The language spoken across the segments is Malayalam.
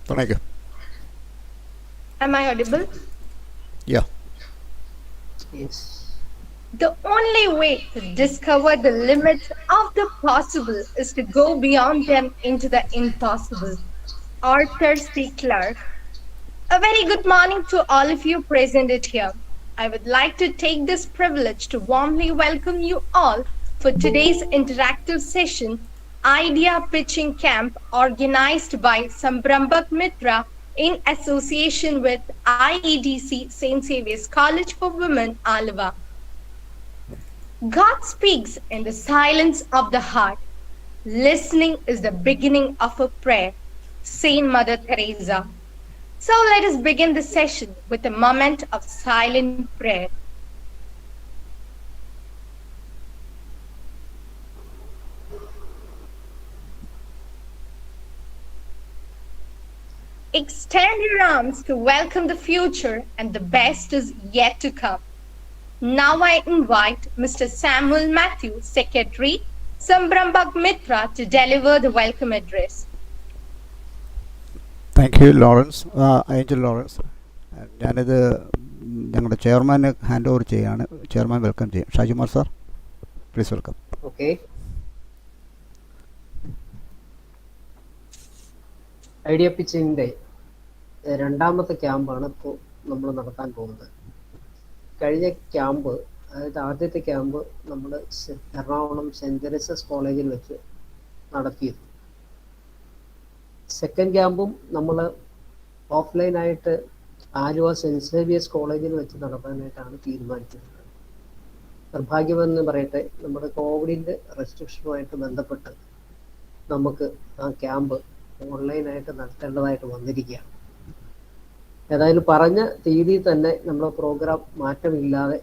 Thank you. Am I audible? Yeah. Yes. The only way to discover the limits of the possible is to go beyond them into the impossible. Arthur C. Clarke. A very good morning to all of you present here. I would like to take this privilege to warmly welcome you all for today's interactive session, Idea Pitching Camp, organized by Samrambhak Mithra in association with IEDC St. Xavier's College for Women, Alava. God speaks in the silence of the heart. Listening is the beginning of a prayer. Saint Mother Teresa. So let us begin the session with a moment of silent prayer. Extend your arms to welcome the future, and the best is yet to come. Now I invite Mr. Samuel Matthew, Secretary, Samrambhak Mithra, to deliver the welcome address. Thank you, Lawrence. Angel Lawrence. ഞാനിത് ഞങ്ങളുടെ ചെയർമാന് ഹാൻഡ് ഓവർ ചെയ്യുകയാണ്. ചെയർമാൻ വെൽക്കം ചെയ്യും. Shajimar sir, please welcome. Okay. Idea പിച്ചിങ്ങിൻ്റെ രണ്ടാമത്തെ ക്യാമ്പാണ് ഇപ്പോൾ നമ്മൾ നടത്താൻ പോകുന്നത്. കഴിഞ്ഞ ക്യാമ്പ്, അതായത് ആദ്യത്തെ ക്യാമ്പ് നമ്മൾ എറണാകുളം സെൻറ് തെരേസസ് കോളേജിൽ വെച്ച് നടത്തിയിരുന്നു. സെക്കൻഡ് ക്യാമ്പും നമ്മൾ ഓഫ്ലൈനായിട്ട് ആലുവ സെൻറ് സേവിയേഴ്സ് കോളേജിൽ വെച്ച് നടത്താനായിട്ടാണ് തീരുമാനിച്ചിരുന്നത്. നിർഭാഗ്യമെന്ന് പറയട്ടെ, നമ്മുടെ കോവിഡിൻ്റെ റെസ്ട്രിക്ഷനുമായിട്ട് ബന്ധപ്പെട്ട് നമുക്ക് ആ ക്യാമ്പ് ഓൺലൈനായിട്ട് നടത്തേണ്ടതായിട്ട് വന്നിരിക്കുകയാണ്. ഏതായാലും പറഞ്ഞ തീയതിയിൽ തന്നെ നമ്മുടെ പ്രോഗ്രാം മാറ്റമില്ലാതെ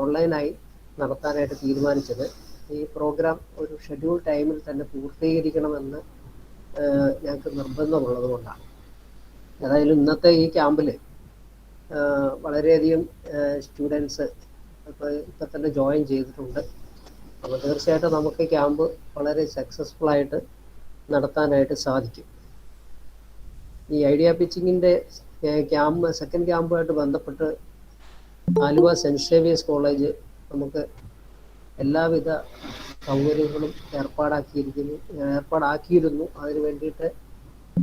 ഓൺലൈനായി നടത്താനായിട്ട് തീരുമാനിച്ചത് ഈ പ്രോഗ്രാം ഒരു ഷെഡ്യൂൾ ടൈമിൽ തന്നെ പൂർത്തീകരിക്കണമെന്ന് ഞങ്ങൾക്ക് നിർബന്ധമുള്ളത് കൊണ്ടാണ്. ഏതായാലും ഇന്നത്തെ ഈ ക്യാമ്പിൽ വളരെയധികം സ്റ്റുഡൻസ് ഇപ്പം തന്നെ ജോയിൻ ചെയ്തിട്ടുണ്ട്. അപ്പോൾ തീർച്ചയായിട്ടും നമുക്ക് ക്യാമ്പ് വളരെ സക്സസ്ഫുള്ളായിട്ട് നടത്താനായിട്ട് സാധിക്കും. ഈ ഐഡിയ പിച്ചിങ്ങിൻ്റെ ക്യാമ്പ് സെക്കൻഡ് ക്യാമ്പുമായിട്ട് ബന്ധപ്പെട്ട് ആലുവ സെൻറ് സേവിയേഴ്സ് കോളേജ് നമുക്ക് എല്ലാവിധ സൗകര്യങ്ങളും ഏർപ്പാടാക്കിയിരുന്നു. അതിന് വേണ്ടിയിട്ട്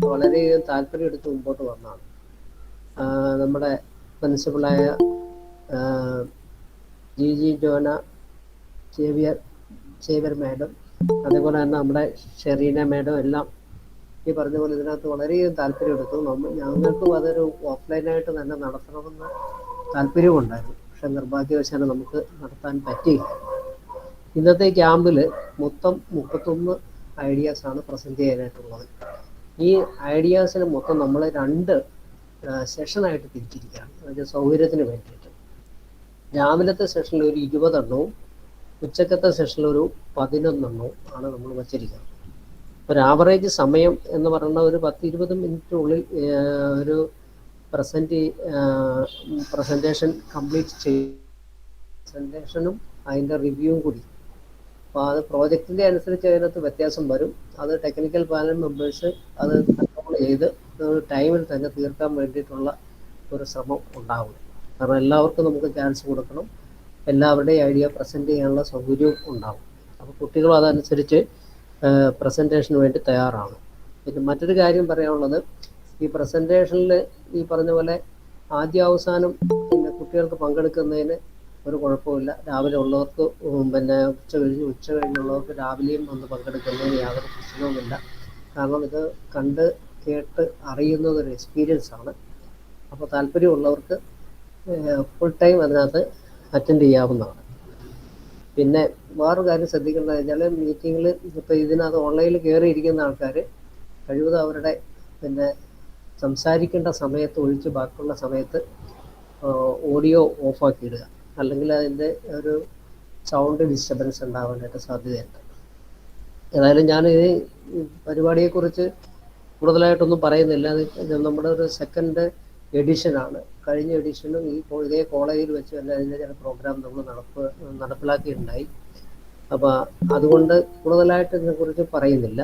വളരെയധികം താല്പര്യം എടുത്ത് മുമ്പോട്ട് വന്നതാണ്. നമ്മുടെ പ്രിൻസിപ്പളായ ജി ജോന സേവ്യർ മാഡം, അതേപോലെ തന്നെ നമ്മുടെ ഷെറീന മാഡം എല്ലാം ഈ പറഞ്ഞ പോലെ ഇതിനകത്ത് വളരെയധികം താല്പര്യം എടുത്തു. ഞങ്ങൾക്കും അതൊരു ഓഫ്ലൈനായിട്ട് തന്നെ നടത്തണമെന്ന് താല്പര്യമുണ്ടായിരുന്നു. പക്ഷെ നിർഭാഗ്യവശാലും നമുക്ക് നടത്താൻ പറ്റിയില്ല. ഇന്നത്തെ ക്യാമ്പിൽ മൊത്തം 31 ഐഡിയാസാണ് പ്രസൻറ്റ് ചെയ്യാനായിട്ടുള്ളത്. ഈ ഐഡിയാസിന് മൊത്തം നമ്മൾ 2 സെഷനായിട്ട് തിരിച്ചിരിക്കുകയാണ്. അതായത് സൗകര്യത്തിന് വേണ്ടിയിട്ട്. രാവിലത്തെ സെഷനിൽ ഒരു 20 എണ്ണവും ഉച്ചക്കത്തെ സെഷനിൽ ഒരു 11 എണ്ണവും ആണ് നമ്മൾ വച്ചിരിക്കുന്നത്. ഒരു ആവറേജ് സമയം എന്ന് പറയുന്ന ഒരു 10-20 മിനിറ്റിനുള്ളിൽ ഒരു പ്രസൻറ്റേഷൻ കംപ്ലീറ്റ് ചെയ്യും. പ്രസൻറ്റേഷനും അതിൻ്റെ റിവ്യൂവും കൂടി. അപ്പോൾ അത് പ്രോജക്റ്റിൻ്റെ അനുസരിച്ച് അതിനകത്ത് വ്യത്യാസം വരും. അത് ടെക്നിക്കൽ പാനൽ മെമ്പേഴ്സ് അത് കൺട്രോൾ ചെയ്ത് ടൈമിൽ തന്നെ തീർക്കാൻ വേണ്ടിയിട്ടുള്ള ഒരു ശ്രമം ഉണ്ടാവും. കാരണം എല്ലാവർക്കും നമുക്ക് ചാൻസ് കൊടുക്കണം, എല്ലാവരുടെയും ഐഡിയ പ്രസൻറ്റ് ചെയ്യാനുള്ള സൗകര്യവും ഉണ്ടാവും. അപ്പോൾ കുട്ടികളും അതനുസരിച്ച് പ്രസൻറ്റേഷന് വേണ്ടി തയ്യാറാണ്. പിന്നെ മറ്റൊരു കാര്യം പറയാനുള്ളത്, ഈ പ്രസൻറ്റേഷനിൽ ഈ പറഞ്ഞ പോലെ ആദ്യാവസാനം പിന്നെ കുട്ടികൾക്ക് പങ്കെടുക്കുന്നതിന് ഒരു കുഴപ്പമില്ല. രാവിലെ ഉള്ളവർക്ക് പിന്നെ ഉച്ച കഴിഞ്ഞുള്ളവർക്ക് രാവിലെയും വന്ന് പങ്കെടുക്കുന്നതിന് യാതൊരു പ്രശ്നവുമില്ല. കാരണം ഇത് കണ്ട് കേട്ട് അറിയുന്നതൊരു എക്സ്പീരിയൻസ് ആണ്. അപ്പോൾ താല്പര്യമുള്ളവർക്ക് ഫുൾ ടൈം അതിനകത്ത് അറ്റൻഡ് ചെയ്യാവുന്നതാണ്. പിന്നെ വേറൊരു കാര്യം ശ്രദ്ധിക്കേണ്ടത് വെച്ചാൽ മീറ്റിങ്ങിൽ ഇപ്പോൾ ഇതിനകത്ത് ഓൺലൈനിൽ കയറിയിരിക്കുന്ന ആൾക്കാർ കഴിവതും അവരുടെ പിന്നെ സംസാരിക്കേണ്ട സമയത്ത് ഒഴിച്ച് ബാക്കിയുള്ള സമയത്ത് ഓഡിയോ ഓഫാക്കി ഇടുക. അല്ലെങ്കിൽ അതിൻ്റെ ഒരു സൗണ്ട് ഡിസ്റ്റർബൻസ് ഉണ്ടാവാനായിട്ട് സാധ്യതയുണ്ട്. ഏതായാലും ഞാൻ ഈ പരിപാടിയെക്കുറിച്ച് കൂടുതലായിട്ടൊന്നും പറയുന്നില്ല. അത് നമ്മുടെ ഒരു സെക്കൻഡ് എഡിഷനാണ്. കഴിഞ്ഞ എഡിഷനും ഇതേ കോളേജിൽ വെച്ച് തന്നെ അതിൻ്റെ ചില പ്രോഗ്രാം നമ്മൾ നടപ്പിലാക്കിയിട്ടുണ്ടായി. അപ്പോൾ അതുകൊണ്ട് കൂടുതലായിട്ട് ഇതിനെക്കുറിച്ച് പറയുന്നില്ല.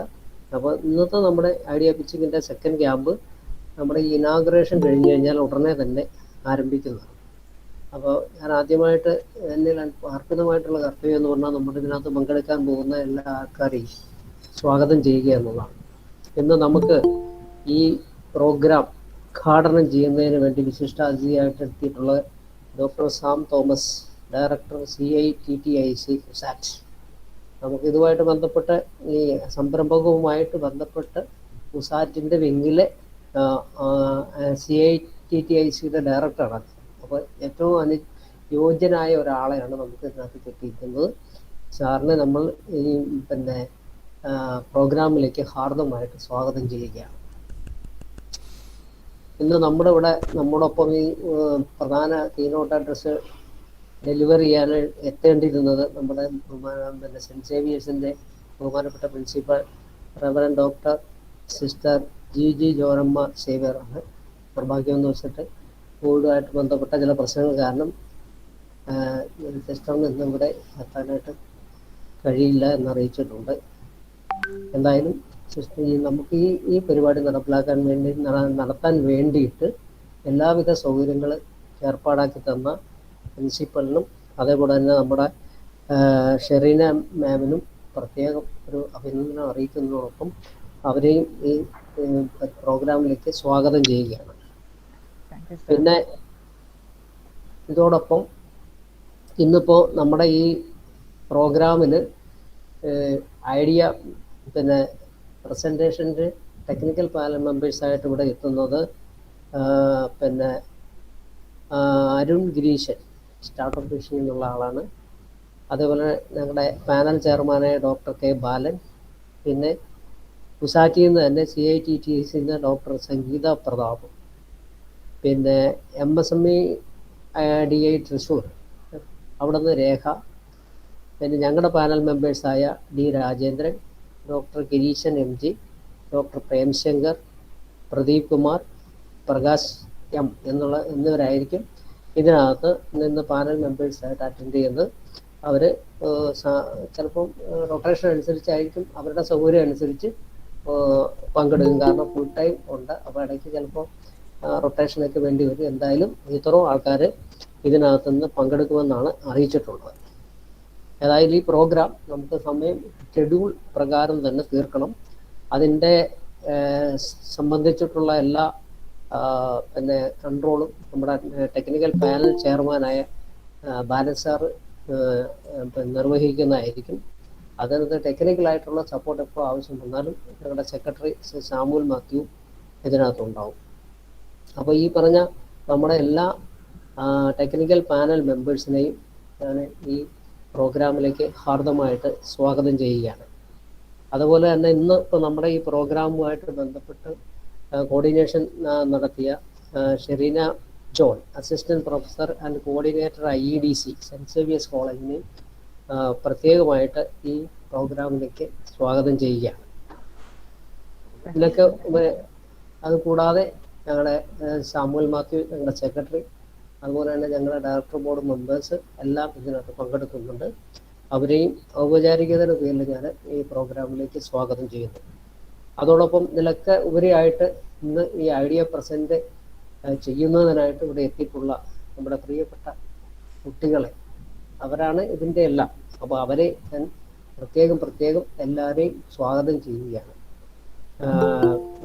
അപ്പോൾ ഇന്നത്തെ നമ്മുടെ ഐഡിയ പിച്ചിങ്ങിൻ്റെ സെക്കൻഡ് ക്യാമ്പ് നമ്മുടെ ഈ ഇനാഗുറേഷൻ കഴിഞ്ഞ് കഴിഞ്ഞാൽ ഉടനെ തന്നെ ആരംഭിക്കുന്നതാണ്. അപ്പോൾ ഞാൻ ആദ്യമായിട്ട് എന്നിൽ അർപ്പിതമായിട്ടുള്ള കർത്തവ്യം എന്ന് പറഞ്ഞാൽ നമ്മുടെ ഇതിനകത്ത് പങ്കെടുക്കാൻ പോകുന്ന എല്ലാ ആൾക്കാരെയും സ്വാഗതം ചെയ്യുക എന്നുള്ളതാണ്. ഇന്ന് നമുക്ക് ഈ പ്രോഗ്രാം ഉദ്ഘാടനം ചെയ്യുന്നതിന് വേണ്ടി വിശിഷ്ടാതിഥിയായിട്ട് എത്തിയിട്ടുള്ള doctor Sam Thomas, director CITTIC CUSAT. നമുക്കിതുമായിട്ട് ബന്ധപ്പെട്ട് ഈ സംരംഭകവുമായിട്ട് ബന്ധപ്പെട്ട് കുസാറ്റിൻ്റെ വിങ്ങിലെ CITTICയുടെ ഡയറക്ടറാണ്. അപ്പോൾ ഏറ്റവും യോഗ്യനായ ഒരാളെയാണ് നമുക്ക് ഇതിനകത്ത് കിട്ടിയിരിക്കുന്നത്. സാറിനെ നമ്മൾ ഈ പ്രോഗ്രാമിലേക്ക് ഹാർദമായിട്ട് സ്വാഗതം ചെയ്യുകയാണ്. ഇന്ന് നമ്മുടെ ഇവിടെ നമ്മോടൊപ്പം ഈ പ്രധാന കീനോട്ട് അഡ്രസ്സ് ഡെലിവർ ചെയ്യാൻ എത്തേണ്ടിയിരുന്നത് നമ്മുടെ സെൻറ്റ് സേവിയേഴ്സിൻ്റെ ബഹുമാനപ്പെട്ട principal reverend doctor sister GG ജോറമ്മ സേവ്യറാണ്. നിർഭാഗ്യമെന്ന് വെച്ചിട്ട് കോവിഡുമായിട്ട് ബന്ധപ്പെട്ട ചില പ്രശ്നങ്ങൾ കാരണം സിസ്റ്ററിന് ഇന്ന് ഇവിടെ എത്താനായിട്ട് കഴിയില്ല എന്നറിയിച്ചിട്ടുണ്ട്. എന്തായാലും സിസ്റ്റർ നമുക്ക് ഈ പരിപാടി നടപ്പിലാക്കാൻ വേണ്ടി നടത്താൻ വേണ്ടിയിട്ട് എല്ലാവിധ സൗകര്യങ്ങൾ ഏർപ്പാടാക്കി തന്ന പ്രിൻസിപ്പലിനും അതേപോലെ തന്നെ നമ്മുടെ ഷെറീന മാമിനും പ്രത്യേകം ഒരു അഭിനന്ദനം അറിയിക്കുന്നതോടൊപ്പം അവരെയും ഈ പ്രോഗ്രാമിലേക്ക് സ്വാഗതം ചെയ്യുകയാണ്. പിന്നെ ഇതോടൊപ്പം ഇന്നിപ്പോൾ നമ്മുടെ ഈ പ്രോഗ്രാമിന് ഐഡിയ പ്രസൻറ്റേഷൻ്റെ ടെക്നിക്കൽ പാനൽ മെമ്പേഴ്സായിട്ട് ഇവിടെ എത്തുന്നത് അരുൺ ഗിരീശൻ, സ്റ്റാർട്ടപ്പ് വിഷൻ എന്നുള്ള ആളാണ്. അതേപോലെ ഞങ്ങളുടെ പാനൽ ചെയർമാനായ ഡോക്ടർ K ബാലൻ, പിന്നെ കുസാറ്റിയിൽ നിന്ന് തന്നെ CITTICയിൽ നിന്ന് ഡോക്ടർ സംഗീത പ്രതാപ്, പിന്നെ MSME DI തൃശ്ശൂർ അവിടെ നിന്ന് രേഖ, പിന്നെ ഞങ്ങളുടെ പാനൽ മെമ്പേഴ്സായ D Rajendran, doctor Gireeshan MG, doctor Premshankar, Pradeep Kumar, Prakash M എന്നിവരായിരിക്കും ഇതിനകത്ത് നിന്ന് പാനൽ മെമ്പേഴ്സായിട്ട് അറ്റൻഡ് ചെയ്യുന്നത്. അവർ ചിലപ്പം റൊട്ടേഷൻ അനുസരിച്ചായിരിക്കും, അവരുടെ സൗകര്യം അനുസരിച്ച് പങ്കെടുക്കും. കാരണം ഫുൾ ടൈം ഉണ്ട്, അപ്പോൾ ഇടയ്ക്ക് ചിലപ്പോൾ റൊട്ടേഷനൊക്കെ വേണ്ടി വരും. എന്തായാലും ഇത്രയും ആൾക്കാർ ഇതിനകത്ത് നിന്ന് പങ്കെടുക്കുമെന്നാണ് അറിയിച്ചിട്ടുള്ളത്. ഏതായാലും ഈ പ്രോഗ്രാം നമുക്ക് സമയം ഷെഡ്യൂൾ പ്രകാരം തന്നെ തീർക്കണം. അതിൻ്റെ സംബന്ധിച്ചിട്ടുള്ള എല്ലാ കൺട്രോളും നമ്മുടെ ടെക്നിക്കൽ പാനൽ ചെയർമാനായ ബാലൻ സാറ് നിർവഹിക്കുന്നതായിരിക്കും. അതിനകത്ത് ടെക്നിക്കലായിട്ടുള്ള സപ്പോർട്ട് എപ്പോൾ ആവശ്യം വന്നാലും ഞങ്ങളുടെ സെക്രട്ടറി സാമുൽ മാത്യു ഇതിനകത്തുണ്ടാവും. അപ്പോൾ ഈ പറഞ്ഞ നമ്മുടെ എല്ലാ ടെക്നിക്കൽ പാനൽ മെമ്പേഴ്സിനെയും ഞാൻ ഈ പ്രോഗ്രാമിലേക്ക് ഹാർദമായിട്ട് സ്വാഗതം ചെയ്യുകയാണ്. അതുപോലെ തന്നെ ഇന്ന് ഇപ്പോൾ നമ്മുടെ ഈ പ്രോഗ്രാമുമായിട്ട് ബന്ധപ്പെട്ട് കോർഡിനേഷൻ നടത്തിയ Shereena John, assistant professor and coordinator IEDC saint Xavier's കോളേജിനെയും പ്രത്യേകമായിട്ട് ഈ പ്രോഗ്രാമിലേക്ക് സ്വാഗതം ചെയ്യുകയാണ്. ഇതിലൊക്കെ അതുകൂടാതെ ഞങ്ങളുടെ സാമുൽ മാത്യു, ഞങ്ങളുടെ സെക്രട്ടറി, അതുപോലെ തന്നെ ഞങ്ങളുടെ ഡയറക്ടർ ബോർഡ് മെമ്പേഴ്സ് എല്ലാം ഇതിനകത്ത് പങ്കെടുക്കുന്നുണ്ട്. അവരെയും ഔപചാരികതയുടെ പേരിൽ ഞാൻ ഈ പ്രോഗ്രാമിലേക്ക് സ്വാഗതം ചെയ്യുന്നു. അതോടൊപ്പം ഇതിലൊക്കെ ഉപരിയായിട്ട് ഇന്ന് ഈ ഐഡിയ പ്രസൻറ്റ് ചെയ്യുന്നതിനായിട്ട് ഇവിടെ എത്തിയിട്ടുള്ള നമ്മുടെ പ്രിയപ്പെട്ട കുട്ടികളെ, അവരാണ് ഇതിൻ്റെ എല്ലാം. അപ്പോൾ അവരെ ഞാൻ പ്രത്യേകം എല്ലാവരെയും സ്വാഗതം ചെയ്യുകയാണ്.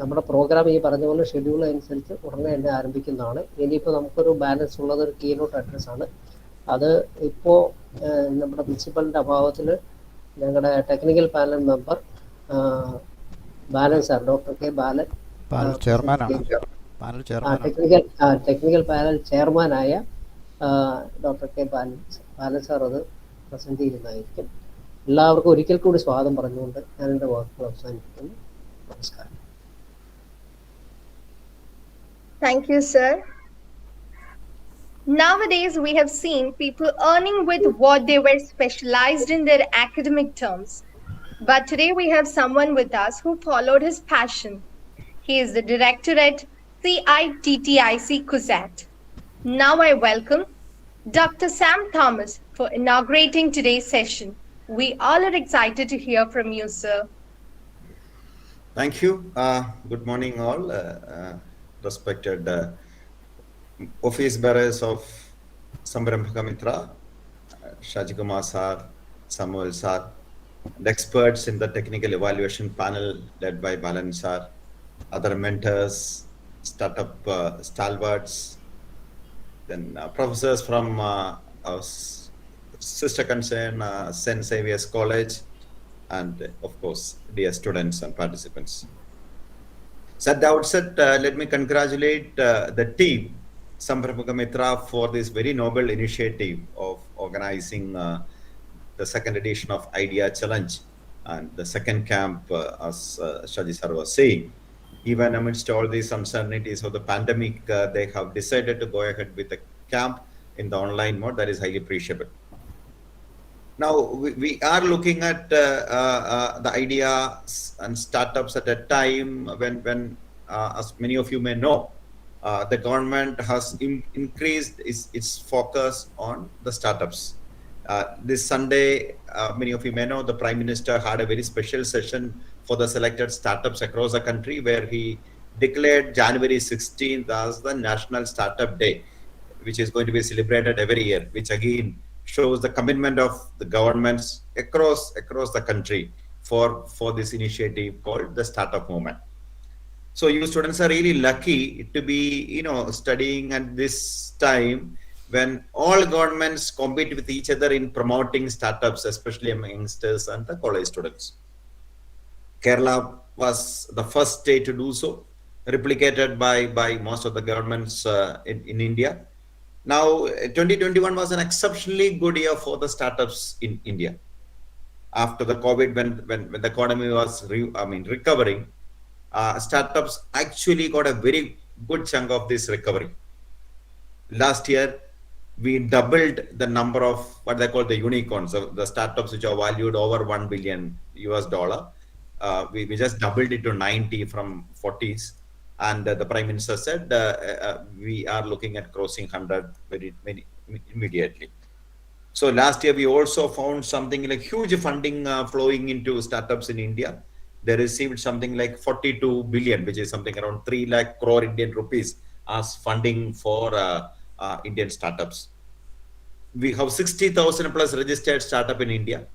നമ്മുടെ പ്രോഗ്രാം ഈ പറഞ്ഞ പോലെ ഷെഡ്യൂൾ അനുസരിച്ച് ഉടനെ തന്നെ ആരംഭിക്കുന്നതാണ്. ഇനിയിപ്പോൾ നമുക്കൊരു ബാലൻസ് ഉള്ളത് ഒരു കീനോട്ട് അഡ്രസ് ആണ്. അത് ഇപ്പോൾ നമ്മുടെ പ്രിൻസിപ്പലിൻ്റെ അഭാവത്തിൽ ഞങ്ങളുടെ ടെക്നിക്കൽ പാനൽ മെമ്പർ ബാലൻ സാർ, ഡോക്ടർ K ബാലൻ, ടെക്നിക്കൽ പാനൽ ചെയർമാനായ ഡോക്ടർ K ബാലൻ സാർ അത് പ്രസൻറ്റ് ചെയ്യുന്നതായിരിക്കും. എല്ലാവർക്കും ഒരിക്കൽ കൂടി സ്വാഗതം പറഞ്ഞുകൊണ്ട് ഞാൻ എൻ്റെ വാക്കുകൾ അവസാനിപ്പിക്കുന്നു. നമസ്കാരം. Thank you, sir. Nowadays, we have seen people earning with what they were specialized in their academic terms. But today we have someone with us who followed his passion. He is the director at CITTIC CUSAT. Now I welcome Dr. Sam Thomas for inaugurating today's session. We all are excited to hear from you, sir. Thank you. Good morning, all. respected office bearers of Samrambhak Mithra, Shajikumar sir, Samuel sir, and experts in the technical evaluation panel led by Balan sir, other mentors, startup stalwarts, then professors from our sister concern, St. Xavier's College, and of course, dear students and participants. So at the outset, let me congratulate the team, Samrambhak Mithra, for this very noble initiative of organizing the second edition of Idea Challenge and the second camp, as Shaji sir was saying. Even amidst all these uncertainties of the pandemic, they have decided to go ahead with the camp in the online mode. That is highly appreciable. Now, we are looking at the ideas and startups at a time when as many of you may know, the government has increased its focus on the startups. This Sunday, many of you may know, the Prime Minister had a very special session for the selected startups across the country, where he declared January 16th as the National Startup Day, which is going to be celebrated every year, which again shows the commitment of the governments across the country for this initiative called the startup movement. So you students are really lucky to be studying at this time when all governments compete with each other in promoting startups, especially among youngsters and the college students. Kerala was the first state to do so, replicated by most of the governments in India. Now, 2021 was an exceptionally good year for the startups in India. After the COVID, when the economy was recovering, startups actually got a very good chunk of this recovery. Last year, we doubled the number of what they call the unicorns, the startups which are valued over $1 billion. We just doubled it to 90 from 40s. And the Prime Minister said we are looking at crossing 100 very immediately. So last year we also found something like huge funding flowing into startups in India. They received something like 42 billion, which is something around 3 lakh crore Indian rupees as funding for Indian startups. We have 60,000 plus registered startup in India.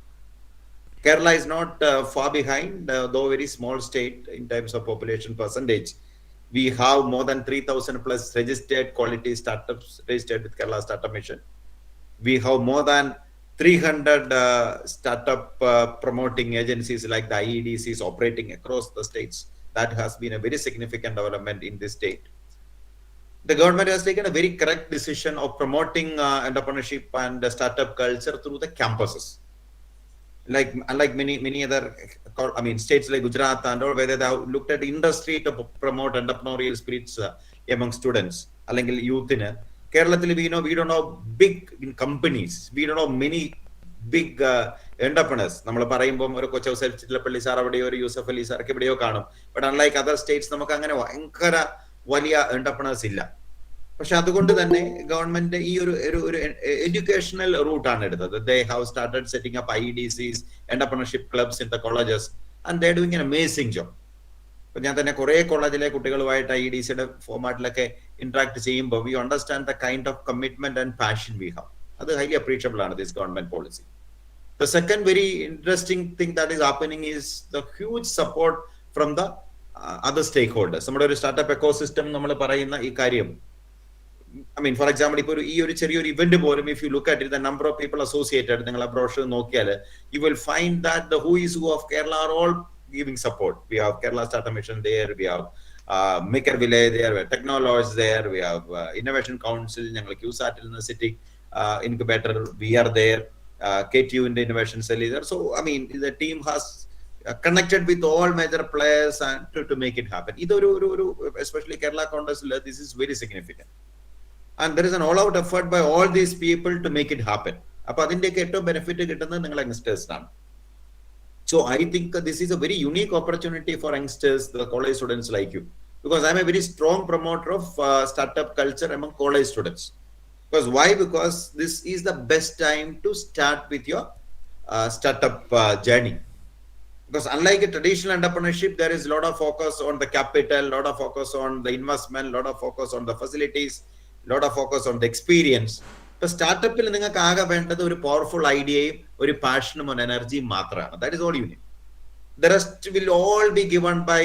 Kerala is not far behind, though very small state in terms of population percentage. We have more than 3,000 plus registered quality startups registered with Kerala Startup Mission. We have more than 300 startup promoting agencies like the IEDCs operating across the states. That has been a very significant development in this state. The government has taken a very correct decision of promoting entrepreneurship and startup culture through the campuses. Unlike many other states like Gujarat and all, where they have looked at industry to promote entrepreneurial spirits among students, അല്ലെങ്കിൽ youth-ന് കേരളത്തിൽ we don't know big companies, we don't know many big entrepreneurs. നമ്മൾ പറയുമ്പോൾ ഒരു കൊച്ചൗസ ചില്ലപ്പള്ളി സാർ അവിടെയോ ഒരു യൂസഫ് അലി സാർക്ക് എവിടെയോ കാണും. ബട്ട് അൺലൈക്ക് അതർ സ്റ്റേറ്റ്സ് നമുക്ക് അങ്ങനെ ഭയങ്കര വലിയ entrepreneurs ഇല്ല. പക്ഷെ അതുകൊണ്ട് തന്നെ ഗവൺമെന്റ് ഈ ഒരു എഡ്യൂക്കേഷണൽ റൂട്ടാണ് എടുത്തത്. They have started setting up IEDCs, entrepreneurship clubs in the colleges, and they're doing an amazing job. ഇപ്പൊ ഞാൻ തന്നെ കുറെ കോളേജിലെ കുട്ടികളുമായിട്ട് IEDCയുടെ ഫോമാറ്റിലൊക്കെ ഇന്ററാക്ട് ചെയ്യുമ്പോൾ we understand the kind of commitment and passion we have. അത് highly appreciable ആണ് this government policy. The second very interesting thing that is happening is the huge support from the other stakeholders. നമ്മുടെ ഒരു സ്റ്റാർട്ടപ്പ് എക്കോസിസ്റ്റം നമ്മൾ പറയുന്ന ഈ കാര്യം, for example, ഇപ്പോൾ ഈ ഒരു ചെറിയൊരു ഇവന്റ് പോലും if you look at it, the number of people associated, നിങ്ങൾ ആ ബ്രോഷർ നോക്കിയാൽ you will find that the who is who of Kerala are all giving support. We have Kerala Startup Mission there, we have Maker Village there, we have Technologies there, we have Innovation Council, ഞങ്ങൾ QSAT in the city incubator, we are there, KTU in the Innovation Cell is there. So the team has connected with all major players and to make it happen. Especially Kerala context, this is very significant. And there is an all-out effort by all these people to make it happen. അപ്പോൾ അതിൻ്റെയൊക്കെ ഏറ്റവും ബെനിഫിറ്റ് കിട്ടുന്നത് നിങ്ങൾ യങ്സ്റ്റേഴ്സിനാണ്. So I think this is a very unique opportunity for youngsters, the college students like you, because I'm a very strong promoter of startup culture among college students. Because why? Because this is the best time to start with your startup journey. Because unlike a traditional entrepreneurship, there is a lot of focus on the capital, a lot of focus on the investment, a lot of focus on the facilities, a lot of focus on the experience. ഇപ്പൊ സ്റ്റാർട്ടപ്പിൽ നിങ്ങൾക്ക് ആകെ വേണ്ടത് ഒരു പവർഫുൾ ഐഡിയയും ഒരു പാഷനും ഒരു എനർജിയും മാത്രമാണ്. That is all you need. The rest will all be given by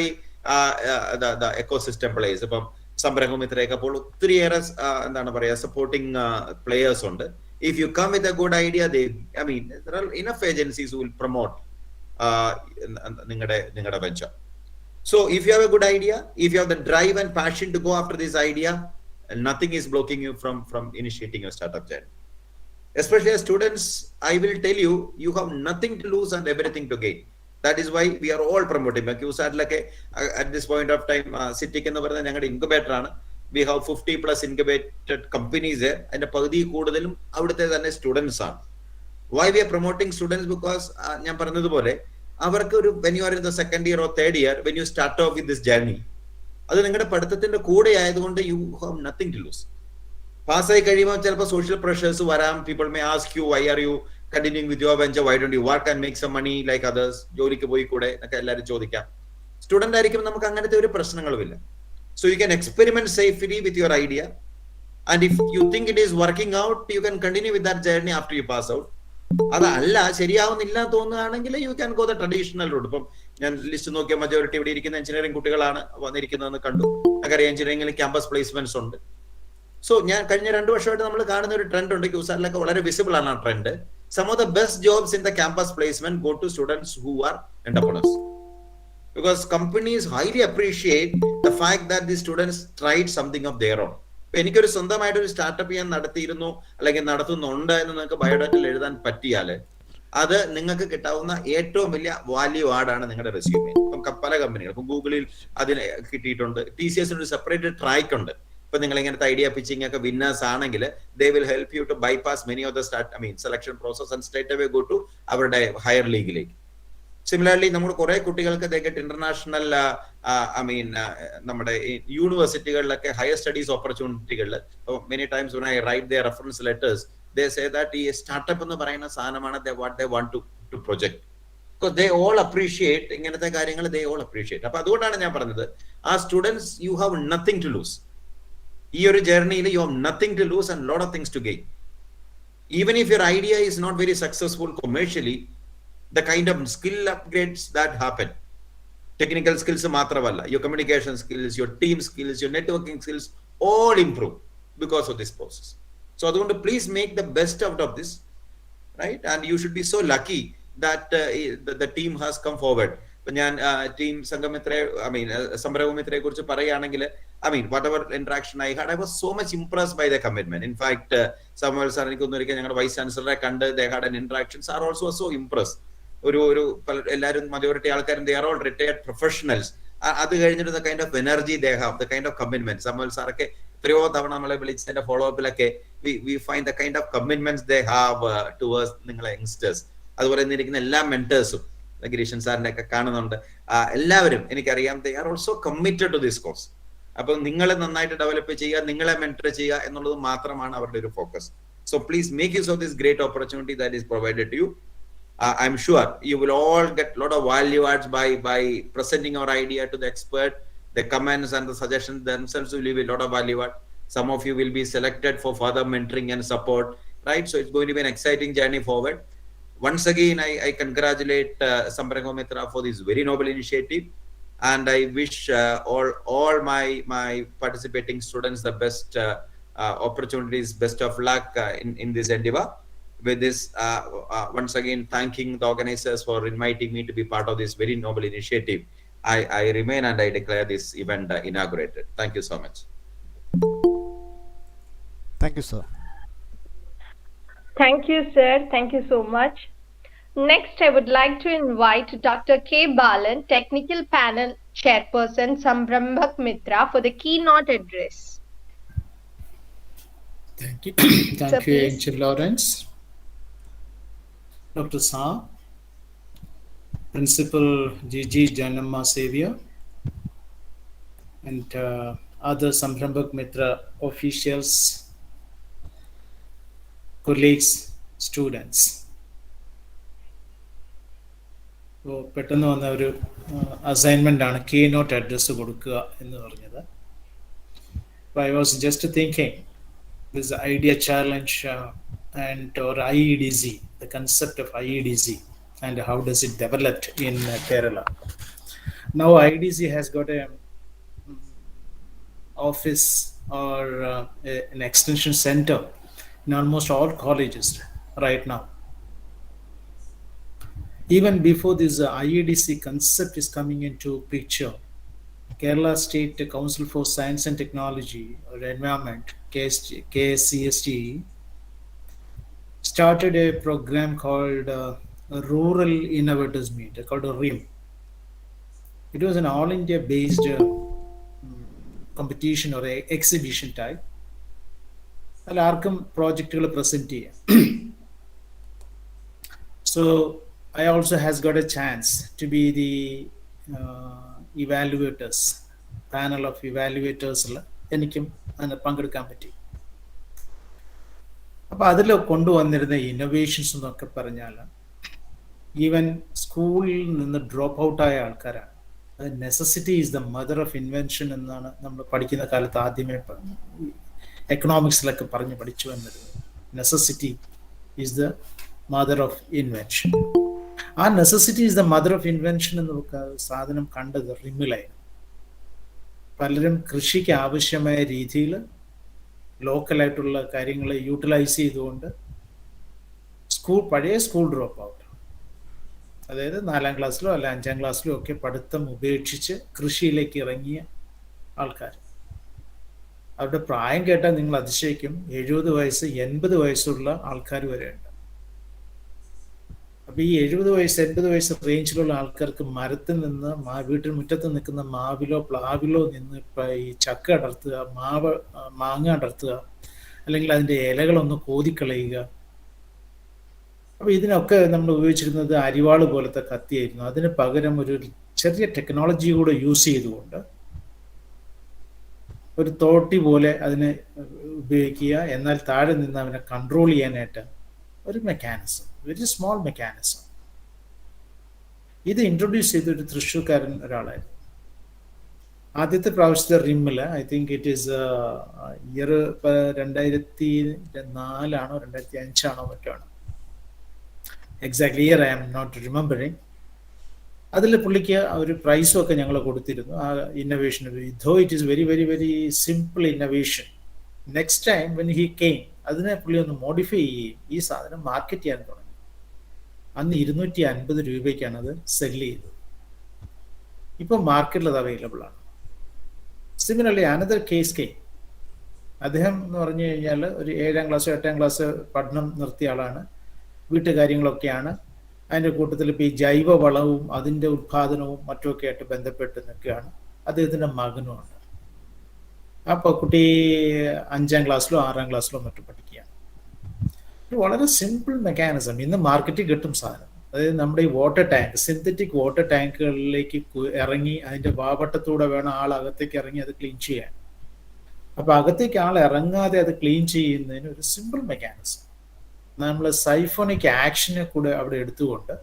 the ecosystem players. ഇപ്പം സംരംഭം മിത്രയൊക്കെ അപ്പോൾ ഒത്തിരിയേറെ എന്താണ് പറയുക സപ്പോർട്ടിങ് പ്ലേയേഴ്സ് ഉണ്ട്. If you come with a good idea, there are enough agencies who will promote നിങ്ങളുടെ venture. So if you have a good idea, if you have the drive and passion to go after this idea, nothing is blocking you from initiating your startup journey. Especially as students, I will tell you, you have nothing to lose and everything to gain. That is why we are all promoting. At this point of time, Citic എന്ന് പറയുന്നത് ഞങ്ങളുടെ ഇൻക്യുബേറ്റർ ആണ്. We have 50+ incubated companies there. അതിന്റെ പകുതി കൂടുതലും അവിടുത്തെ തന്നെ സ്റ്റുഡൻസ് ആണ്. Why we are promoting students? Because ഞാൻ പറഞ്ഞതുപോലെ അവർക്ക് ഒരു when you are in the second year or third year, when you start off with this journey, അത് നിങ്ങളുടെ പഠിത്തത്തിന്റെ കൂടെ ആയതുകൊണ്ട് you have nothing to lose. പാസ്സായി കഴിയുമ്പോൾ ചിലപ്പോൾ സോഷ്യൽ പ്രഷേഴ്സ് വരാം. People may ask you, why are you continuing with your venture? Why don't you work and make some money like others? ജോലിക്ക് പോയി കൂടെ എന്നൊക്കെ എല്ലാവരും ചോദിക്കാം. സ്റ്റുഡന്റ് ആയിരിക്കും നമുക്ക് അങ്ങനത്തെ ഒരു പ്രശ്നങ്ങളുമില്ല. So you can experiment safely with your idea, and if you think it is working out, you can continue with that journey after you pass out. അതല്ല ശരിയാവുന്നില്ല തോന്നുകയാണെങ്കിൽ you can go the traditional route. ഇപ്പം ഞാൻ ലിസ്റ്റ് നോക്കിയ മജോറിറ്റി ഇവിടെ ഇരിക്കുന്ന എഞ്ചിനീയറിംഗ് കുട്ടികളാണ് വന്നിരിക്കുന്നതെന്ന് കണ്ടു. നമുക്കറിയാം എഞ്ചിനീയറിംഗിൽ ക്യാമ്പസ് പ്ലേസ്മെന്റ്സ് ഉണ്ട്. സോ ഞാൻ കഴിഞ്ഞ 2 വർഷമായിട്ട് നമ്മൾ കാണുന്ന ഒരു ട്രെൻഡ് ഉണ്ട്. ക്യൂസാറിലൊക്കെ വളരെ വിസിബിൾ ആണ് ആ trend. Some of the best jobs in the campus placement go to students who are entrepreneurs, because companies highly appreciate the fact that the students tried something of their own. എനിക്കൊരു സ്വന്തമായിട്ട് ഒരു സ്റ്റാർട്ടപ്പ് ഞാൻ നടത്തിയിരുന്നു അല്ലെങ്കിൽ നടത്തുന്നുണ്ട് എന്ന് നിങ്ങൾക്ക് ബയോഡാറ്റയിൽ എഴുതാൻ പറ്റിയാല് അത് നിങ്ങൾക്ക് കിട്ടാവുന്ന ഏറ്റവും വലിയ വാല്യൂ ആഡാണ് നിങ്ങളുടെ റെസ്യൂമേ. ഇപ്പം പല കമ്പനികൾ ഇപ്പം ഗൂഗിളിൽ അതിന് കിട്ടിയിട്ടുണ്ട്. TCS ഒരു സെപ്പറേറ്റ് ട്രാക്ക് ഉണ്ട്. ഇപ്പൊ നിങ്ങൾ ഇങ്ങനത്തെ ഐഡിയ പിച്ചിങ് ഒക്കെ വിന്നേഴ്സ് ആണെങ്കിൽ they will help you to bypass many of the selection process and straight away go to അവരുടെ ഹയർ ലീഗിലേക്ക്. സിമിലർലി നമ്മൾ കുറെ കുട്ടികൾക്ക് they get international നമ്മുടെ യൂണിവേഴ്സിറ്റികളിലൊക്കെ ഹയർ സ്റ്റഡീസ് ഓപ്പർച്യൂണിറ്റികളിൽ many times when I write their reference letters, they say that ഈ സ്റ്റാർട്ടപ്പ് എന്ന് പറയുന്ന സാധനമാണ് what they want to project, because they all appreciate ഇങ്ങനത്തെ കാര്യങ്ങൾ they all appreciate. അപ്പൊ അതുകൊണ്ടാണ് ഞാൻ പറഞ്ഞത് ആ students you have nothing to lose. ഈ ഒരു ജേർണിയിൽ you have nothing to lose and lot of things to gain. Even if your idea is not very successful commercially, the kind of skill upgrades that happen, technical skills മാത്രമല്ല, your communication skills, your team skills, your networking skills all improve because of this process. So അതുകൊണ്ട് please make the best out of this, right? And you should be so lucky that the team has come forward. ഇപ്പൊ ഞാൻ ടീം സംരംഭം മിത്രയെ കുറിച്ച് പറയുകയാണെങ്കിൽ whatever interaction I had, I was so much impressed by the commitment. In fact, Samuel sir എനിക്കൊന്നും ഒരിക്കൽ ഞങ്ങളുടെ വൈസ് ചാൻസലറെ കണ്ട് they had an interaction. Sir also was so impressed. ഒരു എല്ലാവരും മജോറിറ്റി ആൾക്കാരും they are all retired professionals. അത് കഴിഞ്ഞിട്ട് the kind of energy they have, the kind of commitment. Samuel സാറൊക്കെ എത്രയോ തവണ നമ്മളെ വിളിച്ചതിന്റെ follow അപ്പിലൊക്കെ we find the kind of commitments they have towards നിങ്ങളെ യങ്സ്റ്റേഴ്സ്. അതുപോലെ ഇരിക്കുന്ന എല്ലാ മെന്റേഴ്സും ഗിരീഷൻ സാറിനെ ഒക്കെ കാണുന്നുണ്ട്. എല്ലാവരും എനിക്കറിയാം they are also committed to this cause. അപ്പൊ നിങ്ങളെ നന്നായിട്ട് ഡെവലപ്പ് ചെയ്യുക, നിങ്ങളെ മെന്റർ ചെയ്യുക എന്നുള്ളത് മാത്രമാണ് അവരുടെ ഒരു focus. So please make use of this great opportunity that is provided to you. I'm sure you will all get a lot of value adds by presenting our idea to the expert. The comments and the suggestions themselves will leave a lot of value add. Some of you will be selected for further mentoring and support, right? So it's going to be an exciting journey forward. Once again, I congratulate Samrambhak Mithra for this very noble initiative, and I wish all my participating students the best opportunities, best of luck in this endeavor. With this, once again, thanking the organizers for inviting me to be part of this very noble initiative. I remain and I declare this event inaugurated. Thank you so much. Thank you, sir. Thank you, sir. Thank you so much. Next, I would like to invite Dr. K. Balan, Technical Panel Chairperson, Samrambhak Mithra, for the keynote address. Thank you. Thank you, Angel Lawrence. Dr. Sa, Principal G.G. Janamma Xavier, and other Samrambhak Mithra officials, colleagues, students. പെട്ടെന്ന് വന്ന ഒരു അസൈൻമെൻ്റാണ് കീനോട്ട് അഡ്രസ്സ് കൊടുക്കുക എന്ന് പറഞ്ഞത്. I was just thinking this idea challenge and or IEDC, the concept of IEDC and how does it developed in Kerala. Now IEDC has got a office or an extension center in almost all colleges right now. Even before this IEDC concept is coming into picture, Kerala State Council for Science and Technology or Environment, KSCST, started a program called Rural Innovators Meet, called RIM. It was an all India based competition or a exhibition type. അതിൽ ആർക്കും പ്രോജക്റ്റുകൾ പ്രസൻറ്റ് ചെയ്യാം. So I also has got a chance to be the evaluators, panel of evaluators. എനിക്കും അതിന് പങ്കെടുക്കാൻ പറ്റി. അപ്പോൾ അതിൽ കൊണ്ടുവന്നിരുന്ന ഇന്നോവേഷൻസ് എന്നൊക്കെ പറഞ്ഞാൽ ഈവൻ സ്കൂളിൽ നിന്ന് ഡ്രോപ്പ് ഔട്ടായ ആൾക്കാരാണ്. അത് necessity is the mother of invention എന്നാണ് നമ്മൾ പഠിക്കുന്ന കാലത്ത് ആദ്യമേ എക്കണോമിക്സിലൊക്കെ പഠിച്ചു വന്നിരുന്നത്. Necessity is the mother of invention. ആ necessity is the mother of invention എന്ന് സാധനം കണ്ടത് റിമിലായിരുന്നു. പലരും കൃഷിക്ക് ആവശ്യമായ രീതിയിൽ ലോക്കലായിട്ടുള്ള കാര്യങ്ങൾ യൂട്ടിലൈസ് ചെയ്തുകൊണ്ട് പഴയ സ്കൂൾ ഡ്രോപ്പ് ഔട്ട്, അതായത് 4ാം ക്ലാസ്സിലോ അല്ല 5ാം ക്ലാസ്സിലോ ഒക്കെ പഠിത്തം ഉപേക്ഷിച്ച് കൃഷിയിലേക്ക് ഇറങ്ങിയ ആൾക്കാർ. അവരുടെ പ്രായം കേട്ടാൽ നിങ്ങൾ അതിശയിക്കും. 70 വയസ്സ് 80 വയസ്സുള്ള ആൾക്കാർ വരെ ഉണ്ട്. അപ്പോൾ ഈ 70 വയസ്സ് 80 വയസ്സ് റേഞ്ചിലുള്ള ആൾക്കാർക്ക് മരത്തിൽ നിന്ന് വീട്ടിൽ മുറ്റത്ത് നിൽക്കുന്ന മാവിലോ പ്ലാവിലോ നിന്ന് ഇപ്പം ഈ ചക്ക അടർത്തുക, മാങ്ങ അടർത്തുക, അല്ലെങ്കിൽ അതിൻ്റെ ഇലകളൊന്ന് കോതിക്കളയുക. അപ്പോൾ ഇതിനൊക്കെ നമ്മൾ ഉപയോഗിച്ചിരുന്നത് അരിവാള് പോലത്തെ കത്തിയായിരുന്നു. അതിന് പകരം ഒരു ചെറിയ ടെക്നോളജി കൂടെ യൂസ് ചെയ്തുകൊണ്ട് ഒരു തോട്ടി പോലെ അതിനെ ഉപയോഗിക്കുക, എന്നാൽ താഴെ നിന്ന് അവനെ കൺട്രോൾ ചെയ്യാനായിട്ട് ഒരു മെക്കാനിസം, വെരി സ്മോൾ മെക്കാനിസം. ഇത് ഇൻട്രൊഡ്യൂസ് ചെയ്തൊരു തൃശ്ശൂർക്കാരൻ ഒരാളായിരുന്നു. ആദ്യത്തെ പ്രാവശ്യത്തെ റിമ്മിൽ I think it is year 2004 2005 മറ്റാണ്. Exactly year I am not remembering. അതിൽ പുള്ളിക്ക് ഒരു പ്രൈസും ഒക്കെ ഞങ്ങൾ കൊടുത്തിരുന്നു ആ innovation. Though it is very very very simple innovation. Next time when he came അതിനെ പുള്ളി ഒന്ന് മോഡിഫൈ ചെയ്യുകയും ഈ സാധനം മാർക്കറ്റ് ചെയ്യാൻ തുടങ്ങി. അന്ന് 250 രൂപയ്ക്കാണ് അത് സെല്ല് ചെയ്തത്. ഇപ്പോൾ മാർക്കറ്റിൽ അത് അവൈലബിൾ ആണ്. സിമിലർലി അനദർ കേസ് കെ, അദ്ദേഹം എന്ന് പറഞ്ഞു കഴിഞ്ഞാൽ ഒരു 7ാം ക്ലാസ് 8ാം ക്ലാസ് പഠനം നിർത്തിയ ആളാണ്. വീട്ടുകാര്യങ്ങളൊക്കെയാണ്. അതിൻ്റെ കൂട്ടത്തിൽ ഇപ്പോൾ ഈ ജൈവ വളവും അതിൻ്റെ ഉത്പാദനവും മറ്റുമൊക്കെ ആയിട്ട് ബന്ധപ്പെട്ട് നിൽക്കുകയാണ്. അദ്ദേഹത്തിൻ്റെ മകനുമുണ്ട്. അപ്പോൾ കുട്ടി 5ാം ക്ലാസ്സിലോ 6ാം ക്ലാസ്സിലോ മറ്റും പഠിക്കുകയാണ്. വളരെ സിമ്പിൾ മെക്കാനിസം. ഇന്ന് മാർക്കറ്റിൽ കിട്ടും സാധനം. അതായത് നമ്മുടെ ഈ വാട്ടർ ടാങ്ക്, സിന്തറ്റിക് വാട്ടർ ടാങ്കുകളിലേക്ക് ഇറങ്ങി അതിൻ്റെ വാവട്ടത്തൂടെ വേണം ആൾ അകത്തേക്ക് ഇറങ്ങി അത് ക്ലീൻ ചെയ്യാൻ. അപ്പോൾ അകത്തേക്ക് ആൾ ഇറങ്ങാതെ അത് ക്ലീൻ ചെയ്യുന്നതിന് ഒരു സിമ്പിൾ മെക്കാനിസം. നമ്മൾ സൈഫോണിക് ആക്ഷനെ കൂടെ അവിടെ എടുത്തുകൊണ്ട്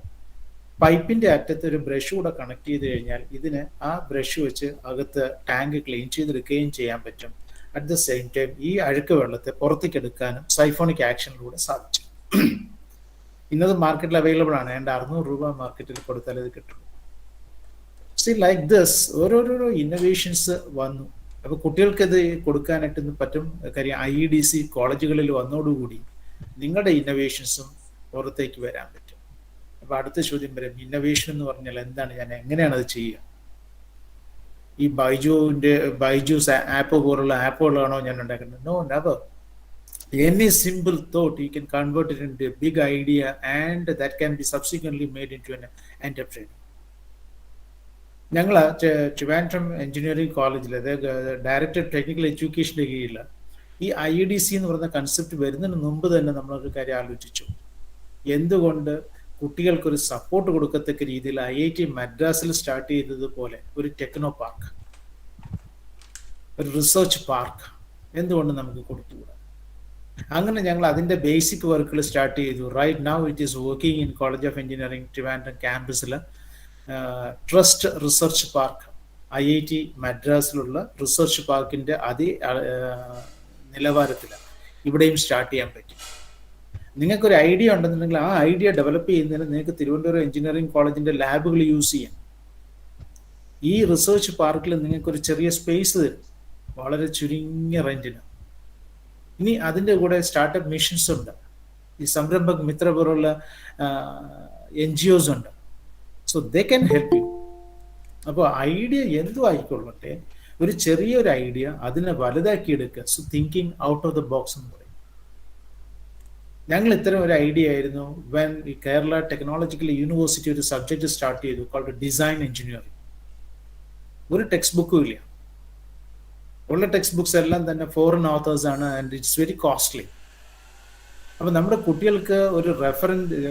പൈപ്പിൻ്റെ അറ്റത്ത് ഒരു ബ്രഷ് കൂടെ കണക്ട് ചെയ്ത് കഴിഞ്ഞാൽ ഇതിന് ആ ബ്രഷ് വെച്ച് അകത്ത് ടാങ്ക് ക്ലീൻ ചെയ്തെടുക്കുകയും ചെയ്യാൻ പറ്റും. അറ്റ് ദ സെയിം ടൈം ഈ അഴുക്ക് വെള്ളത്തെ പുറത്തേക്ക് എടുക്കാനും സൈഫോണിക് ആക്ഷനിലൂടെ സാധിച്ചു. ഇന്നത് മാർക്കറ്റിൽ അവൈലബിൾ ആണ്. 600 രൂപ മാർക്കറ്റിൽ കൊടുത്താൽ ഇത് കിട്ടും. സി ലൈക്ക് ദിസ് ഓരോരോ ഇന്നോവേഷൻസ് വന്നു. അപ്പോൾ കുട്ടികൾക്ക് ഇത് കൊടുക്കാനായിട്ട് പറ്റും. കാര്യം IEDC കോളേജുകളിൽ വന്നതോടുകൂടി നിങ്ങളുടെ ഇന്നോവേഷൻസും പുറത്തേക്ക് വരാൻ പറ്റും. അപ്പോൾ അടുത്ത ചോദ്യം വരും, ഇന്നോവേഷൻ എന്ന് പറഞ്ഞാൽ എന്താണ്, ഞാൻ എങ്ങനെയാണ് അത് ചെയ്യുക? ഈ ബൈജൂസ് ആപ്പ് പോലുള്ള ആപ്പുകളാണോ ഞാൻ ഉണ്ടാക്കുന്നത്? No, never. Any simple thought you can convert it into a big idea and that can be subsequently made into an enterprise. ഞങ്ങൾ ട്രിവാൻഡ്രം എഞ്ചിനീയറിംഗ് കോളേജിൽ, അതായത് ഡയറക്ടർ ടെക്നിക്കൽ എഡ്യൂക്കേഷൻ്റെ കീഴിൽ ഈ IEDC എന്ന് പറയുന്ന കൺസെപ്റ്റ് വരുന്നതിന് മുമ്പ് തന്നെ നമ്മളൊരു കാര്യം ആലോചിച്ചു. എന്തുകൊണ്ട് കുട്ടികൾക്കൊരു സപ്പോർട്ട് കൊടുക്കത്തക്ക രീതിയിൽ IIT മദ്രാസിൽ സ്റ്റാർട്ട് ചെയ്തതുപോലെ ഒരു ടെക്നോ പാർക്ക്, ഒരു റിസർച്ച് പാർക്ക് എന്തുകൊണ്ട് നമുക്ക് കൊടുത്തുകൂടാ? അങ്ങനെ ഞങ്ങൾ അതിൻ്റെ ബേസിക് വർക്കുകൾ സ്റ്റാർട്ട് ചെയ്തു. Right now it is working in college of engineering Trivandrum ക്യാമ്പസിൽ. ട്രസ്റ്റ് റിസർച്ച് പാർക്ക്, IIT മദ്രാസിലുള്ള റിസർച്ച് പാർക്കിൻ്റെ അതേ നിലവാരത്തിലാണ് ഇവിടെയും സ്റ്റാർട്ട് ചെയ്യാൻ പറ്റും. നിങ്ങൾക്കൊരു ഐഡിയ ഉണ്ടെന്നുണ്ടെങ്കിൽ ആ ഐഡിയ ഡെവലപ്പ് ചെയ്യുന്നതിന് നിങ്ങൾക്ക് തിരുവനന്തപുരം എഞ്ചിനീയറിംഗ് കോളേജിൻ്റെ ലാബുകൾ യൂസ് ചെയ്യാം. ഈ റിസർച്ച് പാർക്കിൽ നിങ്ങൾക്കൊരു ചെറിയ സ്പേസ് തരും, വളരെ ചുരുങ്ങിയ റെന്റിന്. ഇനി അതിൻ്റെ കൂടെ സ്റ്റാർട്ടപ്പ് മിഷൻസ് ഉണ്ട്, ഈ സംരംഭക് മിത്ര പോലുള്ള NGOs ഉണ്ട്. So they can help you. അപ്പോൾ ഐഡിയ എന്തും ആയിക്കൊള്ളട്ടെ, ഒരു ചെറിയൊരു ഐഡിയ അതിനെ വലുതാക്കി എടുക്കുക. So thinking out of the box എന്ന് പറയും. ഞങ്ങൾ ഇത്തരം ഒരു ഐഡിയ ആയിരുന്നു വെൻ ഈ കേരള ടെക്നോളജിക്കൽ യൂണിവേഴ്സിറ്റി ഒരു സബ്ജക്റ്റ് സ്റ്റാർട്ട് ചെയ്തു കോൾഡ് ഡിസൈൻ എഞ്ചിനീയറിംഗ്. ഒരു ടെക്സ്റ്റ് ബുക്കും ഇല്ല, ഉള്ള ടെക്സ്റ്റ് ബുക്സ് എല്ലാം തന്നെ ഫോറിൻ ഓതേഴ്സ് ആണ്, ആൻഡ് ഇറ്റ്സ് വെരി കോസ്റ്റ്ലി. അപ്പം നമ്മുടെ കുട്ടികൾക്ക്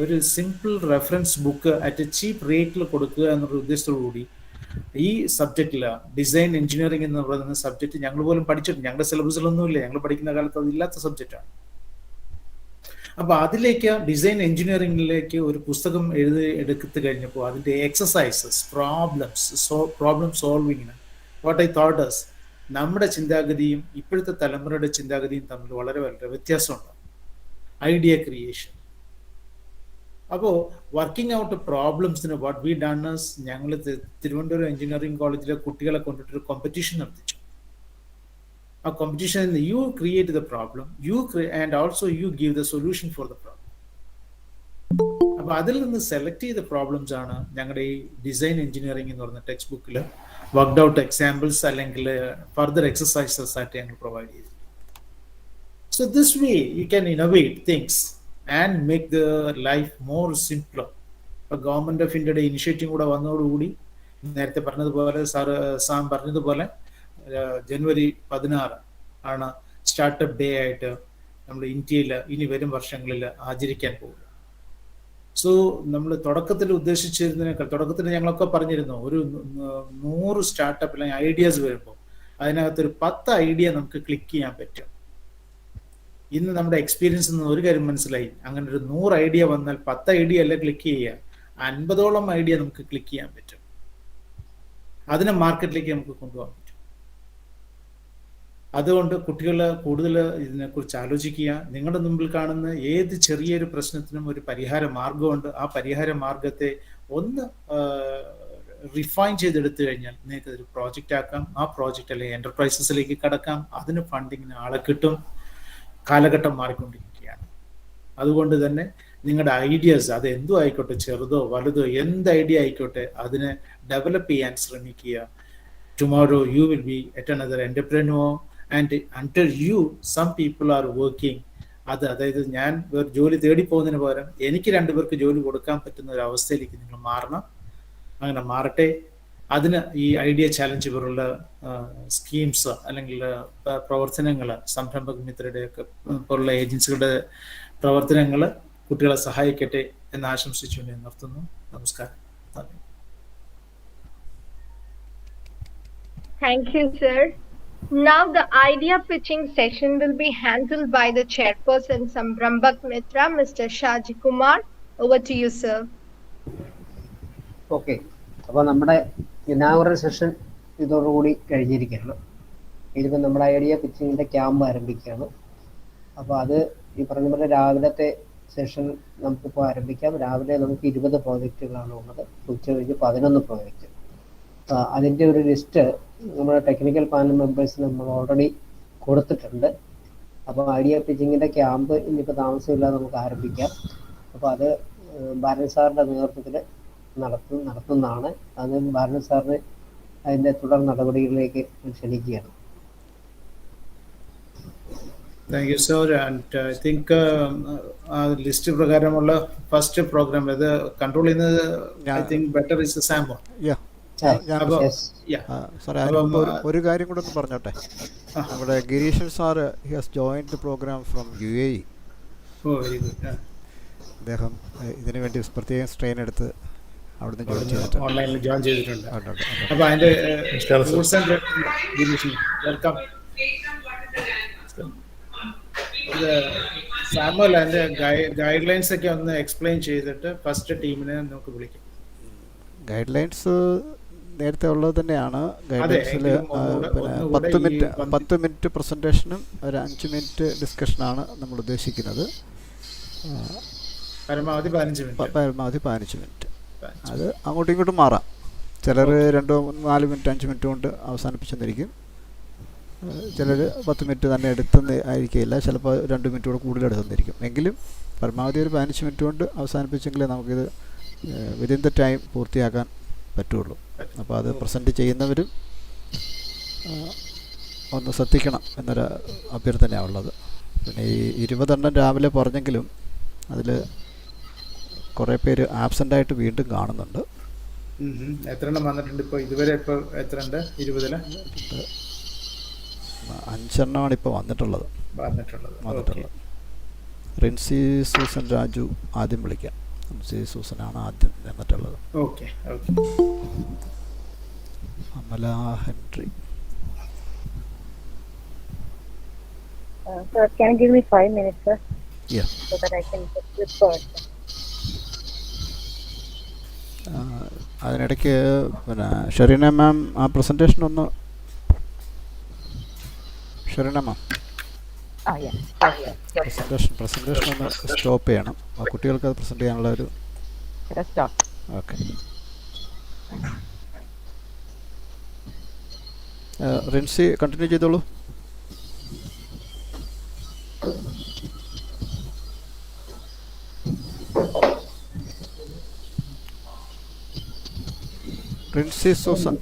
ഒരു simple reference book at A ചീപ്പ് റേറ്റിൽ കൊടുക്കുക എന്നുള്ള ഉദ്ദേശത്തോടു കൂടി ഈ സബ്ജക്റ്റിൽ ഡിസൈൻ എഞ്ചിനീയറിംഗ് എന്ന് പറയുന്ന സബ്ജക്റ്റ് ഞങ്ങൾ പോലും പഠിച്ചിട്ടുണ്ട്. ഞങ്ങളുടെ സിലബസിലൊന്നുമില്ല, ഞങ്ങൾ പഠിക്കുന്ന കാലത്ത് അതില്ലാത്ത സബ്ജക്റ്റാണ്. അപ്പോൾ അതിലേക്ക് ഡിസൈൻ എഞ്ചിനീയറിംഗിലേക്ക് ഒരു പുസ്തകം എടുത്തു കഴിഞ്ഞപ്പോൾ അതിൻ്റെ എക്സസൈസസ്, പ്രോബ്ലം സോൾവിങ്ങിന് വാട്ട് ഐ തോട്ട് ഇസ്, നമ്മുടെ ചിന്താഗതിയും ഇപ്പോഴത്തെ തലമുറയുടെ ചിന്താഗതിയും തമ്മിൽ വളരെ വളരെ വ്യത്യാസമുണ്ട്. Idea creation. അപ്പോൾ വർക്കിംഗ് ഔട്ട് പ്രോബ്ലംസിന് വാട്ട് വി ഡൺ ഇസ്, ഞങ്ങൾ തിരുവനന്തപുരം എഞ്ചിനീയറിംഗ് കോളേജിലെ കുട്ടികളെ കൊണ്ടിട്ടൊരു കോമ്പറ്റീഷൻ നടത്തിച്ചു. ആ competition you create the problem, and also you give the solution for the problem. അപ്പോൾ അതിൽ നിന്ന് സെലക്ട് ചെയ്ത പ്രോബ്ലംസ് ആണ് ഞങ്ങളുടെ ഈ ഡിസൈൻ എഞ്ചിനീയറിംഗ് എന്ന് പറയുന്ന ടെക്സ്റ്റ് ബുക്കിൽ വർക്ക്ഡ് ഔട്ട് എക്സാമ്പിൾസ് അല്ലെങ്കിൽ ഫർദർ എക്സസൈസസ് ആയിട്ട് ഞങ്ങൾ പ്രൊവൈഡ് ചെയ്തു. So this way you can innovate things and make the life more simpler. ഇപ്പോൾ ഗവൺമെൻറ് ഓഫ് ഇന്ത്യയുടെ ഇനിഷ്യേറ്റീവ് കൂടെ വന്നതോടുകൂടി നേരത്തെ പറഞ്ഞതുപോലെ സാം പറഞ്ഞതുപോലെ ജനുവരി 16 ആണ് സ്റ്റാർട്ടപ്പ് ഡേ ആയിട്ട് നമ്മൾ ഇന്ത്യയിൽ ഇനി വരും വർഷങ്ങളിൽ ആചരിക്കാൻ പോകുക. സോ നമ്മൾ തുടക്കത്തിൽ ഉദ്ദേശിച്ചിരുന്നതിനേക്കാൾ, തുടക്കത്തിൽ ഞങ്ങളൊക്കെ പറഞ്ഞിരുന്നു ഒരു 100 സ്റ്റാർട്ടപ്പ് അല്ലെങ്കിൽ ഐഡിയാസ് വരുമ്പോൾ അതിനകത്തൊരു 10 ഐഡിയ നമുക്ക് ക്ലിക്ക് ചെയ്യാൻ പറ്റും. ഇന്ന് നമ്മുടെ എക്സ്പീരിയൻസിൽ നിന്ന് ഒരു കാര്യം മനസ്സിലായി, അങ്ങനെ ഒരു 100 ഐഡിയ വന്നാൽ 10 ഐഡിയ അല്ല ക്ലിക്ക് ചെയ്യുക, 50ഓളം ഐഡിയ നമുക്ക് ക്ലിക്ക് ചെയ്യാൻ പറ്റും. അതിനെ മാർക്കറ്റിലേക്ക് നമുക്ക് കൊണ്ടുപോകാൻ പറ്റും. അതുകൊണ്ട് കുട്ടികൾ കൂടുതൽ ഇതിനെക്കുറിച്ച് ആലോചിക്കുക. നിങ്ങളുടെ മുമ്പിൽ കാണുന്ന ഏത് ചെറിയൊരു പ്രശ്നത്തിനും ഒരു പരിഹാര മാർഗമുണ്ട്. ആ പരിഹാര മാർഗത്തെ ഒന്ന് റിഫൈൻ ചെയ്തെടുത്തു കഴിഞ്ഞാൽ നിങ്ങൾക്ക് ഒരു പ്രോജക്റ്റ് ആക്കാം. ആ പ്രോജക്റ്റ് അല്ലെങ്കിൽ എന്റർപ്രൈസസിലേക്ക് കടക്കാം. അതിന് ഫണ്ടിങ്ങിന് ആളെ കിട്ടും. കാലഘട്ടം മാറിക്കൊണ്ടിരിക്കുകയാണ്. അതുകൊണ്ട് തന്നെ നിങ്ങളുടെ ഐഡിയാസ് അത് എന്തും ആയിക്കോട്ടെ, ചെറുതോ വലുതോ എന്ത് ഐഡിയ ആയിക്കോട്ടെ, അതിനെ ഡെവലപ്പ് ചെയ്യാൻ ശ്രമിക്കുക. Tomorrow you will be at another entrepreneur and under you some people are working. അതായത് ഞാൻ ജോലി തേടി പോകുന്നതിന് പകരം എനിക്ക് 2 പേർക്ക് ജോലി കൊടുക്കാൻ പറ്റുന്ന ഒരു അവസ്ഥയിലേക്ക് നിങ്ങൾ മാറണം. അങ്ങനെ മാറട്ടെ. അതിന് ഈ ഐഡിയ ചാലഞ്ച് പോലുള്ള സ്കീംസ് അല്ലെങ്കിൽ പ്രവർത്തനങ്ങൾ, സംരംഭക് മിത്രയുടെ ഒക്കെ പോലുള്ള ഏജൻസികളുടെ പ്രവർത്തനങ്ങൾ കുട്ടികളെ സഹായിക്കട്ടെ എന്ന് ആശംസിച്ചുകൊണ്ട് ഞാൻ നിർത്തുന്നു. നമസ്കാരം. Thank you, sir. Now the idea pitching session will be handled by the chairperson Samrambhak Mithra, Mr. Shaji Kumar. Over to you, sir. Okay, അപ്പോൾ നമ്മുടെ ഇനാഗുറൽ സെഷൻ ഇതോടുകൂടി കഴിഞ്ഞിരിക്കുകയാണ്. ഇതിപ്പോൾ നമ്മുടെ ഐഡിയ പിച്ചിങ്ങിൻ്റെ ക്യാമ്പ് ആരംഭിക്കുകയാണ്. അപ്പോൾ അത് ഈ പറഞ്ഞ പോലെ രാവിലത്തെ സെഷൻ നമുക്കിപ്പോൾ ആരംഭിക്കാം. രാവിലെ നമുക്ക് 20 പ്രോജക്റ്റുകളാണ് ഉള്ളത്. ഉച്ച കഴിഞ്ഞ് 11 പ്രോജക്റ്റ്. അതിൻ്റെ ഒരു ലിസ്റ്റ് നമ്മുടെ ടെക്നിക്കൽ പാനൽ മെമ്പേഴ്സിന് നമ്മൾ ഓൾറെഡി കൊടുത്തിട്ടുണ്ട്. അപ്പോൾ ഐഡിയ പിച്ചിങ്ങിൻ്റെ ക്യാമ്പ് ഇനിയിപ്പോൾ താമസമില്ലാതെ നമുക്ക് ആരംഭിക്കാം. അപ്പോൾ അത് ബാലൻ സാറിൻ്റെ നേതൃത്വത്തിൽ നടത്തുന്നതാണ്. അത് ബാലൻ സാറിന് അതിൻ്റെ തുടർ നടപടികളിലേക്ക് ക്ഷണിക്കുകയാണ്. Thank you sir. And I think ആ ലിസ്റ്റ് പ്രകാരമുള്ള ഫസ്റ്റ് പ്രോഗ്രാം ഇത് കൺട്രോൾ ചെയ്യുന്നത് ഐ തിങ്ക് ബെറ്റർ ഇസ് സാമോ. സാറേ, ഒരു കാര്യം കൂടെ ഒന്ന് പറഞ്ഞോട്ടെ. നമ്മുടെ Gireeshan sir he has joined the program from UAE. Very good. അദ്ദേഹം ഇതിനു വേണ്ടി പ്രത്യേകം സ്ട്രെയിൻ എടുത്ത് അവിടുന്ന് ഓൺലൈനിൽ ജോയിൻ ചെയ്തിട്ടുണ്ട്. അപ്പോൾ അതിൻ്റെ വെൽക്കം. സാമുവൽ അതിൻ്റെ ഗൈഡ് ലൈൻസ് ഒക്കെ ഒന്ന് എക്സ്പ്ലെയിൻ ചെയ്തിട്ട് ഫസ്റ്റ് ടീമിനെ നമുക്ക് വിളിക്കാം. ഗൈഡ് ലൈൻസ് നേരത്തെ ഉള്ളത് തന്നെയാണ്. ഗൈഡ് അതെ, ലൈൻസിൽ എങ്കിലും ഒന്നുകൂടെ പിന്നെ ഒന്നുകൂടെ 10 ഈ മിനിറ്റ് 10 മിനിറ്റ് പ്രസൻറ്റേഷനും ഒരു 5 മിനിറ്റ് ഡിസ്കഷനാണ് നമ്മൾ ഉദ്ദേശിക്കുന്നത്. പരമാവധി 15 മിനിറ്റ്. പരമാവധി 15 മിനിറ്റ്. അത് അങ്ങോട്ടും ഇങ്ങോട്ടും മാറാം. ചിലർ 2, 4 മിനിറ്റ് 5 മിനിറ്റ് കൊണ്ട് അവസാനിപ്പിച്ചെന്നിരിക്കും. ചിലർ 10 മിനിറ്റ് തന്നെ എടുത്തെന്ന് ആയിരിക്കില്ല, ചിലപ്പോൾ 2 മിനിറ്റ് കൂടെ കൂടുതൽ എടുത്തെന്നിരിക്കും. എങ്കിലും പരമാവധി ഒരു 15 മിനിറ്റ് കൊണ്ട് അവസാനിപ്പിച്ചെങ്കിലേ നമുക്കിത് വിതിൻ ദ ടൈം പൂർത്തിയാക്കാൻ പറ്റുള്ളൂ. അപ്പോൾ അത് പ്രസൻറ്റ് ചെയ്യുന്നവരും ഒന്ന് ശ്രദ്ധിക്കണം എന്നൊരു അഭ്യർത്ഥനയാണ് ഉള്ളത്. പിന്നെ ഈ 20 എണ്ണം രാവിലെ പറഞ്ഞെങ്കിലും അതിൽ കുറേ പേര് ആബ്സെൻ്റായിട്ട് വീണ്ടും കാണുന്നുണ്ട്. എത്ര എണ്ണം വന്നിട്ടുണ്ട് ഇപ്പോൾ ഇതുവരെ? ഇപ്പോൾ എത്ര ഉണ്ട്? 20-ൽ 5 എണ്ണമാണ് ഇപ്പോൾ വന്നിട്ടുള്ളത്. റിൻസി സൂസൻ രാജു ആദ്യം വിളിക്കാം. റിൻസി സൂസനാണ് ആദ്യം വന്നിട്ടുള്ളത്. Okay. Amala Henry. Sir, can you give me 5 minutes, sir? Yeah. So that I can get prepared. അതിനിടയ്ക്ക് പിന്നെ ഷെറീന മാം ആ പ്രസൻറ്റേഷൻ ഒന്ന് ഷെറീന മാം പ്രസൻറ്റേഷൻ ഒന്ന് സ്റ്റോപ്പ് ചെയ്യണം. കുട്ടികൾക്ക് അത് പ്രസൻറ്റ് ചെയ്യാനുള്ള ഒരു ഓക്കെ. റിൻസി കണ്ടിന്യൂ ചെയ്തോളൂ. Rincy Susan.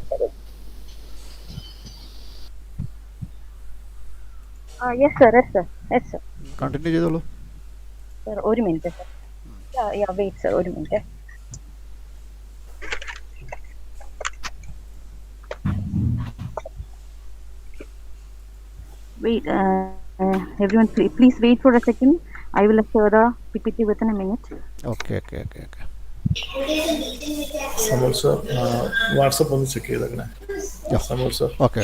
Yes, sir. Continue ചെയ്തോളൂ. Sir, 1 minute, sir. Yeah, wait, sir, 1 minute. Wait, everyone, please wait for a second. I will share the PPT within a minute. Okay. Samol sir WhatsApp ഒന്ന് ചെക്ക് ചെയ്തേക്കണേ. Samol sir. Okay.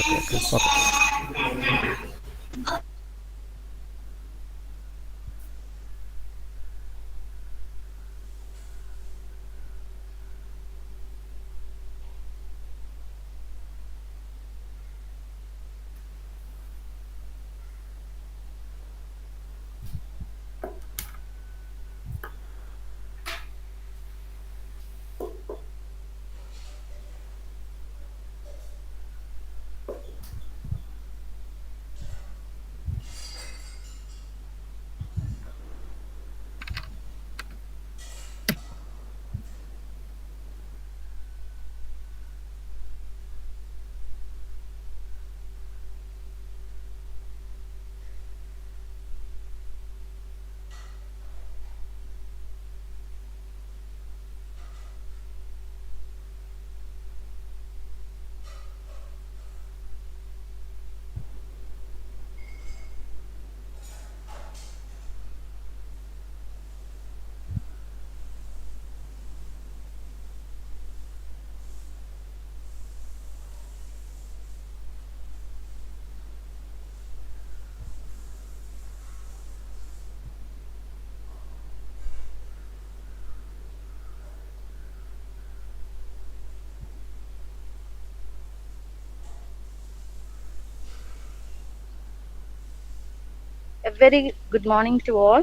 A very good morning to all.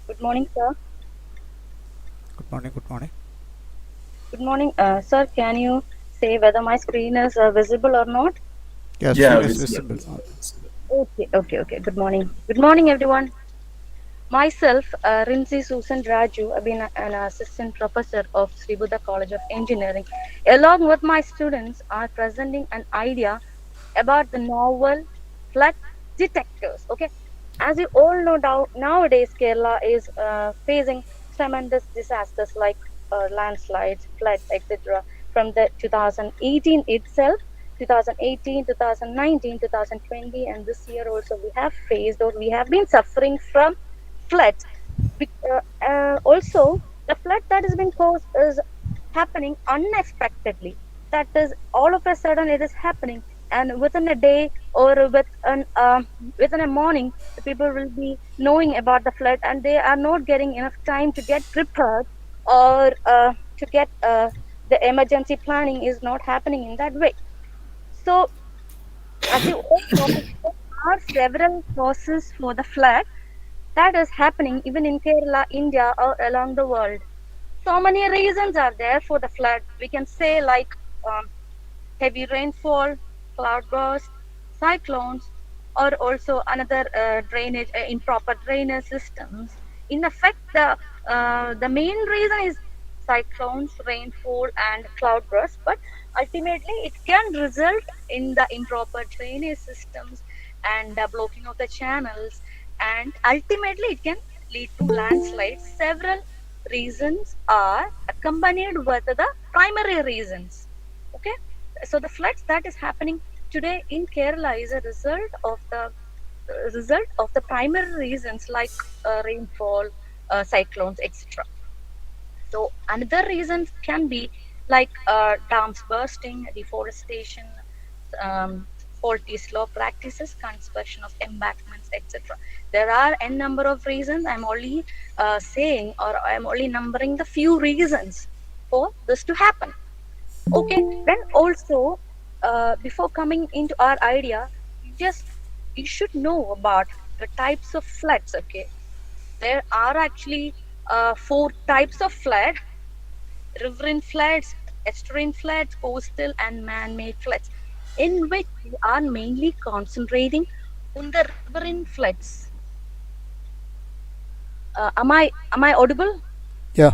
Good morning, sir. Good morning. Good morning, sir. Can you say whether my screen is visible or not? Yes, Yeah, it is visible. Okay. Good morning, everyone. Myself, Rinsi Susan Raju, I've been an assistant professor of Sri Buddha College of Engineering. Along with my students, are presenting an idea about the novel flood detectors. Okay, as you all know, nowadays Kerala is facing tremendous disasters like landslides, floods, etc. From the 2018 itself, 2018, 2019, 2020, and this year also we have faced or we have been suffering from floods. Also, the flood that has been caused is happening unexpectedly. That is, all of a sudden it is happening, and within a day or within a morning, the people will be knowing about the flood, and they are not getting enough time to get prepared or to get the emergency planning is not happening in that way. So as you all know, there are several causes for the flood that is happening even in Kerala, India, or along the world. So many reasons are there for the flood. We can say like um, heavy rainfall, cloudburst, cyclones, or also another drainage, improper drainage systems. In effect, the main reason is cyclones, rainfall, and cloudburst. But ultimately, it can result in the improper drainage systems and blocking of the channels, and ultimately, it can lead to landslides. Several reasons are accompanied with the primary reasons. Okay, so the floods that is happening today in Kerala is a result of the primary reasons like rainfall, cyclones, etc. So another reasons can be like dams bursting, deforestation, um, faulty slope practices, construction of embankments, etc. There are a number of reasons. I'm only saying, or I'm only numbering the few reasons for this to happen. Okay, then also before coming into our idea, just you should know about the types of floods. Okay, there are actually four types of flood: riverine floods, estuarine floods, coastal and man-made floods, in which we are mainly concentrating on the riverine floods. Am I audible? Yeah.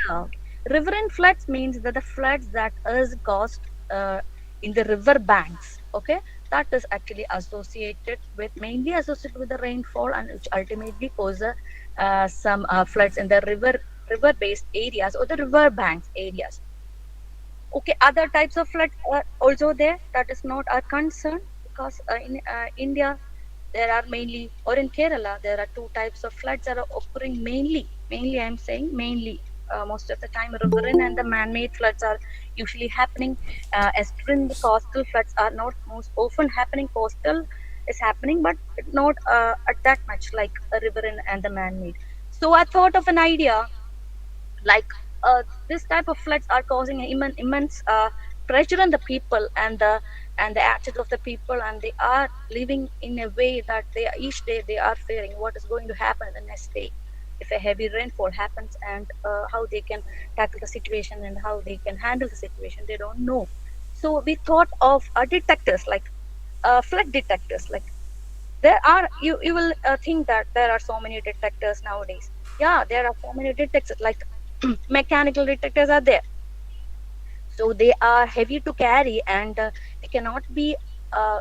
Yeah. Okay. Riverine floods means that the floods that is caused uh, in the river banks. Okay, that is actually associated with mainly associated with the rainfall, and which ultimately causes some floods in the river-based areas or the river banks areas. Okay, other types of flood are also there. That is not our concern, because in India there are mainly, or in Kerala, there are two types of floods that are occurring mainly. Mainly, I'm saying mainly. Most of the time, riverine and the man-made floods are usually happening. Estuarine, the coastal floods are not most often happening. Coastal is happening, but not at that much like a riverine and the man-made. So I thought of an idea like this type of floods are causing immense pressure on the people and the attitude of the people, and they are living in a way that they each day they are fearing what is going to happen the next day if a heavy rainfall happens, and how they can tackle the situation and how they can handle the situation, they don't know. So we thought of detectors like flood detectors. Like there are, you will think that there are so many detectors nowadays. Yeah, there are so many detectors like mechanical detectors are there. So they are heavy to carry, and they cannot be uh,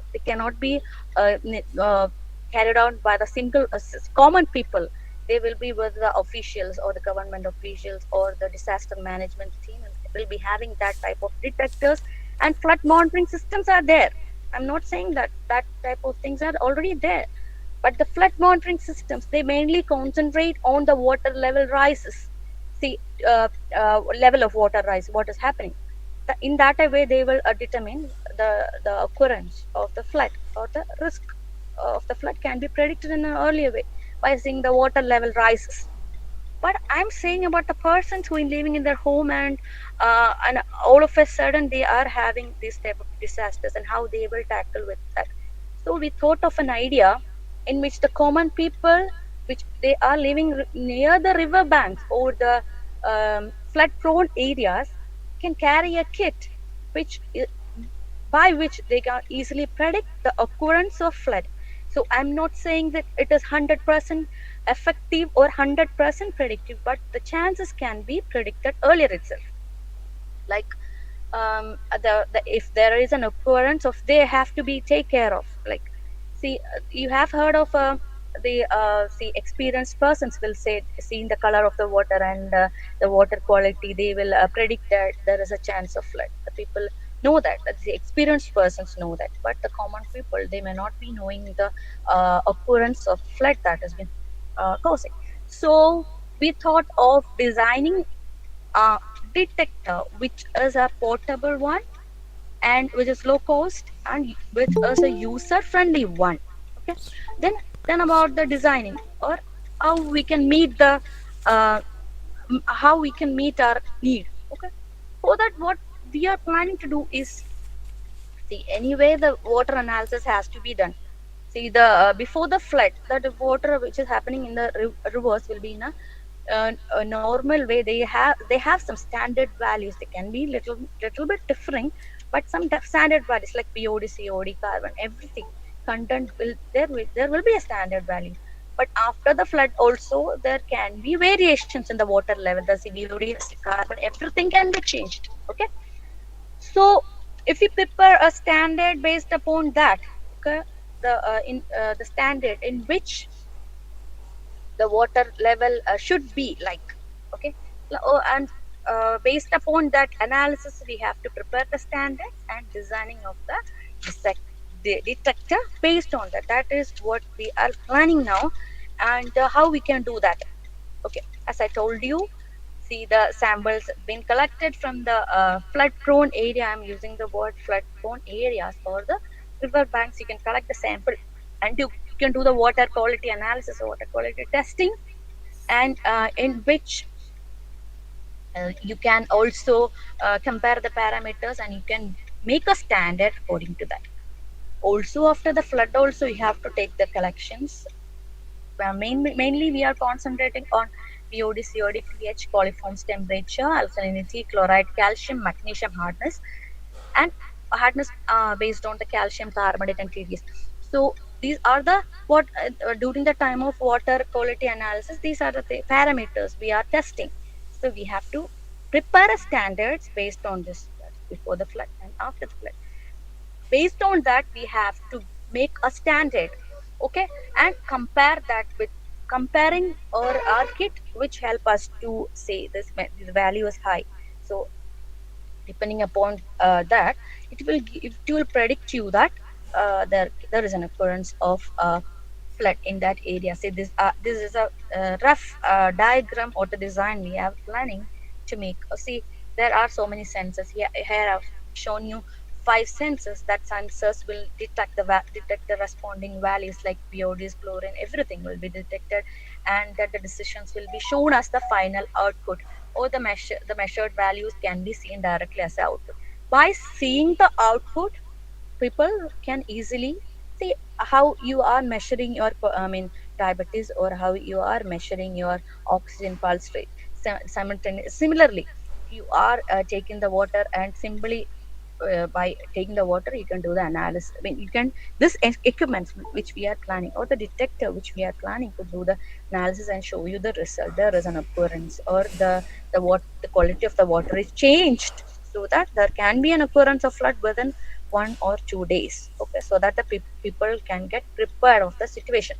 n- uh, carried out by the single common people. They will be with the officials or the government officials or the disaster management team, and will be having that type of detectors, and flood monitoring systems are there. I'm not saying that that type of things are already there, but the flood monitoring systems, they mainly concentrate on the water level rises. See, level of water rise, what is happening. In that way, they will determine the occurrence of the flood, or the risk of the flood can be predicted in an earlier way by seeing the water level rises. But I'm saying about the persons who are living in their home, and all of a sudden they are having this type of disasters, and how they will tackle with that. So we thought of an idea in which the common people, which they are living near the river banks or the flood prone areas, can carry a kit which by which they can easily predict the occurrence of flood. So I'm not saying that it is 100% effective or 100% predictive, but the chances can be predicted earlier itself. Like if there is an occurrence of, they have to be take care of. Like, see, you have heard of the see, experienced persons will say, seeing the color of the water and the water quality, they will predict that there is a chance of flood. The people know that, the experienced persons know that, but the common people, they may not be knowing the occurrence of flood that has been causing. So we thought of designing a detector which is a portable one, and which is low cost, and which is a user friendly one. Okay, then about the designing, or how we can meet the uh, how we can meet our need. Okay, for that what we are planning to do is, see, anyway the water analysis has to be done. See, the before the flood, the water which is happening in the rivers will be in a normal way. They have some standard values. They can be little bit different, but some standard values like BOD, COD, carbon, everything content will be a standard value. But after the flood, also there can be variations in the water level. The CBOD, carbon, everything can be changed. Okay, so if we prepare a standard based upon that, okay, the standard in which the water level should be like, okay, and based upon that analysis we have to prepare the standards and designing of the detector based on that. That is what we are planning now. And how we can do that. Okay, as I told you, see, the samples been collected from the flood prone area. I'm using the word flood prone areas or the river banks. You can collect the sample and you can do the water quality analysis or water quality testing, and in which you can also compare the parameters and you can make a standard according to that. Also after the flood also you have to take the collections. Mainly we are concentrating on BOD, COD, pH, coliforms temperature, alkalinity, chloride, calcium, magnesium hardness, and hardness based on the calcium carbonate and TDS. So these are the what during the time of water quality analysis, these are the parameters we are testing. So we have to prepare a standards based on this. That's before the flood and after the flood. Based on that we have to make a standard, okay, and compare that with comparing our kit, which help us to say this value is high. So depending upon that, it will predict you that there is an occurrence of flood in that area. Say this is a rough diagram or the design we are planning to make. See, there are so many sensors here. I've shown you 5 sensors. That sensors will detect the responding values like BODs, chlorine, everything will be detected, and that the decisions will be shown as the final output, or the measured values can be seen directly as output. By seeing the output, people can easily see how you are measuring your diabetes, or how you are measuring your oxygen pulse rate similarly. If you are taking the water and simply by taking the water you can do the analysis. You can, this equipment which we are planning, or the detector which we are planning to do the analysis and show you the result, there is an occurrence, or the quality of the water is changed, so that there can be an occurrence of flood within 1 or 2 days. Okay, so that the people can get prepared of the situation.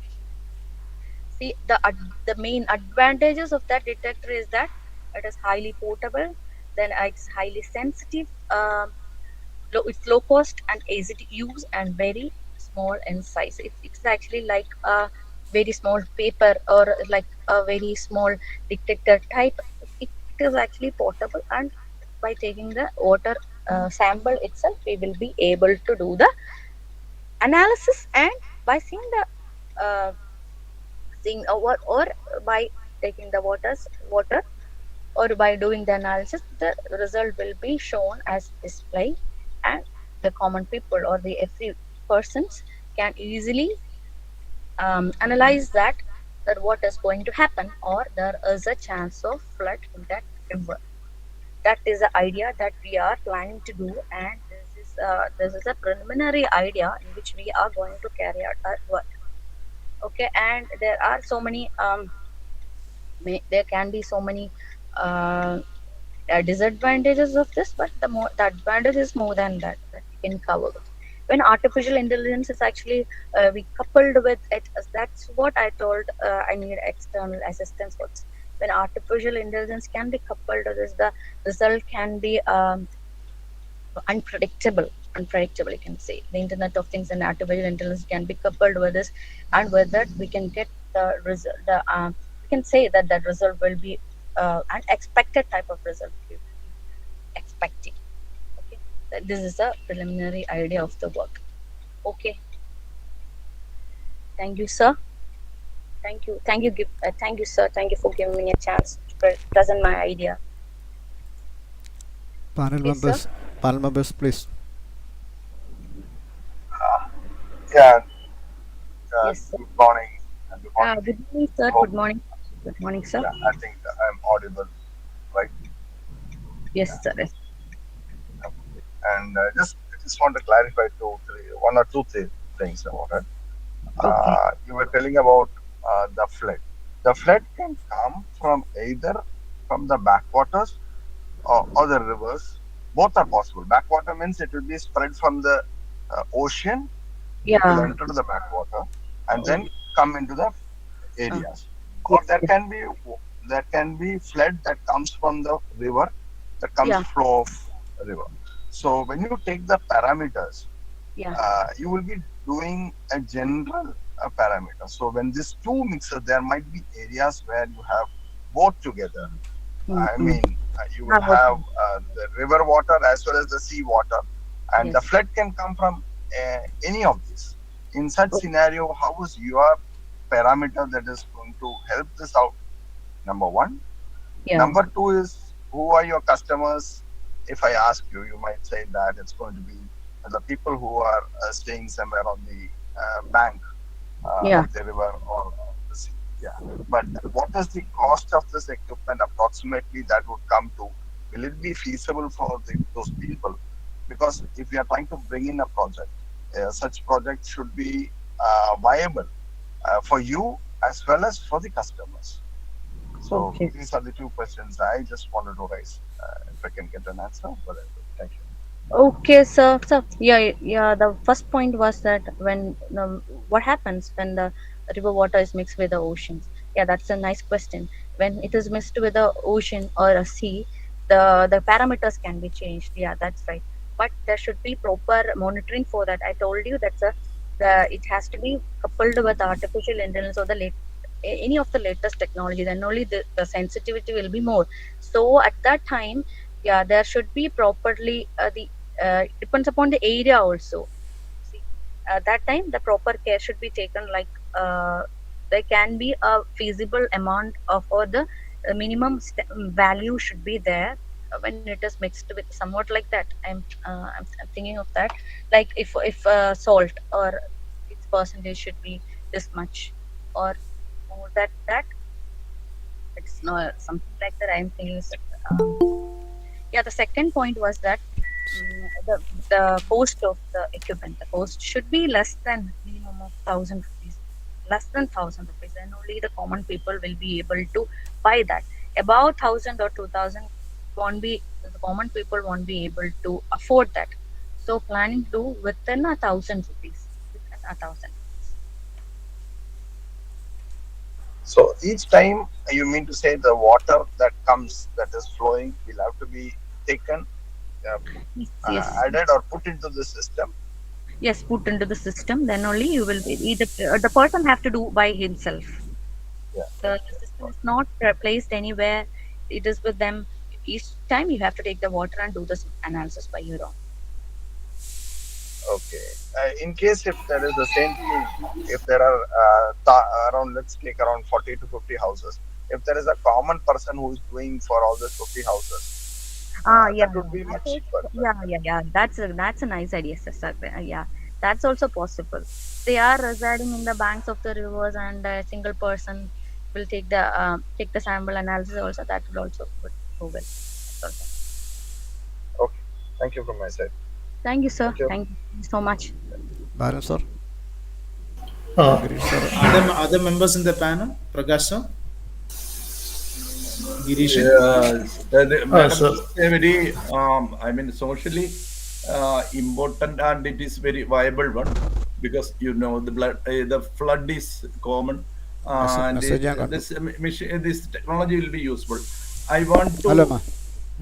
See, the main advantages of that detector is that it is highly portable, then it's highly sensitive, it's low cost and easy to use, and very small in size. It's actually like a very small paper, or like a very small detector type. It is actually portable, and by taking the water sample itself we will be able to do the analysis, and by seeing the seeing or by taking the water, or by doing the analysis, the result will be shown as display, and the common people or the every persons can easily analyze that what is going to happen, or there is a chance of flood in that river. That is the idea that we are planning to do, and this is a preliminary idea in which we are going to carry out our work. Okay, and there are so many there can be so many uh, disadvantages of this, but the advantage is more than that we can cover with. When artificial intelligence is actually we coupled with it, that's what I told. I need external assistance for this. When artificial intelligence can be coupled with this, the result can be unpredictable, you can say. The internet of things and artificial intelligence can be coupled with this, and with that we can get the result. We can say that that result will be unexpected type of result we will be expecting. Okay, this is a preliminary idea of the work. Okay, thank you, sir. Thank you, sir. Thank you for giving me a chance to present my idea. Panel Yes, sir. members, please. Yeah, Yes, sir. good morning. Good morning, Good team. morning, sir. Hope, Good morning. Good morning, sir. yeah, I think I'm audible, right? Yes, sir. Yes. And I just want to clarify one or two things about it. Okay. You were telling about the flood. The flood can come from either from the backwaters or the rivers. Both are possible. Backwater means it will be spread from the ocean. It will Yeah. enter the backwater and Oh, then come into the uh, areas, or yes. Yes. there can be flood that comes from the river, that comes Yeah. flow of river. So when you take the parameters, Yeah. you will be doing a general parameter. So when these two mixes, there might be areas where you have both together. I Mm-hmm. mean, you will have Okay. the river water as well as the sea water, and the Yes. flood can come from any of these. In such Oh, scenario, how is your parameter that is going to help this out? Number one. yeah. Number two is, who are your customers? If I ask you, you might say that it's going to be the people who are staying somewhere on the bank Yeah. of the river or the sea. Yeah. But what is the cost of this equipment approximately that would come to? Will it be feasible for those people? Because if we are trying to bring in a project, such project should be viable for you as well as for the customers. So Okay. these are the two questions I just wanted to raise. If I can get an answer, but I will. Thank you. Okay, so yeah, yeah. The first point was that when what happens when the river water is mixed with the oceans? Yeah, that's a nice question. When it is mixed with the ocean or a sea, the parameters can be changed. Yeah, that's right. But there should be proper monitoring for that. I told you that's a the it has to be coupled with artificial intelligence or the any of the latest technology. Then only the sensitivity will be more. So at that time, yeah, there should be properly the depends upon the area also. See, that time the proper care should be taken. Like there can be a feasible amount of or the minimum value should be there when it is mixed with somewhat like that. I'm thinking of that. Like if salt or its percentage should be this much or more that it's not something like that. I'm thinking. Yeah, the second point was that the cost of the equipment, the cost should be less than minimum of 1,000 rupees, less than 1,000 rupees, and only the common people will be able to buy that. Above 1,000 or 2,000 won't be the common people won't be able to afford that. So planning to do within 1,000 rupees, within 1,000. So each time you mean to say the water that comes, that is flowing, will have to be taken, uh, Yes, yes, added or put into the system. yes. Put into the system, then only you will be the person have to do by himself. Yeah. The system is not placed anywhere. It is with them. Each time you have to take the water and do this analysis by your own. Okay. In case if there is the same thing, if there are around, let's take around 40 to 50 houses, if there is a common person who is doing for all these 50 houses, Ah, yeah, that would yeah. be That much also, cheaper. But yeah. That's a nice idea, sister. Yeah, that's also possible. They are residing in the banks of the rivers, and a single person will take the sample analysis. Also, that will also go well. That's also. okay. Thank you from my side. Thank you, sir. Thank you. Thank you so much. Baran sir, Uh, Girish sir. Other members in the panel, Prakash sir, Girishan. Yes, Madam sir. is a very, I mean, socially important, and it is very viable one, because the flood is common, and Message ഞാൻ കണ്ടു. this technology will be useful. I want to hello മാ.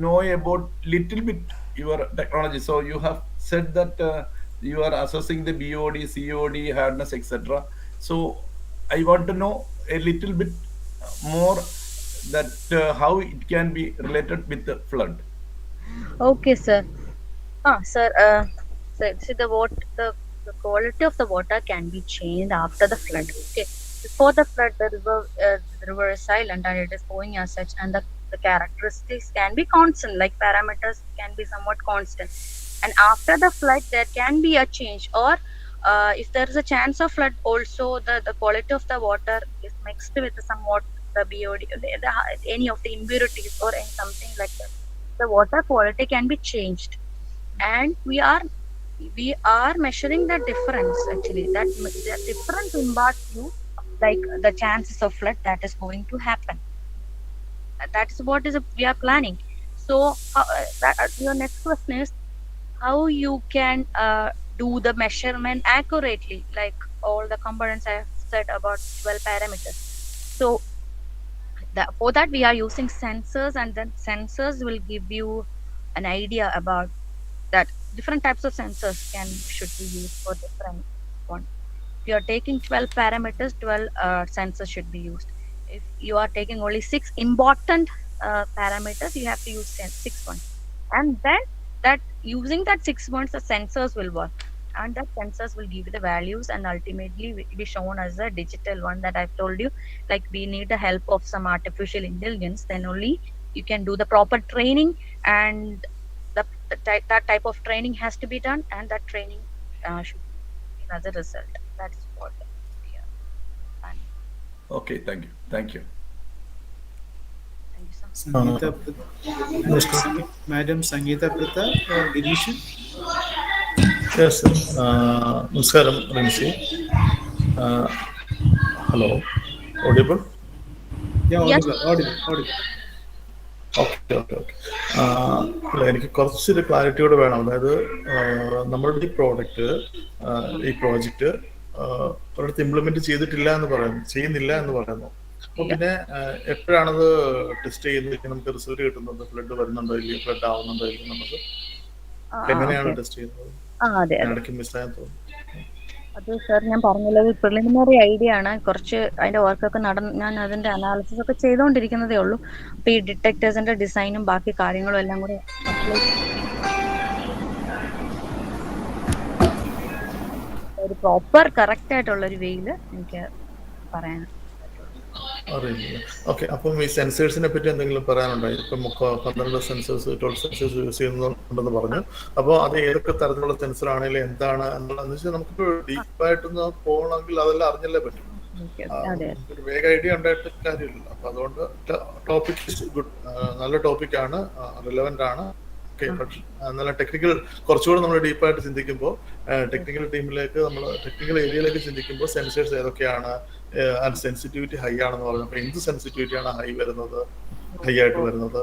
know about little bit your technology. So you have said that you are assessing the BOD, COD, hardness, etc. So I want to know a little bit more that how it can be related with the flood. Okay, sir. Sir, so see the quality of the water can be changed after the flood. Okay, before the flood, the river is silent and it is flowing as such, and the characteristics can be constant, like parameters can be somewhat constant. And after the flood, there can be a change, or if there is a chance of flood, also the quality of the water is mixed with somewhat the BOD, any of the impurities or any something like that. The water quality can be changed, and we are measuring the difference. Actually, that the difference impacts you, like the chances of flood that is going to happen. That is what we are planning. So your next question is how you can do the measurement accurately, like all the components I have said about 12 parameters. So for that we are using sensors, and then sensors will give you an idea about that. Different types of sensors should be used for different one. If you are taking 12 parameters, 12 sensors should be used. If you are taking only 6 important parameters, you have to use 6 ones. And then that using that 6 ones, the sensors will work. And that sensors will give you the values and ultimately will be shown as a digital one that I've told you. Like we need the help of some artificial intelligence, then only you can do the proper training, and that type of training has to be done, and that training should be as a result. That's what we are planning. Okay, thank you. Thank you. Thank you, sir. Madam Sangeeta Prita or Dinesh? Yes, sir. Namaskaram, Rinsi. Hello. Audible? Yeah, Yes. audible. Okay. എനിക്ക് കുറച്ചൊരു ക്ലാരിറ്റിയോടെ വേണം. അതായത് നമ്മളുടെ ഈ പ്രോഡക്റ്റ്, ഈ പ്രോജക്റ്റ് ഒരിടത്ത് ഇംപ്ലിമെന്റ് ചെയ്യുന്നില്ല എന്ന് പറയുന്നു. അപ്പൊ പിന്നെ എപ്പോഴാണത് ടെസ്റ്റ് ചെയ്യുന്നത്, നമുക്ക് റിസൾട്ട് കിട്ടുന്നത്? ഫ്ലഡ് വരുന്നുണ്ടോ ഇല്ലയോ, ഫ്ലഡ് ആവുന്നുണ്ടോ ഇല്ലയോ, നമുക്ക് എങ്ങനെയാണ് ടെസ്റ്റ് ചെയ്യുന്നത്? ഇടയ്ക്ക് മിസ്സായെന്ന് തോന്നുന്നു. അത് സാർ ഞാൻ പറഞ്ഞല്ലോ, പ്രിലിമിനറി ഐഡിയ ആണ്. കുറച്ച് അതിന്റെ വർക്കൊക്കെ ഞാൻ അതിന്റെ അനാലിസിസ് ഒക്കെ ചെയ്തുകൊണ്ടിരിക്കുന്നതേ ഉള്ളൂ. അപ്പൊ ഈ ഡിറ്റക്ടേഴ്സിന്റെ ഡിസൈനും ബാക്കി കാര്യങ്ങളും എല്ലാം കൂടെ ഒരു പ്രോപ്പർ കറക്റ്റ് ആയിട്ടുള്ള ഒരു വേയിൽ എനിക്ക് പറയാൻ അറിയില്ല. ഓക്കെ. അപ്പം ഈ സെൻസേഴ്സിനെ പറ്റി എന്തെങ്കിലും പറയാനുണ്ടോ? ഇപ്പം 12 സെൻസേഴ്സ് യൂസ് ചെയ്യുന്നുണ്ടെന്ന് പറഞ്ഞു. അപ്പോൾ അത് ഏതൊക്കെ തരത്തിലുള്ള സെൻസർ ആണെങ്കിലും എന്താണ് എന്നുള്ളതെന്ന് വെച്ചാൽ നമുക്കിപ്പോൾ ഡീപ്പായിട്ടൊന്ന് പോകണമെങ്കിൽ അതെല്ലാം അറിഞ്ഞല്ലേ പറ്റും. ഒരു വേഗ ഐഡിയ ഉണ്ടായിട്ട് കാര്യമില്ല. അപ്പൊ അതുകൊണ്ട് ടോപ്പിക് ഗുഡ്, നല്ല ടോപ്പിക്കാണ്, റിലവന്റ് ആണ്. പക്ഷെ നല്ല ടെക്നിക്കൽ, കുറച്ചുകൂടെ നമ്മൾ ഡീപ്പായിട്ട് ചിന്തിക്കുമ്പോൾ ടെക്നിക്കൽ ഏരിയയിലേക്ക് ചിന്തിക്കുമ്പോൾ സെൻസേഴ്സ് ഏതൊക്കെയാണ്, സെൻസിറ്റിവിറ്റി ഹൈ ആണെന്ന് പറഞ്ഞു. അപ്പൊ എന്ത് സെൻസിറ്റിവിറ്റി ആണ് ഹൈ ആയിട്ട് വരുന്നത്?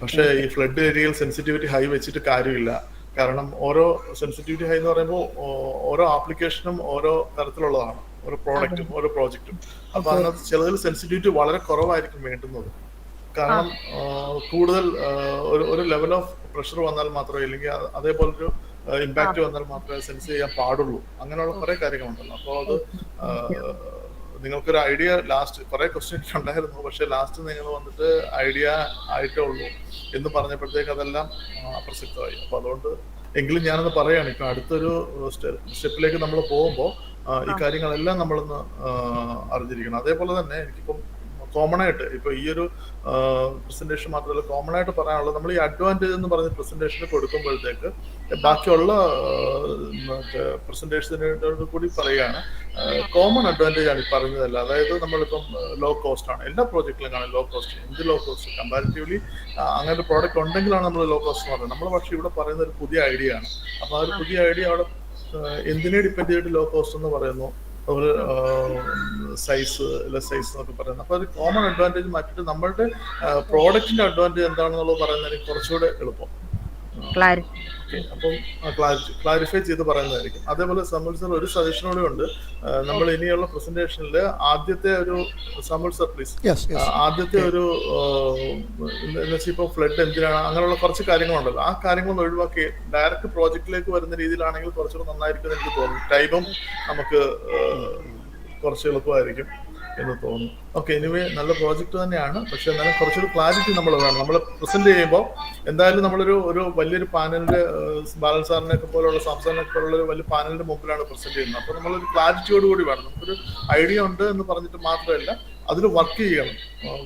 പക്ഷെ ഈ ഫ്ലഡ് ഏരിയയിൽ സെൻസിറ്റിവിറ്റി ഹൈ വെച്ചിട്ട് കാര്യമില്ല. കാരണം ഓരോ സെൻസിറ്റിവിറ്റി ഹൈ എന്ന് പറയുമ്പോൾ ഓരോ ആപ്ലിക്കേഷനും ഓരോ തരത്തിലുള്ളതാണ്, ഓരോ പ്രോഡക്റ്റും ഓരോ പ്രോജക്റ്റും. അപ്പൊ അതിനകത്ത് ചിലതിൽ സെൻസിറ്റിവിറ്റി വളരെ കുറവായിരിക്കും വേണ്ടുന്നത്. കാരണം കൂടുതൽ ഒരു ലെവൽ ഓഫ് പ്രഷർ വന്നാൽ മാത്രമേ, ഇല്ലെങ്കിൽ അതേപോലൊരു ഇമ്പാക്ട് വന്നാൽ മാത്രമേ സെൻസ് ചെയ്യാൻ പാടുള്ളൂ. അങ്ങനെയുള്ള കുറെ കാര്യങ്ങളുണ്ടല്ലോ. അപ്പോൾ അത് നിങ്ങൾക്കൊരു ഐഡിയ, ലാസ്റ്റ് കുറെ ക്വസ്റ്റ്യൻസ് ഉണ്ടായിരുന്നു, പക്ഷെ ലാസ്റ്റ് നിങ്ങൾ വന്നിട്ട് ഐഡിയ ആയിട്ടേ ഉള്ളൂ എന്ന് പറഞ്ഞപ്പോഴത്തേക്ക് അതെല്ലാം അപ്രസക്തമായി. അപ്പൊ അതുകൊണ്ട് എങ്കിലും ഞാനത് പറയാണ്, ഇപ്പൊ അടുത്തൊരു സ്റ്റെപ്പിലേക്ക് നമ്മൾ പോകുമ്പോൾ ഈ കാര്യങ്ങളെല്ലാം നമ്മളൊന്ന് അറിഞ്ഞിരിക്കണം. അതേപോലെ തന്നെ എനിക്കിപ്പം കോമൺ ആയിട്ട് ഇപ്പൊ ഈ ഒരു പ്രസന്റേഷൻ മാത്രമല്ല, കോമൺ ആയിട്ട് പറയാനുള്ളത്, നമ്മൾ ഈ അഡ്വാൻറ്റേജ് എന്ന് പറഞ്ഞ പ്രസന്റേഷന് കൊടുക്കുമ്പോഴത്തേക്ക് ബാക്കിയുള്ള പ്രസന്റേഷനോട് കൂടി പറയുകയാണ്, കോമൺ അഡ്വാൻറ്റേജ് ആണ് ഈ പറഞ്ഞതല്ല. അതായത് നമ്മളിപ്പം ലോ കോസ്റ്റ് ആണ്, എല്ലാ പ്രോജക്റ്റിലും കാണാം ലോ കോസ്റ്റ്. എന്ത് ലോ കോസ്റ്റ്? കമ്പാരിറ്റീവ്ലി അങ്ങനെ ഒരു പ്രോഡക്റ്റ് ഉണ്ടെങ്കിലാണ് നമ്മൾ ലോ കോസ്റ്റ് എന്ന് പറയുന്നത്. നമ്മൾ പക്ഷേ ഇവിടെ പറയുന്ന ഒരു പുതിയ ഐഡിയ ആണ്. അപ്പൊ ആ ഒരു പുതിയ ഐഡിയ അവിടെ എന്തിനെ ഡിപ്പെൻഡ് ചെയ്തിട്ട് ലോ കോസ്റ്റ് എന്ന് പറയുന്നു, ഒരു സൈസ്, ലെസ് സൈസ് എന്നൊക്കെ പറയുന്നത്. അപ്പൊ അത് കോമൺ അഡ്വാൻറ്റേജ് മാറ്റിയിട്ട് നമ്മളുടെ പ്രോഡക്റ്റിന്റെ അഡ്വാൻറ്റേജ് എന്താണെന്നുള്ളത് പറയുന്നതിന് കുറച്ചുകൂടെ എളുപ്പം. അപ്പം ക്ലാരിഫൈ ചെയ്ത് പറയുന്നതായിരിക്കും. അതേപോലെ സമീർ സർ ഒരു സജഷൻ കൂടെ ഉണ്ട്. നമ്മൾ ഇനിയുള്ള പ്രസന്റേഷനിൽ ആദ്യത്തെ ഒരു സമീർ സർ പ്ലീസ്, ആദ്യത്തെ ഒരു ഇപ്പൊ ഫ്ലഡ് എന്തിനാണ്, അങ്ങനെയുള്ള കുറച്ച് കാര്യങ്ങളുണ്ടല്ലോ, ആ കാര്യങ്ങളൊന്നും ഒഴിവാക്കി ഡയറക്റ്റ് പ്രോജക്റ്റിലേക്ക് വരുന്ന രീതിയിലാണെങ്കിൽ കുറച്ചുകൂടെ നന്നായിരിക്കും എനിക്ക് തോന്നുന്നു. ടൈമും നമുക്ക് കുറച്ച് എളുപ്പമായിരിക്കും. എന്ന് തോന്നുന്നു. ഓക്കെ, എനിവേ നല്ല പ്രോജക്റ്റ് തന്നെയാണ്. പക്ഷെ എന്നാലും കുറച്ചൊരു ക്ലാരിറ്റി നമ്മൾ വേണം. നമ്മൾ പ്രസന്റ് ചെയ്യുമ്പോൾ എന്തായാലും നമ്മളൊരു വലിയൊരു പാനലിന്റെ ബാലൻ സാറിനെയൊക്കെ പോലുള്ള സംസ്ഥാനമൊക്കെ പോലുള്ള ഒരു വലിയ പാനലിന്റെ മുമ്പിലാണ് പ്രസന്റ് ചെയ്യുന്നത്. അപ്പോൾ നമ്മളൊരു ക്ലാരിറ്റിയോട് കൂടി വേണം. നമുക്കൊരു ഐഡിയ ഉണ്ട് എന്ന് പറഞ്ഞിട്ട് മാത്രമല്ല അതിൽ വർക്ക് ചെയ്യണം.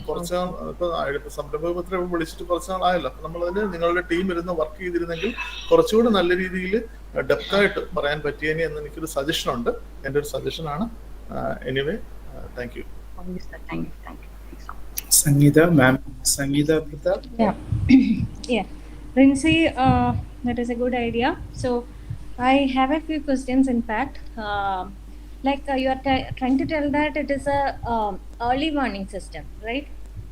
കുറച്ച് നാൾ ഇപ്പൊ സംരംഭക മിത്ര വിളിച്ചിട്ട് കുറച്ച് നാളായല്ലോ. അപ്പൊ നമ്മളതിന് നിങ്ങളുടെ ടീം ഇരുന്ന് വർക്ക് ചെയ്തിരുന്നെങ്കിൽ കുറച്ചുകൂടി നല്ല രീതിയിൽ ഡെപ്തായിട്ട് പറയാൻ പറ്റിയേനെ എന്ന് എനിക്കൊരു സജഷൻ ഉണ്ട്. എൻ്റെ ഒരു സജഷനാണ്. Anyway, thank you. Thank you so much. Sangeeta, ma'am. Sangeeta Pratap. Yeah. Yeah. Rinsi, that is a good idea. So I have a few questions in fact. You are trying to tell that it is a early warning system, right?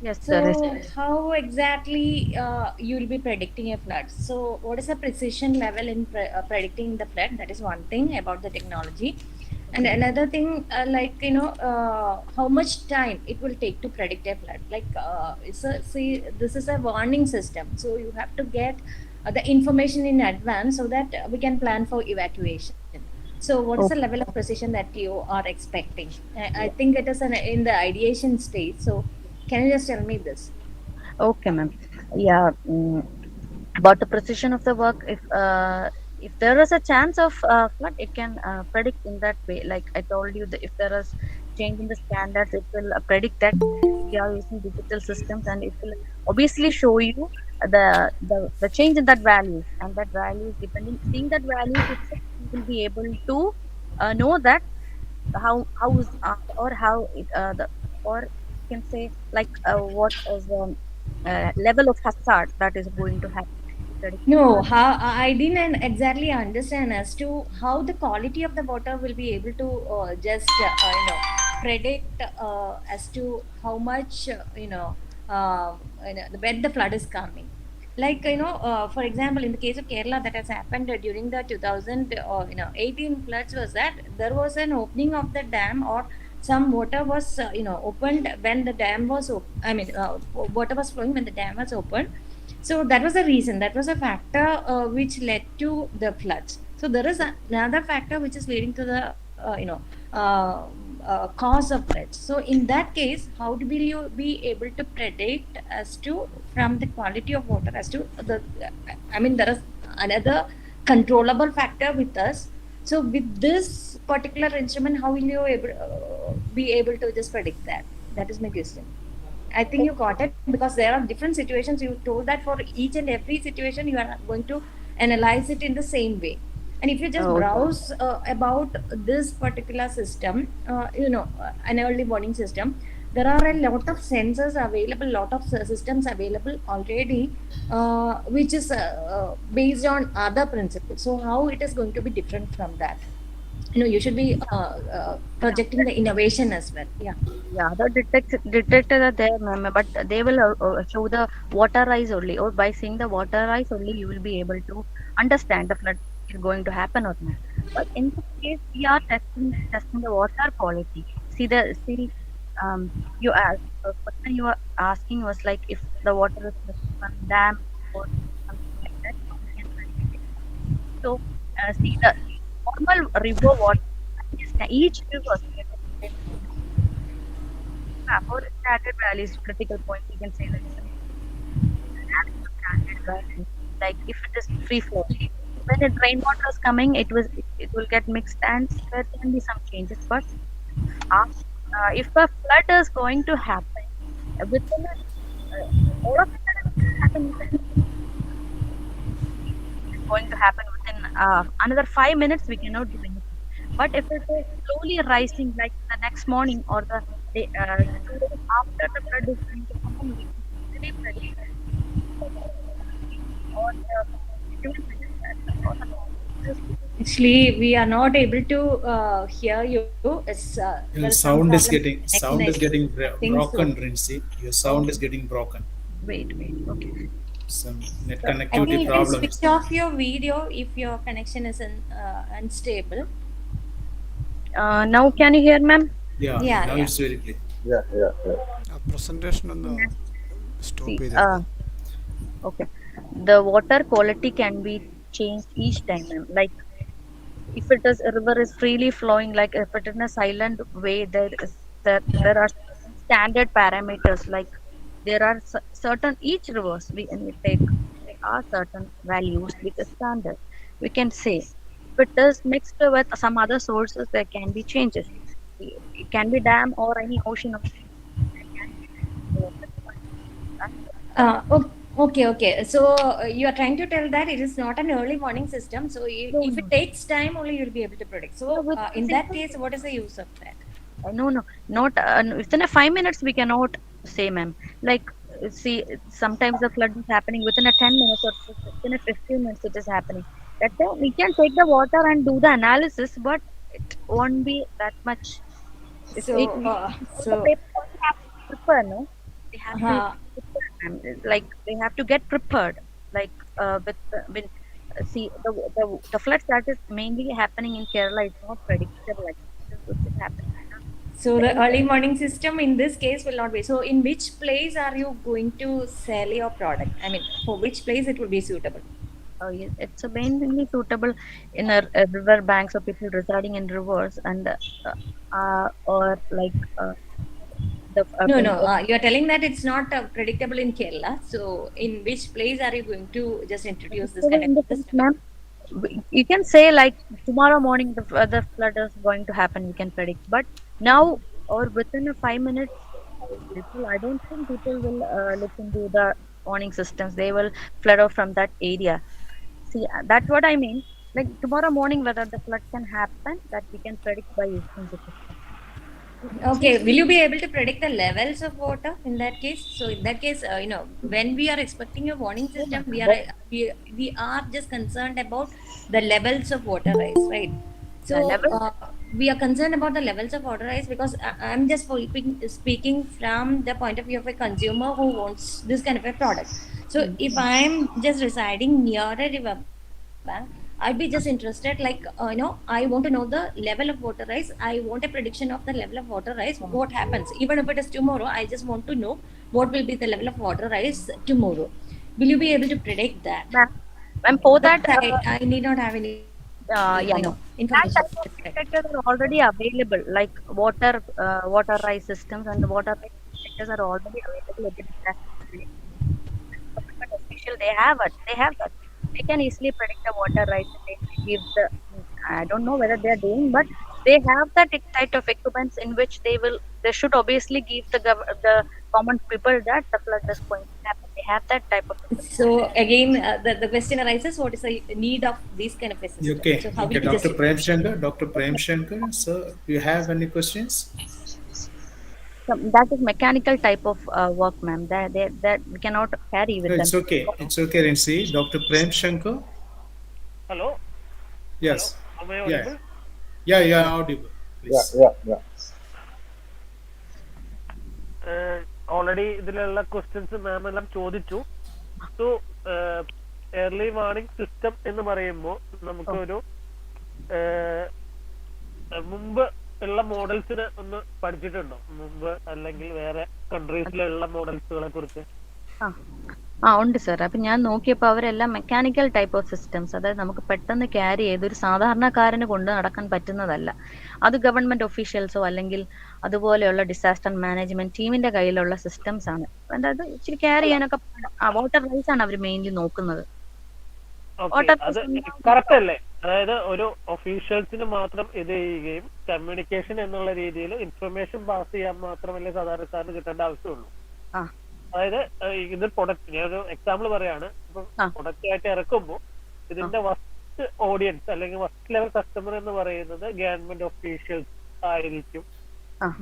Yes, So sir. how exactly you will be predicting a flood? So what is the precision level in predicting the flood? That is one thing about the technology. And another thing, how much time it will take to predict a flood? This is a warning system, so you have to get the information in advance so that we can plan for evacuation. So what is the level of precision that you are expecting? I think it is in the ideation stage. So can you just tell me this? Okay, ma'am. Yeah. About the precision of the work, if there is a chance of flood, it can predict in that way. Like I told you, that if there is change in the standards, it will predict that. We are using digital systems, and it will obviously show you the change in that value, and that value, depending, seeing that value itself, you will be able to know that how is or how it, or you can say like what is the level of hazard that is going to happen. No, I didn't exactly understand as to how the quality of the water will be able to predict as to how much when the flood is coming. Like for example, in the case of Kerala, that has happened during the 2018 floods, was that there was an opening of the dam, or some water was opened when the dam was water was flowing when the dam was opened. So that was the reason, that was a factor which led to the floods. So there is another factor which is leading to the cause of floods. So in that case, how will you be able to predict as to from the quality of water as to the there is another controllable factor with us. So with this particular instrument, how will you be able to just predict that? That is my question. I think you got it, because there are different situations. You told that for each and every situation you are going to analyze it in the same way. And if you just browse about this particular system, an early warning system, there are a lot of sensors available, lot of systems available already, which is based on other principles. So how it is going to be different from that? You should be projecting the innovation as well. Yeah, the detectors are there, ma'am, but they will show the water rise only, or by seeing the water rise only, you will be able to understand the flood is going to happen or not. But in this case, we are testing the water quality. You asked, the question you are asking was like if the water is from dam or something like that. So see the normal river water, each river for standard values, critical points, you can say that standard value. Like if it is free flow, when the rainwater is coming, it will get mixed, and there can be some changes. But if a flood is going to happen within all of it is going to happen within another 5 minutes, we cannot do anything. But if it is slowly rising, like the next morning or the day, 2 days after the flood is going to happen, we can easily predict or Actually, we are not able to hear you. Your sound is getting broken, Rinsi. Your sound is getting broken. Wait. Okay. Some net I think connectivity you can problems. switch off your video if your connection is unstable. Now can you hear, ma'am? Yeah, now it's very clear. Presentation ഒന്ന് stop See, ചെയ്തിരുന്നു. okay. The water quality can be changed each time, ma'am. Like if it is a river is freely flowing, like if it is in a silent way, there is there are standard parameters, like there are certain each reverse we take, there are certain values which are standard. We can say if it is mixed with some other sources, there can be changes. It can be dam or any ocean or sea. There can be Okay. So you are trying to tell that it is not an early warning system. So no, if it no. takes time, only you'll be able to predict. Yeah, So with a in that simple case, what is the use of that? no, not within a 5 minutes we cannot say, ma'am. Like, see, sometimes the flood is happening within a 10 minutes or within a 15 minutes it is happening. That time we can take the water and do the analysis, but it won't be that much. So All the paper also have to prepare, no? They have to uh, prepare, ma'am. Like they have to get prepared. Like with see the floods that is mainly happening in Kerala is not predictable. Like it is happening. so the early warning system in this case will not be. So in which place are you going to sell your product? I mean, for which place it will be suitable? Yes, it's a mainly suitable in a river banks or people residing in rivers and or like the No. You are telling that it's not predictable in Kerala. So in which place are you going to just introduce this kind of in the sense, system? ma'am, you can say like tomorrow morning the flood is going to happen. We can predict, but now or within a 5 minutes, people I don't think people will look into the warning systems. They will flood off from that area. See, that's what I mean. Like tomorrow morning, whether the flood can happen, that we can predict by using the system. Okay, will you be able to predict the levels of water in that case? So in that case, when we are expecting a warning No, system, ma'am. we are just concerned about the levels of water rise, right? The So level. we are concerned about the levels of water rise because I'm just speaking from the point of view of a consumer who wants this kind of a product. So if I'm just residing near a riverbank, I'd be just interested, like, I want to know the level of water rise. I want a prediction of the level of water rise. What happens? Even if it is tomorrow, I just want to know what will be the level of water rise tomorrow. Will you be able to predict that? Ma'am, and for But that, I need not have any, yeah, no. information. That type of detectors are already available, like water rise systems and the water rise detectors are already available at the disaster relief. Government official, they have that. They can easily predict the water rise and they will give the. I don't know whether they are doing, but they have that type of equipments in which they should obviously give the common people that the flood is going to happen. They have that type of equipment. So again, the question arises: what is the need of these kind of a system? So how will you Dr. justify? Prem Shankar, sir, do you have any questions? That is mechanical type of work, ma'am. That we cannot carry No, with them. it's okay. It's okay, Rinsi. Dr. Prem Shankar? Hello, hello. Yes. Am I Yeah. audible? Yeah, you are Yeah. audible. Please. Already ഇതിലുള്ള ക്വസ്റ്റ്യൻസ് മാം എല്ലാം ചോദിച്ചു. സോ ഏർലി വാർണിംഗ് സിസ്റ്റം എന്ന് പറയുമ്പോൾ നമുക്കൊരു മുമ്പ് ഉള്ള മോഡൽസിനെ ഒന്ന് പഠിച്ചിട്ടുണ്ടോ? മുമ്പ് അല്ലെങ്കിൽ വേറെ കൺട്രീസിലുള്ള മോഡൽസുകളെ കുറിച്ച്? ഉണ്ട് സർ. അപ്പൊ ഞാൻ നോക്കിയപ്പോൾ അവരെല്ലാം മെക്കാനിക്കൽ ടൈപ്പ് ഓഫ് സിസ്റ്റംസ്, അതായത് നമുക്ക് പെട്ടെന്ന് ക്യാരി ചെയ്ത് ഒരു സാധാരണക്കാരന് കൊണ്ട് നടക്കാൻ പറ്റുന്നതല്ല. അത് ഗവൺമെന്റ് ഒഫീഷ്യൽസോ അല്ലെങ്കിൽ അതുപോലെയുള്ള ഡിസാസ്റ്റർ മാനേജ്മെന്റ് ടീമിന്റെ കയ്യിലുള്ള സിസ്റ്റംസ് ആണ്. അതായത് ഇച്ചിരി ക്യാരി ചെയ്യാനൊക്കെ വാട്ടർ റൈസ് ആണ് അവർ മെയിൻലി നോക്കുന്നത്. അത് കറക്റ്റ് അല്ലേ? അതായത് ഒരു ഒഫീഷ്യൽസിന് മാത്രം ഇത് ചെയ്യുകയും കമ്മ്യൂണിക്കേഷൻ എന്നുള്ള രീതിയിൽ ഇൻഫർമേഷൻ പാസ് ചെയ്യാൻ മാത്രമല്ലേ സാധാരണക്കാരന് കിട്ടേണ്ട ആവശ്യമുള്ളൂ. അതായത് ഇത് പ്രൊഡക്റ്റ്, ഞാനൊരു എക്സാമ്പിൾ പറയാണ്. ഇപ്പൊ പ്രൊഡക്റ്റ് ആയിട്ട് ഇറക്കുമ്പോൾ ഇതിന്റെ ഫസ്റ്റ് ഓഡിയൻസ് അല്ലെങ്കിൽ ഫസ്റ്റ് ലെവൽ കസ്റ്റമർ എന്ന് പറയുന്നത് ഗവൺമെന്റ് ഒഫീഷ്യൽസ് ആയിരിക്കും.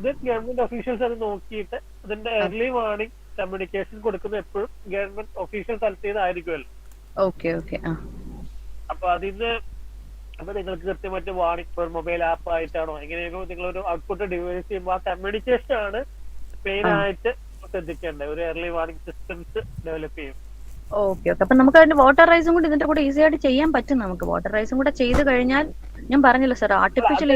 ഇത് ഗവൺമെന്റ് ഒഫീഷ്യൽസ് അത് നോക്കിയിട്ട് ഇതിന്റെ ഏർലി വാർണിംഗ് കമ്മ്യൂണിക്കേഷൻ കൊടുക്കുന്നത് എപ്പോഴും ഗവൺമെന്റ് ഒഫീഷ്യൽ തലത്തിൽ നിന്നായിരിക്കുമല്ലോ. അപ്പൊ അതിന് അപ്പൊ നിങ്ങൾക്ക് കൃത്യമായിട്ട് വാർണിംഗ് മൊബൈൽ ആപ്പ് ആയിട്ടാണോ എങ്ങനെയൊക്കെ നിങ്ങളൊരു ഔട്ട്പുട്ട് ഡിവൈസ് ചെയ്യുമ്പോൾ ആ കമ്മ്യൂണിക്കേഷൻ ആണ് മെയിൻ ആയിട്ട് ശ്രദ്ധിക്കേണ്ടത്. ഒരു ഏർലി വാർണിംഗ് സിസ്റ്റംസ് ഡെവലപ്പ് ചെയ്യും. ഓക്കെ. അപ്പൊ നമുക്ക് അതിന്റെ വാട്ടർ റൈസും കൂടി ഇതിന്റെ കൂടെ ഈസി ആയിട്ട് ചെയ്യാൻ പറ്റും. നമുക്ക് വാട്ടർ റൈസും കൂടെ ചെയ്ത് കഴിഞ്ഞാൽ ഞാൻ പറഞ്ഞല്ലോ സാർ, ആർട്ടിഫിഷ്യൽ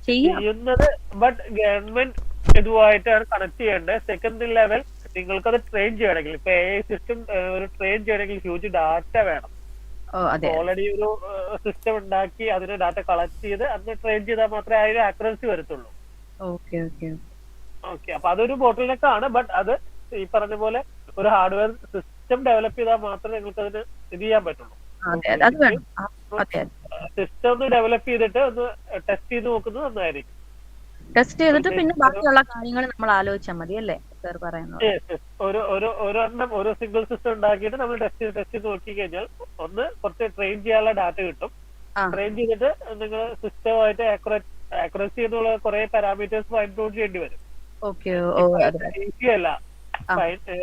ചെയ്യുന്നത് ബട്ട് ഗവൺമെന്റ് ഇതുമായിട്ടാണ് കണക്ട് ചെയ്യേണ്ടത്. സെക്കൻഡ് ലെവൽ നിങ്ങൾക്കത് ട്രെയിൻ ചെയ്യണമെങ്കിൽ, ഇപ്പൊ AI സിസ്റ്റം ഒരു ട്രെയിൻ ചെയ്യണമെങ്കിൽ ഹ്യൂജ് ഡാറ്റ വേണം. ഓൾറെഡി ഒരു സിസ്റ്റം ഉണ്ടാക്കി അതിന് ഡാറ്റ കളക്ട് ചെയ്ത് അന്ന് ട്രെയിൻ ചെയ്താൽ മാത്രമേ അതിന് ആക്യുറൻസി വരത്തുള്ളൂ. ഓക്കെ ഓക്കെ ഓക്കെ, അപ്പൊ അതൊരു ബോട്ടിൽ നെക്ക് ആണ്. ബട്ട് അത് ഈ പറഞ്ഞ പോലെ ഒരു ഹാർഡ്വെയർ സിസ്റ്റം ഡെവലപ്പ് ചെയ്താൽ മാത്രമേ നിങ്ങൾക്ക് അതിന് ഇത് ചെയ്യാൻ പറ്റുള്ളൂ. അത് വേണം. അതെ സിസ്റ്റം ഒന്ന് ഡെവലപ്പ് ചെയ്തിട്ട് ഒന്ന് ടെസ്റ്റ് ചെയ്ത് നോക്കുന്നത് നന്നായിരിക്കും. ടെസ്റ്റ് ചെയ്തിട്ട് പിന്നെ ബാക്കിയുള്ള കാര്യങ്ങൾ നമ്മൾ ആലോചിച്ചാൽ മതി അല്ലേ സാർ പറയുന്നത്? ഒരു സിംഗിൾ സിസ്റ്റം ഉണ്ടാക്കിയിട്ട് നമ്മൾ ടെസ്റ്റ് ചെയ്ത് നോക്കി കഴിഞ്ഞാൽ ഒന്ന് കുറച്ച് ട്രെയിൻ ചെയ്യാനുള്ള ഡാറ്റ കിട്ടും. ട്രെയിൻ ചെയ്തിട്ട് നിങ്ങൾ സിസ്റ്റമായിട്ട് ആക്യുറസി എന്നുള്ള കുറെ പാരാമീറ്റേഴ്സ് ഫൈൻഡ് ഔട്ട് ചെയ്യേണ്ടി വരും. ഈസി അല്ല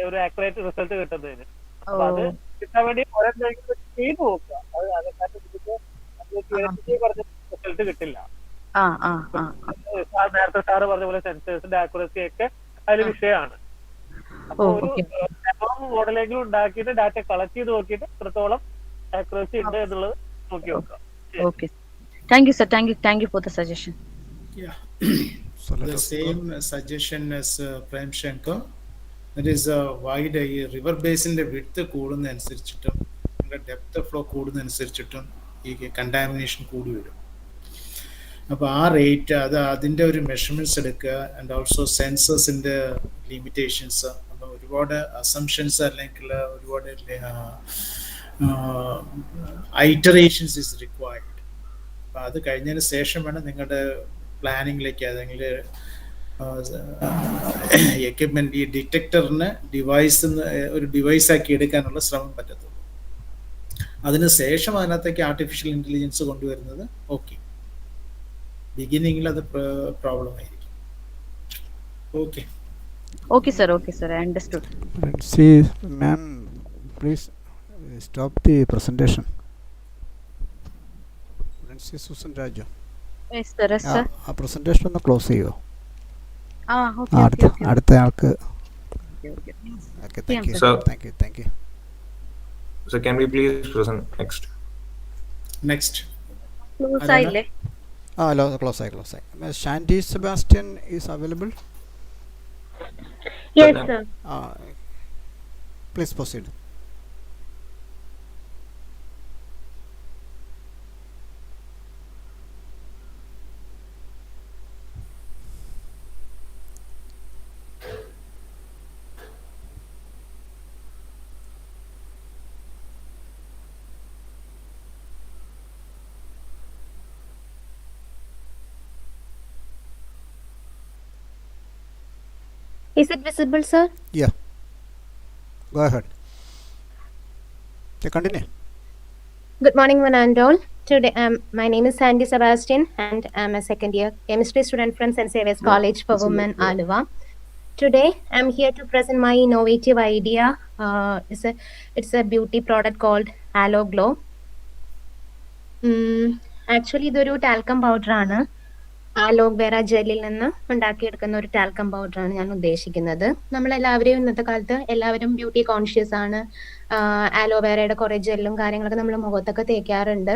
ഒരു ആക്യുറേറ്റ് റിസൾട്ട് കിട്ടുന്നതിന്. അപ്പൊ അത് കിട്ടാൻ വേണ്ടി കുറെ ചെയ്ത് നോക്കുക. പറഞ്ഞ റിസൾട്ട് കിട്ടില്ല. നേരത്തെ സാറ് പറഞ്ഞ പോലെ സെൻസേഴ്സിന്റെ ആക്യുറസി ഒക്കെ അതിൽ വിഷയമാണ്. അപ്പൊ ഒരു മോഡലെങ്കിലും ഉണ്ടാക്കിയിട്ട് ഡാറ്റ കളക്ട് ചെയ്ത് നോക്കിയിട്ട് എത്രത്തോളം ആക്യുറസി ഉണ്ട് എന്നുള്ളത് നോക്കി നോക്കാം. Okay. Thank you, sir. Thank you for the suggestion. Yeah. The same suggestion as Prem Shankar. That is wide river basin width കൂടുന്നതനുസരിച്ചിട്ടും ഡെപ്ത് ഫ്ലോ കൂടുന്നതനുസരിച്ചിട്ടും ഈ കണ്ടാമിനേഷൻ കൂടി വരും. അപ്പോൾ ആ റേറ്റ് അതിൻ്റെ ഒരു മെഷർമെൻറ്റ്സ് എടുക്കുക. ആൻഡ് ഓൾസോ സെൻസേഴ്സിൻ്റെ ലിമിറ്റേഷൻസ്, അപ്പോൾ ഒരുപാട് അസംഷൻസ് അല്ലെങ്കിൽ ഒരുപാട് ഐറ്ററേഷൻസ് ഇസ് റിക്വയർഡ്. അപ്പോൾ അത് കഴിഞ്ഞതിന് ശേഷം വേണം നിങ്ങളുടെ പ്ലാനിങ്ങിലേക്ക് അല്ലെങ്കിൽ എക്യുപ്മെൻറ്റ് ഈ ഡിറ്റക്ടറിന് ഒരു ഡിവൈസാക്കി എടുക്കാനുള്ള ശ്രമം പറ്റത്തുള്ളൂ. അതിന് ശേഷം അതിനകത്തേക്ക് ആർട്ടിഫിഷ്യൽ ഇൻ്റലിജൻസ് കൊണ്ടുവരുന്നത് ഓക്കെ. ബിഗിനിങ്ങിൽ അത് പ്രോബ്ലം ആയിരിക്കും. Okay sir. I understood. See, ma'am, please stop the presentation. Let's see Susan Raju. Yes, sir. ആ presentation ഒന്ന് ക്ലോസ് ചെയ്യുമോ? Okay. അടുത്ത ആൾക്ക്. Okay, thank you. Sir. Thank you. So can we please present next? Close ആയില്ലേ? Close ആയി. Shanti Sebastian is available? Yes, sir. Please proceed. Is it visible, sir? Yeah. Go ahead. Continue. Good morning, one and all. Today, my name is Sandy Sebastian, and I'm a second-year chemistry student from St. Xavier's College for Women, Aluva. Today, I'm here to present my innovative idea. It's a beauty product called Aloe Glow. Actually, ഇതൊരു talcum powder ആണ്. ആലോവേറ ജെല്ലിൽ നിന്ന് ഉണ്ടാക്കിയെടുക്കുന്ന ഒരു ടാൽക്കം പൗഡറാണ് ഞാൻ ഉദ്ദേശിക്കുന്നത്. നമ്മളെല്ലാവരെയും ഇന്നത്തെ കാലത്ത് എല്ലാവരും ബ്യൂട്ടി കോൺഷ്യസ് ആണ്. ആലോവേറയുടെ കുറേ ജെല്ലും കാര്യങ്ങളൊക്കെ നമ്മൾ മുഖത്തൊക്കെ തേക്കാറുണ്ട്.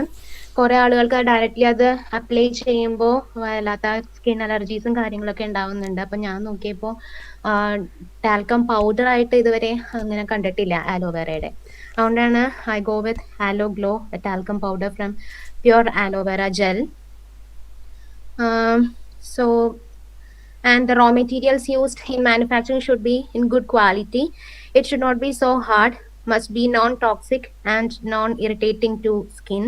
കുറേ ആളുകൾക്ക് ഡയറക്റ്റ്ലി അത് അപ്ലൈ ചെയ്യുമ്പോൾ വല്ലാത്ത സ്കിൻ അലർജീസും കാര്യങ്ങളൊക്കെ ഉണ്ടാവുന്നുണ്ട്. അപ്പം ഞാൻ നോക്കിയപ്പോൾ ടാൽക്കം പൗഡറായിട്ട് ഇതുവരെ അങ്ങനെ കണ്ടിട്ടില്ല ആലോവേറയുടെ. അതുകൊണ്ടാണ് I go with aloe glow talcum powder from pure aloe vera gel. And the raw materials used in manufacturing should be in good quality. It should not be so hard, must be non-toxic and non-irritating to skin.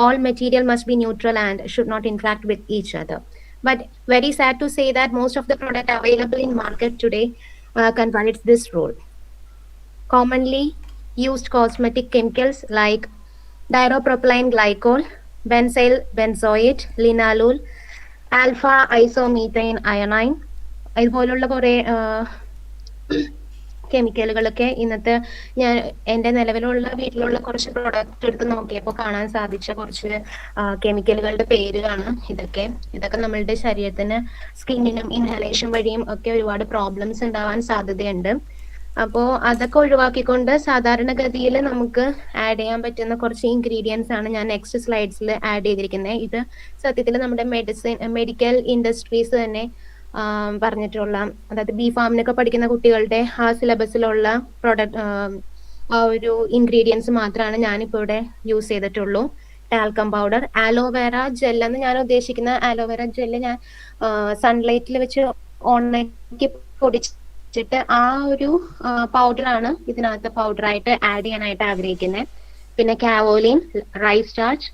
All material must be neutral and should not interact with each other. But very sad to say that most of the product available in market today contradicts this rule. Commonly used cosmetic chemicals like diropropylene glycol, benzyl benzoate, linalool, alpha isomethyl ionone ഇതുപോലുള്ള കുറേ കെമിക്കലുകളൊക്കെ ഇന്നത്തെ ഞാൻ എൻ്റെ നിലവിലുള്ള വീട്ടിലുള്ള കുറച്ച് പ്രോഡക്റ്റ് എടുത്ത് നോക്കിയപ്പോൾ കാണാൻ സാധിച്ച കുറച്ച് കെമിക്കലുകളുടെ പേരാണ് ഇതൊക്കെ നമ്മളുടെ ശരീരത്തിന് സ്കിന്നിനും ഇൻഹലേഷൻ വഴിയും ഒക്കെ ഒരുപാട് പ്രോബ്ലംസ് ഉണ്ടാവാൻ സാധ്യതയുണ്ട്. അപ്പോൾ അതൊക്കെ ഒഴിവാക്കിക്കൊണ്ട് സാധാരണഗതിയിൽ നമുക്ക് ആഡ് ചെയ്യാൻ പറ്റുന്ന കുറച്ച് ഇൻഗ്രീഡിയൻസ് ആണ് ഞാൻ നെക്സ്റ്റ് സ്ലൈഡ്സിൽ ആഡ് ചെയ്തിരിക്കുന്നത്. ഇത് സത്യത്തിൽ നമ്മുടെ മെഡിക്കൽ ഇൻഡസ്ട്രീസ് തന്നെ പറഞ്ഞിട്ടുള്ള, അതായത് ബി ഫാമിനൊക്കെ പഠിക്കുന്ന കുട്ടികളുടെ ആ സിലബസിലുള്ള പ്രൊഡക്റ്റ് ആ ഒരു ഇൻഗ്രീഡിയൻസ് മാത്രമാണ് ഞാനിപ്പോൾ ഇവിടെ യൂസ് ചെയ്തിട്ടുള്ളൂ. ടാൽക്കം പൗഡർ, ആലോവേറ ജെൽ എന്ന് ഞാൻ ഉദ്ദേശിക്കുന്ന ആലോവേറ ജെല്ല് ഞാൻ സൺലൈറ്റിൽ വെച്ച് ഉണക്കി പൊടിച്ചിട്ട് ആ ഒരു പൗഡറാണ് ഇതിനകത്ത് പൗഡറായിട്ട് ആഡ് ചെയ്യാനായിട്ട് ആഗ്രഹിക്കുന്നത്. പിന്നെ kaolin, rice starch,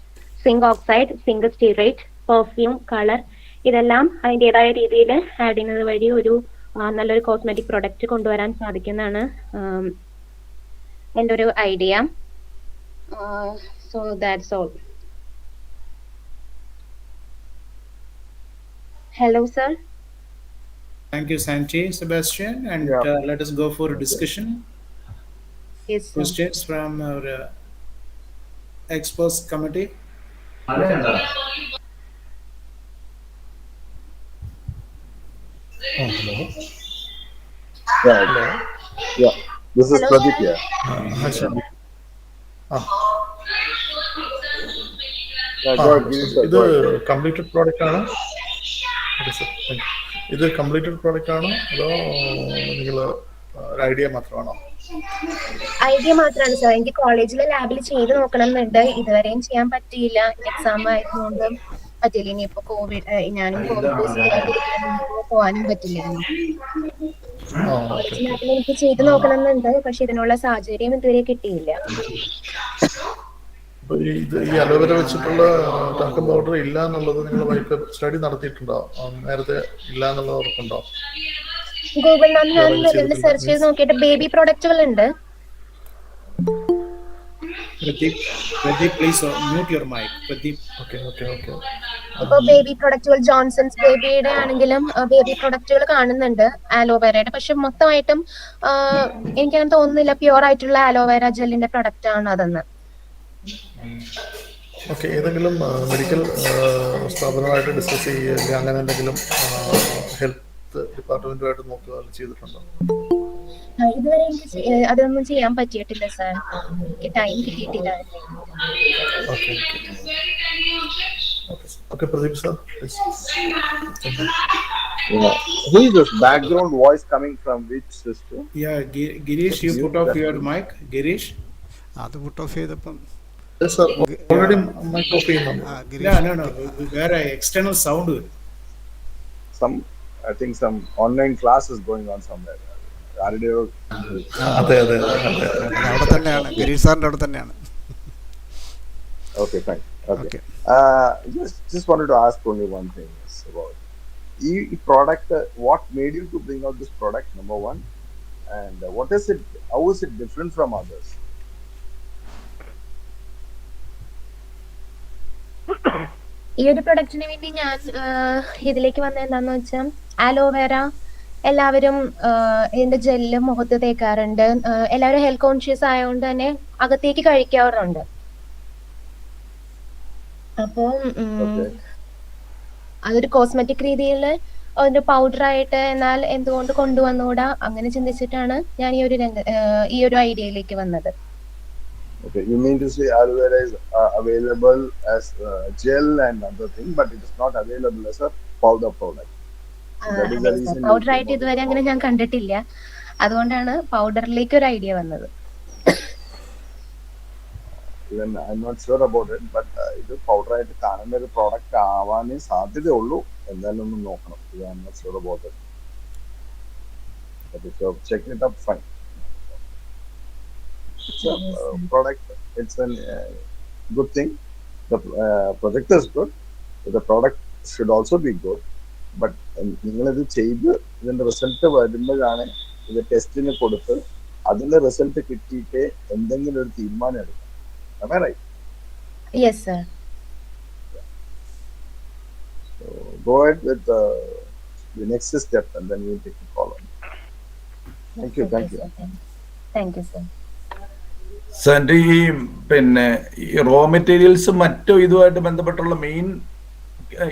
zinc oxide, zinc stearate, perfume, colour, ഇതെല്ലാം അതിൻ്റെതായ രീതിയിൽ ആഡ് ചെയ്യുന്നത് വഴി ഒരു നല്ലൊരു കോസ്മെറ്റിക് പ്രൊഡക്റ്റ് കൊണ്ടുവരാൻ സാധിക്കുന്നതാണ് എൻ്റെ ഒരു idea. So that's all. Hello, sir. Thank you, Santi, Sebastian, and let us go for a discussion. Yes, sir. Questions from our experts committee. Hello. Yeah. This is Pradeep here. Hi, sir. ഇത് കംപ്ലീറ്റഡ് പ്രോഡക്റ്റ് ആണോ? ഇത് കംപ്ലീറ്റഡ് പ്രോഡക്റ്റ് ആണോ അതോ നിങ്ങൾ ഒരു ഐഡിയ മാത്രമാണോ? ഐഡിയ മാത്രമാണ് സാർ. എനിക്ക് കോളേജിലെ ലാബിൽ ചെയ്ത് നോക്കണം എന്നുണ്ട്. ഇതുവരെയും ചെയ്യാൻ പറ്റിയില്ല, എക്സാം ആയതുകൊണ്ട് പറ്റില്ല. ഇനിയിപ്പോ ഞാനും കോവിഡ് പോസിറ്റീവ് ആയിട്ടിരിക്കുന്നു, പോകാനും പറ്റില്ലായിരുന്നു. കോളേജ് ലാബിൽ എനിക്ക് ചെയ്ത് നോക്കണം എന്നുണ്ട്, പക്ഷെ ഇതിനുള്ള സാഹചര്യം ഇതുവരെ കിട്ടിയില്ല. ഈ അലോവേര വെച്ചിട്ടുള്ള ടാൽക്കം പൗഡർ ഇല്ല എന്നുള്ളത് നിങ്ങൾ വൈപ്പ് സ്റ്റഡി നടത്തിയിട്ടുണ്ടോ? നേരത്തെ ഇല്ല എന്നുള്ളത് ഉറപ്പുണ്ടോ? ഗൂഗിളിൽ ഞാൻ സെർച്ച് ചെയ്ത് നോക്കിയിട്ട് ബേബി പ്രൊഡക്റ്റുകൾ ഉണ്ട്. Pradeep, please mute your mic. Pradeep. Okay. ഇപ്പൊ ബേബി പ്രൊഡക്റ്റുകൾ ജോൺസൺസ് ബേബിയുടെ ആണെങ്കിലും ബേബി പ്രൊഡക്റ്റുകൾ കാണുന്നുണ്ട് ആലോവേരയുടെ. പക്ഷെ മൊത്തമായിട്ടും എനിക്കങ്ങനെ തോന്നുന്നില്ല പ്യുവർ ആയിട്ടുള്ള ആലോവേര ജെല്ലിന്റെ പ്രൊഡക്റ്റ് ആണ് അതെന്ന്. ഓക്കെ, ഏതെങ്കിലും മെഡിക്കൽ സ്ഥാപനമായിട്ട് ഡിസ്കസ് ചെയ്യുക, അങ്ങനെ എന്തെങ്കിലും ഹെൽത്ത് ഡിപ്പാർട്ട്മെന്റുമായിട്ട് നോക്കുക ചെയ്തിട്ടുണ്ടോ? ഇതുവരെ എനിക്ക് അതൊന്നും ചെയ്യാൻ പറ്റിയിട്ടില്ല സാർ, എനിക്ക് ടൈം കിട്ടിയിട്ടില്ല. Okay, Pradeep sir, please. Who is this background voice coming from which system? Yeah, Girish, you put off your mic. Girish? അത് put off ചെയ്തപ്പം Yes sir, already mic off ചെയ്യുന്നുണ്ട്. No. Where external sound. I think some online class is going on somewhere. അതെ. അവിടെ തന്നെയാണ്, ഗിരീഷ് സാറിന്റെ അവിടെ തന്നെയാണ്. Okay, fine. Okay. Just wanted to ask only one thing about the product. What made you to bring out this product, number one, and what is it? How is it different from others? ഈ ഒരു പ്രൊഡക്റ്റിന് വേണ്ടി ഞാൻ ഇതിലേക്ക് വന്നത് എന്താന്ന് വെച്ചാൽ ആലോവേര എല്ലാവരും ഇതിന്റെ ജെല്ല് മുഖത്ത് തേക്കാറുണ്ട്. എല്ലാവരും ഹെൽത്ത് കോൺഷ്യസ് ആയതുകൊണ്ട് തന്നെ അകത്തേക്ക് കഴിക്കാറുണ്ട്. അപ്പോൾ അതൊരു കോസ്മെറ്റിക് രീതിയിൽ ഒരു പൗഡറായിട്ട് എന്നാൽ എന്തുകൊണ്ട് കൊണ്ടുവന്നുകൂടാ, അങ്ങനെ ചിന്തിച്ചിട്ടാണ് ഞാൻ ഈ ഒരു ഐഡിയയിലേക്ക് വന്നത്. Okay, you mean to say aloe vera is available as gel and other thing, but it is not available as a powder product. പൗഡറായിട്ട് ഇതുവരെ അങ്ങനെ ഞാൻ കണ്ടിട്ടില്ല, അതുകൊണ്ടാണ് പൗഡറിലേക്ക് ഒരു ഐഡിയ വന്നത്. Even I'm not sure about it, but ഇത് പൗഡറായിട്ട് കാണുന്ന ഒരു പ്രോഡക്റ്റ് ആവാനേ സാധ്യതയുള്ളൂ. എന്തായാലും ഒന്ന് നോക്കണം. I'm not sure about it. But if you check it up, fine. It's a product. It's a good thing. The project is good. The product should also be good. But നിങ്ങളിത് ചെയ്ത് ഇതിന്റെ റിസൾട്ട് വരുമ്പോഴാണ് ഇത് ടെസ്റ്റിന് കൊടുത്ത് അതിന്റെ റിസൾട്ട് കിട്ടിയിട്ട് എന്തെങ്കിലും ഒരു തീരുമാനം എടുക്കാം. Am I right? Yes, sir. So go ahead with the next step and then we'll take the call on it. Thank you. Thank you, sir. സാറിന്റെ ഈ പിന്നെ ഈ റോ മെറ്റീരിയൽസ് മറ്റു ഇതുമായിട്ട് ബന്ധപ്പെട്ടുള്ള മെയിൻ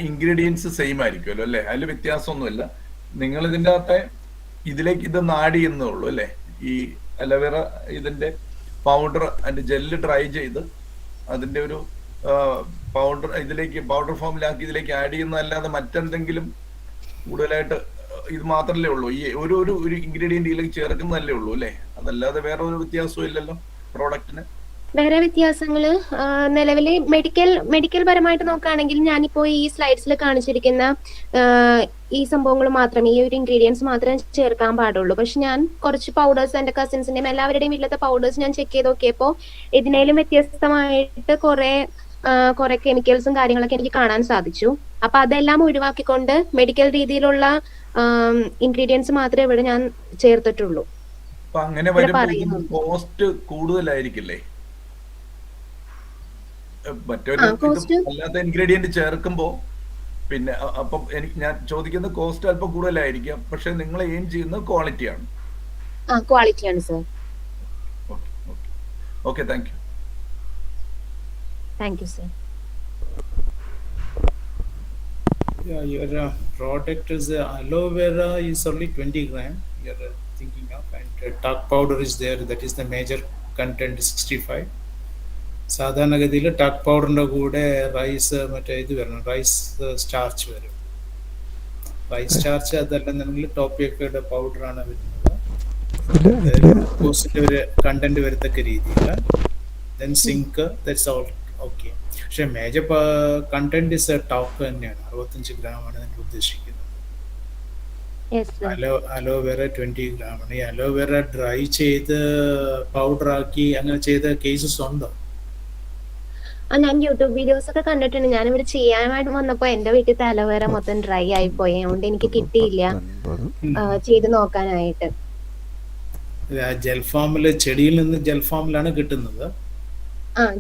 ഇൻഗ്രീഡിയൻസ് സെയിം ആയിരിക്കുമല്ലോ അല്ലേ? അതിൽ വ്യത്യാസമൊന്നുമില്ല. നിങ്ങൾ ഇതിൻ്റെ അകത്തെ ഇതിലേക്ക് ഇത് ആഡ് ചെയ്യുന്നതുള്ളൂ അല്ലേ? ഈ അലോവേറ ഇതിന്റെ പൗഡർ അതിന്റെ ജെല്ല് ഡ്രൈ ചെയ്ത് അതിന്റെ ഒരു പൗഡർ ഇതിലേക്ക് പൗഡർ ഫോമിലാക്കി ഇതിലേക്ക് ആഡ് ചെയ്യുന്നതല്ലാതെ മറ്റെന്തെങ്കിലും കൂടുതലായിട്ട് ഇത് മാത്രമല്ലേ ഉള്ളൂ? ഈ ഒരു ഇൻഗ്രീഡിയന്റ് ഇതിലേക്ക് ചേർക്കുന്നതല്ലേ ഉള്ളൂ അല്ലേ? അതല്ലാതെ വേറെ ഒരു വ്യത്യാസവും ഇല്ലല്ലോ പ്രോഡക്റ്റിന്. വേറെ വ്യത്യാസങ്ങൾ നിലവിൽ മെഡിക്കൽ പരമായിട്ട് നോക്കുകയാണെങ്കിൽ ഞാനിപ്പോൾ ഈ സ്ലൈഡ്സിൽ കാണിച്ചിരിക്കുന്ന ഈ സംഭവങ്ങൾ മാത്രമേ, ഈ ഒരു ഇൻഗ്രീഡിയൻസ് മാത്രമേ ചേർക്കാൻ പാടുള്ളൂ. പക്ഷെ ഞാൻ കുറച്ച് പൗഡേഴ്സ് എൻ്റെ കസിൻസിൻ്റെയും എല്ലാവരുടെയും വീട്ടിലത്തെ പൗഡേഴ്സ് ഞാൻ ചെക്ക് ചെയ്ത് നോക്കിയപ്പോൾ ഇതിനേലും വ്യത്യസ്തമായിട്ട് കുറെ കെമിക്കൽസും കാര്യങ്ങളൊക്കെ എനിക്ക് കാണാൻ സാധിച്ചു. അപ്പൊ അതെല്ലാം ഒഴിവാക്കിക്കൊണ്ട് മെഡിക്കൽ രീതിയിലുള്ള ഇൻഗ്രീഡിയൻസ് മാത്രമേ ഇവിടെ ഞാൻ ചേർത്തിട്ടുള്ളൂ. അപ്പൊ അങ്ങനെ വരുമ്പോൾ കോസ്റ്റ് കൂടുതലായിരിക്കില്ലേ? മറ്റൊരു അല്ലാത്ത ഇൻഗ്രീഡിയന്റ് ചേർക്കുമ്പോ പിന്നെ അപ്പം ഞാൻ ചോദിക്കുന്ന കോസ്റ്റ് അല്പം കൂടുതലായിരിക്കാം, പക്ഷെ നിങ്ങൾ എയിം ചെയ്യുന്നത് ക്വാളിറ്റിയാണ്. ക്വാളിറ്റിയാണ് sir. Okay, thank you. Thank you, sir. Yeah, your product is aloe vera is only 20 gram. You're thinking of, and talc powder is there. That is the major content, 65. സാധാരണഗതിയിൽ ടാക് പൗഡറിൻ്റെ കൂടെ റൈസ് റൈസ് സ്റ്റാർച്ച് വരും. റൈസ് സ്റ്റാർച്ച് അതല്ലെന്നുണ്ടെങ്കിൽ ടോപ്പിയൊക്കെയുടെ പൗഡറാണ് വരുന്നത്. ഗ്ലൂക്കോസിൻ്റെ ഒരു കണ്ടന്റ് വരത്തക്ക രീതിയിൽ. Then zinc, that's all okay. പക്ഷെ മേജർ കണ്ടന്റ് ഇസ് ടോക്ക് തന്നെയാണ്. 65 ഗ്രാമാണ് നിങ്ങൾ ഉദ്ദേശിക്കുന്നത്. അലോവേറ 20 ഗ്രാമാണ്. ഈ അലോവേറ ഡ്രൈ ചെയ്ത് പൗഡറാക്കി അങ്ങനെ ചെയ്ത കേസസ് ഉണ്ടോ? ഞാൻ യൂട്യൂബ് വീഡിയോസ് ഒക്കെ കണ്ടിട്ടുണ്ട്. ഞാനിവിടെ ചെയ്യാനായിട്ട് വന്നപ്പോ എന്റെ വീട്ടിലത്തെ അലോവേറ മൊത്തം ഡ്രൈ ആയി പോയി. അതുകൊണ്ട് എനിക്ക് കിട്ടിയില്ല ചെയ്ത് നോക്കാനായിട്ട്. ജെൽ ഫോമില്, ചെടിയിൽ നിന്ന് ജെൽ ഫോമിലാണ് കിട്ടുന്നത്.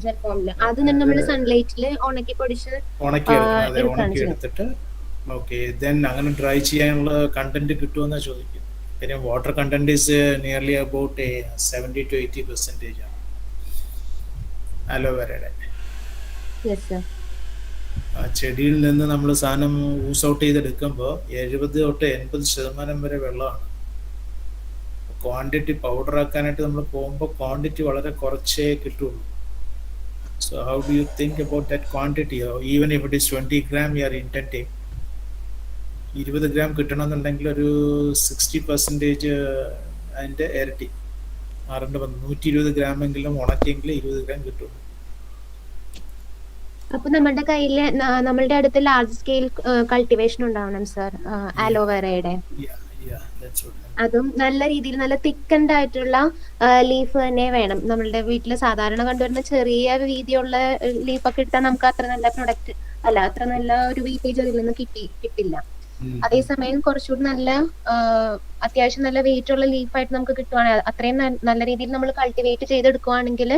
ജെൽ ഫോമില് അത് നമ്മൾ സൺലൈറ്റിൽ ഉണക്കി പൊടിച്ച് ഉണക്കി എടുത്തിട്ട് ഓക്കെ. ദെൻ അങ്ങനെ ഡ്രൈ ചെയ്യാനുള്ള കണ്ടന്റ് കിട്ടുമെന്നാ ചോദിക്കുന്നത്. പിന്നെ water content is nearly about 70 to 80% ആണ് അലോവേറയുടെ. ചെടിയിൽ നിന്ന് നമ്മൾ സാധനം ഊസ് ഔട്ട് ചെയ്തെടുക്കുമ്പോൾ 70 തൊട്ട് 80% വരെ വെള്ളമാണ്. ക്വാണ്ടിറ്റി പൗഡർ ആക്കാനായിട്ട് നമ്മൾ പോകുമ്പോൾ ക്വാണ്ടിറ്റി വളരെ കുറച്ചേ കിട്ടുള്ളൂ. So how do you think about that quantity? Even if it is 20 gram you are intending, 20 gram കിട്ടണമെന്നുണ്ടെങ്കിൽ ഒരു 60% അതിൻ്റെ ഇരട്ടി 120 gram എങ്കിലും ഉണക്കിയെങ്കിൽ 20 gram കിട്ടുള്ളൂ. അപ്പൊ നമ്മളുടെ കയ്യില് നമ്മളുടെ അടുത്ത് ലാർജ് സ്കെയിൽ കൾട്ടിവേഷൻ ഉണ്ടാവണം സർ അലോവേറയുടെ. അതും നല്ല രീതിയിൽ നല്ല തിക്കൻഡ് ആയിട്ടുള്ള ലീഫ് തന്നെ വേണം. നമ്മളുടെ വീട്ടിൽ സാധാരണ കണ്ടുവരുന്ന ചെറിയ വീതിയുള്ള ലീഫൊക്കെ ഇട്ടാൽ നമുക്ക് അത്ര നല്ല പ്രൊഡക്റ്റ് അല്ല, അത്ര നല്ല ഒരു വീറ്റേജ് അതിൽ നിന്ന് കിട്ടില്ല. അതേസമയം കുറച്ചുകൂടി നല്ല അത്യാവശ്യം നല്ല വെയിറ്റ് ഉള്ള ലീഫായിട്ട് നമുക്ക് കിട്ടുവാണെങ്കിൽ, അത്രയും നല്ല രീതിയിൽ നമ്മൾ കൾട്ടിവേറ്റ് ചെയ്തെടുക്കുവാണെങ്കിൽ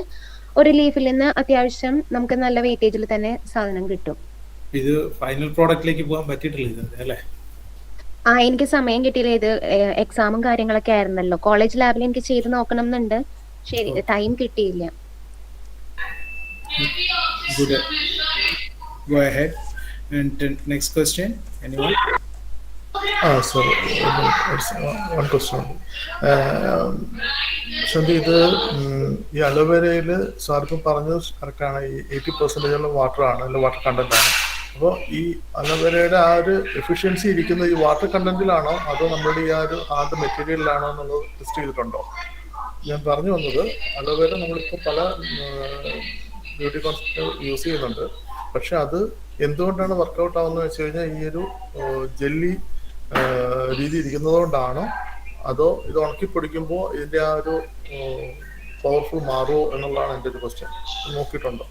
ഒരു ലീഫിൽ നിന്ന് അത്യാവശ്യം നമുക്ക് നല്ല വെയിറ്റേജിൽ തന്നെ സാധനം കിട്ടും. ഇത് ഫൈനൽ പ്രോഡക്റ്റിലേക്ക് പോകാൻ പറ്റിയിട്ടില്ല അല്ലേ? എനിക്ക് സമയം കിട്ടിയില്ല. ഇത് എക്സാമും കാര്യങ്ങളൊക്കെ ആയിരുന്നല്ലോ. കോളേജ് ലാബിൽ എനിക്ക് ചെയ്ത് നോക്കണം എന്നുണ്ട്. ശരി, ടൈം കിട്ടിയില്ല. Good. Go ahead. And next question. Anyone? Sir, one question. Shanti, ഈ അലോവേരയിൽ സാറിപ്പം പറഞ്ഞത് കറക്റ്റാണ്. ഈ 80% വാട്ടർ ആണ്, അല്ല വാട്ടർ കണ്ടന്റ് ആണ്. അപ്പോൾ ഈ അലോവേരയുടെ ആ ഒരു എഫിഷ്യൻസി ഇരിക്കുന്നത് ഈ വാട്ടർ കണ്ടന്റിലാണോ അതോ നമ്മുടെ ഈ ആ ഒരു ഹാർഡ് മെറ്റീരിയലിലാണോ എന്നുള്ളത് ടെസ്റ്റ് ചെയ്തിട്ടുണ്ടോ? ഞാൻ പറഞ്ഞു വന്നത് അലോവേര നമ്മളിപ്പോൾ പല ബ്യൂട്ടി കോൺസെപ്റ്റ് യൂസ് ചെയ്യുന്നുണ്ട്. പക്ഷെ അത് എന്തുകൊണ്ടാണ് വർക്കൗട്ട് ആവുന്നത് വെച്ച് കഴിഞ്ഞാൽ ഈ ഒരു ജെല്ലി രീതി ഇരിക്കുന്നത് കൊണ്ടാണോ അതോ ഇത് ഉണക്കി പൊടിക്കുമ്പോൾ ഇതിന്റെ ആ ഒരു പവർഫുൾ മാറുമോ എന്നുള്ളതാണ് എൻ്റെ ഒരു ക്വസ്റ്റ്യൻ. നോക്കിയിട്ടുണ്ടോ?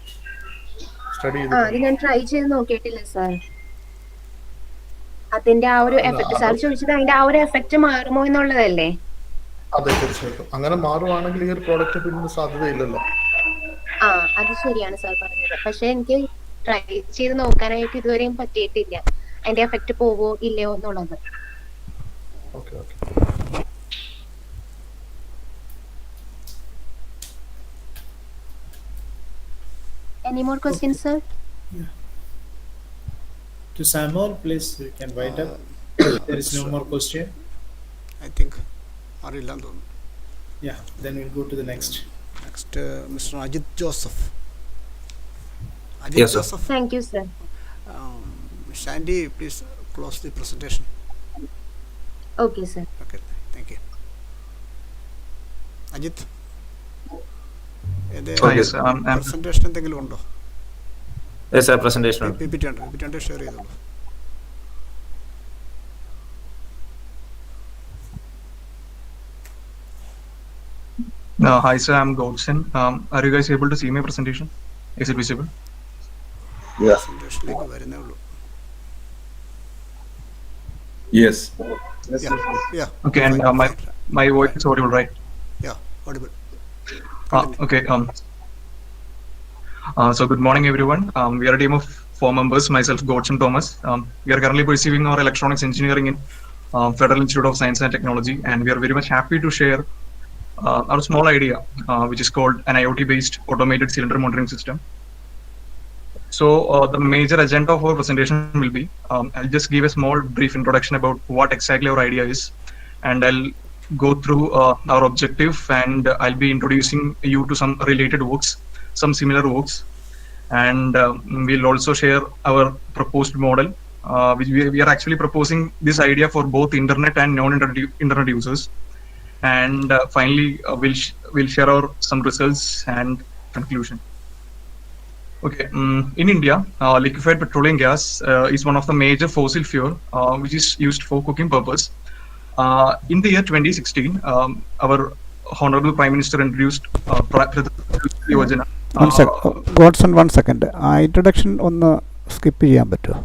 സ്റ്റഡി ഞാൻ ട്രൈ ചെയ്ത് നോക്കിയിട്ടില്ല സാർ. അതിന്റെ ആ ഒരു എഫക്ട് സാർ ചോദിച്ചത് അതിന്റെ ആ ഒരു എഫക്ട് മാറുമോ എന്നുള്ളതല്ലേ? അതെ, തീർച്ചയായിട്ടും. അങ്ങനെ മാറുവാണെങ്കിൽ ഈ ഒരു പ്രോഡക്റ്റ് പിന്നെ സാധ്യതയില്ലല്ലോ. അത് ശരിയാണ് സാർ പറഞ്ഞത്. പക്ഷെ എനിക്ക് ട്രൈ ചെയ്ത് നോക്കാനായിട്ട് ഇതുവരെയും പറ്റിയിട്ടില്ല അതിന്റെ എഫക്ട് പോവോ ഇല്ലയോ എന്നുള്ളത്. Any more questions, sir? Yeah. To Samuel, please, you can wind up. There is no more question. I think Arilandon. Yeah, then we'll go to the next. Next, Mr. Ajit Joseph. Yes, sir. Joseph. Thank you, sir. Shandy, please close the presentation. Okay, sir. Okay, thank you. Ajit. എൻ്റെ Okay, sir. പ്രസൻറ്റേഷൻ എന്തെങ്കിലും ഉണ്ടോ? Yes, sir. Presentation. PPT ഉണ്ട് ഷെയർ ചെയ്തോളൂ. Hi, sir. I'm Godson. Are you guys able to see my presentation? Is it visible? Yeah. പ്രസൻറ്റേഷനിലേക്ക് വരുന്നേ ഉള്ളൂ. Yes. Yeah. Okay, and my voice is audible, right? Yeah, audible. Okay. So good morning, everyone. We are a team of 4 members. Myself, Godson Thomas. We are currently pursuing our electronics engineering in Federal Institute of Science and Technology, and we are very much happy to share our small idea, which is called an IoT-based automated cylinder monitoring system. So the major agenda of our presentation will be, I'll just give a small brief introduction about what exactly our idea is, and I'll go through our objective, and I'll be introducing you to some related works, some similar works, and we'll also share our proposed model, which we are actually proposing this idea for both internet and non-internet users. And finally, we'll share our some results and conclusion. Okay, in India, liquefied petroleum gas is one of the major fossil fuel which is used for cooking purpose. In the year 2016, our Honorable Prime Minister introduced Yojana. Godson, 1 second. Introduction ഒന്ന് സ്കിപ്പ് ചെയ്യാൻ പറ്റുമോ?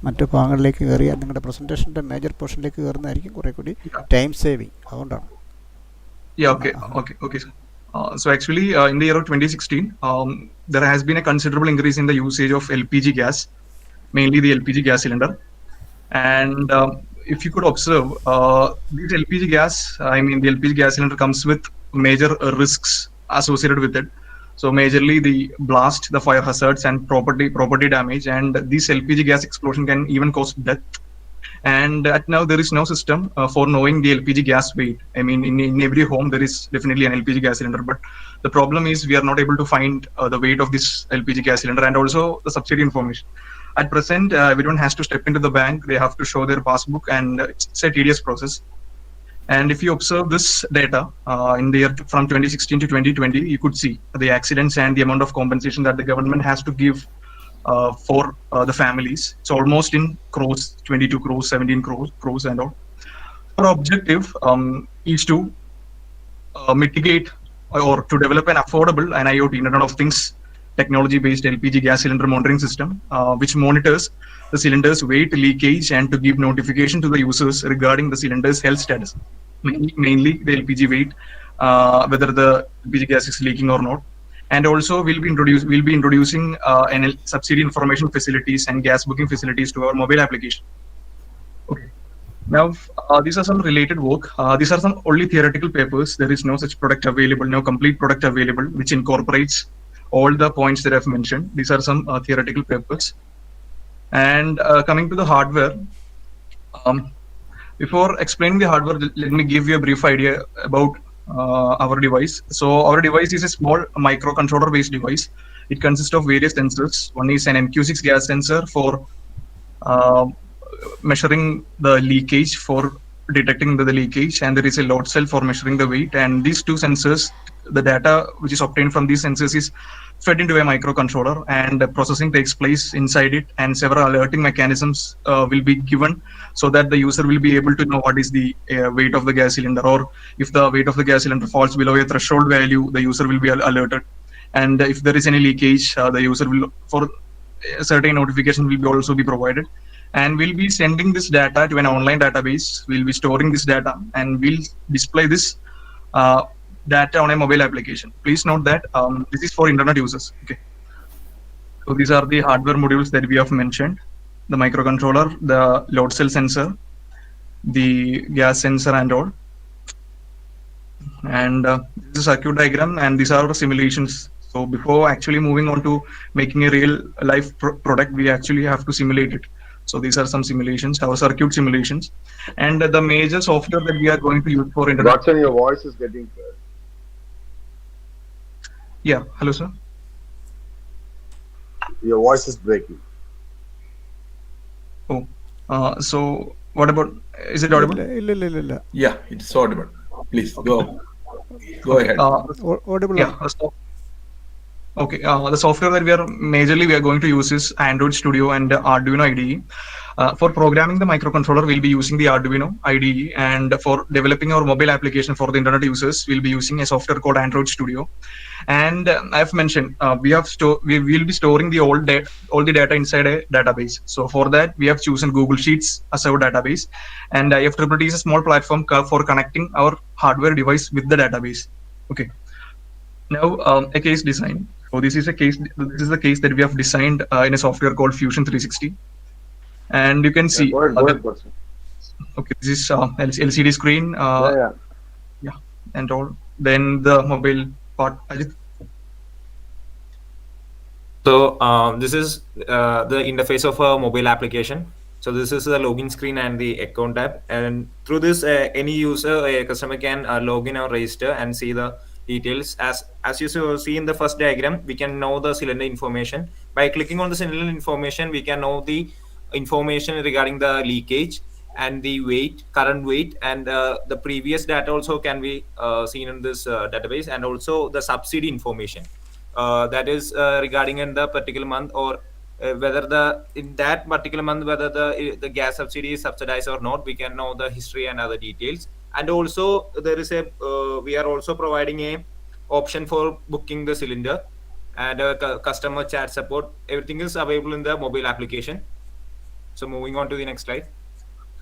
മറ്റു ഭാഗങ്ങളിലേക്ക് കയറിയാൽ നിങ്ങളുടെ പ്രസൻറ്റേഷൻ്റെ മേജർ പോർഷനിലേക്ക് കയറുന്നതായിരിക്കും കുറേ കൂടി ടൈം സേവിങ്. അതുകൊണ്ടാണ്. Yeah, okay, sir. So actually, in the year of 2016, there has been a considerable increase in the usage of LPG gas, mainly the LPG gas cylinder. And if you could observe, this LPG gas, the LPG gas cylinder comes with major risks associated with it. So majorly the blast, the fire hazards, and property damage. And this LPG gas explosion can even cause death. And at now there is no system for knowing the LPG gas weight. In every home there is definitely an LPG gas cylinder, but the problem is we are not able to find the weight of this LPG gas cylinder and also the subsidy information. At present, everyone has to step into the bank. They have to show their passbook, and it's a tedious process. And if you observe this data in the year from 2016 to 2020, you could see the accidents and the amount of compensation that the government has to give for the families. It's almost in crores, 22 crores, 17 crores and all. Our objective is to mitigate or to develop an affordable and IoT, Internet of Things, technology-based LPG gas cylinder monitoring system, which monitors the cylinder's weight, leakage, and to give notification to the users regarding the cylinder's health status, mainly the LPG weight, whether the LPG gas is leaking or not. And also we'll be introducing subsidy information facilities and gas booking facilities to our mobile application. Okay. Now these are some related work. These are some only theoretical papers. There is no such product available, no complete product available which incorporates all the points that I've mentioned. These are some theoretical papers. And coming to the hardware, before explaining the hardware, let me give you a brief idea about our device. So our device is a small microcontroller based device. It consists of various sensors. One is an MQ6 gas sensor for measuring the leakage, for detecting the leakage, and there is a load cell for measuring the weight. And these two sensors, the data which is obtained from these sensors is fed into a microcontroller, and processing takes place inside it, and several alerting mechanisms will be given so that the user will be able to know what is the weight of the gas cylinder, or if the weight of the gas cylinder falls below a threshold value, the user will be alerted. And if there is any leakage, the user will, for a certain notification will be also be provided. And we'll be sending this data to an online database. We'll be storing this data, and we'll display this data on a mobile application. Please note that this is for internet users. Okay. So these are the hardware modules that we have mentioned: the microcontroller, the load cell sensor, the gas sensor, and all. And this is a circuit diagram, and these are the simulations. So before actually moving on to making a real life product, we actually have to simulate it. So these are some simulations, our circuit simulations, and the major software that we are going to use for internet. Watson, your voice is getting clear. Yeah, hello sir. Your voice is breaking. Oh, so what about? Is it audible? Yeah, it's audible. Please go ahead. Audible. Yeah. Okay, the software that we are going to use is Android Studio and Arduino IDE. For programming the microcontroller, we'll be using the Arduino IDE, and for developing our mobile application for the internet users, we'll be using a software called Android Studio. And I've mentioned we will be storing all the data inside a database. So for that, we have chosen Google Sheets as our database, and IFTTT is a small platform for connecting our hardware device with the database. Okay. Now, a case design. So this is the case that we have designed in a software called Fusion 360, and you can see. Go ahead. Okay, this is LCD screen. Yeah, and all. Then the mobile part. So this is the interface of a mobile application. So this is the login screen and the account tab, and through this any user, a customer can log in or register and see the details. As you see in the first diagram, we can know the cylinder information. By clicking on the cylinder information, we can know the information regarding the leakage and the weight, current weight, and the previous data also can be seen in this database, and also the subsidy information. That is regarding in the particular month, or whether in that particular month whether the gas subsidy is subsidized or not. We can know the history and other details. And also there is we are also providing a option for booking the cylinder, and customer chat support. Everything is available in the mobile application. So moving on to the next slide.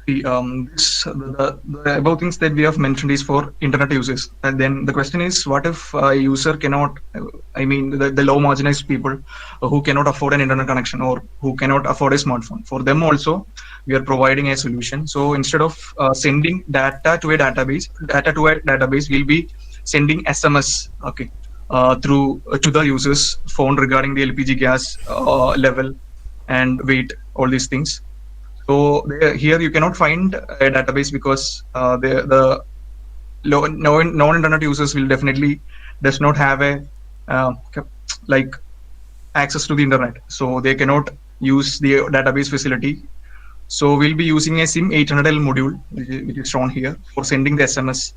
The above things that we have mentioned is for internet users, and then the question is, what if a user cannot, the low marginalized people who cannot afford an internet connection or who cannot afford a smartphone? For them also, we are providing a solution. So instead of sending data to a database, we'll be sending SMS, okay, through to the user's phone regarding the LPG gas level and weight, all these things. So here you cannot find a database because the non-internet users will definitely does not have a access to the internet, so they cannot use the database facility. So we'll be using a SIM800L module, which is shown here, for sending the SMS.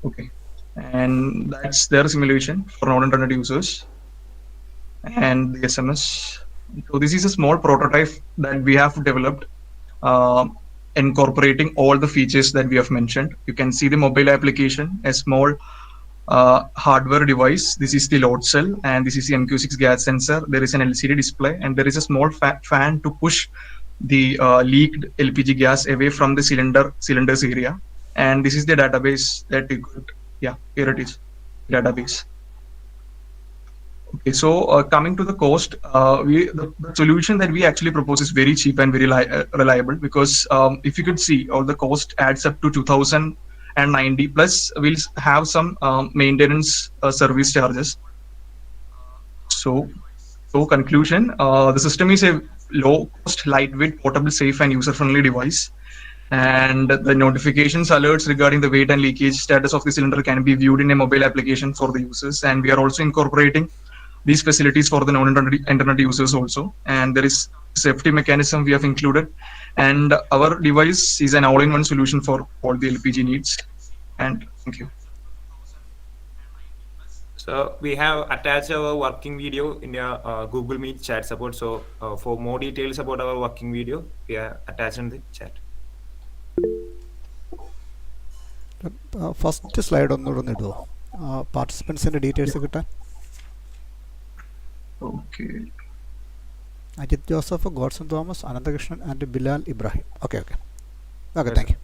Okay, and that's their simulation for non-internet users and the SMS. So this is a small prototype that we have developed, incorporating all the features that we have mentioned. You can see the mobile application, a small hardware device. This is the load cell, and this is the MQ6 gas sensor. There is an LCD display, and there is a small fan to push the leaked LPG gas away from the cylinder's area. And this is the database that you could, here it is, database. Okay, so coming to the cost, the solution that we actually propose is very cheap and very reliable, because if you could see, all the cost adds up to 2,090, plus we'll have some maintenance service charges. So conclusion, the system is a low-cost, lightweight, portable, safe, and user-friendly device. And the notifications, alerts regarding the weight and leakage status of the cylinder can be viewed in a mobile application for the users. And we are also incorporating these facilities for the non-internet users also. And there is safety mechanism we have included. And our device is an all-in-one solution for all the LPG needs. And thank you. So we have attached our working video in your Google Meet chat support. So for more details about our working video, we are attached in the chat. First slide ഒന്നുകൂടെ ഇടുമോ, പാർട്ടിസിപ്പൻസിൻ്റെ ഡീറ്റെയിൽസ് കിട്ടാൻ? Okay. Ajith Joseph, Godson Thomas, Ananthakrishnan and Bilal Ibrahim. Okay, thank you.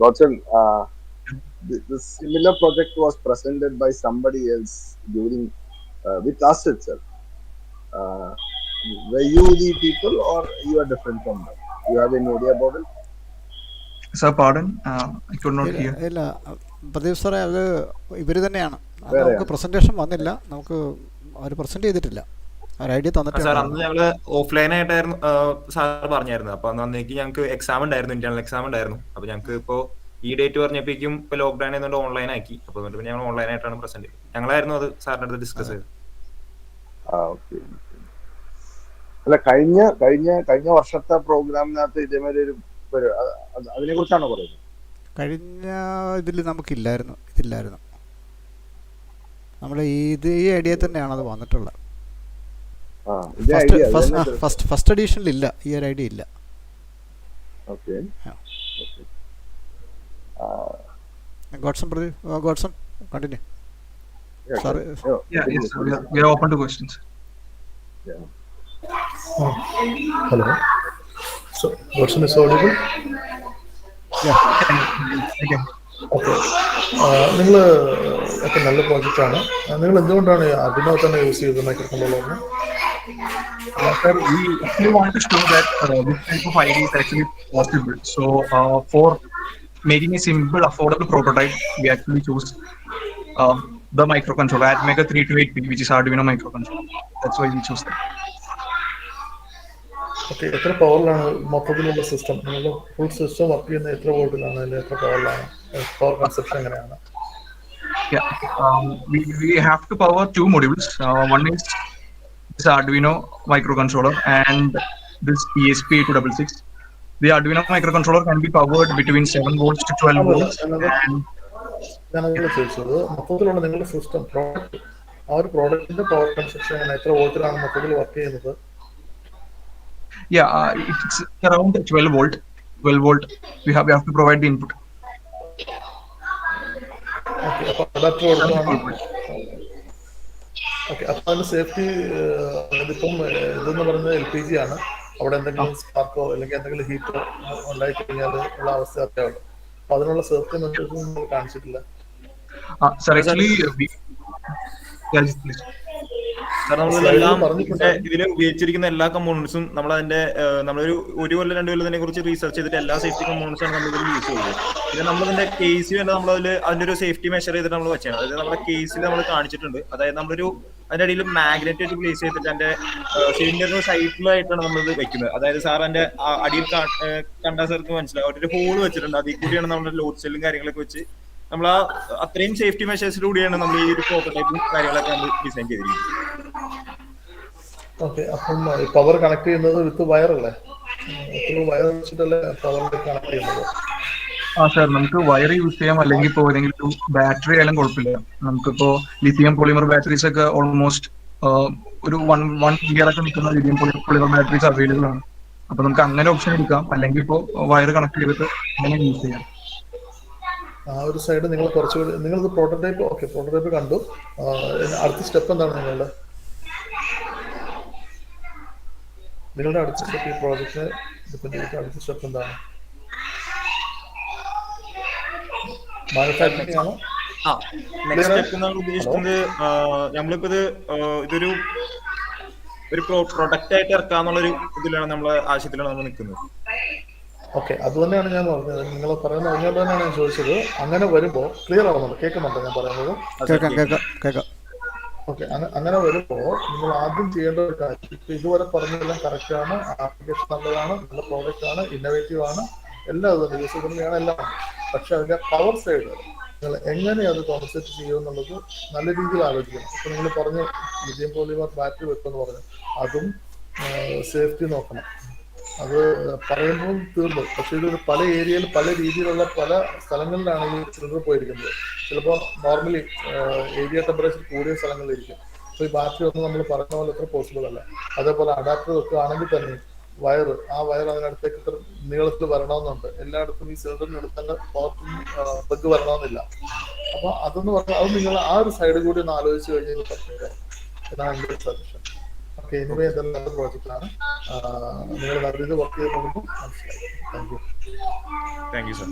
Godson, the similar project was presented by somebody else during with us itself. Were you the people or you are different from them? You have any idea about it? Sir, pardon, I could not hear. ഇല്ല പ്രദീപ് സാറേ, അത് ഇവർ തന്നെയാണ്. നമുക്ക് പ്രസന്റേഷൻ വന്നില്ല, നമുക്ക് അവർ പ്രസന്റ് ചെയ്തിട്ടില്ല, ഒരു ഐഡിയ തന്നിട്ട്. സാർ, അന്ന് ഞങ്ങള് ഓഫ്ലൈൻ ആയിട്ടായിരുന്നു സാർ പറഞ്ഞായിരുന്നു. അപ്പൊ അന്നേക്ക് ഞങ്ങൾക്ക് എക്സാം ഉണ്ടായിരുന്നു, ഇന്റേണൽ എക്സാം ഉണ്ടായിരുന്നു. അപ്പൊ ഞങ്ങൾക്ക് ഇപ്പോ ഈ ഡേറ്റ് പറഞ്ഞപ്പോഴേക്കും ഇപ്പൊ ലോക്ക്ഡൌൺ ആയതുകൊണ്ട് ഓൺലൈൻ ആക്കി. അപ്പൊ പിന്നെ ഞങ്ങൾ ഓൺലൈൻ ആയിട്ടാണ് പ്രസന്റ് ചെയ്തത്. ഞങ്ങളായിരുന്നു അത് സാറിന്റെ അടുത്ത് ഡിസ്കസ് ചെയ്തത്. അല്ല, കഴിഞ്ഞ വർഷത്തെ പ്രോഗ്രാമിനകത്ത് ഇതേമാതിരി ഒരു അതിനെ കുറിച്ചാണോ പറയുന്നത്? കഴിഞ്ഞ ഇതിൽ നമുക്കില്ലായിരുന്നു, ഇതില്ലായിരുന്നു. നമ്മുടെ ഈ ഐഡിയ തന്നെയാണ് അത് വന്നിട്ടുള്ളത്. ഫസ്റ്റ് എഡീഷനിൽ ഇല്ല, ഈ ഒരു ഐഡിയ ഇല്ല. Godson continue. Sorry. Yes, we are open to questions. Hello. So, Gordon is audible? Yeah. Okay. നിങ്ങൾ ഒക്കെ നല്ല പ്രോജക്റ്റാണ്. നിങ്ങൾ എന്തുകൊണ്ടാണ് അതിനോ തന്നെ യൂസ് ചെയ്തത് micro കൺട്രോളറിന്? Sir, we actually want to show that this type of idea is actually possible. So, for making a simple, affordable prototype, we actually choose the microcontroller, Atmega 328P, which is Arduino microcontroller. That's why we choose that. Okay, എത്ര പവറിലാണ് മൊത്തത്തിലുള്ള സിസ്റ്റം? നിങ്ങളുടെ ഫുൾ സിസ്റ്റം വർക്ക് ചെയ്യുന്ന എത്ര വോൾട്ടിലാണ്, അല്ലെങ്കിൽ എത്ര പവറിലാണ്? പവർ കൺസപ്ഷൻ എങ്ങനെയാണ്? Yeah, we have to power two modules. One is this Arduino microcontroller and this ESP8266. The Arduino microcontroller can be powered between 7 volts to 12 volts. ഞാൻ നിങ്ങൾ ചോദിച്ചത് മൊത്തത്തിലുള്ള നിങ്ങളുടെ സിസ്റ്റം പ്രോഡക്റ്റ്, ആ ഒരു പ്രോഡക്റ്റിന്റെ പവർ കൺസപ്ഷൻ എത്ര വോൾട്ടിലാണ് മൊത്തത്തിൽ വർക്ക് ചെയ്യുന്നത്? Yeah, it's around 12 volt. 12 volt. We have to provide the input. Okay, അപ്പോൾ അഡാപ്റ്റർ കൊടുത്താണ്. ഓക്കെ, അപ്പോൾ അതിന്റെ സേഫ്റ്റി ഇതിപ്പം ഇതെന്ന് പറയുന്നത് LPG ആണ്. അവിടെ എന്തെങ്കിലും സ്പാർക്കോ അല്ലെങ്കിൽ എന്തെങ്കിലും ഹീറ്റോ ഉണ്ടായി കഴിഞ്ഞാൽ ഉള്ള അവസ്ഥ ഒക്കെയാണ്. അപ്പോൾ അതിനുള്ള സേഫ്റ്റി മെഷേഴ്സ് നമ്മൾ കാണിച്ചിട്ടില്ല. Sir, actually, ഇതിൽ ഉപയോഗിച്ചിരിക്കുന്ന എല്ലാ കമ്പോണൻസും നമ്മളൊരു 1 കൊല്ലം 2 കൊല്ലം തന്നെ കുറിച്ച് റീസർച്ച് ചെയ്തിട്ട് എല്ലാ സേഫ്റ്റി കമ്പോണൻസാണ് നമ്മൾ ഇതിൽ യൂസ് ചെയ്യുന്നത്. പിന്നെ നമ്മളതിന്റെ കേസ് തന്നെ അതിന്റെ ഒരു സേഫ്റ്റി മെഷർ ചെയ്തിട്ട് നമ്മൾ വെച്ചാണ്. അതായത് നമ്മുടെ കേസിൽ നമ്മൾ കാണിച്ചിട്ടുണ്ട്. അതായത് അതിന്റെ അടിയിൽ മാഗ്നറ്റ് ആയിട്ട് പ്ലേസ് ചെയ്തിട്ട് അതിന്റെ സിലിണ്ടറിന് സൈഡിലായിട്ടാണ് നമ്മളിത് വെക്കുന്നത്. അതായത് സാർ അതിന്റെ അടിയിൽ കണ്ടാൽ സാർക്ക് മനസ്സിലാവും, ഒരു ഹോൾ വെച്ചിട്ടുണ്ട്. അതിൽ കൂടിയാണ് നമ്മുടെ ലോഡ് സെല്ലും കാര്യങ്ങളൊക്കെ വെച്ച് നമ്മൾ അത്രയും സേഫ്റ്റി മെഷേഴ്സിലൂടെയാണ് നമ്മൾ ഈ ഒരു പ്രോട്ടോടൈപ്പും കാര്യങ്ങളൊക്കെ നമ്മൾ ഡിസൈൻ ചെയ്തിരിക്കുന്നത്. ഓക്കെ, അപ്പം പവർ കണക്ട് ചെയ്യുന്നത് വിത്ത് വയറല്ലേ? വയർ വെച്ചിട്ടല്ലേ പവർ കണക്ട് ചെയ്യുന്നത്? സാർ, നമുക്ക് വയർ യൂസ് ചെയ്യാം, അല്ലെങ്കിൽ ഇപ്പോൾ ഏതെങ്കിലും ഒരു ബാറ്ററി ആയാലും കുഴപ്പമില്ല. നമുക്കിപ്പോ ലിഥിയം പോളിമർ ബാറ്ററീസ് ഒക്കെ ഓൾമോസ്റ്റ് ഒരു 1 ഇയർ ഒക്കെ നിൽക്കുന്ന ലിഥിയം പോളിമർ ബാറ്ററീസ് അവൈലബിൾ ആണ്. അപ്പൊ നമുക്ക് അങ്ങനെ ഓപ്ഷൻ എടുക്കാം, അല്ലെങ്കിൽ ഇപ്പോൾ വയർ കണക്ട് ചെയ്തിട്ട് അങ്ങനെ യൂസ് ചെയ്യാം. ആ ഒരു സൈഡ് നിങ്ങൾ കുറച്ചുകൂടി നിങ്ങളിത് പ്രോട്ടോടൈപ്പ്, ഓക്കെ, പ്രോട്ടോടൈപ്പ് കണ്ടു. അടുത്ത സ്റ്റെപ്പ് എന്താണ് നിങ്ങളുടെ അടുത്ത സ്റ്റെപ്പ്? ഈ പ്രോജക്റ്റിനെ ഡിപ്പെൻഡ് ചെയ്തിട്ട് അടുത്ത സ്റ്റെപ്പ് എന്താണ്? മാനുഫാക്ചറിംഗ് ആണോ? നെക്സ്റ്റ് സ്റ്റെപ്പ് നമ്മൾ ഉദ്ദേശിക്കുന്നത് നമ്മളിപ്പോ ഇതൊരു പ്രൊഡക്റ്റ് ആയിട്ട് ഇറക്കാന്നുള്ളൊരു ഇതിലാണ് നമ്മളെ ആശയത്തിലാണ് നമ്മൾ നിൽക്കുന്നത്. ഓക്കെ, അത് തന്നെയാണ് ഞാൻ പറഞ്ഞത്. നിങ്ങൾ പറയുന്നത് അതുകൊണ്ട് തന്നെയാണ് ഞാൻ ചോദിച്ചത്. അങ്ങനെ വരുമ്പോൾ ക്ലിയർ ആവുന്നുണ്ട്, കേൾക്കുന്നുണ്ടോ ഞാൻ പറയുന്നത്? ഓക്കെ, അങ്ങനെ വരുമ്പോൾ നിങ്ങൾ ആദ്യം ചെയ്യേണ്ട ഒരു കാര്യം, ഇപ്പൊ ഇതുവരെ പറഞ്ഞതെല്ലാം കറക്റ്റാണ്, ആപ്ലിക്കേഷൻ നല്ലതാണ്, നല്ല പ്രോഡക്റ്റ് ആണ്, ഇന്നോവേറ്റീവ് ആണ്, എല്ലാം അത് യൂസ് ഫ്രണ്ട്ലിയാണ്, എല്ലാം. പക്ഷെ അതിന്റെ പവർ സൈഡ് നിങ്ങൾ എങ്ങനെ അത് കോൺസെപ്റ്റ് ചെയ്യുമെന്നുള്ളത് നല്ല രീതിയിൽ ആലോചിക്കണം. ഇപ്പൊ നിങ്ങൾ പറഞ്ഞ് ലിഥിയം പോളിമർ ബാറ്ററി വെക്കുമെന്ന് പറഞ്ഞു, അതും സേഫ്റ്റി നോക്കണം. അത് പറയുമ്പോൾ തീർന്നു. പക്ഷെ ഇതൊരു പല ഏരിയയിൽ പല രീതിയിലുള്ള പല സ്ഥലങ്ങളിലാണ് ഈ സിലിണ്ടർ പോയിരിക്കുന്നത്. ചിലപ്പോൾ നോർമലി ഏരിയ ടെമ്പറേച്ചർ കൂടിയ സ്ഥലങ്ങളിലിരിക്കും. അപ്പോൾ ഈ ബാറ്ററി ഒന്നും നമ്മൾ പറയുന്ന പോലെ അത്ര പോസിബിൾ അല്ല. അതേപോലെ അഡാപ്റ്റർ വെക്കുകയാണെങ്കിൽ തന്നെ വയർ അതിനടുത്തേക്ക് ഇത്ര നീളത്തിൽ വരണമെന്നുണ്ട്. എല്ലായിടത്തും ഈ സിലിണ്ടറിനടുത്ത് തന്നെ പ്ലഗ് വരണമെന്നില്ല. അപ്പോൾ അതെന്ന് പറഞ്ഞാൽ അത് നിങ്ങൾ ആ ഒരു സൈഡ് കൂടി ഒന്ന് ആലോചിച്ച് കഴിഞ്ഞാൽ പറ്റുക എന്നാണ് എൻ്റെ ഒരു സജഷൻ. ഓക്കെ, എനിവേ ഇതെല്ലാം പ്രോജക്റ്റാണ്. നിങ്ങൾ നല്ല രീതിയിൽ വർക്ക് ചെയ്ത് പോകുമ്പോൾ മനസ്സിലായി. Thank you sir.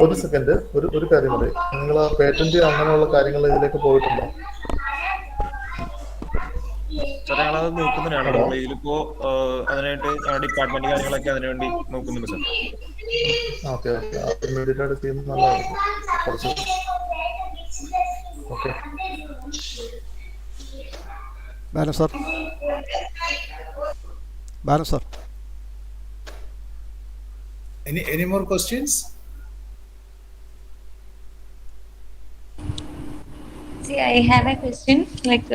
ഒരു സെക്കൻഡ്, ഒരു കാര്യം കൂടി. നിങ്ങൾ പേറ്റന്റ് അങ്ങനെയുള്ള കാര്യങ്ങൾ ഇതിലേക്ക് പോയിട്ടുണ്ടോ? സാർ, ഞങ്ങളത് നോക്കുന്നുണ്ട്. ഇതിലിപ്പോ അതിനായിട്ട് ഡിപ്പാർട്ട്മെന്റ് കാര്യങ്ങളൊക്കെ അതിനുവേണ്ടി നോക്കുന്നുണ്ട് സാർ. ഓക്കെ, ഇമ്മീഡിയറ്റ് ആയിട്ട് ചെയ്യുന്നത് നല്ലതായിരിക്കും കുറച്ച്. Okay, Balan sir. Any more questions? See, I have a question. Like,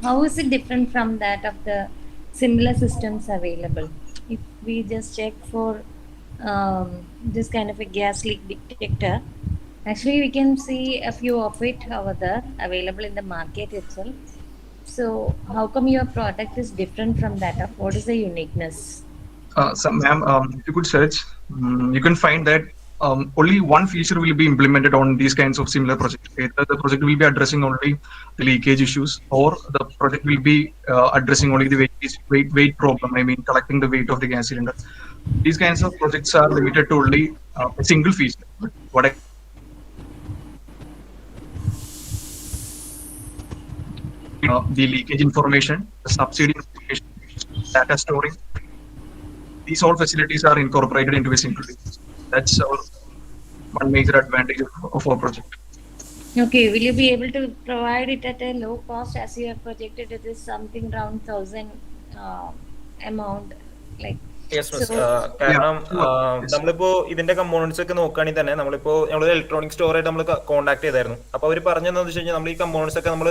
how is it different from that of the similar systems available? If we just check for this kind of a gas leak detector. Actually, we can see a few of it over there available in the market itself. So, how come your product is different from that? What is the uniqueness? So, ma'am, if you could search, you can find that only one feature will be implemented on these kinds of similar projects. Either the project will be addressing only the leakage issues, or the project will be addressing only the weight problem. I mean, collecting the weight of the gas cylinder. These kinds of projects are limited to only a single feature. But what I the leakage information, the subsidy information, data storing, these all facilities are incorporated into a single device. That's our one major advantage of our project. Okay, will you be able to provide it at a low cost as you have projected it is something around 1,000 amount like yes miss. കാരണം നമ്മളിപ്പോ ഇതിന്റെ കമ്പോണൻസ് ഒക്കെ നോക്കുകയാണെങ്കിൽ തന്നെ നമ്മളിപ്പോ നമ്മൾ ഇലക്ട്രോണിക് സ്റ്റോറായിട്ട് നമ്മൾ കോൺടാക്ട് ചെയ്തായിരുന്നു. അപ്പൊ അവർ പറഞ്ഞതെന്ന് വെച്ച് കഴിഞ്ഞാൽ നമ്മൾ ഈ കമ്പോണൻസ് ഒക്കെ നമ്മൾ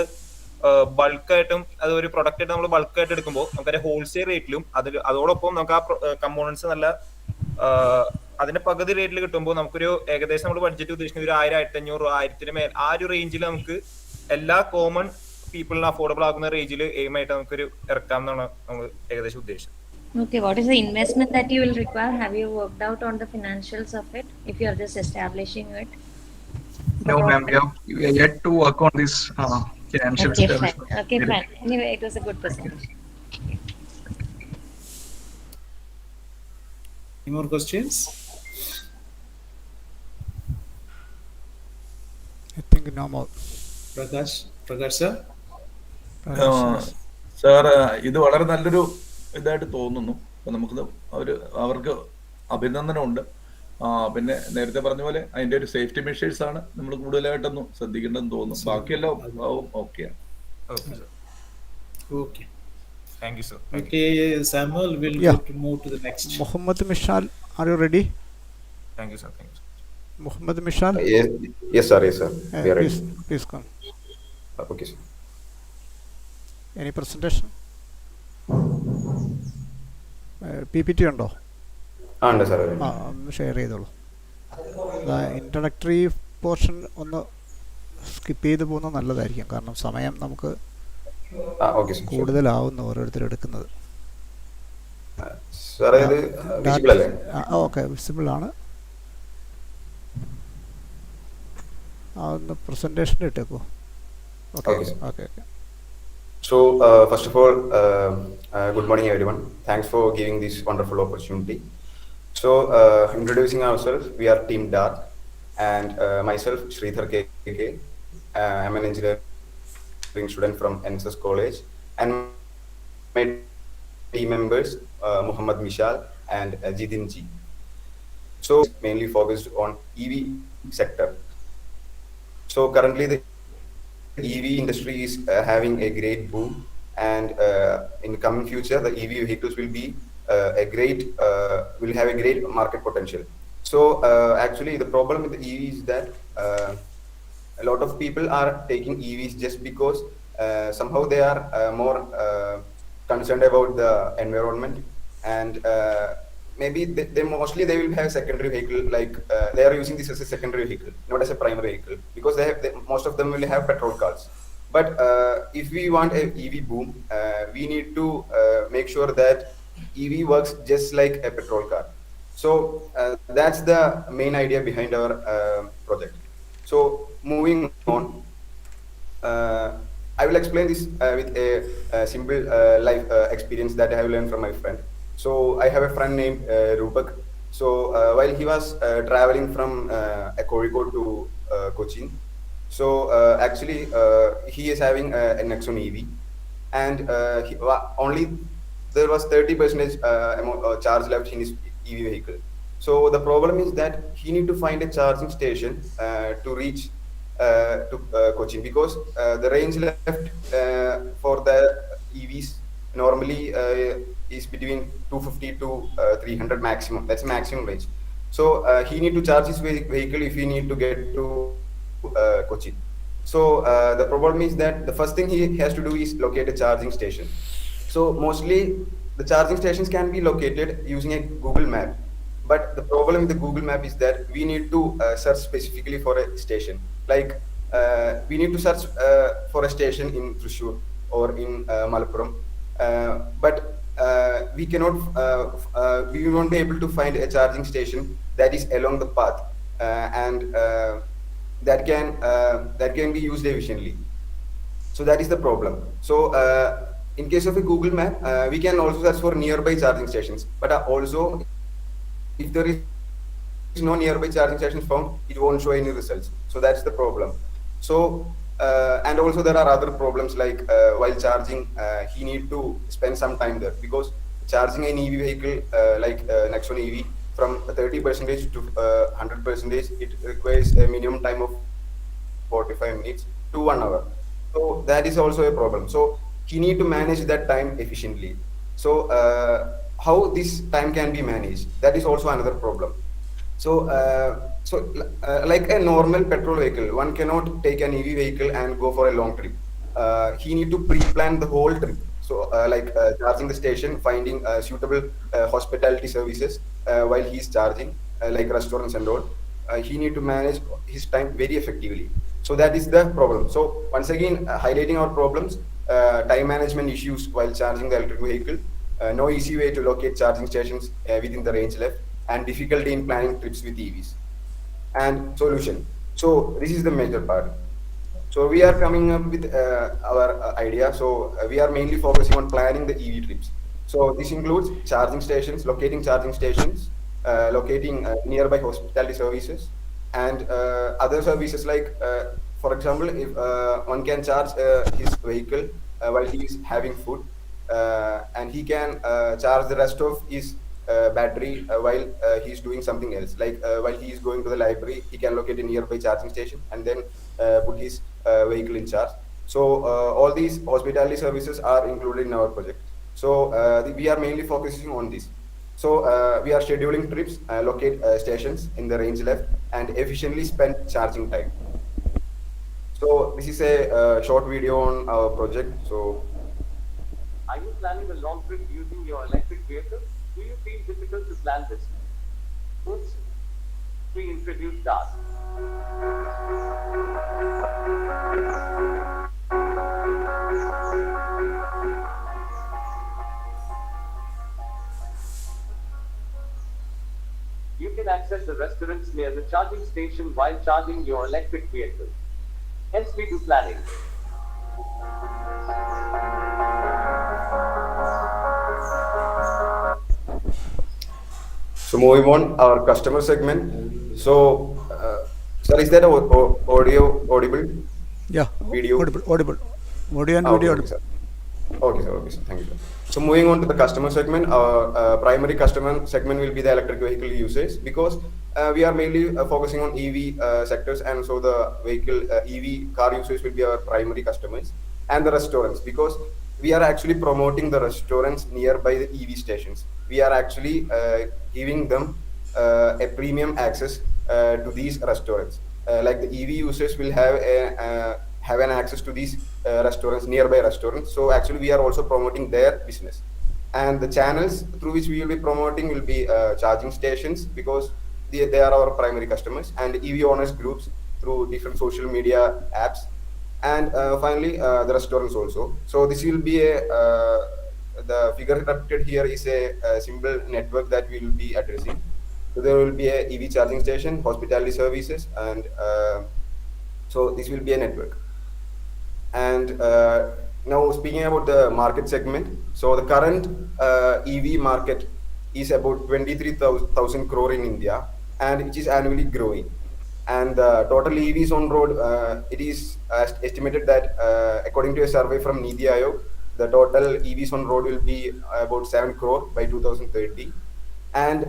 ബൾക്കായിട്ടും അത് ഒരു പ്രൊഡക്റ്റ് ആയിട്ട് നമ്മൾ ബൾക്കായിട്ട് എടുക്കുമ്പോൾ നമുക്ക് ഹോൾസെയിൽ റേറ്റിലും അതോടൊപ്പം നമുക്ക് ആ കമ്പോണൻസ് നല്ല അതിന്റെ പകുതി റേറ്റിൽ കിട്ടുമ്പോൾ നമുക്കൊരു ഏകദേശം നമ്മൾ ബഡ്ജറ്റ് ഉദ്ദേശിക്കുന്ന ഒരു 1,000, 1,500, 1,000 മേൽ ആ ഒരു റേഞ്ചിൽ നമുക്ക് എല്ലാ കോമൺ പീപ്പിളിന് അഫോർഡബിൾ ആകുന്ന റേഞ്ചിൽ എയിമായിട്ട് നമുക്കൊരു ഇറക്കാം എന്നാണ് നമ്മൾ ഏകദേശം ഉദ്ദേശിച്ചത്. Okay, what is the investment that you will require? Have you worked out on the financials of it if you are just establishing it? No, ma'am, we are yet to work on this financial establishment. Okay, fine. Anyway, it was a good presentation. Any more questions? I think no more. Prakash sir? Sir, ഇത് വളരെ നല്ലൊരു ഇതായിട്ട് തോന്നുന്നു. അപ്പം നമുക്ക് അവർക്ക് അഭിനന്ദനമുണ്ട്. പിന്നെ നേരത്തെ പറഞ്ഞ പോലെ അതിന്റെ ഒരു സേഫ്റ്റി മെഷേഴ്സ് ആണ് നമ്മൾ കൂടുതലായിട്ടൊന്നും ശ്രദ്ധിക്കേണ്ടതെന്ന് തോന്നുന്നു. ബാക്കിയെല്ലാം ഓക്കെയാണ്. Okay. Thank you, sir. Okay, Samuel, we'll move to the next. Muhammad Mishal, are you ready? Thank you, sir. Thank you, sir. Muhammad Mishal? Yes, sir. We are ready. Please come. Okay, sir. Any presentation? PPT ഉണ്ടോ? ഉണ്ട് സാർ. ഒന്ന് ഷെയർ ചെയ്തോളൂ. ഇൻട്രഡക്ടറി പോർഷൻ ഒന്ന് സ്കിപ്പ് ചെയ്ത് പോകുന്നത് നല്ലതായിരിക്കും. കാരണം സമയം നമുക്ക് കൂടുതലാവുന്നു ഓരോരുത്തർ എടുക്കുന്നത്. ഓക്കെ, വിസിബിൾ ആണ്. ഒന്ന് പ്രസന്റേഷൻ ഇട്ടേക്കോ. Okay okay. So, first of all, good morning, everyone. Thanks for giving this wonderful opportunity. So, introducing ourselves, we are Team DART, and myself, Sridhar KK. I'm an engineering student from NSS College, and my team members, Muhammad Mishal and Jidin Ji. So, mainly focused on EV sector. So, currently the EV industry is having a great boom, and in the coming future the EV vehicles will be will have a great market potential. So actually the problem with the EV is that a lot of people are taking EVs just because somehow they are more concerned about the environment, and maybe they mostly they will have secondary vehicle, like they are using this as a secondary vehicle, not as a primary vehicle, because most of them will have petrol cars. But if we want a EV boom, we need to make sure that EV works just like a petrol car. So that's the main idea behind our project. So moving on, I will explain this with a simple life experience that I have learned from my friend. So I have a friend named Rupak. So while he was traveling from Kozhikode to Cochin, so actually he is having a Nexon EV, and only there was 30% charge left in his EV vehicle. So the problem is that he need to find a charging station to reach to Cochin, because the range left for the EVs normally is between 250 to 300 maximum. That's maximum range. So he need to charge his vehicle if he need to get to Cochin. So the problem is that the first thing he has to do is locate a charging station. So mostly the charging stations can be located using a Google map, But the problem with the Google Map is that we need to search specifically for a station. Like we need to search for a station in Thrissur or in Malappuram, but we cannot, we won't be able to find a charging station that is along the path and that can be used efficiently. So that is the problem. So in case of a Google Map, we can also search for nearby charging stations. But also, if there is no nearby charging stations found, it won't show any results. So that's the problem. So and also there are other problems like while charging, he need to spend some time there, because charging an EV vehicle like Nexon EV from 30% to 100%, it requires a minimum time of 45 minutes to 1 hour. So that is also a problem. So he need to manage that time efficiently. So how this time can be managed, that is also another problem. So like a normal petrol vehicle, one cannot take an EV vehicle and go for a long trip. He need to pre-plan the whole trip. So like charging the station, finding suitable hospitality services while he's charging, like restaurants and all. He need to manage his time very effectively. So that is the problem. So once again, highlighting our problems, time management issues while charging the electric vehicle, no easy way to locate charging stations within the range left, and difficulty in planning trips with EVs. And solution. So this is the major part. So we are coming up with our idea. So we are mainly focusing on planning the EV trips. So this includes charging stations, locating charging stations, locating nearby hospitality services, and other services like, for example, if one can charge his vehicle while he is having food, and he can charge the rest of his battery while he is doing something else. Like while he is going to the library, he can locate a nearby charging station and then put his vehicle in charge. So all these hospitality services are included in our project. So we are mainly focusing on this. So we are scheduling trips, locate stations in the range left, and efficiently spend charging time. So this is a short video on our project. So are you planning a long trip using your electric vehicle? Do you feel difficult to plan this? Oops. Pre-introduced task. You can access the restaurants near the charging station while charging your electric vehicle. Hence we do planning. So moving on, our customer segment. So, sir, is that audio audible? Yeah, video audible. Audio and video. Okay, sir. Okay, sir. Okay, sir. Thank you, sir. So moving on to the customer segment, our primary customer segment will be the electric vehicle users, because we are mainly focusing on EV sectors, and so the vehicle EV car users will be our primary customers, and the restaurants, because we are actually promoting the restaurants nearby the EV stations. We are actually giving them a premium access to these restaurants. Like the EV users will have an access to these restaurants, nearby restaurants. So actually we are also promoting their business. And the channels through which we will be promoting will be charging stations, because they are our primary customers, and EV owners groups through different social media apps, and finally the restaurants also. So this will be the figure depicted here is a simple network that we will be addressing. So there will be a EV charging station, hospitality services, and so this will be a network. And now speaking about the market segment, so the current EV market is about 23,000 crore in India, and it is annually growing. And the total EVs on road, it is estimated that according to a survey from Niti Aayog, the total EVs on road will be about 7 crore by 2030. And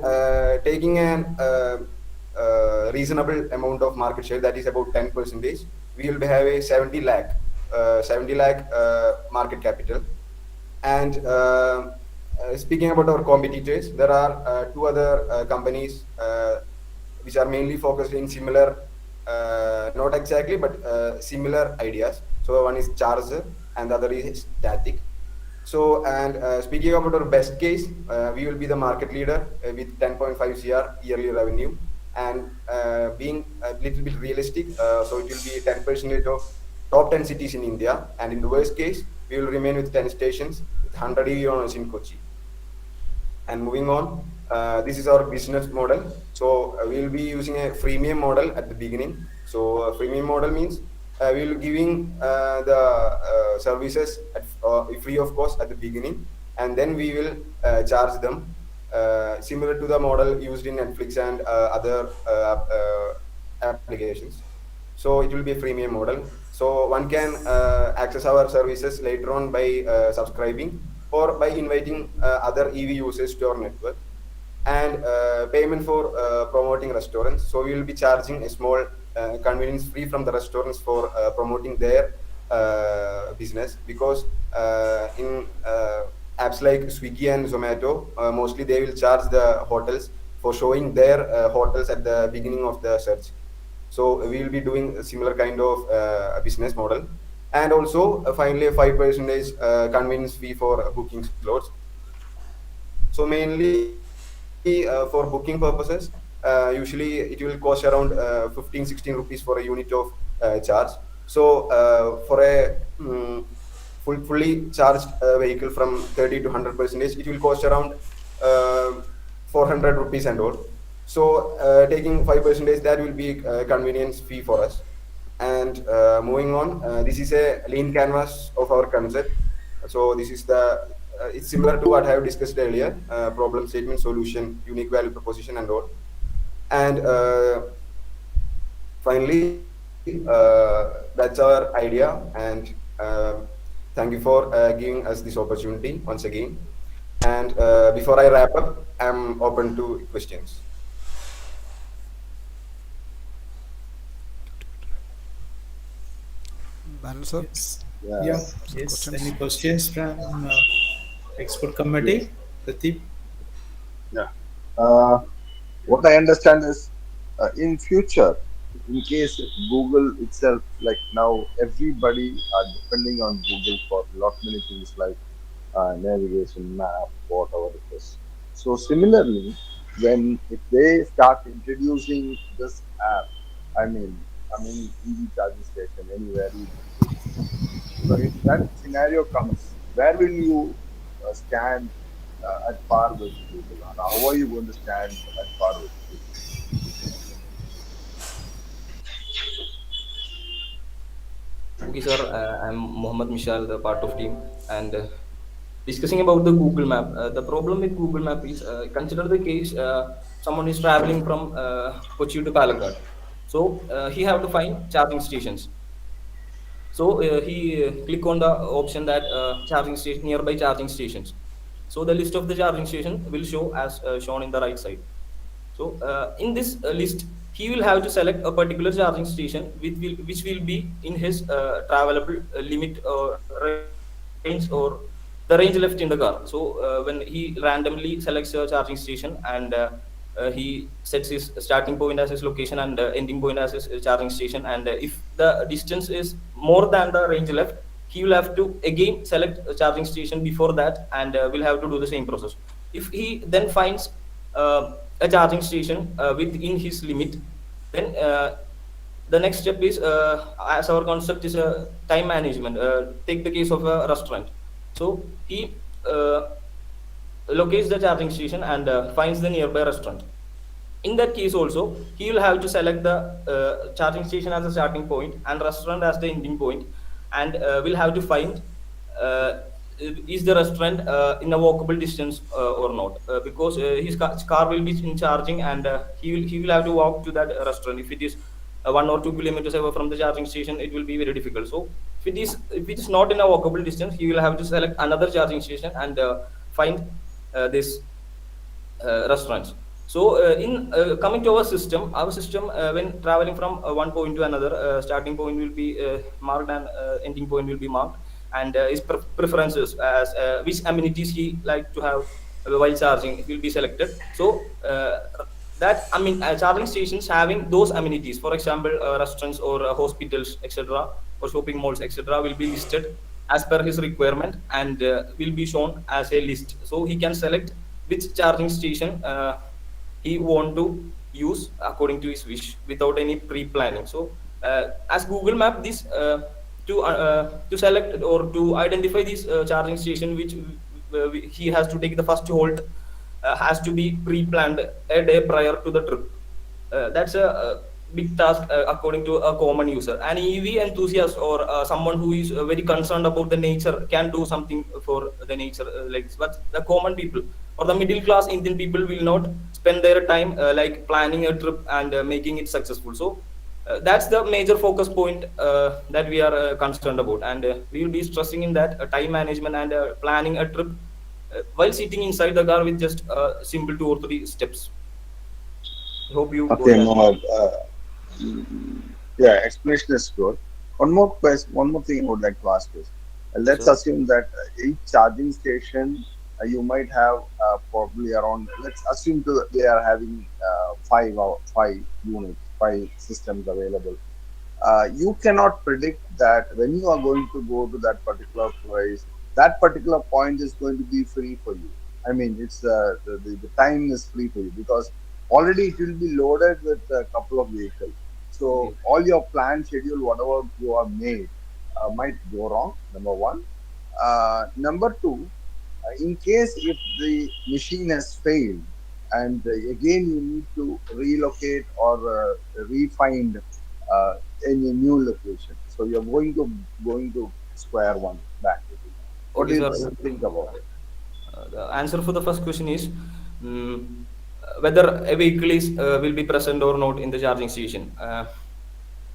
taking an reasonable amount of market share, that is about 10%, we will have a 70 lakh market capital. And speaking about our competitors, there are two other companies which are mainly focused in similar, not exactly, but similar ideas. So one is Charger and the other is Static. So, and speaking about our best case, we will be the market leader with 10.5 CR yearly revenue, and being a little bit realistic, so it will be 10% of top 10 cities in India, and in the worst case, we will remain with 10 stations with 100 EV owners in Kochi. And moving on, this is our business model. So we will be using a freemium model at the beginning. So a freemium model means we will giving the services at free of cost at the beginning, and then we will charge them similar to the model used in Netflix and other applications. So it will be a freemium model. So one can access our services later on by subscribing or by inviting other EV users to our network. And payment for promoting restaurants. So we will be charging a small convenience fee from the restaurants for promoting their business, because in apps like Swiggy and Zomato, mostly they will charge the hotels for showing their hotels at the beginning of the search. So we will be doing a similar kind of business model, and also finally a 5% convenience fee for booking slots. So mainly for booking purposes, usually it will cost around 15-16 rupees for a unit of charge. So for a fully charged vehicle from 30 to 100%, it will cost around 400 rupees and all. So taking 5%, that will be a convenience fee for us. And moving on, this is a lean canvas of our concept. So this is the it's similar to what I have discussed earlier: problem statement, solution, unique value proposition, and all. And finally, that's our idea. And thank you for giving us this opportunity once again. And before I wrap up, I'm open to questions. Sir? Yes. Any questions from expert committee? Pradeep? Yeah. What I understand is, in future, in case Google itself, like now, everybody are depending on Google for a lot many things like navigation, map, whatever it is. So similarly, if they start introducing this app, I mean, EV charging station anywhere you go. So if that scenario comes, where will you stand at par with Google? And how are you going to stand at par with Google? Okay, sir. I'm Mohammed Mishal, the part of team, and discussing about the Google Map. The problem with Google Map is, consider the case someone is traveling from Kochi to Palakkad, so he have to find charging stations. So he click on the option that charging station, nearby charging stations. So the list of the charging station will show as shown in the right side. So in this list, he will have to select a particular charging station which will be in his travelable limit or range, or the range left in the car. So when he randomly selects a charging station, and he sets his starting point as his location and ending point as his charging station, and if the distance is more than the range left, he will have to again select a charging station before that, and will have to do the same process. If he then finds a charging station within his limit, then the next step is, as our concept is time management. Take the case of a restaurant. So he locates the charging station and finds the nearby restaurant. In that case also, he will have to select the charging station as a starting point and restaurant as the ending point, and will have to find is the restaurant in a walkable distance or not, because his car will be in charging, and he will have to walk to that restaurant. If it is 1 or 2 kilometers away from the charging station, it will be very difficult. So if it is not in a walkable distance, he will have to select another charging station and find this restaurants. So in coming to our system, when traveling from one point to another, starting point will be marked, and ending point will be marked, and his preferences as which amenities he like to have while charging, it will be selected. So charging stations having those amenities, for example, restaurants or hospitals, etc., or shopping malls, etc., will be listed, as per his requirement, and will be shown as a list. So he can select which charging station he want to use according to his wish without any pre-planning. So as Google Map, this to select or to identify this charging station which he has to take the first halt has to be pre-planned a day prior to the trip. That's a big task according to a common user. An EV enthusiast or someone who is very concerned about the nature can do something for the nature, but the common people or the middle class Indian people will not spend their time like planning a trip and making it successful. So that's the major focus point that we are concerned about, and we will be stressing in that time management and planning a trip while sitting inside the car with just simple 2 or 3 steps. I hope you got Okay, that. Mohammed. Yeah, explanation is good. One more question, one more thing I would like to ask is, let's Sure. assume that each charging station you might have probably around. Let's assume they are having five units, 5 systems available. You cannot predict that when you are going to go to that particular place, that particular point is going to be free for you. I mean, it's the time is free for you because already it will be loaded with a couple of vehicles. So all your plan schedule, whatever you have made, might go wrong. Number one. Number two, in case if the machine has failed, and again you need to relocate or refind in a new location. So you're going to square one back. What do Okay, you sir. think about it? The answer for the first question is mm, whether a vehicle is will be present or not in the charging station.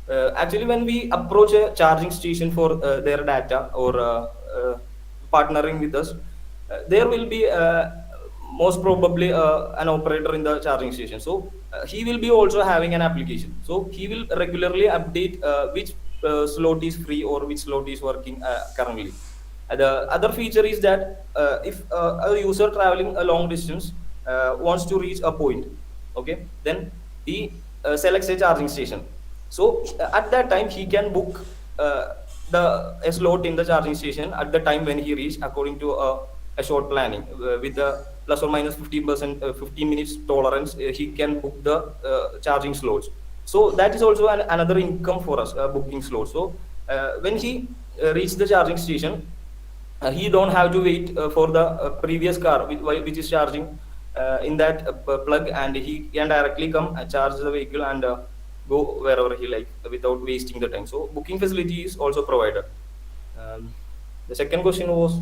Actually, when we approach a charging station for their data or partnering with us, there will be most probably an operator in the charging station. So he will be also having an application. So he will regularly update which slot is free or which slot is working currently. The other feature is that if a user traveling a long distance wants to reach a point, okay, then he selects a charging station. So at that time he can book a slot in the charging station at the time when he reach according to a short planning with the plus or minus 15%, 15 minutes tolerance. He can book the charging slots. So that is also another income for us, booking slots. So when he reach the charging station, he don't have to wait for the previous car which is charging in that plug, and he can directly come charge the vehicle and go wherever he like without wasting the time. So booking facility is also provided. The second question was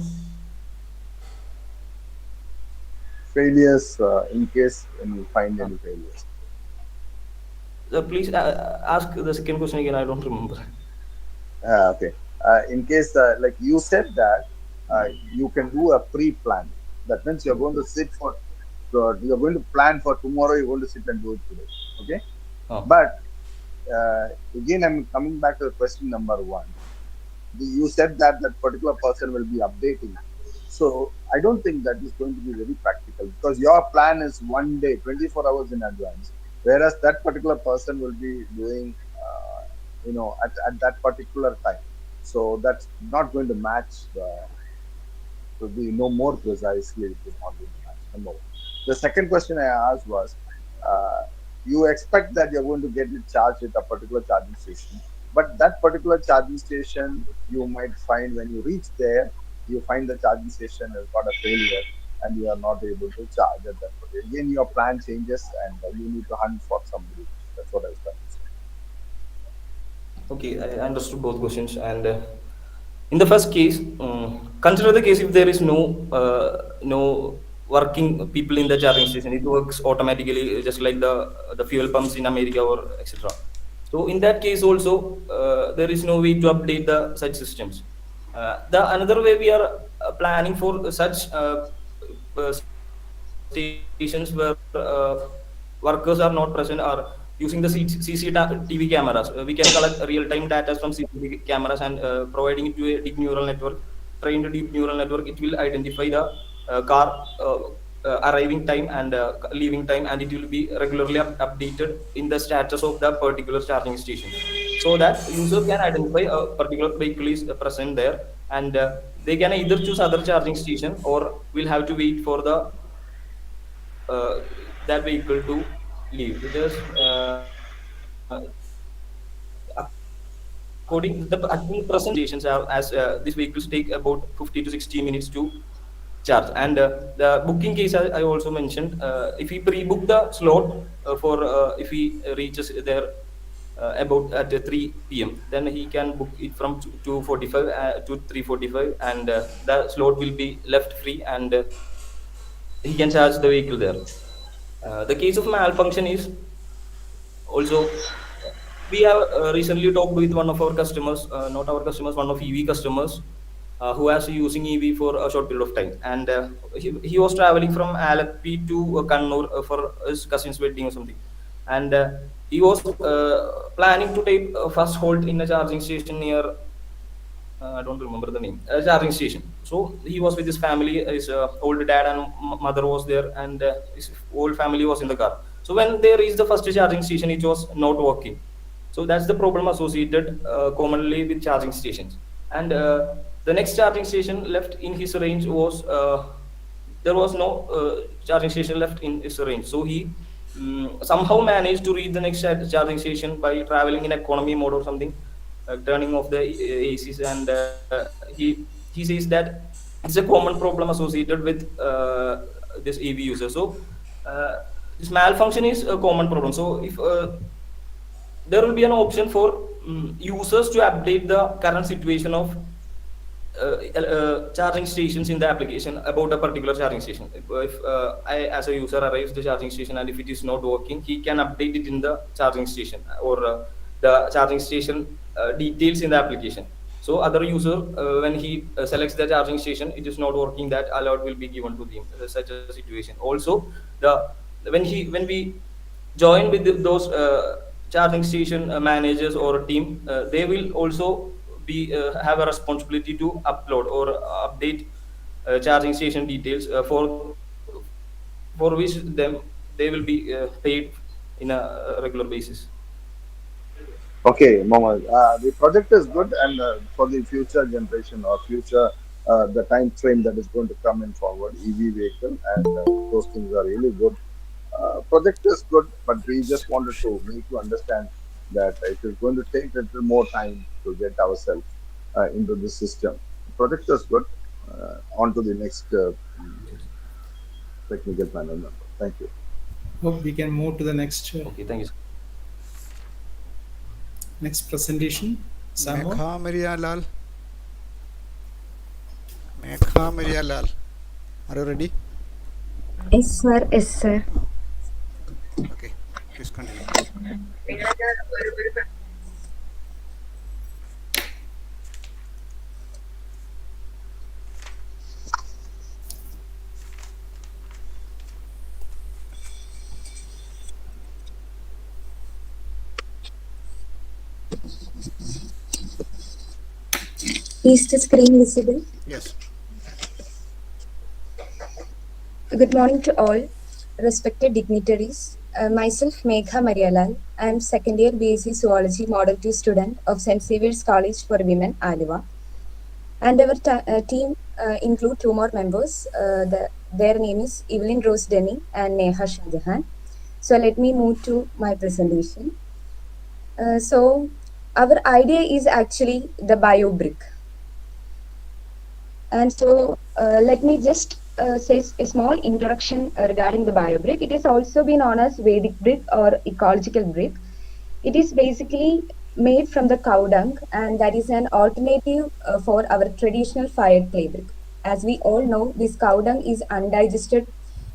Failures, in case when you find any failures. please ask the second question again. I don't remember. Okay. In case, like you said that you can do a pre-plan. That means you're going to you're going to plan for tomorrow. You're going to sit and do it today. Okay. Oh. But again, I'm coming back to question number one. You said that that particular person will be updating. So I don't think that is going to be very practical because your plan is one day, 24 hours in advance, whereas that particular person will be doing, at that particular time. So that's not going to match. To be no more precisely, it is not going to match. Number one. The second question I asked was, you expect that you're going to get it charged at a particular charging station, but that particular charging station you might find when you reach there, you find the charging station has got a failure and you are not able to charge at that point. Again, your plan changes and you need to hunt for somebody. That's what I was trying to say. Okay, I understood both questions. And in the first case, consider the case if there is no working people in the charging station. It works automatically, just like the fuel pumps in America or etc. So in that case also, there is no way to update the such systems. The another way we are planning for such stations where workers are not present are using the CCTV cameras. We can collect real-time data from CCTV cameras and providing it to a deep neural network, trained deep neural network. It will identify the car arriving time and leaving time, and it will be regularly updated in the status of the particular charging station, so that user can identify a particular vehicle is present there and they can either choose other charging station or will have to wait for the that vehicle to leave, because according to the at the present stations have, as these vehicles take about 50 to 60 minutes to charge. And the booking case I also mentioned, if we pre-book the slot for if he reaches there about at 3 p.m., then he can book it from 2:45 to 3:45, and the slot will be left free, and he can charge the vehicle there. The case of malfunction is also, we have recently talked with one of our customers, not our customers, one of EV customers, who has using EV for a short period of time, and he was traveling from Alapi to Kannur for his cousin's wedding or something, and he was planning to take a first halt in a charging station near, I don't remember the name, a charging station. So he was with his family, his old dad and mother was there, and his whole family was in the car. So when they reached the first charging station, it was not working. So that's the problem associated commonly with charging stations. And the next charging station left in his range was, there was no charging station left in his range. So he somehow managed to reach the next charging station by traveling in economy mode or something, turning off the ACs, and he says that it's a common problem associated with this EV user. So this malfunction is a common problem. So if there will be an option for users to update the current situation of charging stations in the application about a particular charging station. If I, as a user, arrives the charging station and if it is not working, he can update it in the charging station, or the charging station details in the application. So other user, when he selects the charging station, it is not working, that alert will be given to him. Such a situation. Also, when we join with those charging station managers or team, they will also be have a responsibility to upload or update charging station details for which they will be paid in a regular basis. Okay, Mohammed, the project is good, and for the future generation or future the time frame that is going to come in forward, EV vehicle, and those things are really good. Project is good, but we just wanted to make you understand that it is going to take a little more time to get ourselves into the system. Project is good. On to the next technical panel member. Thank you. Hope we can move to the next. Okay, thank you. Next presentation. Megha Maria Lal. Megha Maria Lal. Are you ready? Yes, sir. Yes, sir. Okay, please continue. Is the screen visible? Yes. Good morning to all, respected dignitaries. Myself, Megha Marialal. I am second year BSc Zoology Model 2 student of St. Xavier's College for Women, Aluva. And our team include two more members. Their name is Evelyn Rose Denny and Neha Shahjahan. So let me move to my presentation. So our idea is actually the bio brick. And so let me just say a small introduction regarding the bio brick. It is also been known as Vedic brick or ecological brick. It is basically made from the cow dung, and that is an alternative for our traditional fired clay brick. As we all know, this cow dung is undigested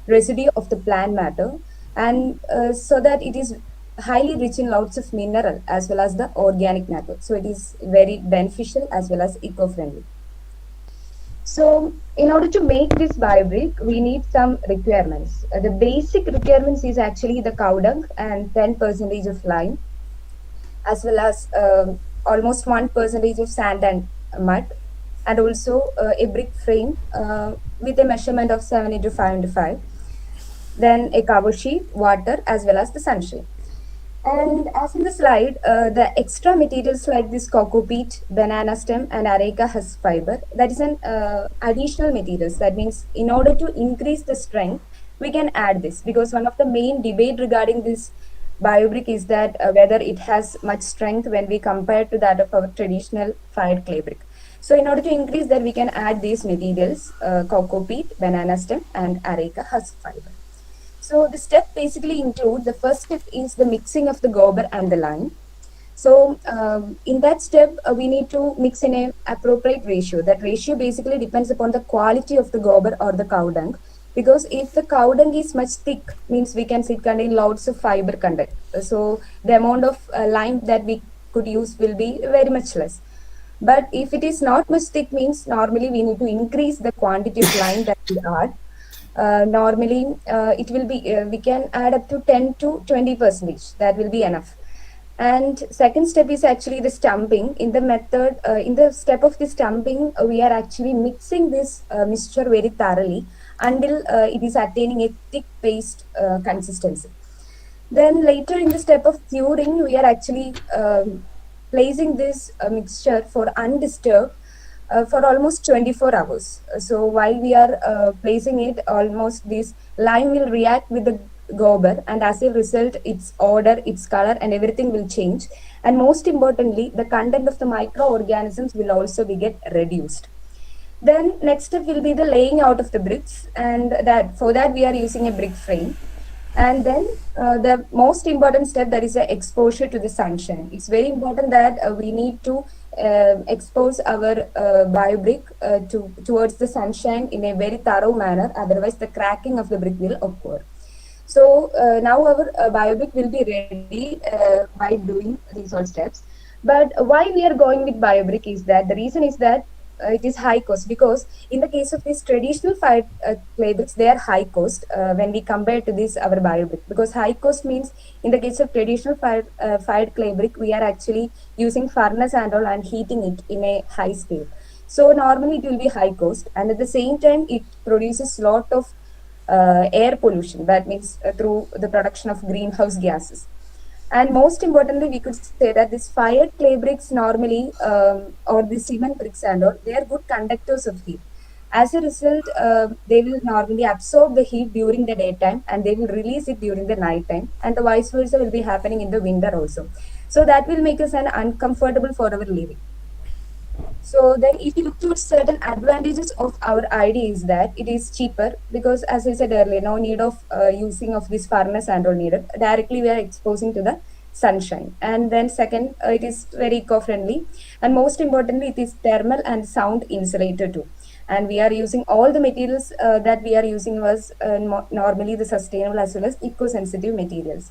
residue of the plant matter, and so that it is highly rich in lots of mineral as well as the organic matter. So it is very beneficial as well as eco-friendly. So in order to make this biobrick, we need some requirements. The basic requirements is actually the cow dung and 10% of lime, as well as almost 1% of sand and mud, and also a brick frame with a measurement of 7 into 5 into 5. Then a cover sheet, water, as well as the sunshine. And as in the slide, the extra materials like this cocoa peat, banana stem, and areca husk fiber, that is an additional materials. That means in order to increase the strength, we can add this, because one of the main debate regarding this biobrick is that whether it has much strength when we compare to that of our traditional fired clay brick. So in order to increase that, we can add these materials, cocoa peat, banana stem, and areca husk fiber. So the step basically include, the first step is the mixing of the gobar and the lime. So in that step, we need to mix in a appropriate ratio. That ratio basically depends upon the quality of the gobar or the cow dung. Because if the cow dung is much thick, means we can see it contain lots of fiber content. So the amount of lime that we could use will be very much less. But if it is not much thick, means normally we need to increase the quantity of lime that we add. Normally it will be we can add up to 10 to 20 percentage. That will be enough. And second step is actually the stamping. In the method, in the step of the stamping, we are actually mixing this mixture very thoroughly until it is attaining a thick paste consistency. Then later in the step of curing, we are actually placing this mixture for undisturbed for almost 24 hours. So while we are placing it, almost this lime will react with the gobar, and as a result, its odor, its color, and everything will change. And most importantly, the content of the microorganisms will also be get reduced. Then next step will be the laying out of the bricks, and that for that we are using a brick frame. And then the most important step, that is the exposure to the sunshine. It's very important that we need to expose our biobrick towards the sunshine in a very thorough manner. Otherwise, the cracking of the brick will occur. So now our biobrick will be ready by doing these all steps. But why we are going with biobrick is that the reason is that it is high cost, because in the case of these traditional fired clay bricks, they are high cost when we compare to this our biobrick. Because high cost means in the case of traditional fired clay brick, we are actually using furnace and all and heating it in a high scale. So normally it will be high cost, and at the same time it produces lot of air pollution. That means through the production of greenhouse gases. And most importantly, we could say that these fired clay bricks normally, or the cement bricks and all, they are good conductors of heat. As a result, they will normally absorb the heat during the daytime and they will release it during the nighttime, and the vice versa will be happening in the winter also. So that will make us uncomfortable for our living. So then if you look to certain advantages of our ID is that it is cheaper, because as I said earlier, no need of using of this furnace and all needed. Directly we are exposing to the sunshine. And then second, it is very eco-friendly. And most importantly, it is thermal and sound insulator too. And we are using all the materials that we are using was normally the sustainable as well as eco-sensitive materials.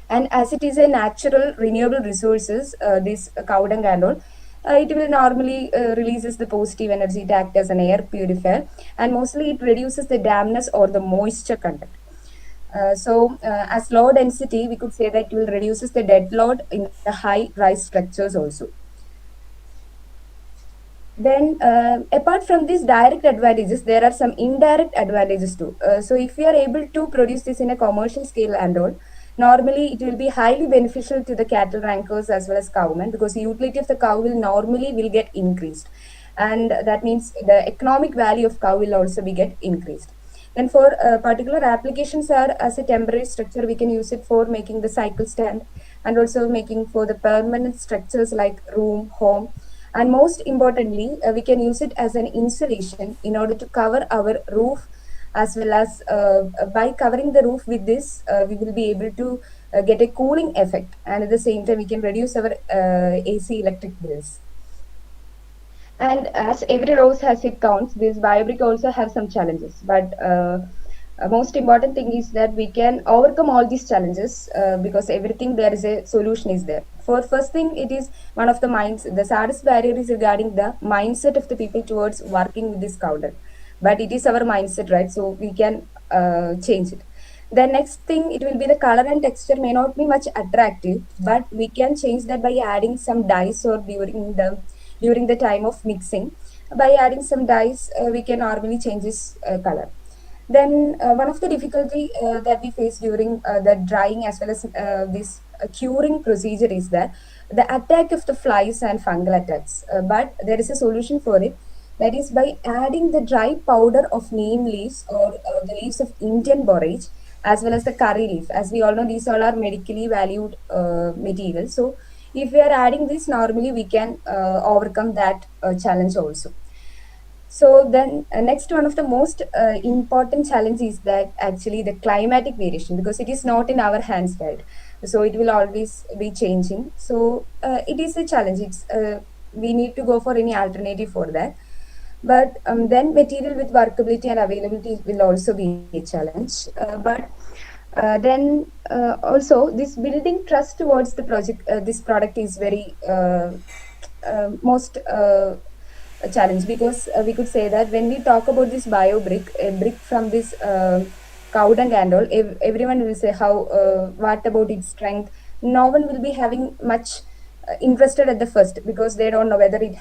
And as it is a natural renewable resources, this cow dung and all, it will normally releases the positive energy to act as an air purifier, and mostly it reduces the dampness or the moisture content. As low density, we could say that it will reduces the dead load in the high rise structures also. Then apart from these direct advantages, there are some indirect advantages too. So if we are able to produce this in a commercial scale and all, normally it will be highly beneficial to the cattle rankers as well as cowmen, because the utility of the cow will normally will get increased, and that means the economic value of cow will also be get increased. Then for particular applications are as a temporary structure, we can use it for making the cycle stand, and also making for the permanent structures like room, home. And most importantly, we can use it as an insulation in order to cover our roof, as well as by covering the roof with this, we will be able to get a cooling effect, and at the same time we can reduce our AC electric bills. And as every rose has its thorns, this biobrick also have some challenges. But most important thing is that we can overcome all these challenges, because everything there is a solution is there. For first thing, it is one of the the saddest barrier is regarding the mindset of the people towards working with this cow dung. But it is our mindset, right? So we can change it. The next thing, it will be the color and texture may not be much attractive, but we can change that by adding some dyes or during the time of mixing. By adding some dyes, we can normally change this color. Then one of the difficulty that we face during the drying as well as this curing procedure is that the attack of the flies and fungal attacks. But there is a solution for it. That is by adding the dry powder of neem leaves or the leaves of Indian borage, as well as the curry leaf. As we all know, these all are medically valued materials. So if we are adding this, normally we can overcome that challenge also. So then next, one of the most important challenge is that actually the climatic variation, because it is not in our hands, right? So it will always be changing. So it is a challenge. It's we need to go for any alternative for that. But then material with workability and availability will also be a challenge. But then also this building trust towards the project, this product is very most a challenge, because we could say that when we talk about this bio brick, a brick from this cow dung and all, everyone will say how what about its strength. No one will be having much interested at the first, because they don't know whether it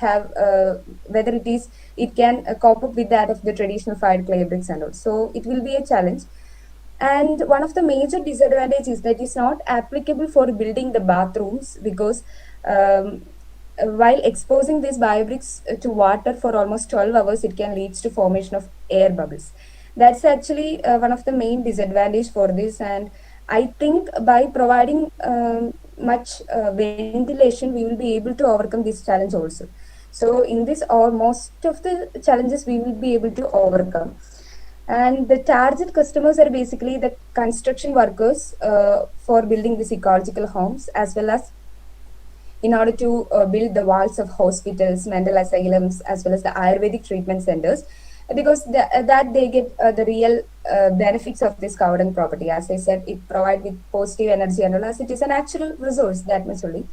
can cope up with that of the traditional fired clay bricks and all. So it will be a challenge. And one of the major disadvantages is that it's not applicable for building the bathrooms, because while exposing these biobricks to water for almost 12 hours, it can lead to formation of air bubbles. That's actually one of the main disadvantage for this. And I think by providing much ventilation, we will be able to overcome this challenge also. So in this, or most of the challenges we will be able to overcome. And the target customers are basically the construction workers for building these ecological homes, as well as in order to build the walls of hospitals, mental asylums, as well as the Ayurvedic treatment centers, because that they get the real benefits of this cow dung property. As I said, it provides with positive energy and all, as it is a natural resource, that much only.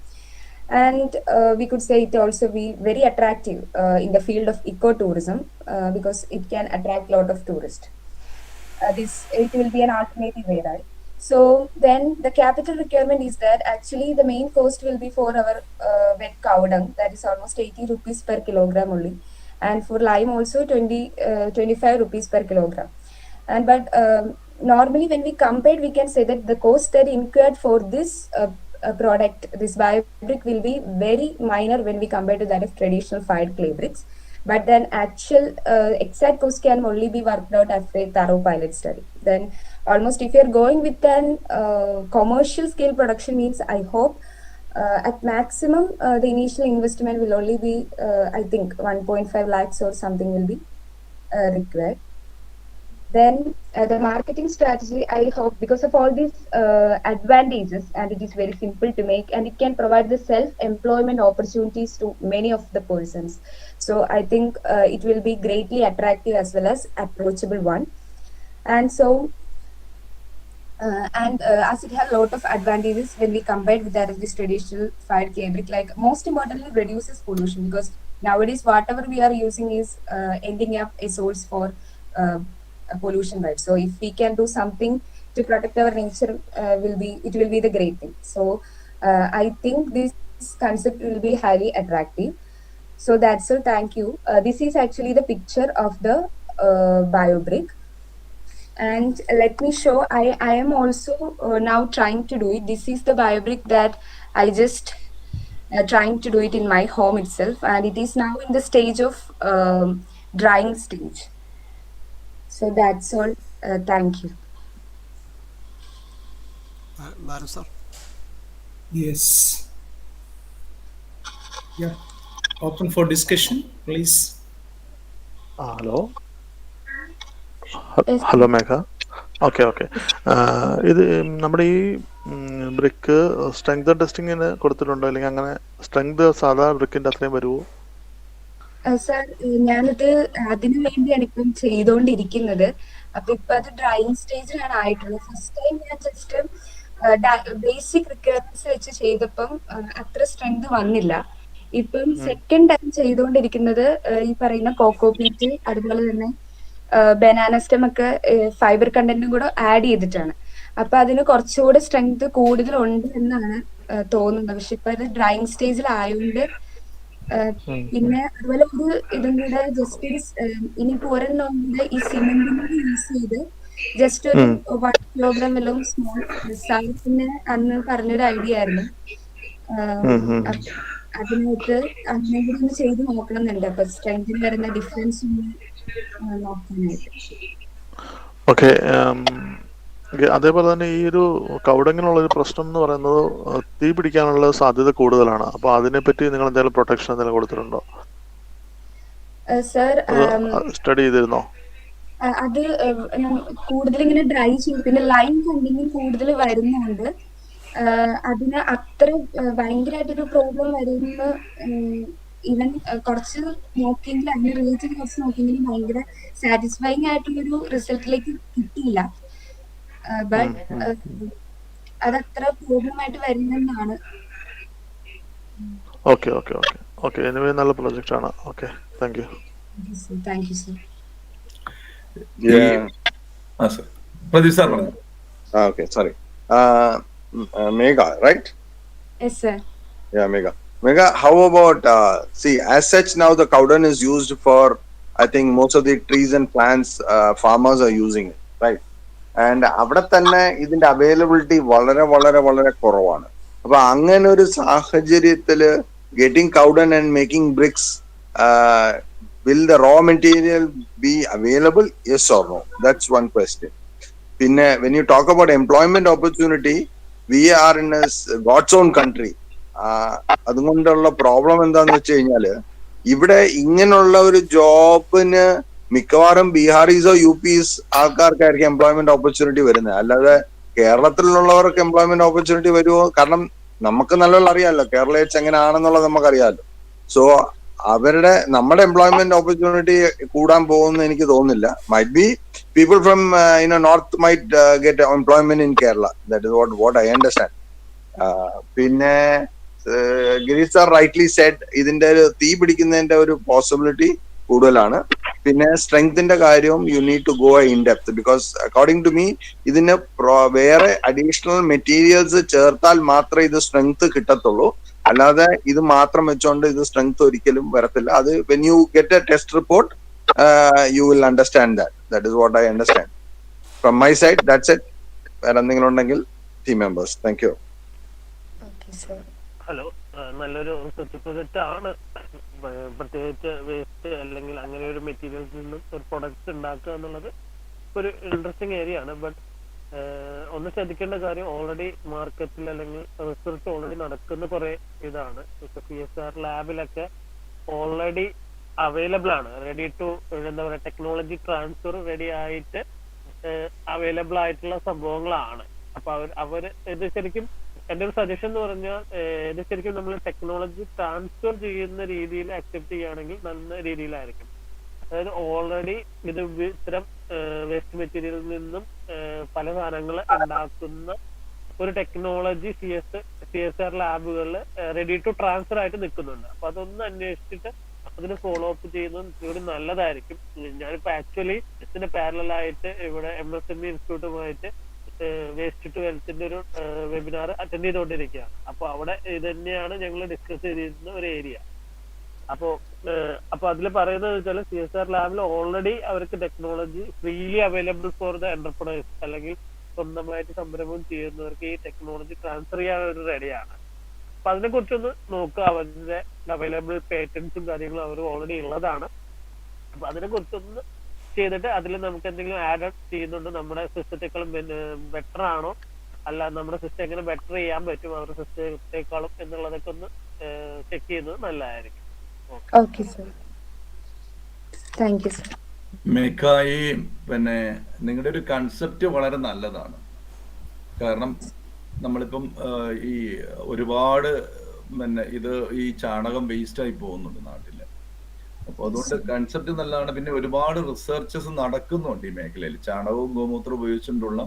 And we could say it also be very attractive in the field of ecotourism, because it can attract a lot of tourists. It will be an alternative way, right? So then the capital requirement is that actually the main cost will be for our wet cow dung, that is almost 80 rupees per kilogram only, and for lime also 25 rupees per kilogram. And but normally when we compare, we can say that the cost that incurred for this product, this biobrick, will be very minor when we compare to that of traditional fired clay bricks. But then actual exact cost can only be worked out after a thorough pilot study. Then almost if you're going with an commercial scale production, means I hope at maximum the initial investment will only be I think 1.5 lakhs or something will be required. Then the marketing strategy, I hope, because of all these advantages, and it is very simple to make, and it can provide the self-employment opportunities to many of the persons. So I think it will be greatly attractive as well as approachable one. And so as it has a lot of advantages when we compare with that of this traditional fired clay brick, like most importantly reduces pollution, because nowadays whatever we are using is ending up a source for pollution, right? So if we can do something to protect our nature, it will be the great thing. So I think this concept will be highly attractive. So that's all. Thank you. This is actually the picture of the biobrick. And let me show, I am also now trying to do it. This is the biobrick that I just trying to do it in my home itself, and it is now in the stage of drying stage. So that's all. Thank you. Sir. Yes. Yeah. Open for discussion, please. Hello. Hello, Megha. Okay. ഇത് നമ്മുടെ ഈ ബ്രിക്ക് സ്ട്രെങ്ത് ടെസ്റ്റിങ്ങിന് കൊടുത്തിട്ടുണ്ടോ, അല്ലെങ്കിൽ അങ്ങനെ സ്ട്രെങ്ത് സാധാരണ ബ്രിക്കിന്റെ അത്രയും വരുമോ? സർ, ഞാനത് അതിനു വേണ്ടിയാണ് ഇപ്പം ചെയ്തുകൊണ്ടിരിക്കുന്നത്. അപ്പൊ ഇപ്പൊ അത് ഡ്രൈയിങ് സ്റ്റേജിലാണ് ആയിട്ടുള്ളത്. ഫസ്റ്റ് ടൈം ഞാൻ ജസ്റ്റ് ബേസിക് റിക്വയർമെന്റ്സ് വെച്ച് ചെയ്തപ്പം അത്ര സ്ട്രെങ്ത് വന്നില്ല. ഇപ്പം സെക്കൻഡ് ടൈം ചെയ്തുകൊണ്ടിരിക്കുന്നത് ഈ പറയുന്ന കോക്കോപീറ്റ്, അതുപോലെ തന്നെ ബനാന സ്റ്റെം ഒക്കെ ഫൈബർ കണ്ടന്റും കൂടെ ആഡ് ചെയ്തിട്ടാണ്. അപ്പൊ അതിന് കുറച്ചുകൂടെ സ്ട്രെങ്ത് കൂടുതലുണ്ട് എന്നാണ് തോന്നുന്നത്. പക്ഷെ ഇപ്പൊ അത് ഡ്രൈയിങ് സ്റ്റേജിലായതുകൊണ്ട് പിന്നെ അതുപോലെ ഒരു ഇതും കൂടെ ജസ്റ്റ് ഇനിയിപ്പോ ഒരെണ്ണം കൂടെ ഈ സിമെന്റും കൂടെ യൂസ് ചെയ്ത് ജസ്റ്റ് ഒരു 1 കിലോഗ്രാം വല്ലതും സ്മോൾ സാറിന് അന്ന് പറഞ്ഞൊരു ഐഡിയ ആയിരുന്നു. അപ്പൊ അതിനകത്ത് അങ്ങനെ കൂടി ഒന്ന് ചെയ്ത് നോക്കണമെന്നുണ്ട്. അപ്പൊ സ്ട്രെങ്തിന് വരുന്ന ഡിഫറൻസ് ഒന്ന് നോക്കാനായിട്ട്. ഓക്കെ. അതേപോലെ തന്നെ ഈ ഒരു കൗഡങ്ങിനുള്ള ഒരു പ്രശ്നം എന്ന് പറയുന്നത് തീ പിടിക്കാനുള്ള സാധ്യത കൂടുതലാണ്. അപ്പൊ അതിനെപ്പറ്റി നിങ്ങൾ എന്തെങ്കിലും പ്രൊട്ടക്ഷൻ എന്തെങ്കിലും കൊടുത്തിട്ടുണ്ടോ? സർ സ്റ്റഡി ചെയ്തിരുന്നോ? അത് കൂടുതൽ ഇങ്ങനെ ഡ്രൈ ചെയ്ത് പിന്നെ ലൈം കണ്ടിന്യൂ കൂടുതൽ വരുന്നുണ്ട്. അതിന് അത്ര ഭയങ്കരമായിട്ടൊരു പ്രോബ്ലം വരുന്ന ഈവൻ കുറച്ച് നോക്കിയെങ്കിൽ അതിന് റിലേറ്റഡ് കുറച്ച് നോക്കിയെങ്കിലും ഭയങ്കര സാറ്റിസ്ഫൈങ് ആയിട്ടുള്ളൊരു റിസൾട്ടിലേക്ക് കിട്ടിയില്ല. ബട്ട് അതത്ര പ്രോബ്ലം ആയിട്ട് വരുന്നെന്നാണ്. Okay okay okay okay. Anyway നല്ല പ്രൊജക്റ്റ് ആണ്. Okay, thank you. Thank you sir. Pradeep sir. Okay, sorry. Megha, right? Yes, sir. Yeah, Megha. Megha, how about, see, as such now the cowdung is used for, I think most of the trees and plants, farmers are using it, right? And അവിടെ തന്നെ ഇതിന്റെ അവൈലബിലിറ്റി വളരെ വളരെ വളരെ കുറവാണ്. അപ്പൊ അങ്ങനെ ഒരു സാഹചര്യത്തില് getting cow dung and making bricks, will the raw material be available? Yes or no? That's one question. Pinne, when you talk about employment opportunity, we are in a God's own country. അതുകൊണ്ടുള്ള പ്രോബ്ലം എന്താന്ന് വെച്ച് കഴിഞ്ഞാല് ഇവിടെ ഇങ്ങനെയുള്ള ഒരു ജോബിന് മിക്കവാറും ബീഹാറീസോ യു പീസ് ആൾക്കാർക്കായിരിക്കും എംപ്ലോയ്മെന്റ് ഓപ്പർച്യൂണിറ്റി വരുന്നത്. അല്ലാതെ കേരളത്തിലുള്ളവർക്ക് എംപ്ലോയ്മെന്റ് ഓപ്പർച്യൂണിറ്റി വരുമോ? കാരണം നമുക്ക് നല്ലോണം അറിയാമല്ലോ കേരളീയച്ച് എങ്ങനെയാണെന്നുള്ളത് നമുക്കറിയാമല്ലോ. സോ നമ്മുടെ എംപ്ലോയ്മെന്റ് ഓപ്പർച്യൂണിറ്റി കൂടാൻ പോകുമെന്ന് എനിക്ക് തോന്നുന്നില്ല. Might be people from north might get employment in Kerala. That is what I understand. പിന്നെ ഗിരീഷ് സാർ റൈറ്റ്ലി സെഡ്, ഇതിന്റെ ഒരു തീ പിടിക്കുന്നതിന്റെ ഒരു പോസിബിലിറ്റി കൂടുതലാണ്. പിന്നെ സ്ട്രെങ്ത്തിന്റെ കാര്യവും you need to go in depth, because according to me ഇതിന് വേറെ അഡീഷണൽ മെറ്റീരിയൽസ് ചേർത്താൽ മാത്രമേ ഇത് സ്ട്രെങ്ത് കിട്ടത്തുള്ളൂ. അല്ലാതെ ഇത് മാത്രം വെച്ചോണ്ട് ഇത് സ്ട്രെങ്ത് ഒരിക്കലും വരത്തില്ല. അത് when you get A test report you will understand that. That is what I understand from my side. That's it. വേറെ എന്തെങ്കിലും ഉണ്ടെങ്കിൽ team members. Thank you. Hello, നല്ലൊരു പ്രൊജക്റ്റ് ആണ്. പ്രത്യേകിച്ച് വേസ്റ്റ് അല്ലെങ്കിൽ അങ്ങനെ ഒരു മെറ്റീരിയൽസിൽ നിന്നും ഒരു പ്രൊഡക്റ്റ് ഉണ്ടാക്കുക എന്നുള്ളത് ഒരു ഇൻട്രസ്റ്റിംഗ് ഏരിയ ആണ്. ബട്ട് ഒന്ന് ശ്രദ്ധിക്കേണ്ട കാര്യം, ഓൾറെഡി മാർക്കറ്റിൽ അല്ലെങ്കിൽ റിസർച്ച് ഓൾറെഡി നടക്കുന്ന കുറെ ഇതാണ്. ഇപ്പൊ CSR ലാബിലൊക്കെ ഓൾറെഡി അവൈലബിൾ ആണ്. റെഡി ടു എന്താ പറയുക, ടെക്നോളജി ട്രാൻസ്ഫർ റെഡി ആയിട്ട് അവൈലബിൾ ആയിട്ടുള്ള സംഭവങ്ങളാണ്. അപ്പൊ അവര് ഇത് ശരിക്കും എൻ്റെ ഒരു സജഷൻ എന്ന് പറഞ്ഞാൽ ഇത് ശരിക്കും നമ്മൾ ടെക്നോളജി ട്രാൻസ്ഫർ ചെയ്യുന്ന രീതിയിൽ അക്സെപ്റ്റ് ചെയ്യുകയാണെങ്കിൽ നല്ല രീതിയിലായിരിക്കും. അതായത് ഓൾറെഡി ഇത് ഇത്തരം വേസ്റ്റ് മെറ്റീരിയലിൽ നിന്നും പല സാധനങ്ങൾ ഉണ്ടാക്കുന്ന ഒരു ടെക്നോളജി CSR ലാബുകളിൽ റെഡി ടു ട്രാൻസ്ഫർ ആയിട്ട് നിൽക്കുന്നുണ്ട്. അപ്പൊ അതൊന്ന് അന്വേഷിച്ചിട്ട് അതിന് ഫോളോ അപ്പ് ചെയ്യുന്നത് ഇത്തിരി നല്ലതായിരിക്കും. ഞാനിപ്പോ ആക്ച്വലി ഇതിന് പാരലായിട്ട് ഇവിടെ MSME ഇൻസ്റ്റിറ്റ്യൂട്ടുമായിട്ട് വേസ്റ്റ് ടു ഹെൽത്തിന്റെ ഒരു വെബിനാർ അറ്റൻഡ് ചെയ്തുകൊണ്ടിരിക്കുകയാണ്. അപ്പൊ അവിടെ ഇത് തന്നെയാണ് ഞങ്ങൾ ഡിസ്കസ് ചെയ്തിരുന്ന ഒരു ഏരിയ. അപ്പൊ അതിൽ പറയുന്നത് വെച്ചാൽ CSR ലാബിൽ ഓൾറെഡി അവർക്ക് technology freely available for the enterprise, അല്ലെങ്കിൽ സ്വന്തമായിട്ട് സംരംഭം ചെയ്യുന്നവർക്ക് ഈ ടെക്നോളജി ട്രാൻസ്ഫർ ചെയ്യാൻ ഒരു റെഡിയാണ്. അപ്പൊ അതിനെ കുറിച്ചൊന്ന് നോക്കുക. അവരുടെ അവൈലബിൾ പേറ്റന്റ്സും കാര്യങ്ങളും അവർ ഓൾറെഡി ഉള്ളതാണ്. അപ്പൊ അതിനെ കുറിച്ചൊന്ന് ചെയ്തിട്ട് അതിൽ നമുക്ക് എന്തെങ്കിലും ആഡ് ചെയ്യുന്നുണ്ട്, നമ്മുടെ സിസ്റ്റത്തെക്കാളും ബെറ്റർ ആണോ, അല്ല നമ്മുടെ സിസ്റ്റം എങ്ങനെ ബെറ്റർ ചെയ്യാൻ പറ്റും അവരുടെ സിസ്റ്റത്തെക്കാളും എന്നുള്ളതൊക്കെ ഒന്ന് ചെക്ക് ചെയ്യുന്നത് നല്ലതായിരിക്കും. Okay sir, thank you sir. മേഘായി, പിന്നെ നിങ്ങളുടെ ഒരു കൺസെപ്റ്റ് വളരെ നല്ലതാണ്. കാരണം നമ്മളിപ്പം ഈ ഒരുപാട് പിന്നെ ഈ ചാണകം വേസ്റ്റ് ആയി പോകുന്നുണ്ട് നാട്ടില്. അപ്പൊ അതുകൊണ്ട് കൺസെപ്റ്റ് നല്ലതാണ്. പിന്നെ ഒരുപാട് റിസർച്ചസ് നടക്കുന്നുണ്ട് ഈ മേഖലയിൽ, ചാണകവും ഗോമൂത്രവും ഉപയോഗിച്ചുകൊണ്ടുള്ള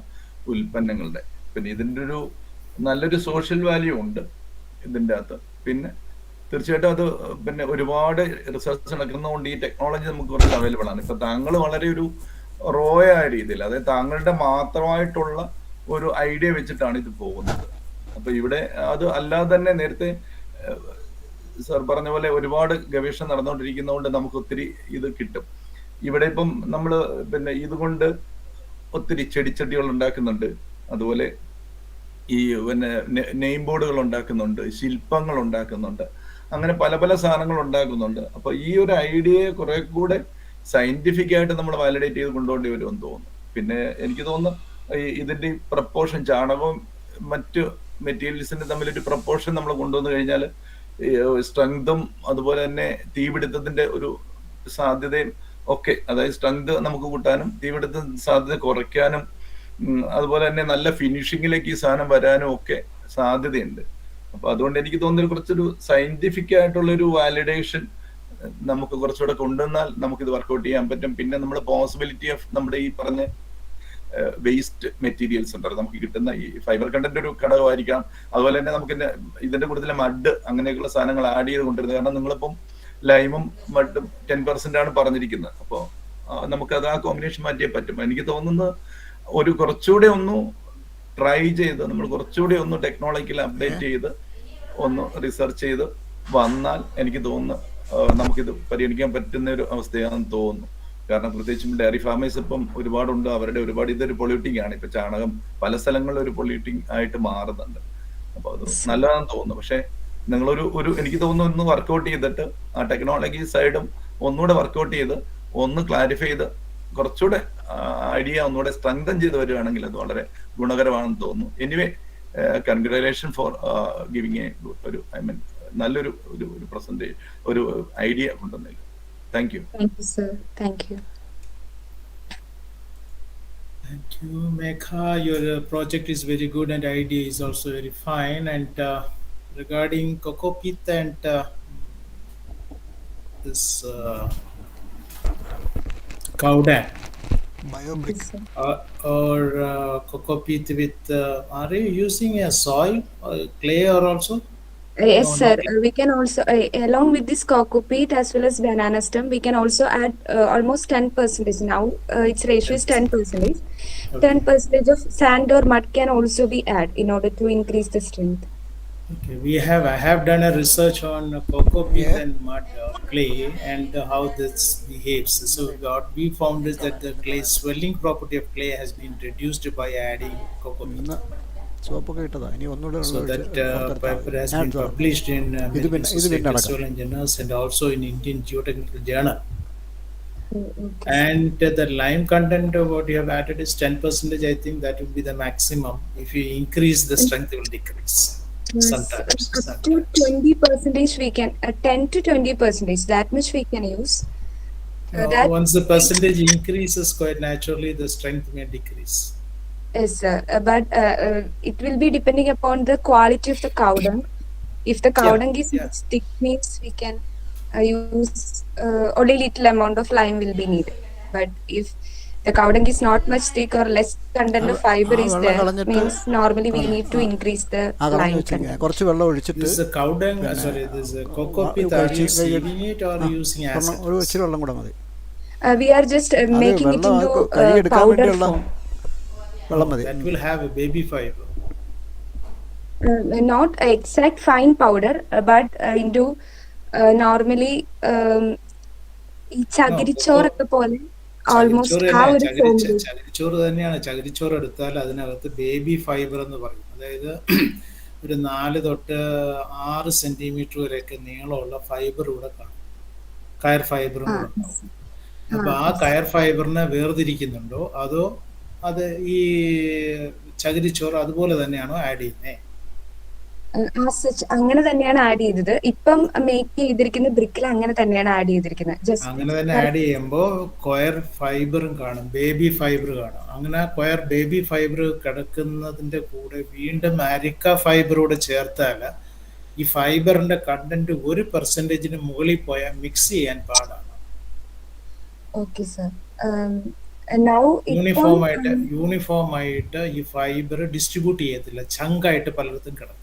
ഉൽപ്പന്നങ്ങളുടെ. പിന്നെ ഇതിൻ്റെ ഒരു നല്ലൊരു സോഷ്യൽ വാല്യൂ ഉണ്ട് ഇതിൻ്റെ അകത്ത്. പിന്നെ തീർച്ചയായിട്ടും അത് പിന്നെ ഒരുപാട് റിസർച്ച് നടക്കുന്നതുകൊണ്ട് ഈ ടെക്നോളജി നമുക്ക് കുറച്ച് അവൈലബിൾ ആണ്. ഇപ്പൊ താങ്കൾ വളരെ ഒരു റോയായ രീതിയിൽ, അതായത് താങ്കളുടെ മാത്രമായിട്ടുള്ള ഒരു ഐഡിയ വെച്ചിട്ടാണ് ഇത് പോകുന്നത്. അപ്പൊ ഇവിടെ അത് അല്ലാതെ തന്നെ നേരത്തെ സാർ പറഞ്ഞ പോലെ ഒരുപാട് ഗവേഷണം നടന്നുകൊണ്ടിരിക്കുന്നതുകൊണ്ട് നമുക്ക് ഒത്തിരി ഇത് കിട്ടും. ഇവിടെ ഇപ്പം നമ്മൾ പിന്നെ ഇതുകൊണ്ട് ഒത്തിരി ചെടിച്ചട്ടികൾ ഉണ്ടാക്കുന്നുണ്ട്, അതുപോലെ ഈ പിന്നെ നെയിം ബോർഡുകൾ ഉണ്ടാക്കുന്നുണ്ട്, ശില്പങ്ങൾ ഉണ്ടാക്കുന്നുണ്ട്, അങ്ങനെ പല പല സാധനങ്ങൾ ഉണ്ടാക്കുന്നുണ്ട്. അപ്പൊ ഈ ഒരു ഐഡിയയെ കുറെ കൂടെ സയന്റിഫിക് ആയിട്ട് നമ്മൾ വാലിഡേറ്റ് ചെയ്ത് കൊണ്ടുപോകേണ്ടി വരുമെന്ന് തോന്നുന്നു. പിന്നെ എനിക്ക് തോന്നുന്നു ഇതിന്റെ പ്രപ്പോർഷൻ, ചാണകവും മറ്റ് മെറ്റീരിയൽസിന്റെ തമ്മിലൊരു പ്രപ്പോർഷൻ നമ്മൾ കൊണ്ടുവന്നു കഴിഞ്ഞാൽ സ്ട്രെങ്തും അതുപോലെ തന്നെ തീപിടുത്തത്തിന്റെ ഒരു സാധ്യതയും ഒക്കെ, അതായത് സ്ട്രെങ്ത് നമുക്ക് കൂട്ടാനും തീപിടുത്ത സാധ്യത കുറയ്ക്കാനും അതുപോലെ തന്നെ നല്ല ഫിനിഷിങ്ങിലേക്ക് ഈ സാധനം വരാനും ഒക്കെ സാധ്യതയുണ്ട്. അപ്പൊ അതുകൊണ്ട് എനിക്ക് തോന്നുന്നത് കുറച്ചൊരു സയന്റിഫിക് ആയിട്ടുള്ള ഒരു വാലിഡേഷൻ നമുക്ക് കുറച്ചുകൂടെ കൊണ്ടുവന്നാൽ നമുക്കിത് വർക്ക്ഔട്ട് ചെയ്യാൻ പറ്റും. പിന്നെ നമ്മൾ പോസിബിലിറ്റി ഓഫ് നമ്മുടെ ഈ പറഞ്ഞ വേസ്റ്റ് മെറ്റീരിയൽസ് ഉണ്ടല്ലോ നമുക്ക് കിട്ടുന്ന ഈ ഫൈബർ കണ്ടന്റ് ഒരു ഘടകമായിരിക്കാം. അതുപോലെ തന്നെ നമുക്ക് ഇതിന്റെ കൂടുതൽ മഡ് അങ്ങനെയൊക്കെയുള്ള സാധനങ്ങൾ ആഡ് ചെയ്ത് കൊണ്ടിരുന്നത്. കാരണം നിങ്ങളിപ്പം ലൈമും മഡും 10% ആണ് പറഞ്ഞിരിക്കുന്നത്. അപ്പോൾ നമുക്കത് ആ കോമ്പിനേഷൻ മാറ്റിയേ പറ്റും. എനിക്ക് തോന്നുന്നത് ഒരു കുറച്ചുകൂടെ ഒന്ന് ട്രൈ ചെയ്ത് നമ്മൾ കുറച്ചുകൂടി ഒന്ന് ടെക്നോളജിക്കൽ അപ്ഡേറ്റ് ചെയ്ത് ഒന്ന് റിസർച്ച് ചെയ്ത് വന്നാൽ എനിക്ക് തോന്നുന്നു നമുക്കിത് പരിഗണിക്കാൻ പറ്റുന്ന ഒരു അവസ്ഥയാണെന്ന് തോന്നുന്നു. കാരണം പ്രത്യേകിച്ചും ഡയറി ഫാമേഴ്സ് ഇപ്പം ഒരുപാടുണ്ട്, അവരുടെ ഒരുപാട് ഇതൊരു പൊള്യൂട്ടിങ് ആണ്. ഇപ്പൊ ചാണകം പല സ്ഥലങ്ങളിലും ഒരു പൊള്യൂട്ടിങ് ആയിട്ട് മാറുന്നുണ്ട്. അപ്പൊ അത് നല്ലതാണെന്ന് തോന്നുന്നു. പക്ഷെ നിങ്ങളൊരു എനിക്ക് തോന്നുന്നു ഒന്ന് വർക്ക്ഔട്ട് ചെയ്തിട്ട് ആ ടെക്നോളജി സൈഡും ഒന്നുകൂടെ വർക്ക്ഔട്ട് ചെയ്ത് ഒന്ന് ക്ലാരിഫൈ ചെയ്ത് കുറച്ചുകൂടെ ഐഡിയ ഒന്നുകൂടെ സ്ട്രെങ്തൻ ചെയ്ത് വരികയാണെങ്കിൽ അത് വളരെ ഗുണകരമാണെന്ന് തോന്നുന്നു. എനിവേ കൺഗ്രാജുലേഷൻ ഫോർ ഗിവിങ് ഒരു നല്ലൊരു ഒരു പ്രസന്റേഷൻ, ഒരു ഐഡിയ കൊണ്ടുവന്നില്ല. Thank you. Thank you, sir. Thank you. Thank you, Megha. Your project is very good and idea is also very fine. And regarding Cocopeat and this cowdan biobrick or Cocopeat with, are you using a soil or clay or also? Yes, No, sir. not We can also, along with this cocopeat as well as banana stem, we can also add almost 10% now. Its ratio is 10%. 10% of sand or mud can also be added in order to increase the strength. Okay, I have done a research on cocopeat and mud or clay and how this behaves. So what we found is that the clay swelling property of clay has been reduced by adding cocopeat. So that paper has been published in American Society of Soil Engineers and also in Indian Geotechnical Journal. And the lime content of what you have added is 10%. I think that will be the maximum. If you increase the strength, it will decrease. Sometimes. Up to 20% we can, 10 to 20%, that much we can use. Once the percentage increases, quite naturally the strength may decrease. Yes, sir. But it will be depending upon the quality of the cow dung. If the cow dung is thick, means we can use only little amount of lime will be needed. But if the cow dung is not much thick or less content of fiber is there, means normally we need to increase the lime content. This is a cow dung, sorry, this is a cocopeat. Are you sieving it or using acid? We are just making it into powder form. That will have a baby fiber. Not exact fine powder, but into normally ചകിരിച്ചോറൊക്കെ പോലെ ഓൾമോസ്റ്റ് ആ ഒരു ചകിരിച്ചോറ് തന്നെയാണ്. ചകിരിച്ചോറ് എടുത്താൽ അതിനകത്ത് ബേബി ഫൈബർ എന്ന് പറയും. അതായത് ഒരു 4 തൊട്ട് 6 സെന്റിമീറ്റർ വരെയൊക്കെ നീളമുള്ള ഫൈബർ ഇവിടെ കാണും, കയർ ഫൈബറും കൂടെ ഉണ്ടാവും. അപ്പൊ ആ കയർ ഫൈബറിനെ വേർതിരിക്കുന്നുണ്ടോ അതോ അത് ഈ ചകിരിച്ചോറ് അതുപോലെ തന്നെയാണോ ആഡ് ചെയ്യുന്നത്? അങ്ങനെ തന്നെയാണ് ആഡ് ചെയ്തത്. ഇപ്പം മേക്ക് ചെയ്തിരിക്കുന്ന ബ്രിക്കിൽ അങ്ങനെ തന്നെയാണ് ആഡ് ചെയ്തിരിക്കുന്നത്. അങ്ങനെ തന്നെ ആഡ് ചെയ്യുമ്പോൾ കൊയർ ഫൈബറും കാണും, ബേബി ഫൈബർ കാണും. അങ്ങനെ കൊയർ ബേബി ഫൈബർ കിടക്കുന്നതിന്റെ കൂടെ വീണ്ടും അരിക്ക ഫൈബറോട് ചേർത്താൽ ഈ ഫൈബറിന്റെ കണ്ടന്റ് 1% മുകളിൽ പോയാൽ മിക്സ് ചെയ്യാൻ പാടാണ്. Okay sir. യൂണിഫോം ആയിട്ട് ഈ ഫൈബർ ഡിസ്ട്രിബ്യൂട്ട് ചെയ്യത്തില്ല, ചങ്കായിട്ട് പലയിടത്തും കിടക്കും.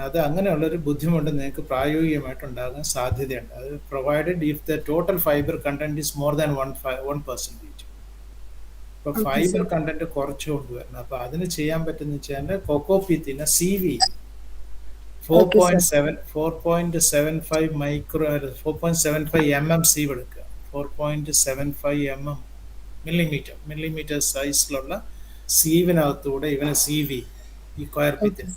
അത് അങ്ങനെയുള്ളൊരു ബുദ്ധിമുട്ട് നിങ്ങൾക്ക് പ്രായോഗികമായിട്ടുണ്ടാകാൻ സാധ്യതയുണ്ട്. അത് provided if the total fibre content is more than 1%. ഇപ്പൊ ഫൈബർ കണ്ടന്റ് കുറച്ച് കൊണ്ടുവരണം. അപ്പൊ അതിന് ചെയ്യാൻ പറ്റുന്ന വെച്ചാൽ കൊക്കോപീത്തിനെ CV 4.75 മൈക്രോ 4.75 mm സീവ് എടുക്കുക. 4.75 mm മില്ലിമീറ്റർ സൈസിലുള്ള സീവിനകത്തൂടെ ഇവനെ സീവ് ചെയ്യും ഈ കൊയർ പിത്തിന്.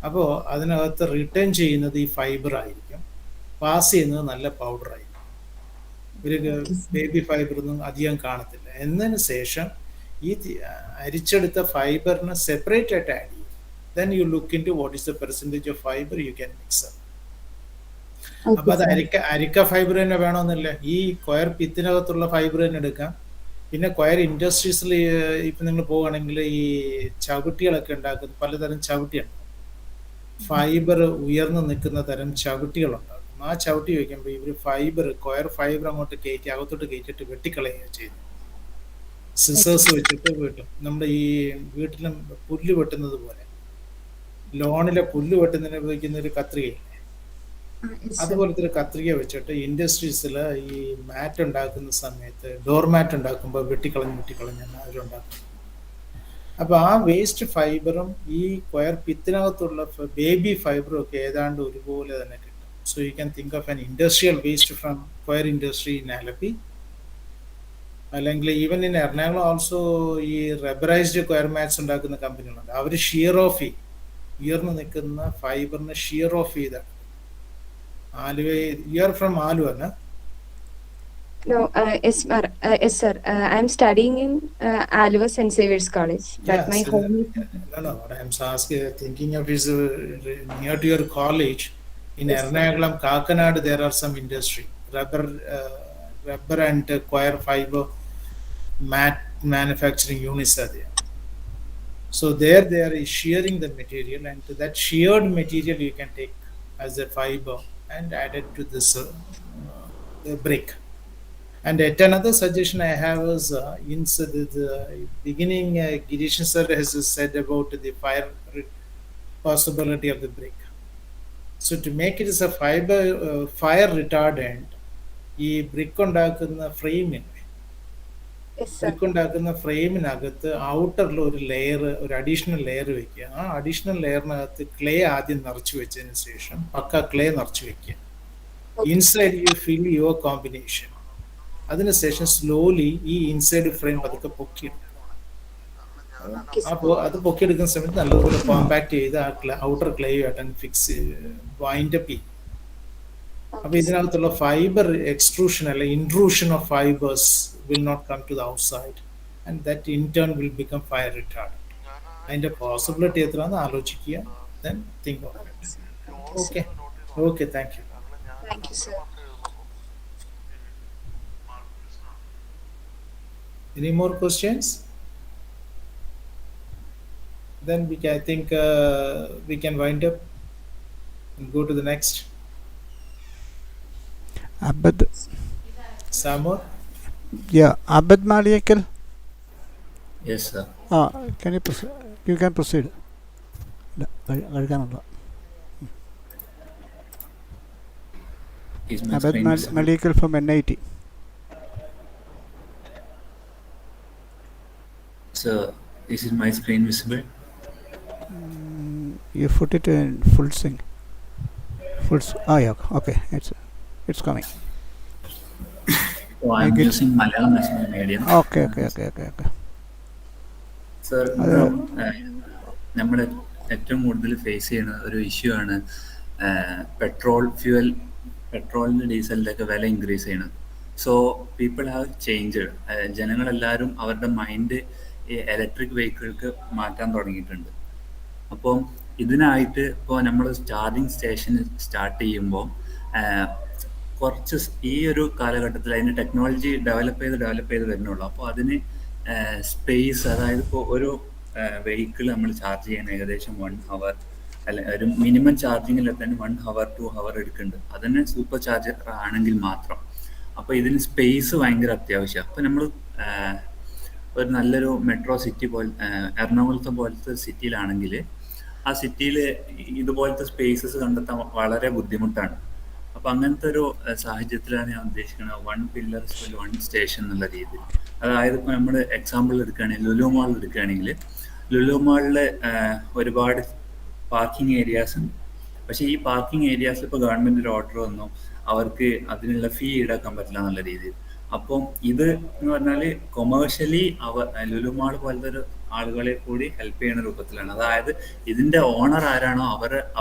അപ്പോൾ അതിനകത്ത് റിട്ടേൺ ചെയ്യുന്നത് ഈ ഫൈബർ ആയിരിക്കും, പാസ് ചെയ്യുന്നത് നല്ല പൗഡർ ആയിരിക്കും. ഒരു ബേബി ഫൈബറൊന്നും അധികം കാണത്തില്ല. എന്നതിന് ശേഷം ഈ അരിച്ചെടുത്ത ഫൈബറിനെ സെപ്പറേറ്റ് ആയിട്ട് ആഡ് ചെയ്യും. Then you look into what is the percentage of fiber you can mix. അപ്പൊ അത് അരിക്ക ഫൈബർ തന്നെ വേണമെന്നില്ല, ഈ കൊയർ പിത്തിനകത്തുള്ള ഫൈബർ തന്നെ എടുക്കാം. പിന്നെ കൊയർ ഇൻഡസ്ട്രീസിൽ ഇപ്പൊ നിങ്ങൾ പോവുകയാണെങ്കിൽ ഈ ചവിട്ടികളൊക്കെ ഉണ്ടാക്കുന്ന പലതരം ചവിട്ടിയാണ്, ഫൈബർ ഉയർന്നു നിൽക്കുന്ന തരം ചവിട്ടികളുണ്ടാകും. ആ ചവിട്ടി വയ്ക്കുമ്പോൾ ഇവർ കൊയർ ഫൈബർ അങ്ങോട്ട് കയറ്റി അകത്തോട്ട് കയറ്റിട്ട് വെട്ടിക്കളയുകയാണ് ചെയ്യുന്നത്. സിസേഴ്സ് വെച്ചിട്ട് വെട്ടും. നമ്മുടെ ഈ വീട്ടിലും പുല്ല് വെട്ടുന്നത് പോലെ, ലോണിലെ പുല്ല് വെട്ടുന്നതിന് ഉപയോഗിക്കുന്ന ഒരു കത്രികയില്ലേ, അതുപോലത്തെ ഒരു കത്രിക വെച്ചിട്ട് ഇൻഡസ്ട്രീസിൽ ഈ മാറ്റ് ഉണ്ടാക്കുന്ന സമയത്ത് ഡോർ മാറ്റ് ഉണ്ടാക്കുമ്പോൾ വെട്ടിക്കളഞ്ഞാണ് അവരുണ്ടാക്കുന്നത്. അപ്പോൾ ആ വേസ്റ്റ് ഫൈബറും ഈ കൊയർ പിത്തിനകത്തുള്ള ബേബി ഫൈബറും ഒക്കെ ഏതാണ്ട് ഒരുപോലെ തന്നെ കിട്ടും. So you can think of an industrial waste from coir industry in Alleppey, അല്ലെങ്കിൽ ഈവൻ ഇൻ എറണാകുളം ഓൾസോ ഈ റബ്ബറൈസ്ഡ് കൊയർ മാറ്റ്സ് ഉണ്ടാക്കുന്ന കമ്പനികളുണ്ട്. അവർ ഷിയർ ഓഫ് ചെയ്യും, ഉയർന്നു നിൽക്കുന്ന ഫൈബറിനെ ഷിയർ ഓഫ് ചെയ്താണ്. Aluva, you are from Aluva, no? No, yes, sir. I'm studying in Aluva St. Xavier's College. But my home is... No. What I'm asking, thinking of is near to your college in Ernakulam, Kakanad, there are some industry, rubber and coir fiber mat manufacturing units are there. So there they are shearing the material, and that sheared material you can take as a fiber and add it to this brick. And yet another suggestion I have is in the beginning, Girish sir has said about the fire possibility of the brick. So to make it as a fire retardant, ഈ ബ്രിക്ക് ഉണ്ടാക്കുന്ന ഫ്രെയിമിന്, ബ്രിക്ക് ഉണ്ടാക്കുന്ന ഫ്രെയിമിനകത്ത് ഔട്ടറിൽ ഒരു ലെയർ, ഒരു അഡീഷണൽ ലെയർ വെക്കുക. ആ അഡീഷണൽ ലെയറിനകത്ത് ക്ലേ ആദ്യം നിറച്ച് വെച്ചതിന് ശേഷം പക്ക ക്ലേ നിറച്ച് വെക്കുക. Inside you fill your combination. അതിനുശേഷം സ്ലോലി ഈ ഇൻസൈഡ് ഫ്രെയിം പതുക്കെ പൊക്കിയെടുക്കും. അപ്പോൾ അത് പൊക്കിയെടുക്കുന്ന സമയത്ത് നല്ലതുപോലെ കോമ്പാക്ട് ചെയ്ത് ആ ഔട്ടർ ക്ലേയുമായിട്ട് ഫിക്സ് വൈൻഡപ്പ് ചെയ്യും. അപ്പോൾ ഇതിനകത്തുള്ള ഫൈബർ എക്സ്ട്രൂഷൻ അല്ല intrusion of fibers will not come to the outside, and that in turn will become fire retardant. അതിന്റെ പോസിബിലിറ്റി എത്രയാണെന്ന് ആലോചിക്കുക, then think of it. Okay, thank you. Thank you, sir. Any more questions? Then I think we can wind up and go to the next. Abed. Samur? Yeah, Abed Maliakal. Yes, sir. Can you proceed? You can proceed. Abed Maliakal from NIT. So, is my screen visible? You put it in full sync. Yeah, okay, it's coming. Oh, I'm using Malayalam as my medium. Okay. Sir, നമ്മുടെ ഏറ്റവും കൂടുതൽ ഫേസ് ചെയ്യുന്ന ഒരു ഇഷ്യൂ ആണ് പെട്രോളിൻ്റെ ഡീസലിൻ്റെ ഒക്കെ വില ഇൻക്രീസ് ചെയ്യണം. So people have changed. ജനങ്ങളെല്ലാവരും അവരുടെ മൈൻഡ് ഈ ഇലക്ട്രിക് വെഹിക്കിൾക്ക് മാറ്റാൻ തുടങ്ങിയിട്ടുണ്ട്. അപ്പം ഇതിനായിട്ട് ഇപ്പോൾ നമ്മൾ ചാർജിങ് സ്റ്റേഷൻ സ്റ്റാർട്ട് ചെയ്യുമ്പോൾ കുറച്ച് ഈ ഒരു കാലഘട്ടത്തിൽ അതിന് ടെക്നോളജി ഡെവലപ്പ് ചെയ്ത് വരുന്നുള്ളൂ. അപ്പോൾ അതിന് സ്പേസ്, അതായത് ഇപ്പോൾ ഒരു വെഹിക്കിൾ നമ്മൾ ചാർജ് ചെയ്യാൻ ഏകദേശം 1 hour, അല്ല ഒരു മിനിമം ചാർജിങ്ങിൽ എത്താൻ 1 hour 2 hour എടുക്കുന്നുണ്ട്. അതിന് സൂപ്പർ ചാർജർ ആണെങ്കിൽ മാത്രം. അപ്പോൾ ഇതിന് സ്പേസ് ഭയങ്കര അത്യാവശ്യമാണ്. അപ്പോൾ നമ്മൾ ഒരു നല്ലൊരു മെട്രോ സിറ്റി എറണാകുളത്തെ പോലത്തെ സിറ്റിയിലാണെങ്കിൽ ആ സിറ്റിയിൽ ഇതുപോലത്തെ സ്പേസസ് കണ്ടെത്താൻ വളരെ ബുദ്ധിമുട്ടാണ്. അപ്പോൾ അങ്ങനത്തെ ഒരു സാഹചര്യത്തിലാണ് ഞാൻ ഉദ്ദേശിക്കുന്നത് 1 pillar 1 station എന്നുള്ള രീതിയിൽ. അതായത് ഇപ്പോൾ നമ്മൾ എക്സാമ്പിൾ എടുക്കുകയാണെങ്കിൽ ലുലു മാൾ എടുക്കുകയാണെങ്കിൽ ലുലു മാളിൽ ഒരുപാട് പാർക്കിംഗ് ഏരിയാസ് ഉണ്ട്. പക്ഷേ ഈ പാർക്കിംഗ് ഏരിയാസിൽ ഇപ്പോൾ ഗവൺമെൻറ് ഒരു ഓർഡർ വന്നു, അവർക്ക് അതിനുള്ള ഫീ ഈടാക്കാൻ പറ്റില്ല എന്നുള്ള രീതിയിൽ. അപ്പം ഇത് എന്ന് പറഞ്ഞാൽ കൊമേഴ്ഷ്യലി ലുലു മാൾ പോലത്തെ ഒരു ആളുകളെ കൂടി ഹെൽപ്പ് ചെയ്യുന്ന രൂപത്തിലാണ്. അതായത് ഇതിന്റെ ഓണർ ആരാണോ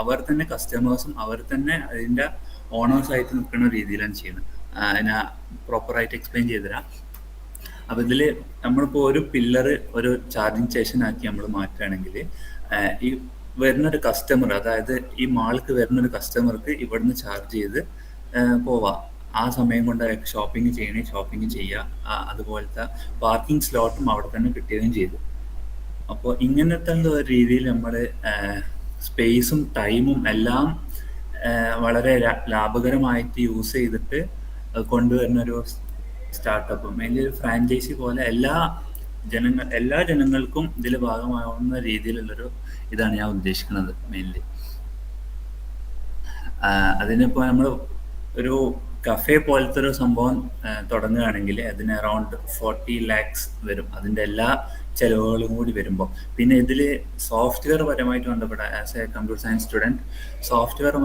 അവർ തന്നെ കസ്റ്റമേഴ്സും അവർ തന്നെ അതിന്റെ ഓണേഴ്സ് ആയിട്ട് നിൽക്കുന്ന രീതിയിലാണ് ചെയ്യുന്നത്. ഞാൻ പ്രോപ്പറായിട്ട് എക്സ്പ്ലെയിൻ ചെയ്തുതരാം. അപ്പൊ ഇതില് നമ്മളിപ്പോ ഒരു പില്ലർ ഒരു ചാർജിങ് സ്റ്റേഷൻ ആക്കി നമ്മൾ മാറ്റുകയാണെങ്കിൽ ഈ വരുന്നൊരു കസ്റ്റമർ, അതായത് ഈ മാൾക്ക് വരുന്നൊരു കസ്റ്റമർക്ക് ഇവിടുന്ന് ചാർജ് ചെയ്ത് പോവാം. ആ സമയം കൊണ്ട് അയാൾക്ക് ഷോപ്പിംഗ് ചെയ്യുക. അതുപോലത്തെ പാർക്കിംഗ് സ്ലോട്ടും അവിടെ തന്നെ കിട്ടുകയും ചെയ്തു. അപ്പോൾ ഇങ്ങനത്തെ ഒരു രീതിയിൽ നമ്മൾ സ്പേസും ടൈമും എല്ലാം വളരെ ലാഭകരമായിട്ട് യൂസ് ചെയ്തിട്ട് കൊണ്ടുവരുന്ന ഒരു സ്റ്റാർട്ടപ്പ്, മെയിൻലി ഒരു ഫ്രാഞ്ചൈസി പോലെ എല്ലാ ജനങ്ങൾക്കും ഇതിൽ ഭാഗമാവുന്ന രീതിയിലുള്ളൊരു ഇതാണ് ഞാൻ ഉദ്ദേശിക്കുന്നത് മെയിൻലി. അതിനിപ്പോൾ നമ്മൾ ഒരു കഫേ പോലത്തെ ഒരു സംഭവം തുടങ്ങുകയാണെങ്കിൽ അതിന് അറൗണ്ട് 40 lakhs വരും, അതിൻ്റെ എല്ലാ ചെലവുകളും കൂടി വരുമ്പോൾ. പിന്നെ ഇതിൽ സോഫ്റ്റ്വെയർ പരമായിട്ട് ബന്ധപ്പെടാൻ, as a computer science student software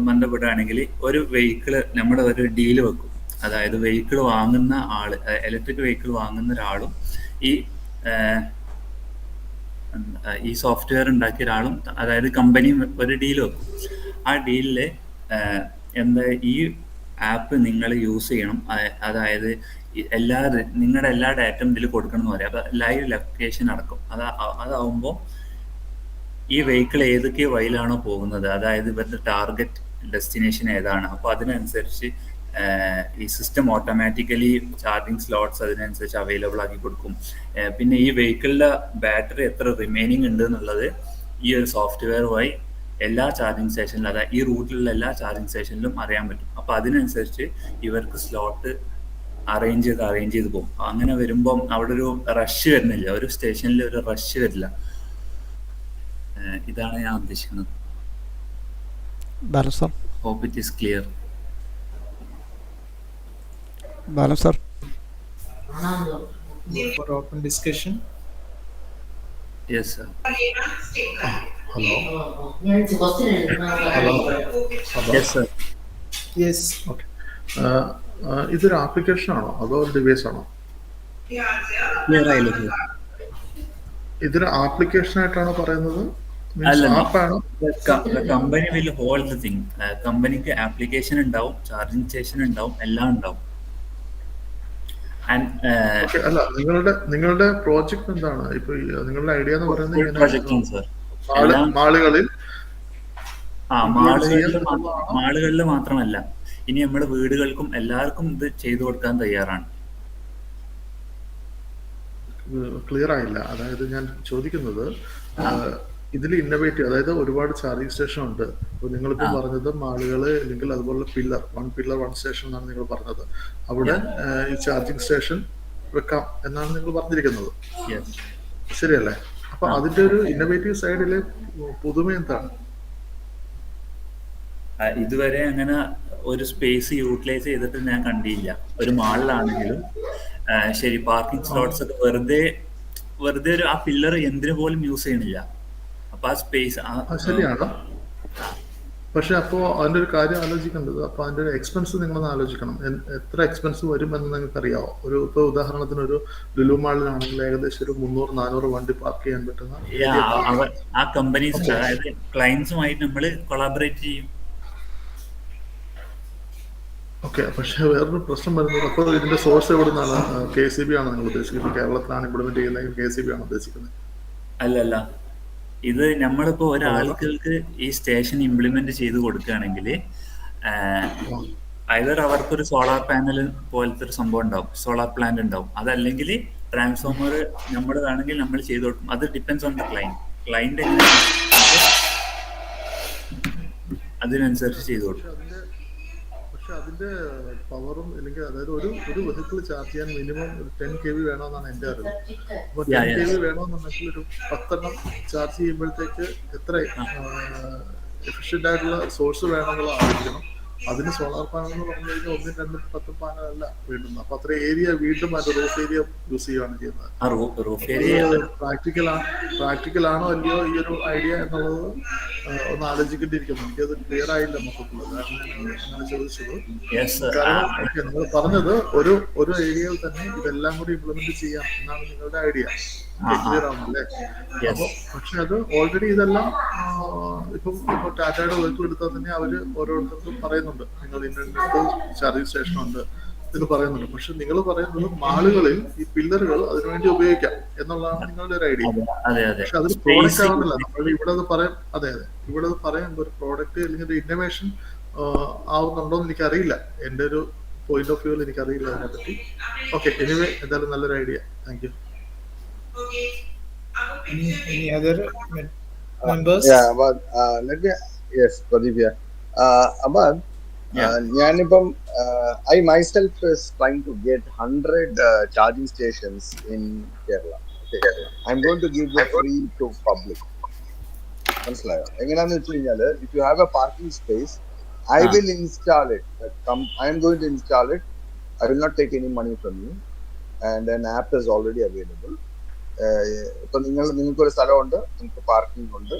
ബന്ധപ്പെടുകയാണെങ്കിൽ ഒരു വെഹിക്കിള് നമ്മുടെ ഒരു ഡീല് വെക്കും. അതായത് വെഹിക്കിൾ വാങ്ങുന്ന ആള്, ഇലക്ട്രിക് വെഹിക്കിൾ വാങ്ങുന്ന ഒരാളും ഈ സോഫ്റ്റ്വെയർ ഉണ്ടാക്കിയ ഒരാളും, അതായത് കമ്പനിയും ഒരു ഡീൽ വെക്കും. ആ ഡീലിൽ ഈ ആപ്പ് നിങ്ങൾ യൂസ് ചെയ്യണം, അതായത് നിങ്ങളുടെ എല്ലാ ഡാറ്റയും ഇതിൽ കൊടുക്കണം എന്ന് പറയാം. അപ്പം ലൈവ് ലൊക്കേഷൻ അടക്കും. അതാവുമ്പോൾ ഈ വെഹിക്കിൾ ഏതൊക്കെ വഴിയിലാണോ പോകുന്നത്, അതായത് ഇവരുടെ ടാർഗറ്റ് ഡെസ്റ്റിനേഷൻ ഏതാണ്, അപ്പോൾ അതിനനുസരിച്ച് ഈ സിസ്റ്റം ഓട്ടോമാറ്റിക്കലി ചാർജിങ് സ്ലോട്ട്സ് അതിനനുസരിച്ച് അവൈലബിൾ ആക്കി കൊടുക്കും. പിന്നെ ഈ വെഹിക്കിളിൻ്റെ ബാറ്ററി എത്ര റിമൈനിങ് ഉണ്ട് എന്നുള്ളത് ഈ ഒരു സോഫ്റ്റ്വെയർ വഴി എല്ലാ ചാർജിങ് സ്റ്റേഷനിലും, അതായത് ഈ റൂട്ടിലുള്ള എല്ലാ ചാർജിങ് സ്റ്റേഷനിലും അറിയാൻ പറ്റും. അപ്പോൾ അതിനനുസരിച്ച് ഇവർക്ക് സ്ലോട്ട് അറേഞ്ച് ചെയ്ത് പോകും. അങ്ങനെ വരുമ്പം അവിടെ ഒരു റഷ് വരുന്നില്ല, ഒരു സ്റ്റേഷനിൽ ഒരു റഷ് വരില്ല. ഇതാണ് ഞാൻ ഉദ്ദേശിക്കുന്നത്. Hope it is clear. sir. For open discussion. Yes, sir. Hello. Yes, sir. Yes. Okay. ഇതൊരു ആപ്ലിക്കേഷൻ ആണോ അതോ ഒരു ഡിവൈസ് ആണോ? ഇതൊരു ആപ്ലിക്കേഷൻ ആയിട്ടാണോ പറയുന്നത്? Company will hold the thing. കമ്പനിക്ക് ആപ്ലിക്കേഷൻ ഉണ്ടാവും, ചാർജിങ് സ്റ്റേഷൻ ഉണ്ടാവും, എല്ലാം ഉണ്ടാവും. അല്ല, നിങ്ങളുടെ പ്രോജക്റ്റ് എന്താണ്? ഇപ്പൊ നിങ്ങളുടെ ഐഡിയ എന്ന് പറയുന്നത് മാളുകളിൽ മാത്രമല്ല, ഇനി നമ്മുടെ വീടുകൾക്കും എല്ലാവർക്കും ഇത് ചെയ്തു കൊടുക്കാൻ തയ്യാറാണ്. ക്ലിയർ ആയില്ല. അതായത് ഞാൻ ചോദിക്കുന്നത് ഇതിൽ ഇന്നോവേറ്റീവ്, അതായത് ഒരുപാട് ചാർജിങ് സ്റ്റേഷൻ ഉണ്ട്. അപ്പോൾ നിങ്ങളിപ്പോൾ പറഞ്ഞത് മാളുകള് അല്ലെങ്കിൽ അതുപോലെ വൺ പില്ലർ വൺ സ്റ്റേഷൻ എന്നാണ് നിങ്ങൾ പറഞ്ഞത്. അവിടെ ഈ ചാർജിങ് സ്റ്റേഷൻ വെക്കാം എന്നാണ് നിങ്ങൾ പറഞ്ഞിരിക്കുന്നത്, ശരിയല്ലേ? അപ്പൊ അതിന്റെ ഒരു ഇന്നോവേറ്റീവ് സൈഡിലെ പുതുമ എന്താണ്? ഇതുവരെ അങ്ങനെ ഒരു സ്പേസ് യൂട്ടിലൈസ് ചെയ്തിട്ട് ഞാൻ കണ്ടില്ല. ഒരു മാളിലാണെങ്കിലും ശരി, പാർക്കിംഗ് സ്ലോട്ട്സ് ഒക്കെ വെറുതെ ഒരു ആ പില്ലർ എന്തിനു പോലും യൂസ് ചെയ്യണില്ല. അപ്പൊ ആ സ്പേസ് ശരിയാണ്. പക്ഷെ അപ്പോ അതിന്റെ ഒരു കാര്യം ആലോചിക്കേണ്ടത്, അപ്പൊ അതിന്റെ ഒരു എക്സ്പെൻസ് നിങ്ങളൊന്ന് ആലോചിക്കണം. എത്ര എക്സ്പെൻസ് വരും എന്ന് നിങ്ങൾക്ക് അറിയാവോ? ഇപ്പൊ ഉദാഹരണത്തിന് ഒരു ലുലു മാളിലാണെങ്കിൽ ഏകദേശം ഒരു 300-400 വണ്ടി പാർക്ക് ചെയ്യാൻ പറ്റുന്ന ആ കമ്പനീസ്, അതായത് ക്ലയൻസുമായിട്ട് നമ്മൾ കൊളാബറേറ്റ് ചെയ്യും. ഓക്കെ. പക്ഷെ വേറൊരു പ്രശ്നം വരുന്നത്, അപ്പോൾ ഇതിന്റെ സോഴ്സ് എവിടെ നിന്നാണ്? KCB ആണോ നിങ്ങൾ ഉദ്ദേശിക്കുന്നത്? കേരളത്തിലാണ് ഇംപ്ലിമെന്റ് ചെയ്യുന്നത്, KCB ആണോ ഉദ്ദേശിക്കുന്നത്? അല്ലല്ല, ഇത് നമ്മളിപ്പോ ഒരാൾക്ക് ഈ സ്റ്റേഷൻ ഇംപ്ലിമെന്റ് ചെയ്ത് കൊടുക്കുകയാണെങ്കിൽ ഐദർ അവർക്കൊരു സോളാർ പാനൽ പോലത്തെ ഒരു സംഭവം ഉണ്ടാവും, സോളാർ പ്ലാന്റ് ഉണ്ടാവും. അതല്ലെങ്കിൽ ട്രാൻസ്ഫോമർ നമ്മൾ വേണമെങ്കിൽ നമ്മൾ ചെയ്ത് കൊടുക്കും. അത് ഡിപ്പെൻസ് ഓൺ ദ ക്ലൈന്റ് അതിനനുസരിച്ച് ചെയ്ത് കൊടുക്കും. പക്ഷെ അതിന്റെ പവറും അല്ലെങ്കിൽ അതായത് ഒരു വെഹിക്കിൾ ചാർജ് ചെയ്യാൻ മിനിമം 10 kV വേണമെന്നാണ് എൻ്റെ അറിവ്. അപ്പോൾ 10 kV വേണമെന്നുണ്ടെങ്കിൽ ഒരു 10 ചാർജ് ചെയ്യുമ്പോഴത്തേക്ക് എത്ര എഫിഷ്യൻ്റ് ആയിട്ടുള്ള സോഴ്സ് വേണമെന്നുള്ള ആലോചിക്കണം. അതിന് സോളാർ പാനൽ എന്ന് പറഞ്ഞു കഴിഞ്ഞാൽ 1, 2, 10 പാനലല്ല വീണ്ടും. അപ്പൊ അത്ര ഏരിയ വീണ്ടും അതിന്റെ റൂഫ് ഏരിയ യൂസ് ചെയ്യുകയാണ് ചെയ്യുന്നത്. പ്രാക്ടിക്കൽ ആണോ അല്ലയോ ഈ ഒരു ഐഡിയ എന്നുള്ളത് ഒന്ന് ആലോചിക്കേണ്ടിയിരിക്കുന്നു. എനിക്കത് ക്ലിയർ ആയില്ല മൊത്തത്തിൽ, കാരണം ഞാൻ അങ്ങനെ ചോദിച്ചത്. Yes, sir. കാരണം ഓക്കെ, നിങ്ങൾ പറഞ്ഞത് ഒരു ഏരിയയിൽ തന്നെ ഇതെല്ലാം കൂടി ഇംപ്ലിമെന്റ് ചെയ്യാം എന്നാണ് നിങ്ങളുടെ ഐഡിയ. ക്ലിയർ ആവുന്നല്ലേ? അപ്പോൾ പക്ഷെ അത് ഓൾറെഡി ഇതെല്ലാം ഇപ്പൊ ടാറ്റയുടെ വർക്ക് എടുത്താൽ തന്നെ അവര് ഓരോരുത്തർക്കും പറയുന്നുണ്ട്, നിങ്ങൾ ഇന്നത്തെ ചാർജിങ് സ്റ്റേഷൻ ഉണ്ട് ഇത് പറയുന്നുണ്ട്. പക്ഷെ നിങ്ങൾ പറയുന്നത് മാളുകളിൽ ഈ പില്ലറുകൾ അതിനുവേണ്ടി ഉപയോഗിക്കാം എന്നുള്ളതാണ് നിങ്ങളുടെ ഒരു ഐഡിയ. പക്ഷെ അതൊരു പ്രോഡക്റ്റ് ആവുന്നില്ല. നമ്മൾ ഇവിടെ അത് പറയാം. അതെ, ഇവിടെ അത് പറയുമ്പോൾ ഒരു പ്രോഡക്റ്റ് അല്ലെങ്കിൽ ഒരു ഇന്നോവേഷൻ ആവുന്നുണ്ടോ എന്ന് എനിക്കറിയില്ല. എൻ്റെ ഒരു പോയിന്റ് ഓഫ് വ്യൂവിൽ എനിക്കറിയില്ല അതിനെപ്പറ്റി. ഓക്കെ, എനിവേ എന്തായാലും നല്ലൊരു idea. Thank U. Any other members? Yes, Pradeep. Abad, ഞാനിപ്പം I myself is trying to get 100 charging stations in Kerala. I'm going to give it free to public. മനസ്സിലായോ? എങ്ങനെയാന്ന് വെച്ച് കഴിഞ്ഞാല്, if you have a parking space, I will install it. I am going to install it. I will not take any money from you, and an app is already available. ഇപ്പൊ നിങ്ങൾക്കൊരു സ്ഥലമുണ്ട്, നിങ്ങൾക്ക് പാർക്കിംഗ് ഉണ്ട്,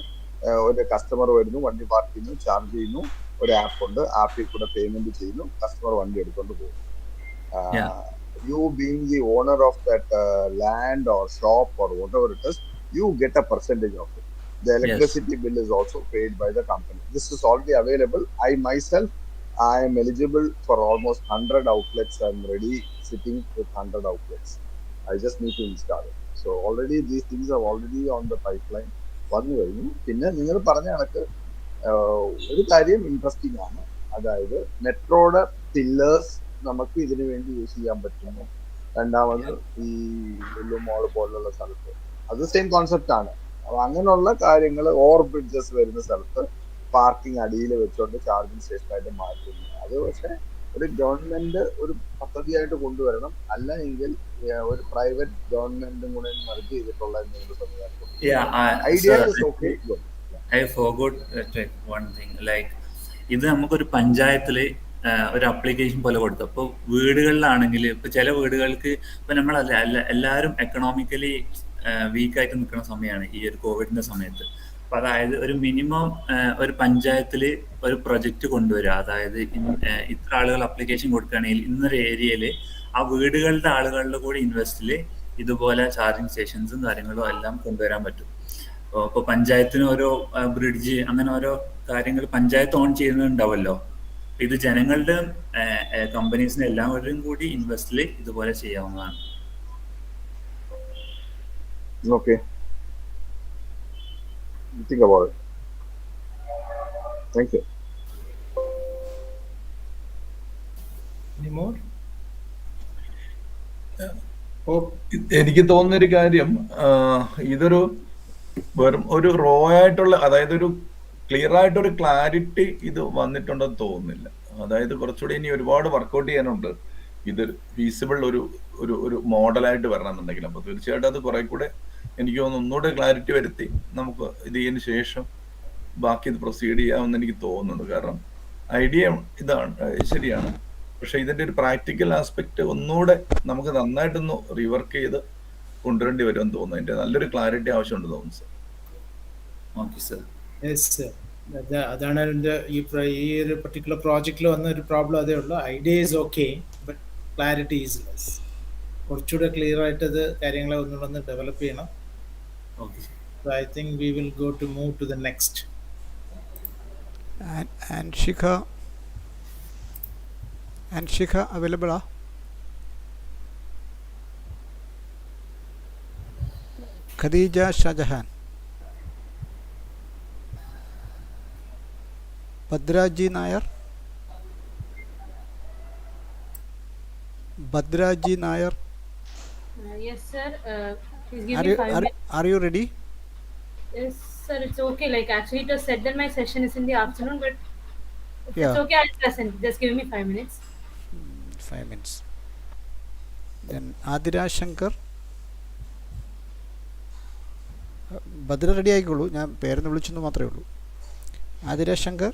ഒരു കസ്റ്റമർ വരുന്നു, വണ്ടി പാർക്ക് ചെയ്യുന്നു, ചാർജ് ചെയ്യുന്നു, ഒരു ആപ്പ് ഉണ്ട്, ആപ്പിൽ കൂടെ പേയ്മെന്റ് ചെയ്യുന്നു, കസ്റ്റമർ വണ്ടി എടുക്കൊണ്ട് പോകും. You being the owner of that land or shop or whatever it is, you get a percentage of it. The electricity bill is also paid by the company. This is already available. I myself, I am eligible for almost 100 outlets. I'm ready sitting with 100 outlets. I just need to install it. So already these things are already on the pipeline. വന്നു കഴിഞ്ഞു. പിന്നെ നിങ്ങൾ പറഞ്ഞ കണക്ക് ഒരു കാര്യം ഇൻട്രസ്റ്റിംഗ് ആണ്. അതായത് മെട്രോയുടെ പില്ലേഴ്സ് നമുക്ക് ഇതിനു വേണ്ടി യൂസ് ചെയ്യാൻ പറ്റുന്നു. രണ്ടാമത് ഈ ലുലു മോൾ പോലുള്ള സ്ഥലത്ത് അത് സെയിം കോൺസെപ്റ്റ് ആണ്. അപ്പൊ അങ്ങനെയുള്ള കാര്യങ്ങൾ ഓവർ ബ്രിഡ്ജസ് വരുന്ന സ്ഥലത്ത് പാർക്കിംഗ് അടിയിൽ വെച്ചുകൊണ്ട് ചാർജിങ് സ്റ്റേഷനായിട്ട് മാറ്റുന്നു. അത് പക്ഷെ ഒരു ഗവൺമെന്റ് ഒരു പദ്ധതിയായിട്ട് കൊണ്ടുവരണം. അല്ല എങ്കിൽ ഒരു പ്രൈവറ്റ് ഗവൺമെന്റും കൂടെ മെർജ് ചെയ്തിട്ടുള്ള എന്തെങ്കിലും സംവിധാനം. I forgot one thing. Like, ഇത് നമുക്കൊരു പഞ്ചായത്തില് ഒരു അപ്ലിക്കേഷൻ പോലെ കൊടുത്തു. അപ്പോൾ വീടുകളിലാണെങ്കിൽ ഇപ്പൊ ചില വീടുകൾക്ക് ഇപ്പൊ നമ്മളല്ല എല്ലാവരും എക്കണോമിക്കലി വീക്കായിട്ട് നിൽക്കുന്ന സമയമാണ് ഈ ഒരു കോവിഡിന്റെ സമയത്ത്. അപ്പൊ അതായത് ഒരു മിനിമം ഒരു പഞ്ചായത്തില് ഒരു പ്രൊജക്ട് കൊണ്ടുവരിക. അതായത് ഇത്ര ആളുകൾ അപ്ലിക്കേഷൻ കൊടുക്കുകയാണെങ്കിൽ ഇന്നൊരു ഏരിയയില് ആ വീടുകളുടെ ആളുകളുടെ കൂടി ഇൻവെസ്റ്റില് ഇതുപോലെ ചാർജിങ് സ്റ്റേഷൻസും കാര്യങ്ങളും എല്ലാം കൊണ്ടുവരാൻ പറ്റും. ഇപ്പോൾ പഞ്ചായത്തിന് ഓരോ ബ്രിഡ്ജ് അങ്ങനെ ഓരോ കാര്യങ്ങൾ പഞ്ചായത്ത് ഓൺ ചെയ്യുന്നുണ്ടാവുമല്ലോ. ഇത് ജനങ്ങളുടെ കമ്പനീസിന് എല്ലാവരുടെയും കൂടി ഇൻവെസ്റ്റില് ഇതുപോലെ ചെയ്യാവുന്നതാണ്. Okay. Think about it. Thank you. Any more? എനിക്ക് തോന്നുന്നൊരു കാര്യം, ഇതൊരു വെറും ഒരു റോ ആയിട്ടുള്ള, അതായത് ഒരു ക്ലിയർ ആയിട്ടൊരു ക്ലാരിറ്റി ഇത് വന്നിട്ടുണ്ടെന്ന് തോന്നുന്നില്ല. അതായത് കുറച്ചുകൂടി ഇനി ഒരുപാട് വർക്കൗട്ട് ചെയ്യാനുണ്ട് ഇത് ഫീസിബിൾ ഒരു ഒരു ഒരു മോഡലായിട്ട് വരണമെന്നുണ്ടെങ്കിൽ. അപ്പോൾ തീർച്ചയായിട്ടും അത് കുറെ കൂടെ എനിക്ക് തോന്നുന്നു ഒന്നുകൂടെ ക്ലാരിറ്റി വരുത്തി നമുക്ക് ഇത് ചെയ്യുന്ന ശേഷം ബാക്കി ഇത് പ്രൊസീഡ് ചെയ്യാമെന്ന് എനിക്ക് തോന്നുന്നുണ്ട്. കാരണം ഐഡിയ ഇതാണ്, ശരിയാണ്. പക്ഷെ ഇതിന്റെ ഒരു പ്രാക്ടിക്കൽ ആസ്പെക്ട് ഒന്നുകൂടെ നമുക്ക് നന്നായിട്ടൊന്ന് റീവർക്ക് ചെയ്ത് കൊണ്ടുവരേണ്ടി വരുമെന്ന് തോന്നുന്നു. അതിന്റെ നല്ലൊരു ക്ലാരിറ്റി ആവശ്യമുണ്ട് തോന്നുന്നു sir. Okay sir. Yes sir. അതാണ് എൻ്റെ ഈ ഒരു പർട്ടിക്കുലർ പ്രോജക്റ്റിൽ വന്ന ഒരു പ്രോബ്ലം. അതേ ഉള്ളൂ. Idea is okay, but clarity is less. കുറച്ചുകൂടെ ക്ലിയർ ആയിട്ട് ഇത് കാര്യങ്ങളെ ഒന്നുകൂടെ ഡെവലപ്പ് ചെയ്യണം. So I think we will go to move to the next. And Shikha available? Khadija Shahjahan. Bhadraji Nair. Yes sir. Please give me 5 minutes. Are you ready? Yes sir, it's okay. Like actually it was said that my session is in the afternoon, but if it's okay, I'll present. Just give me 5 minutes. 5 minutes. Then Adira Shankar. Badra ready ആയിക്കോളൂ, ഞാൻ പേരെന്ന് വിളിച്ചെന്ന് മാത്രമേ ഉള്ളൂ. Athira Shankar.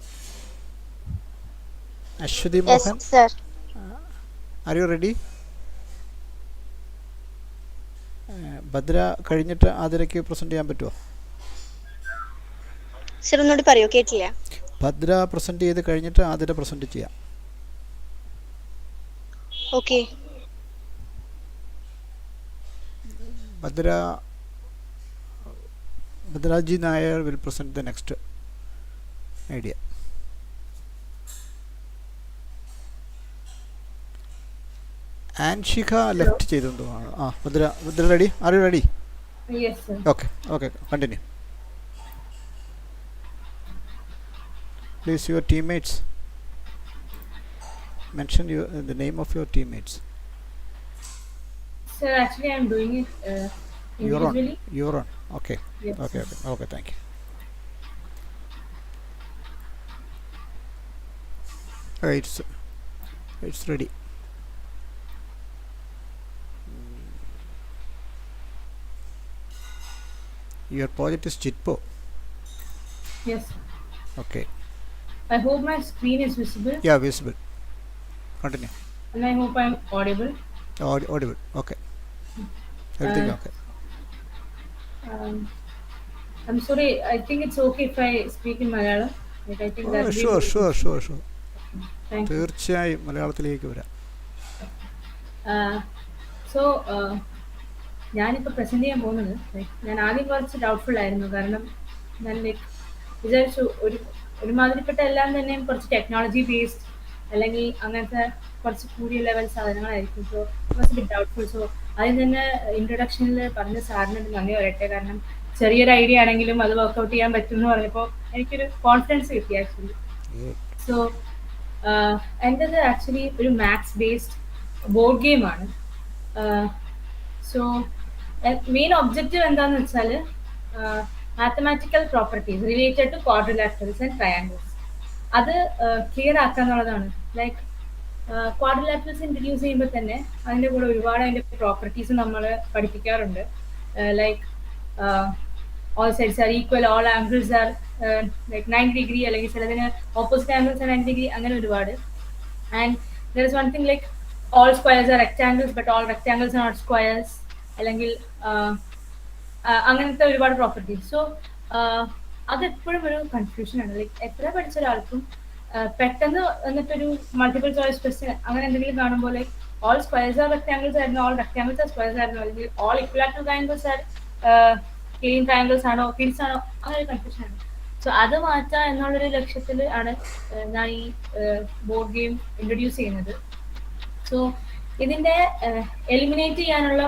Aswathy Mohan. Yes sir. Are you ready? Bhadra കഴിഞ്ഞിട്ട് ആതിരയ്ക്ക് പ്രസന്റ് ചെയ്യാൻ പറ്റുമോ? സർ ഒന്നുകൂടി പറയോ, കേട്ടില്ല. ഭദ്ര പ്രസന്റ് ചെയ്ത് കഴിഞ്ഞിട്ട് ആതിര പ്രസന്റ് ചെയ്യാം. Okay. Bhadraji Nair will present the next idea. Anshika left ചെയ്തു. Bhadra ready? Are you ready? Yes, sir. Okay, continue. Please, your teammates. Mention the name of your teammates. Sir, actually I'm doing it individually. You're on. Okay. Yes, Okay, thank you. It's ready. Your project is Jitpo. Yes. Okay. I hope my screen is visible. Yeah, visible. Continue. And I hope I'm audible. Audible. Okay. Everything okay. I'm sorry. I think it's okay if I speak in Malayalam. Like, I think that. Sure. Thank you. തീർച്ചയായും മലയാളത്തിലേക്ക് വരാം. സോ ഞാനിപ്പോൾ പ്രസന്റ് ചെയ്യാൻ പോകുന്നത്, ഞാൻ ആദ്യം കുറച്ച് ഡൗട്ട്ഫുൾ ആയിരുന്നു. കാരണം ഞാൻ വിചാരിച്ചു ഒരുമാതിരിപ്പെട്ട എല്ലാം തന്നെ കുറച്ച് ടെക്നോളജി ബേസ്ഡ് അല്ലെങ്കിൽ അങ്ങനത്തെ കുറച്ച് കൂടിയ ലെവൽ സാധനങ്ങളായിരിക്കും. സോ കുറച്ച് ബിറ്റ് ഡൗട്ട്ഫുൾ. സോ ആദ്യം തന്നെ ഇൻട്രൊഡക്ഷനിൽ പറഞ്ഞ സാറിന് നന്ദി പറയട്ടെ. കാരണം ചെറിയൊരു ഐഡിയ ആണെങ്കിലും അത് വർക്ക്ഔട്ട് ചെയ്യാൻ പറ്റും എന്ന് പറഞ്ഞപ്പോൾ എനിക്കൊരു കോൺഫിഡൻസ് കിട്ടി ആക്ച്വലി. സോ എൻ്റെത് ആക്ച്വലി ഒരു മാത്സ് ബേസ്ഡ് ബോർഡ് ഗെയിമാണ്. സോ മെയിൻ ഒബ്ജക്റ്റീവ് എന്താണെന്ന് വെച്ചാൽ mathematical properties related to quadrilaterals and triangles അത് ക്ലിയർ ആക്കുക എന്നുള്ളതാണ്. ലൈക്ക് ക്വാഡ്രിലാറ്ററൽസ് ഇൻട്രൊഡ്യൂസ് ചെയ്യുമ്പോൾ തന്നെ അതിൻ്റെ കൂടെ ഒരുപാട് അതിൻ്റെ പ്രോപ്പർട്ടീസ് നമ്മൾ പഠിപ്പിക്കാറുണ്ട്. Like all sides are equal, all angles are like 90 degree, അല്ലെങ്കിൽ ചിലതിന് ഓപ്പോസിറ്റ് ആംഗിൾസ് are 90 degree, അങ്ങനെ ഒരുപാട്. And there is one thing like all squares are rectangles but all rectangles are not squares, അല്ലെങ്കിൽ അങ്ങനത്തെ ഒരുപാട് പ്രോപ്പർട്ടീസ്. സോ അതെപ്പോഴും ഒരു കൺഫ്യൂഷനാണ്. ലൈക്ക് എത്ര പഠിച്ച ഒരാൾക്കും പെട്ടെന്ന് എന്നിട്ടൊരു മൾട്ടിപ്പിൾ ചോയ്സ് ക്വസ്റ്റ്യൻ അങ്ങനെ എന്തെങ്കിലും കാണുമ്പോൾ like all squares are rectangles ആയിരുന്നു, all rectangles are squares ആയിരുന്നു, അല്ലെങ്കിൽ all equilateral triangles are clean triangles ആണോ തിരിച്ചാണോ, അങ്ങനെ ഒരു കൺഫ്യൂഷൻ ആണ്. സോ അത് മാറ്റാം എന്നുള്ളൊരു ലക്ഷ്യത്തിൽ ആണ് ഞാൻ ഈ ബോർഡ് ഗെയിം ഇൻട്രൊഡ്യൂസ് ചെയ്യുന്നത്. സോ ഇതിൻ്റെ എലിമിനേറ്റ് ചെയ്യാനുള്ള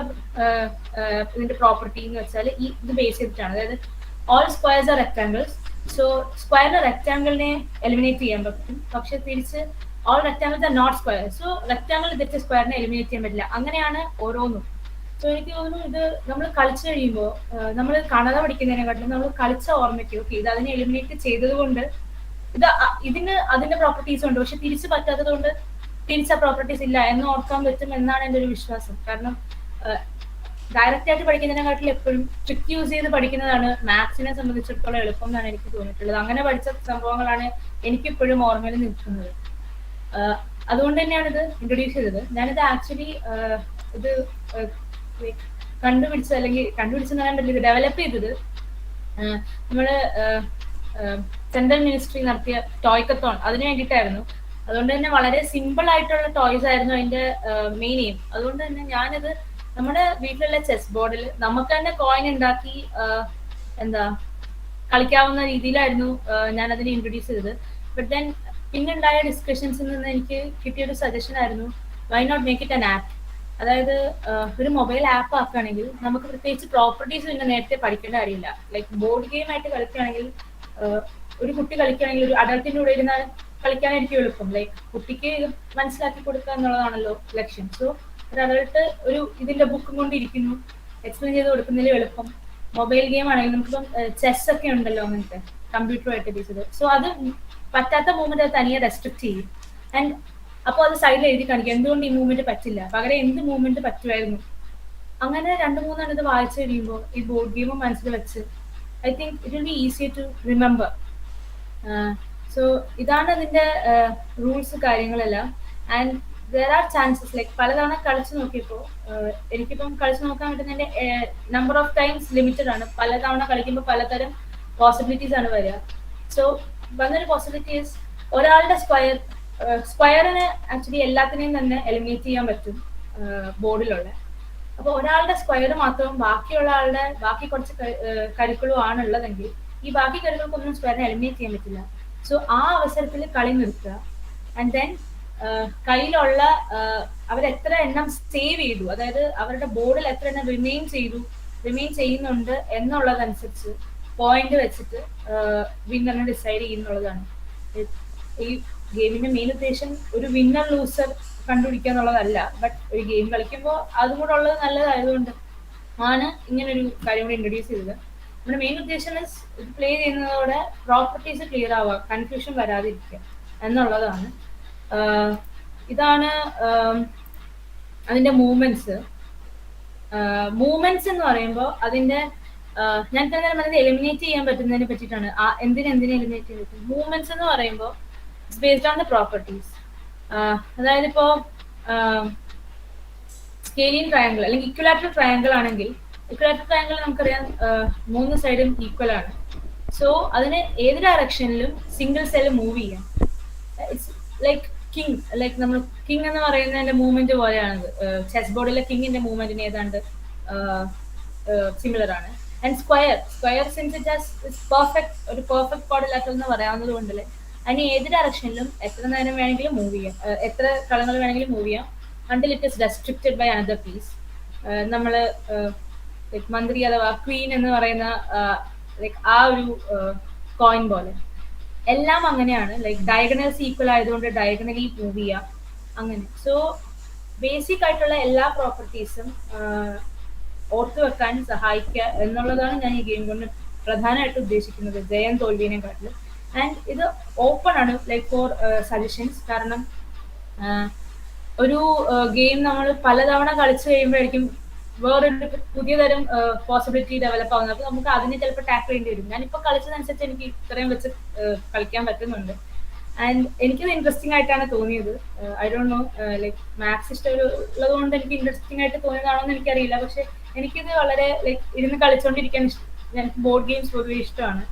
ഇതിൻ്റെ പ്രോപ്പർട്ടി എന്ന് വെച്ചാൽ ഇത് ബേസ് ചെയ്തിട്ടാണ്. അതായത് all squares are rectangles. So സ്ക്വയറിന് റെക്ടാങ്കിളിനെ എലിമിനേറ്റ് ചെയ്യാൻ പറ്റും, പക്ഷെ തിരിച്ച് all rectangles are not square. So rectangle തിരിച്ച് സ്ക്വയറിനെ എലിമിനേറ്റ് ചെയ്യാൻ പറ്റില്ല. അങ്ങനെയാണ് ഓരോന്നും. സോ എനിക്ക് തോന്നുന്നു ഇത് നമ്മൾ കളിച്ചു കഴിയുമ്പോൾ നമ്മൾ കാണാതെ പഠിക്കുന്നതിനെക്കാട്ടിലും നമ്മൾ കളിച്ച ഓർമ്മയ്ക്ക് ഓക്കെ ഇത് അതിനെ എലിമിനേറ്റ് ചെയ്തത് കൊണ്ട് ഇതിന് അതിന്റെ പ്രോപ്പർട്ടീസ് ഉണ്ട്, പക്ഷെ തിരിച്ച് പറ്റാത്തത് കൊണ്ട് തിരിച്ച പ്രോപ്പർട്ടീസ് ഇല്ല എന്ന് ഓർക്കാൻ പറ്റും എന്നാണ് എൻ്റെ ഒരു വിശ്വാസം. കാരണം ഡയറക്റ്റ് ആയിട്ട് പഠിക്കുന്നതിനെക്കാട്ടിലും എപ്പോഴും ട്രിക്ക് യൂസ് ചെയ്ത് പഠിക്കുന്നതാണ് മാത്സിനെ സംബന്ധിച്ചിടത്തോളം എളുപ്പം എന്നാണ് എനിക്ക് തോന്നിയിട്ടുള്ളത്. അങ്ങനെ പഠിച്ച സംഭവങ്ങളാണ് എനിക്കിപ്പോഴും ഓർമ്മയിൽ നിൽക്കുന്നത്. അതുകൊണ്ട് തന്നെയാണ് ഇത് ഇൻട്രൊഡ്യൂസ് ചെയ്തത്. ഞാനിത് ആക്ച്വലി ഇത് കണ്ടുപിടിച്ചെന്ന് പറയാൻ പറ്റില്ല, ഇത് ഡെവലപ്പ് ചെയ്തത് നമ്മള് സെൻട്രൽ മിനിസ്ട്രി നടത്തിയ ടോയ്ക്കത്തോൺ അതിന് വേണ്ടിയിട്ടായിരുന്നു. അതുകൊണ്ട് തന്നെ വളരെ സിമ്പിൾ ആയിട്ടുള്ള ടോയ്സ് ആയിരുന്നു അതിന്റെ മെയിൻ എയിം. അതുകൊണ്ട് തന്നെ ഞാനിത് നമ്മുടെ വീട്ടിലുള്ള ചെസ് ബോർഡിൽ നമുക്ക് തന്നെ കോയിൻ ഉണ്ടാക്കി കളിക്കാവുന്ന രീതിയിലായിരുന്നു ഞാൻ അതിനെ ഇൻട്രൊഡ്യൂസ് ചെയ്തത്. ബട്ട് ദെൻ പിന്നുണ്ടായ ഡിസ്കഷൻസിൽ നിന്ന് എനിക്ക് കിട്ടിയൊരു സജഷൻ ആയിരുന്നു, why not make it an app. അതായത് ഒരു മൊബൈൽ ആപ്പ് ആക്കുകയാണെങ്കിൽ നമുക്ക് പ്രത്യേകിച്ച് പ്രോപ്പർട്ടീസ് പിന്നെ നേരത്തെ പഠിക്കേണ്ട കാര്യമില്ല. ലൈക്ക് ബോർഡ് ഗെയിം ആയിട്ട് കളിക്കുകയാണെങ്കിൽ ഒരു കുട്ടി കളിക്കുകയാണെങ്കിൽ ഒരു അഡൾട്ടിൻ്റെ കൂടെ ഇരുന്നാൽ കളിക്കാനായിരിക്കും എളുപ്പം. ലൈക്ക് കുട്ടിക്ക് മനസ്സിലാക്കി കൊടുക്കുക എന്നുള്ളതാണല്ലോ ലക്ഷ്യം. സോ ഒരു അഡൾട്ട് ഒരു ഇതിന്റെ ബുക്കും കൊണ്ടിരിക്കുന്നു, എക്സ്പ്ലെയിൻ ചെയ്ത് കൊടുക്കുന്നതിൽ എളുപ്പം. മൊബൈൽ ഗെയിം ആണെങ്കിൽ നമുക്കിപ്പം ചെസ് ഒക്കെ ഉണ്ടല്ലോ അങ്ങനത്തെ കമ്പ്യൂട്ടറുമായിട്ട് ബേസ്. സോ അത് പറ്റാത്ത മൂവ്മെന്റ് അത് തനിയെ റെസ്ട്രിക്ട് ചെയ്യും. ആൻഡ് അപ്പോൾ അത് സൈഡിൽ എഴുതി കാണിക്കും എന്തുകൊണ്ട് ഈ മൂവ്മെന്റ് പറ്റില്ല, പകരം എന്ത് മൂവ്മെന്റ് പറ്റുമായിരുന്നു. അങ്ങനെ 2-3 ഇത് വായിച്ചു കഴിയുമ്പോൾ ഈ ബോർഡ് ഗെയിമും മനസ്സിൽ വെച്ച് I think it will be easy to remember. So ഇതാണ് അതിന്റെ റൂൾസ് കാര്യങ്ങളെല്ലാം. And there are chances like പലതവണ കളിച്ചു നോക്കിയപ്പോൾ എനിക്കിപ്പം കളിച്ചു നോക്കാൻ പറ്റുന്നതിന്റെ നമ്പർ ഓഫ് ടൈംസ് ലിമിറ്റഡ് ആണ്. പലതവണ കളിക്കുമ്പോൾ പലതരം പോസിബിലിറ്റീസ് ആണ് വരിക. സോ വന്നൊരു പോസിബിലിറ്റി ഈസ് ഒരാളുടെ സ്ക്വയറിന് ആക്ച്വലി എല്ലാത്തിനെയും തന്നെ എലിമിനേറ്റ് ചെയ്യാൻ പറ്റും ബോർഡിലുള്ള. അപ്പോൾ ഒരാളുടെ സ്ക്വയർ മാത്രം ബാക്കിയുള്ള ആളുടെ ബാക്കി കുറച്ച് കരുക്കളും ആണുള്ളതെങ്കിൽ ഈ ബാക്കി കരുക്കൾക്കൊന്നും സ്ക്വയറിനെ എലിമിനേറ്റ് ചെയ്യാൻ പറ്റില്ല. സോ ആ അവസരത്തിൽ കളി നിർത്തുക. ആൻഡ് ദെൻ കയ്യിലുള്ള അവരെത്ര എണ്ണം സേവ് ചെയ്തു, അതായത് അവരുടെ ബോർഡിൽ എത്ര എണ്ണം റിമെയിൻ ചെയ്യുന്നുണ്ട് എന്നുള്ളതനുസരിച്ച് പോയിന്റ് വെച്ചിട്ട് വിന്നറിനെ ഡിസൈഡ് ചെയ്യുന്നുള്ളതാണ്. ഈ ഗെയിമിന്റെ മെയിൻ ഉദ്ദേശം ഒരു വിന്നർ ലൂസർ കണ്ടുപിടിക്കുക എന്നുള്ളതല്ല. ബട്ട് ഒരു ഗെയിം കളിക്കുമ്പോൾ അതും കൂടെ ഉള്ളത് നല്ലതായതുകൊണ്ട് ആണ് ഇങ്ങനൊരു കാര്യം കൂടെ ഇൻട്രൊഡ്യൂസ് ചെയ്തത്. നമ്മുടെ മെയിൻ ഉദ്ദേശം പ്ലേ ചെയ്യുന്നതോടെ പ്രോപ്പർട്ടീസ് ക്ലിയർ ആവുക, കൺഫ്യൂഷൻ വരാതിരിക്കുക എന്നുള്ളതാണ്. ഇതാണ് അതിന്റെ മൂവ്മെന്റ്സ് എന്ന് പറയുമ്പോൾ അതിന്റെ ഞാൻ തന്നെ പറഞ്ഞത് എലിമിനേറ്റ് ചെയ്യാൻ പറ്റുന്നതിനെ പറ്റിയിട്ടാണ്. എന്തിനെ എലിമിനേറ്റ് ചെയ്യാൻ പറ്റും. മൂവ്മെന്റ്സ് എന്ന് പറയുമ്പോൾ it's based on the properties. അതായത് ഇപ്പോ സ്കേലിയൻ ട്രയാങ്കിൾ അല്ലെങ്കിൽ ഇക്വലാറ്ററൽ ട്രയാങ്കിൾ ആണെങ്കിൽ, ഇക്വലാറ്ററൽ ട്രയാങ്കിൾ നമുക്കറിയാം 3 സൈഡും ഈക്വൽ ആണ്. സോ അതിന് ഏത് ഡയറക്ഷനിലും സിംഗിൾ സെൽ മൂവ് ചെയ്യാം. ഇറ്റ്സ് ലൈക്ക് കിങ്, ലൈക്ക് നമ്മൾ കിങ് എന്ന് പറയുന്നതിന്റെ മൂവ്മെന്റ് പോലെയാണത്. ചെസ് ബോർഡിലെ കിങ്ങിന്റെ മൂവ്മെന്റിന് ഏതാണ്ട് സിമിലർ ആണ്. And square since it has ഒരു പെർഫെക്റ്റ് ക്വാഡ്രിലാറ്ററൽ എന്ന് പറയാവുന്നത് കൊണ്ടല്ലേ അതിന് ഏത് ഡയറക്ഷനിലും എത്ര നേരം വേണമെങ്കിലും മൂവ് ചെയ്യാം, എത്ര കളങ്ങൾ വേണമെങ്കിലും മൂവ് ചെയ്യാം, until it is restricted by another piece. നമ്മൾ മന്ത്രി അഥവാ ക്വീൻ എന്ന് പറയുന്ന ലൈക്ക് ആ ഒരു കോയിൻ പോലെ എല്ലാം അങ്ങനെയാണ്. ലൈക്ക് ഡയഗണൽസ് ഈക്വൽ ആയതുകൊണ്ട് ഡയഗണലി മൂവ് ചെയ്യാം അങ്ങനെ. സോ ബേസിക് ആയിട്ടുള്ള എല്ലാ പ്രോപ്പർട്ടീസും ഓർത്തു വെക്കാൻ സഹായിക്കുക എന്നുള്ളതാണ് ഞാൻ ഈ ഗെയിം കൊണ്ട് പ്രധാനമായിട്ട് ഉദ്ദേശിക്കുന്നത്, ജയം തോൽവിനെ കാട്ടിലും. ആൻഡ് ഇത് ഓപ്പൺ ആണ് ലൈക്ക് ഫോർ സജഷൻസ്. കാരണം ഒരു ഗെയിം നമ്മൾ പലതവണ കളിച്ചു കഴിയുമ്പോഴായിരിക്കും വേറൊരു പുതിയ തരം പോസിബിലിറ്റി ഡെവലപ്പ് ആവുന്നത്. അപ്പൊ നമുക്ക് അതിനെ ചിലപ്പോൾ ടാക്കിൾ ചെയ്യേണ്ടി വരും. ഞാനിപ്പോൾ കളിച്ചതനുസരിച്ച് എനിക്ക് ഇത്രയും വെച്ച് കളിക്കാൻ പറ്റുന്നുണ്ട്. ആൻഡ് എനിക്കത് ഇൻട്രസ്റ്റിംഗ് ആയിട്ടാണ് തോന്നിയത്. I don't know, like maths ഇഷ്ടമുള്ളത് കൊണ്ട് എനിക്ക് ഇൻട്രസ്റ്റിംഗ് ആയിട്ട് തോന്നിയതാണോ എന്ന് എനിക്കറിയില്ല. പക്ഷെ എനിക്കിത് വളരെ ലൈക്ക് ഇരുന്ന് കളിച്ചുകൊണ്ടിരിക്കാൻ എനിക്ക് ബോർഡ് ഗെയിംസ് പൊതുവെ ഇഷ്ടമാണ്.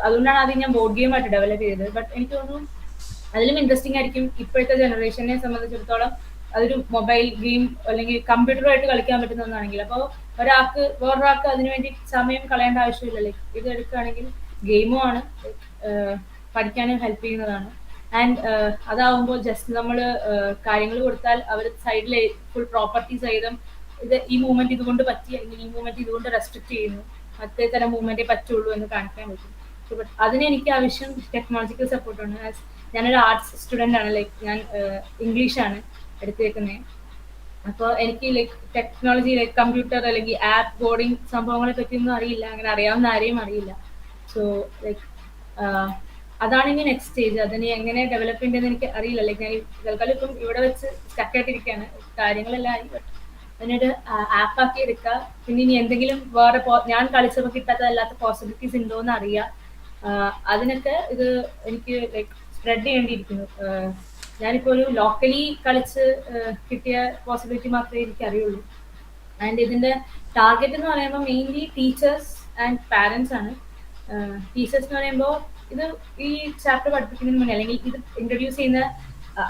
അതുകൊണ്ടാണ് ആദ്യം ഞാൻ ബോർഡ് ഗെയിം ആയിട്ട് ഡെവലപ്പ് ചെയ്തത്. ബട്ട് എനിക്ക് തോന്നുന്നു അതിലും ഇൻട്രസ്റ്റിംഗ് ആയിരിക്കും ഇപ്പോഴത്തെ ജനറേഷനെ സംബന്ധിച്ചിടത്തോളം അതൊരു മൊബൈൽ ഗെയിം അല്ലെങ്കിൽ കമ്പ്യൂട്ടറുമായിട്ട് കളിക്കാൻ പറ്റുന്ന ഒന്നാണെങ്കിൽ. അപ്പോൾ വേറൊരാൾക്ക് അതിനുവേണ്ടി സമയം കളയേണ്ട ആവശ്യമില്ല. ലൈക്ക് ഇത് എടുക്കുകയാണെങ്കിൽ ഗെയിമും ആണ്, പഠിക്കാനും ഹെൽപ്പ് ചെയ്യുന്നതാണ്. ആൻഡ് അതാവുമ്പോൾ ജസ്റ്റ് നമ്മൾ കാര്യങ്ങൾ കൊടുത്താൽ അവർ സൈഡിൽ ഫുൾ പ്രോപ്പർട്ടി സഹിതം ഇത് ഈ മൂവ്മെന്റ് ഇതുകൊണ്ട് പറ്റി അല്ലെങ്കിൽ ഈ മൂവ്മെന്റ് ഇതുകൊണ്ട് റെസ്ട്രിക്ട് ചെയ്യുന്നു, മറ്റേ തരം മൂവ്മെന്റേ പറ്റുള്ളൂ എന്ന് കാണിക്കാൻ പറ്റും. അതിന് എനിക്ക് ആവശ്യം ടെക്നോളജിക്കൽ സപ്പോർട്ടാണ്. ഞാനൊരു ആർട്സ് സ്റ്റുഡൻ്റ് ആണ്. ലൈക്ക് ഞാൻ ഇംഗ്ലീഷാണ് എടുത്തേക്കുന്നത്. അപ്പോൾ എനിക്ക് ലൈക്ക് ടെക്നോളജി ലൈക്ക് കമ്പ്യൂട്ടർ അല്ലെങ്കിൽ ആപ്പ് കോഡിങ് സംഭവങ്ങളെ പറ്റിയൊന്നും അറിയില്ല, അങ്ങനെ അറിയാവുന്ന ആരെയും അറിയില്ല. സോ ലൈക്ക് അതാണ് ഇനി നെക്സ്റ്റ് സ്റ്റേജ്. അതിനെ എങ്ങനെ ഡെവലപ്പ് ചെയ്യേണ്ടതെന്ന് എനിക്ക് അറിയില്ല. ലൈക്ക് ഞാൻ തൽക്കാലം ഇപ്പം ഇവിടെ വെച്ച് സ്റ്റക്കായിട്ടിരിക്കുകയാണ്, കാര്യങ്ങളെല്ലാം ആയി. ബട്ട് അതിനൊരു ആപ്പാക്കി എടുക്കുക. പിന്നെ ഇനി എന്തെങ്കിലും വേറെ ഞാൻ കളിച്ചപ്പോൾ കിട്ടാത്തതല്ലാത്ത പോസിബിലിറ്റീസ് ഉണ്ടോ എന്ന് അറിയാം. അതിനൊക്കെ ഇത് എനിക്ക് ലൈക്ക് സ്പ്രെഡ് ചെയ്യേണ്ടിയിരിക്കുന്നു. ഞാനിപ്പോൾ ഒരു ലോക്കലി കളിച്ച് കിട്ടിയ പോസിബിലിറ്റി മാത്രമേ എനിക്ക് അറിയുള്ളൂ. ആൻഡ് ഇതിന്റെ ടാർഗറ്റ് എന്ന് പറയുമ്പോൾ മെയിൻലി ടീച്ചേഴ്സ് ആൻഡ് പാരൻസ് ആണ്. ടീച്ചേഴ്സ് എന്ന് പറയുമ്പോൾ ഇത് ഈ ചാപ്റ്റർ പഠിപ്പിക്കുന്നതിന് മുന്നേ അല്ലെങ്കിൽ ഇത് ഇൻട്രൊഡ്യൂസ് ചെയ്യുന്ന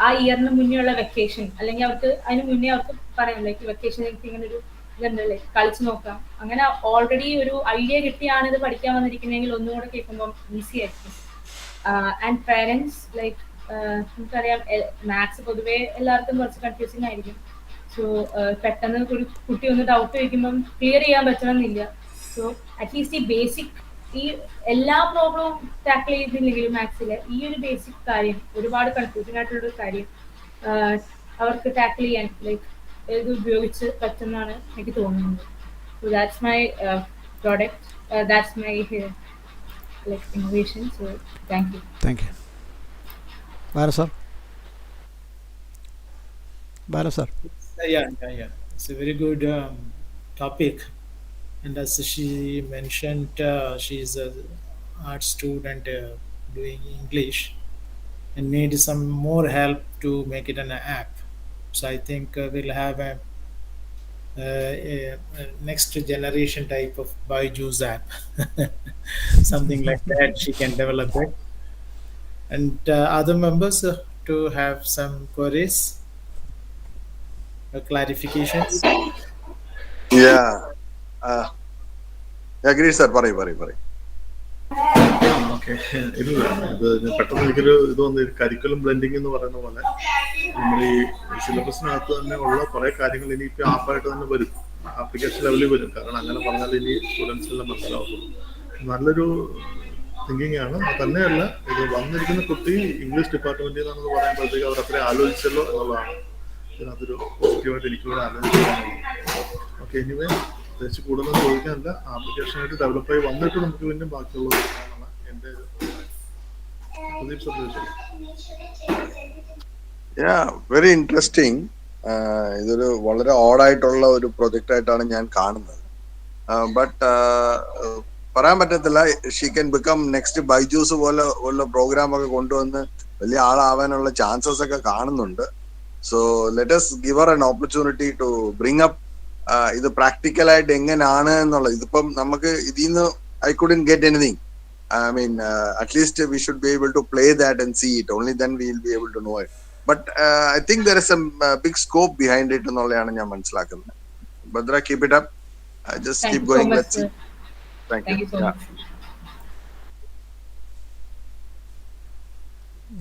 ആ ഇയറിന് മുന്നേ ഉള്ള വെക്കേഷൻ അല്ലെങ്കിൽ അവർക്ക് അതിന് മുന്നേ അവർക്ക് പറയാം ലൈക്ക് വെക്കേഷൻ എനിക്ക് ഇങ്ങനെ ഒരു ഇതുണ്ടല്ലേ കളിച്ചു നോക്കാം. അങ്ങനെ ഓൾറെഡി ഒരു ഐഡിയ കിട്ടിയാണ് ഇത് പഠിക്കാൻ വന്നിരിക്കുന്നതെങ്കിൽ ഒന്നുകൂടെ കേൾക്കുമ്പോൾ ഈസി ആയിരിക്കും. ആൻഡ് പാരൻസ് ലൈക്ക് നമുക്കറിയാം മാത്സ് പൊതുവേ എല്ലാവർക്കും കുറച്ച് കൺഫ്യൂസിങ് ആയിരിക്കും. സോ പെട്ടെന്ന് ഒരു കുട്ടി ഒന്ന് ഡൗട്ട് ചോദിക്കുമ്പം ക്ലിയർ ചെയ്യാൻ പറ്റണമെന്നില്ല. സോ അറ്റ്ലീസ്റ്റ് ഈ ബേസിക് ഈ എല്ലാ പ്രോബ്ലവും ടാക്കിൾ ചെയ്തില്ലെങ്കിലും മാത്സിലെ ഈ ഒരു ബേസിക് കാര്യം ഒരുപാട് കൺഫ്യൂസിങ് ആയിട്ടുള്ളൊരു കാര്യം അവർക്ക് ടാക്കിൾ ചെയ്യാൻ ലൈക്ക് ഇത് ഉപയോഗിച്ച് പറ്റുന്നതാണ് എനിക്ക് തോന്നുന്നത്. So that's my product, that's my like innovation. So thank you. Bala sir. Yeah. It's a very good topic. And as she mentioned, she's an art student doing English and need some more help to make it an app. So I think we'll have a next generation type of Byju's app, something like that. She can develop it. And other members to have some queries or clarifications? Agree, sir. Parry. Okay ഇല്ല ഇത് പെട്ടെന്ന് എനിക്കൊരു ഇത് വന്ന് കരിക്കുലം ബ്ലെൻഡിങ് എന്ന് പറയുന്ന പോലെ നമ്മുടെ ഈ സിലബസിനകത്ത് തന്നെ ഉള്ള കുറെ കാര്യങ്ങൾ ഇനിയിപ്പോൾ ആപ്പായിട്ട് തന്നെ വരും, ആപ്ലിക്കേഷൻ ലെവലിൽ വരും. കാരണം അങ്ങനെ പറഞ്ഞാൽ ഇനി സ്റ്റുഡൻസിനെല്ലാം മനസ്സിലാവുള്ളൂ. നല്ലൊരു തിങ്കിങ് ആണ്. അത് തന്നെയല്ല, ഇത് വന്നിരിക്കുന്ന കുട്ടി ഇംഗ്ലീഷ് ഡിപ്പാർട്ട്മെന്റിൽ നിന്നാണെന്ന് പറയുമ്പോഴത്തേക്ക് അവർ അത്രയും ആലോചിച്ചല്ലോ എന്നുള്ളതാണ് ഇതിനകത്തൊരു പോസിറ്റീവായിട്ട് എനിക്കൂടെ ആലോചിക്കാനുള്ളത്. ഓക്കെ, എനിവേ പ്രത്യേകിച്ച് കൂടുതൽ ചോദിക്കാനില്ല. ആപ്ലിക്കേഷനായിട്ട് ഡെവലപ്പ് ആയി വന്നിട്ട് നമുക്ക് പിന്നെ ബാക്കിയുള്ളത് കാണാനാണ് എൻ്റെ ഒരു പ്രദീപ് സർ. Very interesting. ഇതൊരു വളരെ ഓഡായിട്ടുള്ള ഒരു പ്രൊജക്റ്റ് ആയിട്ടാണ് ഞാൻ കാണുന്നത്. ബട്ട് പറയാൻ പറ്റത്തില്ല, she can become next Byju's പോലെ പ്രോഗ്രാം ഒക്കെ കൊണ്ടുവന്ന് വലിയ ആളാവാനുള്ള ചാൻസസ് ഒക്കെ കാണുന്നുണ്ട്. So let us give her an opportunity to bring up ഇത് പ്രാക്ടിക്കലായിട്ട് എങ്ങനെയാണ് എന്നുള്ളത്. ഇതിപ്പം നമുക്ക് ഇതിന്ന് I couldn't get anything. I mean, at least we should be able to play that and see it. Only then we will be able to know it. But I think there is some big scope behind it എന്നുള്ളതാണ് ഞാൻ മനസ്സിലാക്കുന്നത്. Badra, keep it up. Just keep going. Let's see. Thank you so much.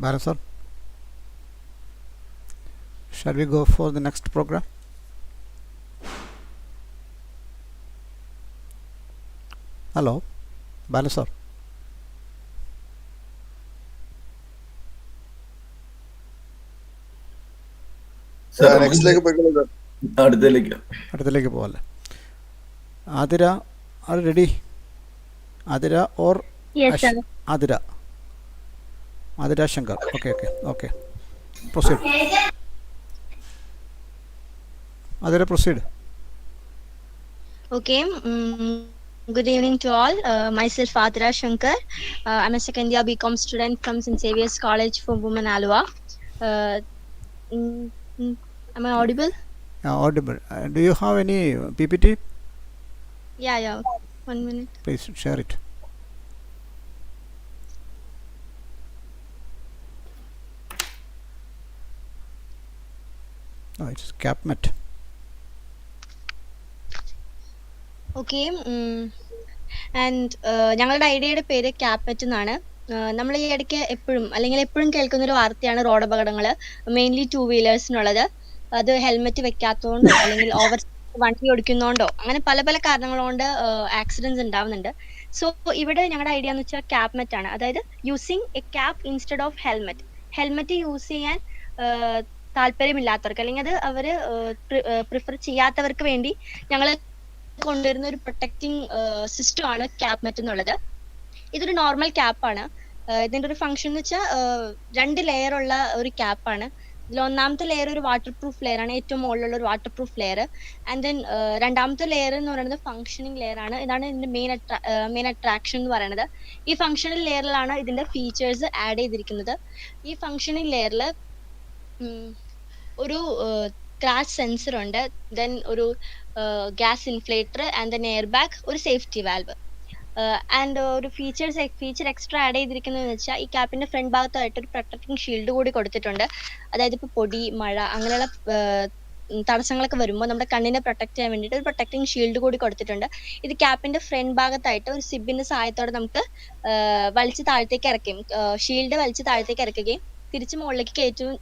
Bharat sir, shall we go for the next program? Hello, Bharat sir. അടുത്തിലേക്ക് പോവല്ലേ? Athira, are ready? Athira or Athira Shankar? Okay proceed. Athira proceed. Okay. Good evening to all. Myself Adira Shankar. I'm a second year BCom student from St. Xavier's College for Women, Alva. Am I audible? Audible. Do you have any PPT? Yeah. 1 minute. Please share it. Oh, it's CapMet. Okay. And ഞങ്ങളുടെ ഐഡിയയുടെ പേര് ക്യാപ്മെറ്റ് എന്നാണ്. നമ്മൾ ഈ ഇടയ്ക്ക് എപ്പോഴും കേൾക്കുന്ന ഒരു വാർത്തയാണ് റോഡ് അപകടങ്ങൾ, മെയിൻലി 2 വീലേഴ്സിനുള്ളത്. അത് ഹെൽമെറ്റ് വെക്കാത്തതുകൊണ്ടോ അല്ലെങ്കിൽ ഓവർ വണ്ടി ഓടിക്കുന്നതുകൊണ്ടോ അങ്ങനെ പല കാരണങ്ങൾ കൊണ്ട് ആക്സിഡൻസ് ഉണ്ടാവുന്നുണ്ട്. സോ ഇവിടെ ഞങ്ങളുടെ ഐഡിയ എന്ന് വെച്ചാൽ ക്യാപ്മെറ്റ് ആണ്. അതായത് using A cap instead of helmet. Helmet use ചെയ്യാൻ താല്പര്യമില്ലാത്തവർക്ക് അല്ലെങ്കിൽ അത് അവർ പ്രിഫർ ചെയ്യാത്തവർക്ക് വേണ്ടി ഞങ്ങൾ കൊണ്ടുവരുന്ന ഒരു പ്രൊട്ടക്റ്റിംഗ് സിസ്റ്റം ആണ് ക്യാപ്മെറ്റ് എന്നുള്ളത്. ഇതൊരു നോർമൽ ക്യാപ്പാണ്. ഇതിന്റെ ഒരു ഫംഗ്ഷൻ എന്ന് വെച്ചാൽ 2 ലെയർ ഉള്ള ഒരു ക്യാപ്പാണ്. ഇതിൽ ഒന്നാമത്തെ ലെയർ ഒരു വാട്ടർ പ്രൂഫ് ലെയർ ആണ്, ഏറ്റവും മുകളിലുള്ള ഒരു water proof layer. And then രണ്ടാമത്തെ ലെയർ എന്ന് പറയുന്നത് ഫംഗ്ഷനിങ് ലെയർ ആണ്. ഇതാണ് ഇതിന്റെ മെയിൻ അട്രാക്ഷൻ എന്ന് പറയുന്നത്. ഈ ഫംഗ്ഷണൽ ലെയറിലാണ് ഇതിന്റെ ഫീച്ചേഴ്സ് ആഡ് ചെയ്തിരിക്കുന്നത്. ഈ ഫംഗ്ഷനിങ് ലെയറിൽ ഒരു ക്രാഷ് സെൻസർ ഉണ്ട്, ദെൻ ഒരു gas inflator and then air bag, ഒരു സേഫ്റ്റി വാൽവ്. ആൻഡ് ഒരു ഫീച്ചർ എക്സ്ട്രാ ആഡ് ചെയ്തിരിക്കുന്നതെന്ന് വെച്ചാൽ ഈ ക്യാപ്പിന്റെ ഫ്രണ്ട് ഭാഗത്തായിട്ട് ഒരു പ്രൊട്ടക്റ്റിംഗ് ഷീൽഡ് കൂടി കൊടുത്തിട്ടുണ്ട്. അതായത് ഇപ്പോൾ പൊടി, മഴ അങ്ങനെയുള്ള തടസ്സങ്ങളൊക്കെ വരുമ്പോൾ നമ്മുടെ കണ്ണിനെ പ്രൊട്ടക്ട് ചെയ്യാൻ വേണ്ടിയിട്ട് ഒരു പ്രൊട്ടക്റ്റിംഗ് ഷീൽഡ് കൂടി കൊടുത്തിട്ടുണ്ട്. ഇത് ക്യാപ്പിന്റെ ഫ്രണ്ട് ഭാഗത്തായിട്ട് ഒരു സിബിന്റെ സഹായത്തോടെ നമുക്ക് വലിച്ച് താഴത്തേക്ക് ഇറക്കും. ഷീൽഡ് വലിച്ച് താഴത്തേക്ക് ഇറക്കുകയും തിരിച്ച് മുകളിലേക്ക് കയറ്റുകയും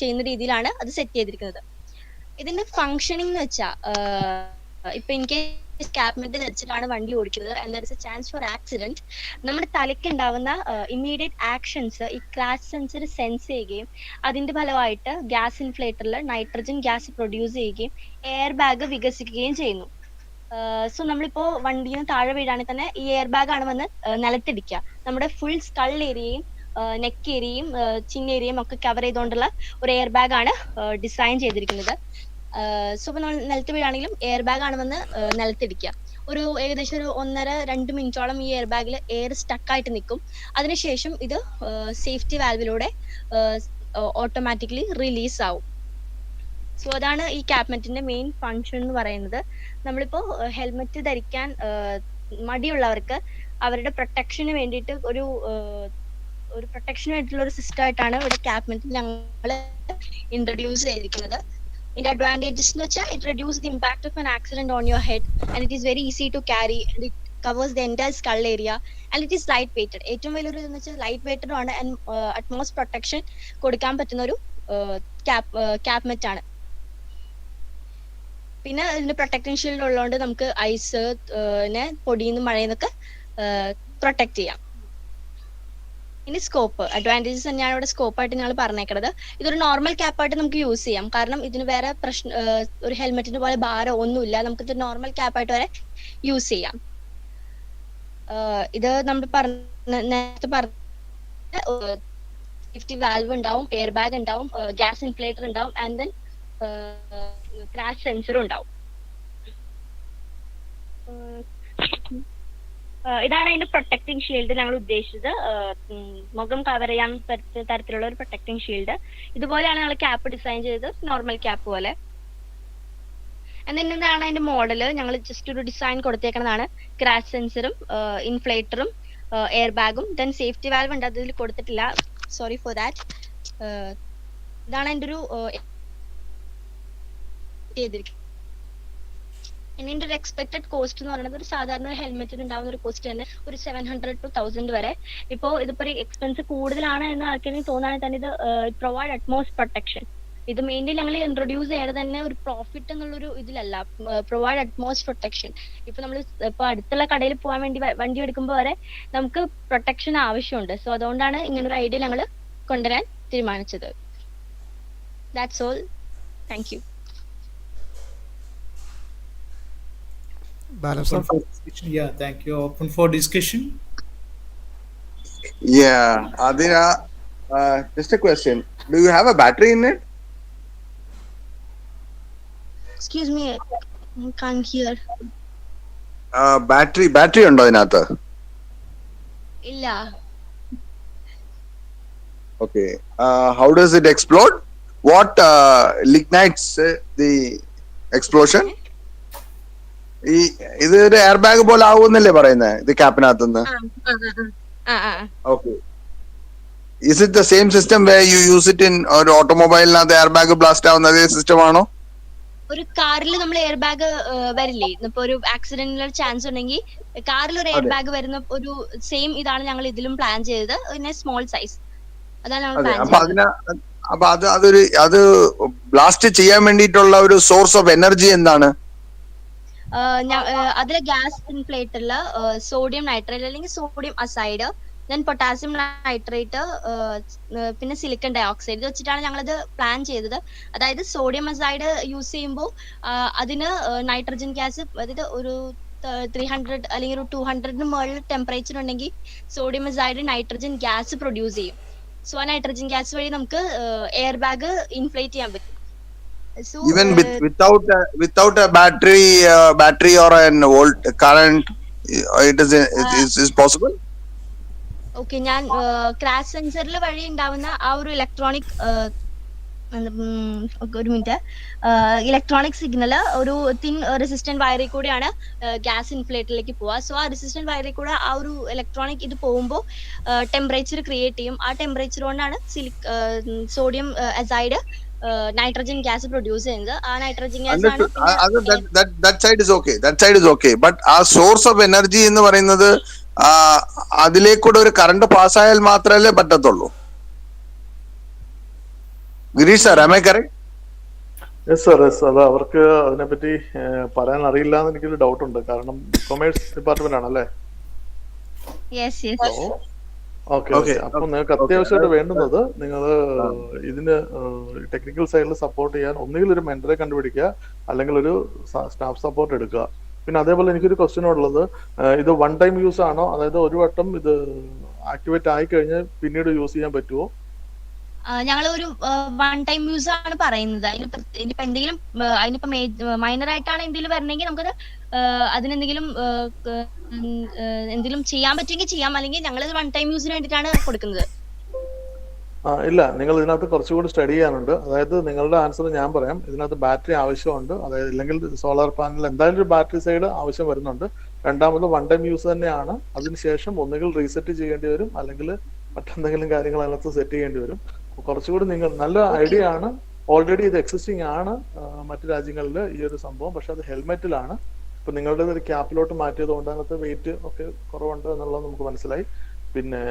ചെയ്യുന്ന രീതിയിലാണ് അത് സെറ്റ് ചെയ്തിരിക്കുന്നത്. ഇതിന്റെ ഫംഗ്ഷനിങ് എന്ന് വെച്ചാൽ ഇപ്പൊ എനിക്ക് ക്യാപ്മെറ്റ് ധരിച്ചിട്ടാണ് വണ്ടി ഓടിക്കുന്നത് and there is A chance for accident. നമ്മുടെ തലയ്ക്ക് ഉണ്ടാവുന്ന ഇമ്മീഡിയറ്റ് ആക്ഷൻസ് ഈ ക്രാഷ് സെൻസർ സെൻസ് ചെയ്യുകയും അതിന്റെ ഫലമായിട്ട് ഗ്യാസ് ഇൻഫ്ലേറ്ററിൽ നൈട്രജൻ ഗ്യാസ് പ്രൊഡ്യൂസ് ചെയ്യുകയും എയർ ബാഗ് വികസിക്കുകയും ചെയ്യുന്നു. സോ നമ്മളിപ്പോ വണ്ടിയിൽ നിന്ന് താഴെ വീഴാണെങ്കിൽ തന്നെ ഈ എയർ ബാഗ് ആണ് വന്ന് നിലത്തിടിക്കുക. നമ്മുടെ ഫുൾ സ്കൾ ഏരിയയും നെക്ക് ഏരിയയും ചിൻ ഏരിയയും ഒക്കെ കവർ ചെയ്തുകൊണ്ടുള്ള ഒരു എയർ ബാഗ് ആണ് ഡിസൈൻ ചെയ്തിരിക്കുന്നത്. സോ ഇപ്പൊ നമ്മൾ നിലത്ത് വീഴാണെങ്കിലും എയർ ബാഗ് ആണ് വന്ന് നിലത്തിടിക്കുക. ഏകദേശം ഒരു 1.5-2 മിനിറ്റോളം ഈ എയർ ബാഗിൽ എയർ സ്റ്റക്കായിട്ട് നിൽക്കും. അതിനുശേഷം ഇത് സേഫ്റ്റി വാൽവിലൂടെ ഓട്ടോമാറ്റിക്കലി റിലീസ് ആവും. സോ അതാണ് ഈ ക്യാപ്മെറ്റിന്റെ മെയിൻ ഫങ്ഷൻ എന്ന് പറയുന്നത്. നമ്മളിപ്പോ ഹെൽമെറ്റ് ധരിക്കാൻ മടിയുള്ളവർക്ക് അവരുടെ പ്രൊട്ടക്ഷന് വേണ്ടിയിട്ട് ഒരു ഒരു പ്രൊട്ടക്ഷനായിട്ടുള്ള ഒരു സിസ്റ്റം ആയിട്ടാണ് ഇവിടെ ക്യാപ് മെത്തഡ് ഞങ്ങൾ ഇൻട്രൊഡ്യൂസ് ചെയ്തിരിക്കുന്നത്. ഇതിന്റെ അഡ്വാൻറ്റേജസ് എന്ന് വെച്ചാൽ it reduce the impact of an accident on your head and it is very easy to carry and it covers the entire skull area and it is light weighted. ഏറ്റവും വലിയൊരു എന്ന് വെച്ചാൽ ലൈറ്റ് വെയ്റ്റഡ് ആണ് ആൻഡ് അറ്റ്മോസ്റ്റ് പ്രൊട്ടക്ഷൻ കൊടുക്കാൻ പറ്റുന്ന ഒരു ക്യാപ് മെറ്റ് ആണ്. പിന്നെ ഇതിന്റെ പ്രൊട്ടക്റ്റിംഗ് ഷീൽഡ് ഉള്ളതുകൊണ്ട് നമുക്ക് ഐസ് പൊടിയിൽ നിന്ന് മഴയിൽ നിന്നൊക്കെ പ്രൊട്ടക്ട് ചെയ്യാം. ഇനി സ്കോപ്പ് അഡ്വാൻറ്റേജസ് തന്നെയാണ് ഇവിടെ സ്കോപ്പായിട്ട് ഞങ്ങൾ പറഞ്ഞേക്കുന്നത്. ഇതൊരു നോർമൽ ക്യാപ്പായിട്ട് നമുക്ക് യൂസ് ചെയ്യാം, കാരണം ഇതിന് വേറെ ഒരു ഹെൽമെറ്റിന്റെ പോലെ ഭാരം ഒന്നുമില്ല. നമുക്കിത് നോർമൽ ക്യാപ്പായിട്ട് വരെ യൂസ് ചെയ്യാം. ഇത് നമ്മൾ നേരത്തെ പറഞ്ഞ സേഫ്റ്റി വാൽവ് ഉണ്ടാവും, എയർ ബാഗ് ഉണ്ടാവും, ഗ്യാസ് ഇൻഫ്ലേറ്റർ ഉണ്ടാവും ആൻഡ് ദെൻ ക്രാഷ് സെൻസറും ഉണ്ടാവും. ഇതാണ് അതിന്റെ പ്രൊട്ടക്റ്റിംഗ് ഷീൽഡ് ഞങ്ങൾ ഉദ്ദേശിച്ചത്. മുഖം കവർ ചെയ്യാൻ തരത്തിലുള്ള ഒരു പ്രൊട്ടക്റ്റിംഗ് ഷീൽഡ്. ഇതുപോലെയാണ് ഞങ്ങൾ ക്യാപ്പ് ഡിസൈൻ ചെയ്തത്, നോർമൽ ക്യാപ്പ് പോലെ. എന്താണ് അതിന്റെ മോഡല്, ഞങ്ങൾ ജസ്റ്റ് ഒരു ഡിസൈൻ കൊടുത്തേക്കുന്നതാണ്. ക്രാഷ് സെൻസറും ഇൻഫ്ലേറ്ററും എയർ ബാഗും ദെൻ സേഫ്റ്റി വാൽവ് ഉണ്ട്, അതിൽ കൊടുത്തിട്ടില്ല, സോറി ഫോർ ദാറ്റ്. ഇതാണ് അതിന്റെ ഒരു ചെയ്തിരിക്കുന്നത്. ഇനി ഇതിന്റെ ഒരു എക്സ്പെക്ടഡ് കോസ്റ്റ് എന്ന് പറയുന്നത് ഒരു സാധാരണ ഒരു ഹെൽമെറ്റിന് ഉണ്ടാവുന്ന ഒരു കോസ്റ്റ് തന്നെ ഒരു 700 to 1000 വരെ. ഇപ്പോൾ ഇതിപ്പോ ഒരു എക്സ്പെൻസ് കൂടുതലാണ് എന്ന് ആർക്കെങ്കിലും തോന്നുകയാണെങ്കിൽ തന്നെ ഇത് പ്രൊവൈഡ് അറ്റ്മോസ്റ്റ് പ്രൊട്ടക്ഷൻ. ഇത് മെയിൻലി ഞങ്ങൾ ഇൻട്രൊഡ്യൂസ് ചെയ്യണത് തന്നെ ഒരു പ്രോഫിറ്റ് എന്നുള്ളൊരു ഇതിലല്ല, പ്രൊവൈഡ് അറ്റ്മോസ്റ്റ് പ്രൊട്ടക്ഷൻ. ഇപ്പൊ നമ്മൾ ഇപ്പൊ അടുത്തുള്ള കടയിൽ പോകാൻ വേണ്ടി വണ്ടി എടുക്കുമ്പോൾ വരെ നമുക്ക് പ്രൊട്ടക്ഷൻ ആവശ്യമുണ്ട്. സോ അതുകൊണ്ടാണ് ഇങ്ങനൊരു ഐഡിയ ഞങ്ങൾ കൊണ്ടുവരാൻ തീരുമാനിച്ചത്. That's all. Thank you. Yeah, thank you. Open for discussion. Yeah, Adina, just a question. Do you have a battery in it? Excuse me, I can't hear. Battery ഉണ്ടോ അതിനകത്ത്? ഇല്ല. Okay. How does it explode? What ignites the explosion? ഇത് ഒരു എയർ ബാഗ് പോലെ ആവുന്നല്ലേ പറയുന്നത് ഇത് ക്യാപ്പിനകത്തുനിന്ന്? Okay. Is it the same system where you use it in ഒരു ഓട്ടോമൊബൈലിനകത്ത് എയർ ബാഗ് ബ്ലാസ്റ്റ് ആവുന്ന അതേ സിസ്റ്റം ആണോ? ഒരു കാറിൽ നമ്മൾ എയർ ബാഗ് വരില്ലേ, ഇപ്പൊ ഒരു ആക്സിഡന്റിന് ചാൻസ് ഉണ്ടെങ്കിൽ കാറിൽ ഒരു എയർ ബാഗ് വരുന്ന ഒരു സെയിം ഇതാണ് ഞങ്ങൾ ഇതിലും പ്ലാൻ ചെയ്തത്. പിന്നെ സ്മോൾ സൈസ് അതാണ് ഞങ്ങൾ പ്ലാൻ ചെയ്തത്. അപ്പൊ അത് ബ്ലാസ്റ്റ് ചെയ്യാൻ വേണ്ടിയിട്ടുള്ള ഒരു സോഴ്സ് ഓഫ് എനർജി എന്താണ്? അതിലെ ഗ്യാസ് ഇൻഫ്ലേറ്ററില് സോഡിയം നൈട്രേറ്റ് അല്ലെങ്കിൽ sodium aside, then potassium nitrate, പിന്നെ സിലിക്കൺ ഡയോക്സൈഡ്, ഇത് വെച്ചിട്ടാണ് ഞങ്ങളത് പ്ലാൻ ചെയ്തത്. അതായത് സോഡിയം അസൈഡ് യൂസ് ചെയ്യുമ്പോൾ അതിന് നൈട്രജൻ ഗ്യാസ്, അതായത് ഒരു 300 അല്ലെങ്കിൽ ഒരു 200 മുകളിൽ ടെമ്പറേച്ചർ ഉണ്ടെങ്കിൽ sodium aside nitrogen gas produce ചെയ്യും. സോ ആ നൈട്രജൻ ഗ്യാസ് വഴി നമുക്ക് എയർ ബാഗ് ഇൻഫ്ലേറ്റ് ചെയ്യാൻ പറ്റും. So, even without a battery or an volt current, it is possible. Okay, ഞാൻ ക്രാഷ് സെൻസറിൽ വഴി ഉണ്ടാവുന്ന ആ ഒരു ഇലക്ട്രോണിക് ഒരു മിനിറ്റ് ഇലക്ട്രോണിക് സിഗ്നൽ ഒരു തിൻ റെസിസ്റ്റന്റ് വയറിൽ കൂടെയാണ് ഗ്യാസ് ഇൻഫ്ലേറ്ററിലേക്ക് പോവുക. സോ ആ റെസിസ്റ്റന്റ് വയറിൽ കൂടെ ആ ഒരു ഇലക്ട്രോണിക് ഇത് പോകുമ്പോൾ ടെമ്പറേച്ചർ ക്രിയേറ്റ് ചെയ്യും. ആ ടെമ്പറേച്ചർ കൊണ്ടാണ് sodium aside nitrogen gas produce ചെയ്യുന്നത്. ആ നൈട്രജൻ ഗ്യാസ് ആണ്. That side is okay, but ആ സോഴ്സ് ഓഫ് എനർജി എന്ന് പറയുന്നത് അതിലേക്കൂടെ ഒരു കറണ്ട് പാസ്സായാൽ മാത്രമല്ലേ പറ്റത്തുള്ളൂ. Girish sir, am I correct? Yes sir, yes. അത് അവർക്ക് അതിനെപ്പറ്റി പറയാൻ അറിയില്ല എന്ന് എനിക്കൊരു ഡൗട്ട് ഉണ്ട്. കാരണം കൊമേഴ്സ് ഡിപ്പാർട്ട്മെന്റ് ആണല്ലേ? ഓക്കെ. അപ്പൊ നിങ്ങൾക്ക് അത്യാവശ്യമായിട്ട് വേണ്ടുന്നത് നിങ്ങൾ ഇതിന് ടെക്നിക്കൽ സൈഡിൽ സപ്പോർട്ട് ചെയ്യാൻ ഒന്നുകിൽ ഒരു മെന്ററെ കണ്ടുപിടിക്കുക, അല്ലെങ്കിൽ ഒരു സ്റ്റാഫ് സപ്പോർട്ട് എടുക്കുക. പിന്നെ അതേപോലെ എനിക്കൊരു ക്വസ്റ്റ്യൻ ഉള്ളത്, ഇത് വൺ ടൈം യൂസ് ആണോ, അതായത് ഒരു വട്ടം ഇത് ആക്ടിവേറ്റ് ആയി കഴിഞ്ഞാൽ പിന്നീട് യൂസ് ചെയ്യാൻ പറ്റുമോ? ഞങ്ങൾ ഒരു വൺ ടൈം യൂസ് ആണ് പറയുന്നത്. ഇനിയിപ്പോ എന്തെങ്കിലും അതിനിപ്പോ മൈനർ ആയിട്ടാണ് എന്തെങ്കിലും വരണമെങ്കിൽ നമുക്കത് അതിനെന്തെങ്കിലും എന്തെങ്കിലും ചെയ്യാൻ പറ്റുമെങ്കിൽ ചെയ്യാം, അല്ലെങ്കിൽ ഞങ്ങൾ വൺ ടൈം യൂസിന് വേണ്ടിയിട്ടാണ് കൊടുക്കുന്നത്. ഇല്ല, നിങ്ങൾ ഇതിനകത്ത് കുറച്ചുകൂടി സ്റ്റഡി ചെയ്യാനുണ്ട്. അതായത് നിങ്ങളുടെ ആൻസർ ഞാൻ പറയാം. ഇതിനകത്ത് ബാറ്ററി ആവശ്യമുണ്ട്, അതായത് ഇല്ലെങ്കിൽ സോളാർ പാനൽ എന്തായാലും ഒരു ബാറ്ററി സൈഡ് ആവശ്യം വരുന്നുണ്ട്. രണ്ടാമത് വൺ ടൈം യൂസ് തന്നെയാണ്. അതിനുശേഷം ഒന്നുകിൽ റീസെറ്റ് ചെയ്യേണ്ടി വരും, അല്ലെങ്കിൽ മറ്റെന്തെങ്കിലും കാര്യങ്ങൾ അതിനകത്ത് സെറ്റ് ചെയ്യേണ്ടി വരും. കുറച്ചുകൂടി നിങ്ങൾ നല്ല ഐഡിയ ആണ്, ഓൾറെഡി ഇത് എക്സിസ്റ്റിംഗ് ആണ് മറ്റു രാജ്യങ്ങളിൽ ഈ ഒരു സംഭവം. പക്ഷെ അത് ഹെൽമെറ്റിലാണ്. ഇപ്പൊ നിങ്ങളുടെ ഒരു ക്യാപ്പിലോട്ട് മാറ്റിയത് കൊണ്ട് അതിനകത്ത് വെയിറ്റ് ഒക്കെ കുറവുണ്ട് എന്നുള്ളത് നമുക്ക് മനസ്സിലായി. പിന്നെ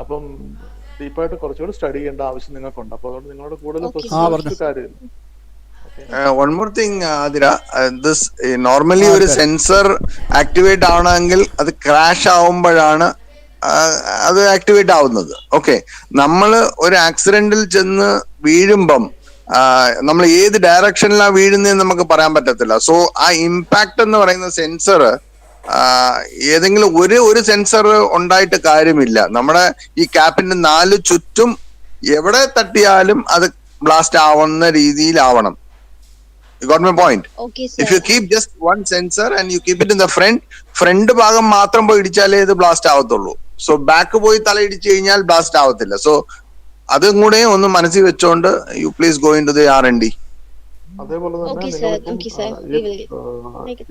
അപ്പം ഡീപ്പായിട്ട് കുറച്ചുകൂടി സ്റ്റഡി ചെയ്യേണ്ട ആവശ്യം നിങ്ങൾക്കുണ്ട്. അപ്പൊ അതുകൊണ്ട് നിങ്ങളോട് കൂടുതൽ കാര്യമില്ല. One more thing, Adira, this normally ഒരു സെൻസർ ആക്ടിവേറ്റ് ആവണമെങ്കിൽ അത് ക്രാഷ് ആവുമ്പോഴാണ് അത് ആക്ടിവേറ്റ് ആവുന്നത്. ഓക്കെ, നമ്മൾ ഒരു ആക്സിഡന്റിൽ ചെന്ന് വീഴുമ്പം നമ്മൾ ഏത് ഡയറക്ഷനിലാണ് വീഴുന്നതെന്ന് നമുക്ക് പറയാൻ പറ്റത്തില്ല. സോ ആ ഇമ്പാക്ട് എന്ന് പറയുന്ന സെൻസർ ഏതെങ്കിലും ഒരു സെൻസർ ഉണ്ടായിട്ട് കാര്യമില്ല. നമ്മുടെ ഈ ക്യാപ്പിന്റെ 4 ചുറ്റും എവിടെ തട്ടിയാലും അത് ബ്ലാസ്റ്റ് ആവുന്ന രീതിയിലാവണം. You got my point? Okay, sir. If you keep just one sensor and you keep it in the front ഭാഗം മാത്രം പോയി ഇടിച്ചാലേ ഇത് ബ്ലാസ്റ്റ് ആവത്തുള്ളൂ. സോ ബാക്ക് പോയി തല ഇടിച്ചു കഴിഞ്ഞാൽ ബ്ലാസ്റ്റ് ആവത്തില്ല. സോ അതും കൂടെ ഒന്ന് മനസ്സിൽ വെച്ചോണ്ട് you please go into the R&D. അതേപോലെ തന്നെ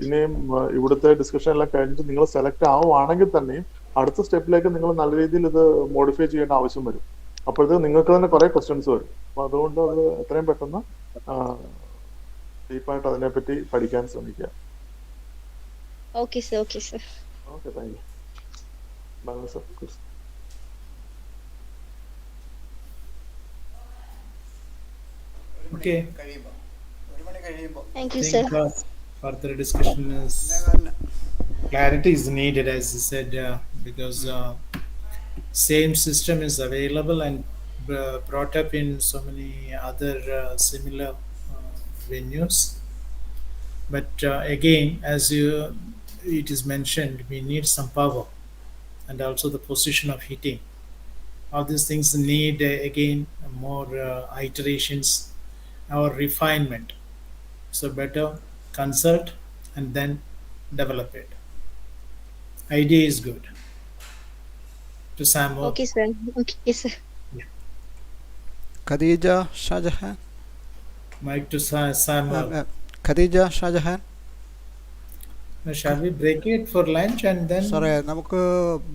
ഇനിയും ഇവിടുത്തെ ഡിസ്കഷൻ എല്ലാം കഴിഞ്ഞിട്ട് നിങ്ങൾ സെലക്ട് ആവുകയാണെങ്കിൽ തന്നെയും അടുത്ത സ്റ്റെപ്പിലേക്ക് നിങ്ങൾ നല്ല രീതിയിൽ ഇത് മോഡിഫൈ ചെയ്യേണ്ട ആവശ്യം വരും. അപ്പോഴത്തേക്ക് നിങ്ങൾക്ക് തന്നെ കുറെ ക്വസ്റ്റ്യൻസ് വരും. അപ്പൊ അതുകൊണ്ട് അത് എത്രയും പെട്ടെന്ന് ഡീപ്പായിട്ട് അതിനെപ്പറ്റി പഠിക്കാൻ ശ്രമിക്കുക. Okay, sir. Okay, sir. Okay, thank you. Balance of course. Okay. Thank you, sir. Further discussion is clarity is needed, as you said, because same system is available and brought up in so many other similar venues. But again, as it is mentioned, we need some power and also the position of hitting. All these things need again more iterations or refinement. So better consult and then develop it. Idea is good. To Samuel. Okay, sir. Okay, sir. Khadija Shahjahan. Mike to Samuel. Khadija Shahjahan. Shall we break it for lunch and then? Sorry, നമുക്ക്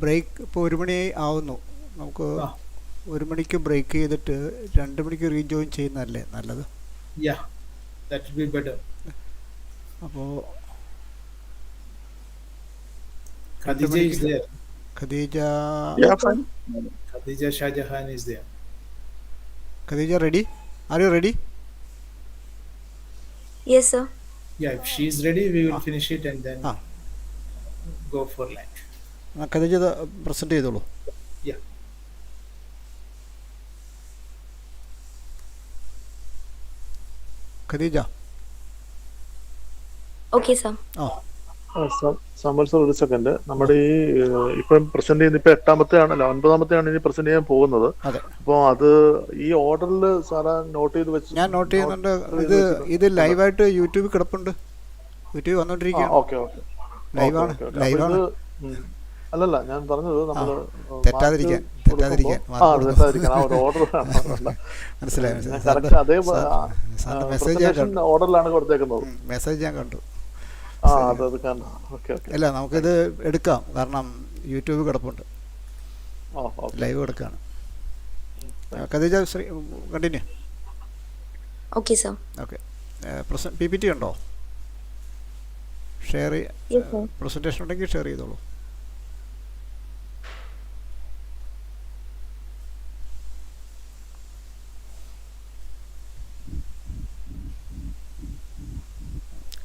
ബ്രേക്ക് ഇപ്പോൾ 1 മണി ആവുന്നു. നമുക്ക് 1 മണിക്ക് ബ്രേക്ക് ചെയ്തിട്ട് 2 മണിക്ക് റീജോയിൻ ചെയ്യുന്നതല്ലേ നല്ലത്? Yeah, that will be better. അപ്പോൾ Khadija is there. Khadija. Yeah, fine. Khadija Shahjahan is there. Khadija, ready? Are you ready? Yes, sir. Yeah, if she is ready, we will finish it and then go for lunch. Khadija present ചെയ്തോളൂ. Yeah. Khadija. Okay, sir. Samuel sir, ഒരു സെക്കൻഡ്. നമ്മുടെ ഈ ഇപ്പം പ്രസന്റ് ചെയ്യുന്ന ഇപ്പൊ 8ാമത്തെ ആണല്ലോ, 9ാമത്തെയാണ് ഇനി പ്രസന്റ് ചെയ്യാൻ പോകുന്നത്. അപ്പൊ അത് ഈ ഓർഡറിൽ സാറാ നോട്ട് ചെയ്ത് വെച്ച് ഞാൻ നോട്ട് ചെയ്യുന്നുണ്ട്. ഇത് ലൈവായിട്ട് യൂട്യൂബിൽ കിടപ്പുണ്ട്. യൂട്യൂബ് വന്നോണ്ടിരിക്കുകയാണ്. ഓക്കെ ഓക്കെ, ലൈവാണ്. അല്ലല്ല, ഞാൻ പറഞ്ഞത് നമ്മൾ തെറ്റാതിരിക്കാൻ ആ ഒരു ഓർഡർ മനസ്സിലായി. അതേ ഓർഡറിലാണ് കൊടുത്തേക്കുന്നത്. മെസ്സേജ് ഞാൻ കണ്ടു. അല്ല, നമുക്കിത് എടുക്കാം, കാരണം യൂട്യൂബ് കിടപ്പുണ്ട്, ലൈവ് എടുക്കാണ്. Khadeeja continue. Okay sir. Okay, PPT ഉണ്ടോ? ഷെയർ പ്രസന്റേഷൻ ഉണ്ടെങ്കിൽ ഷെയർ ചെയ്തോളൂ.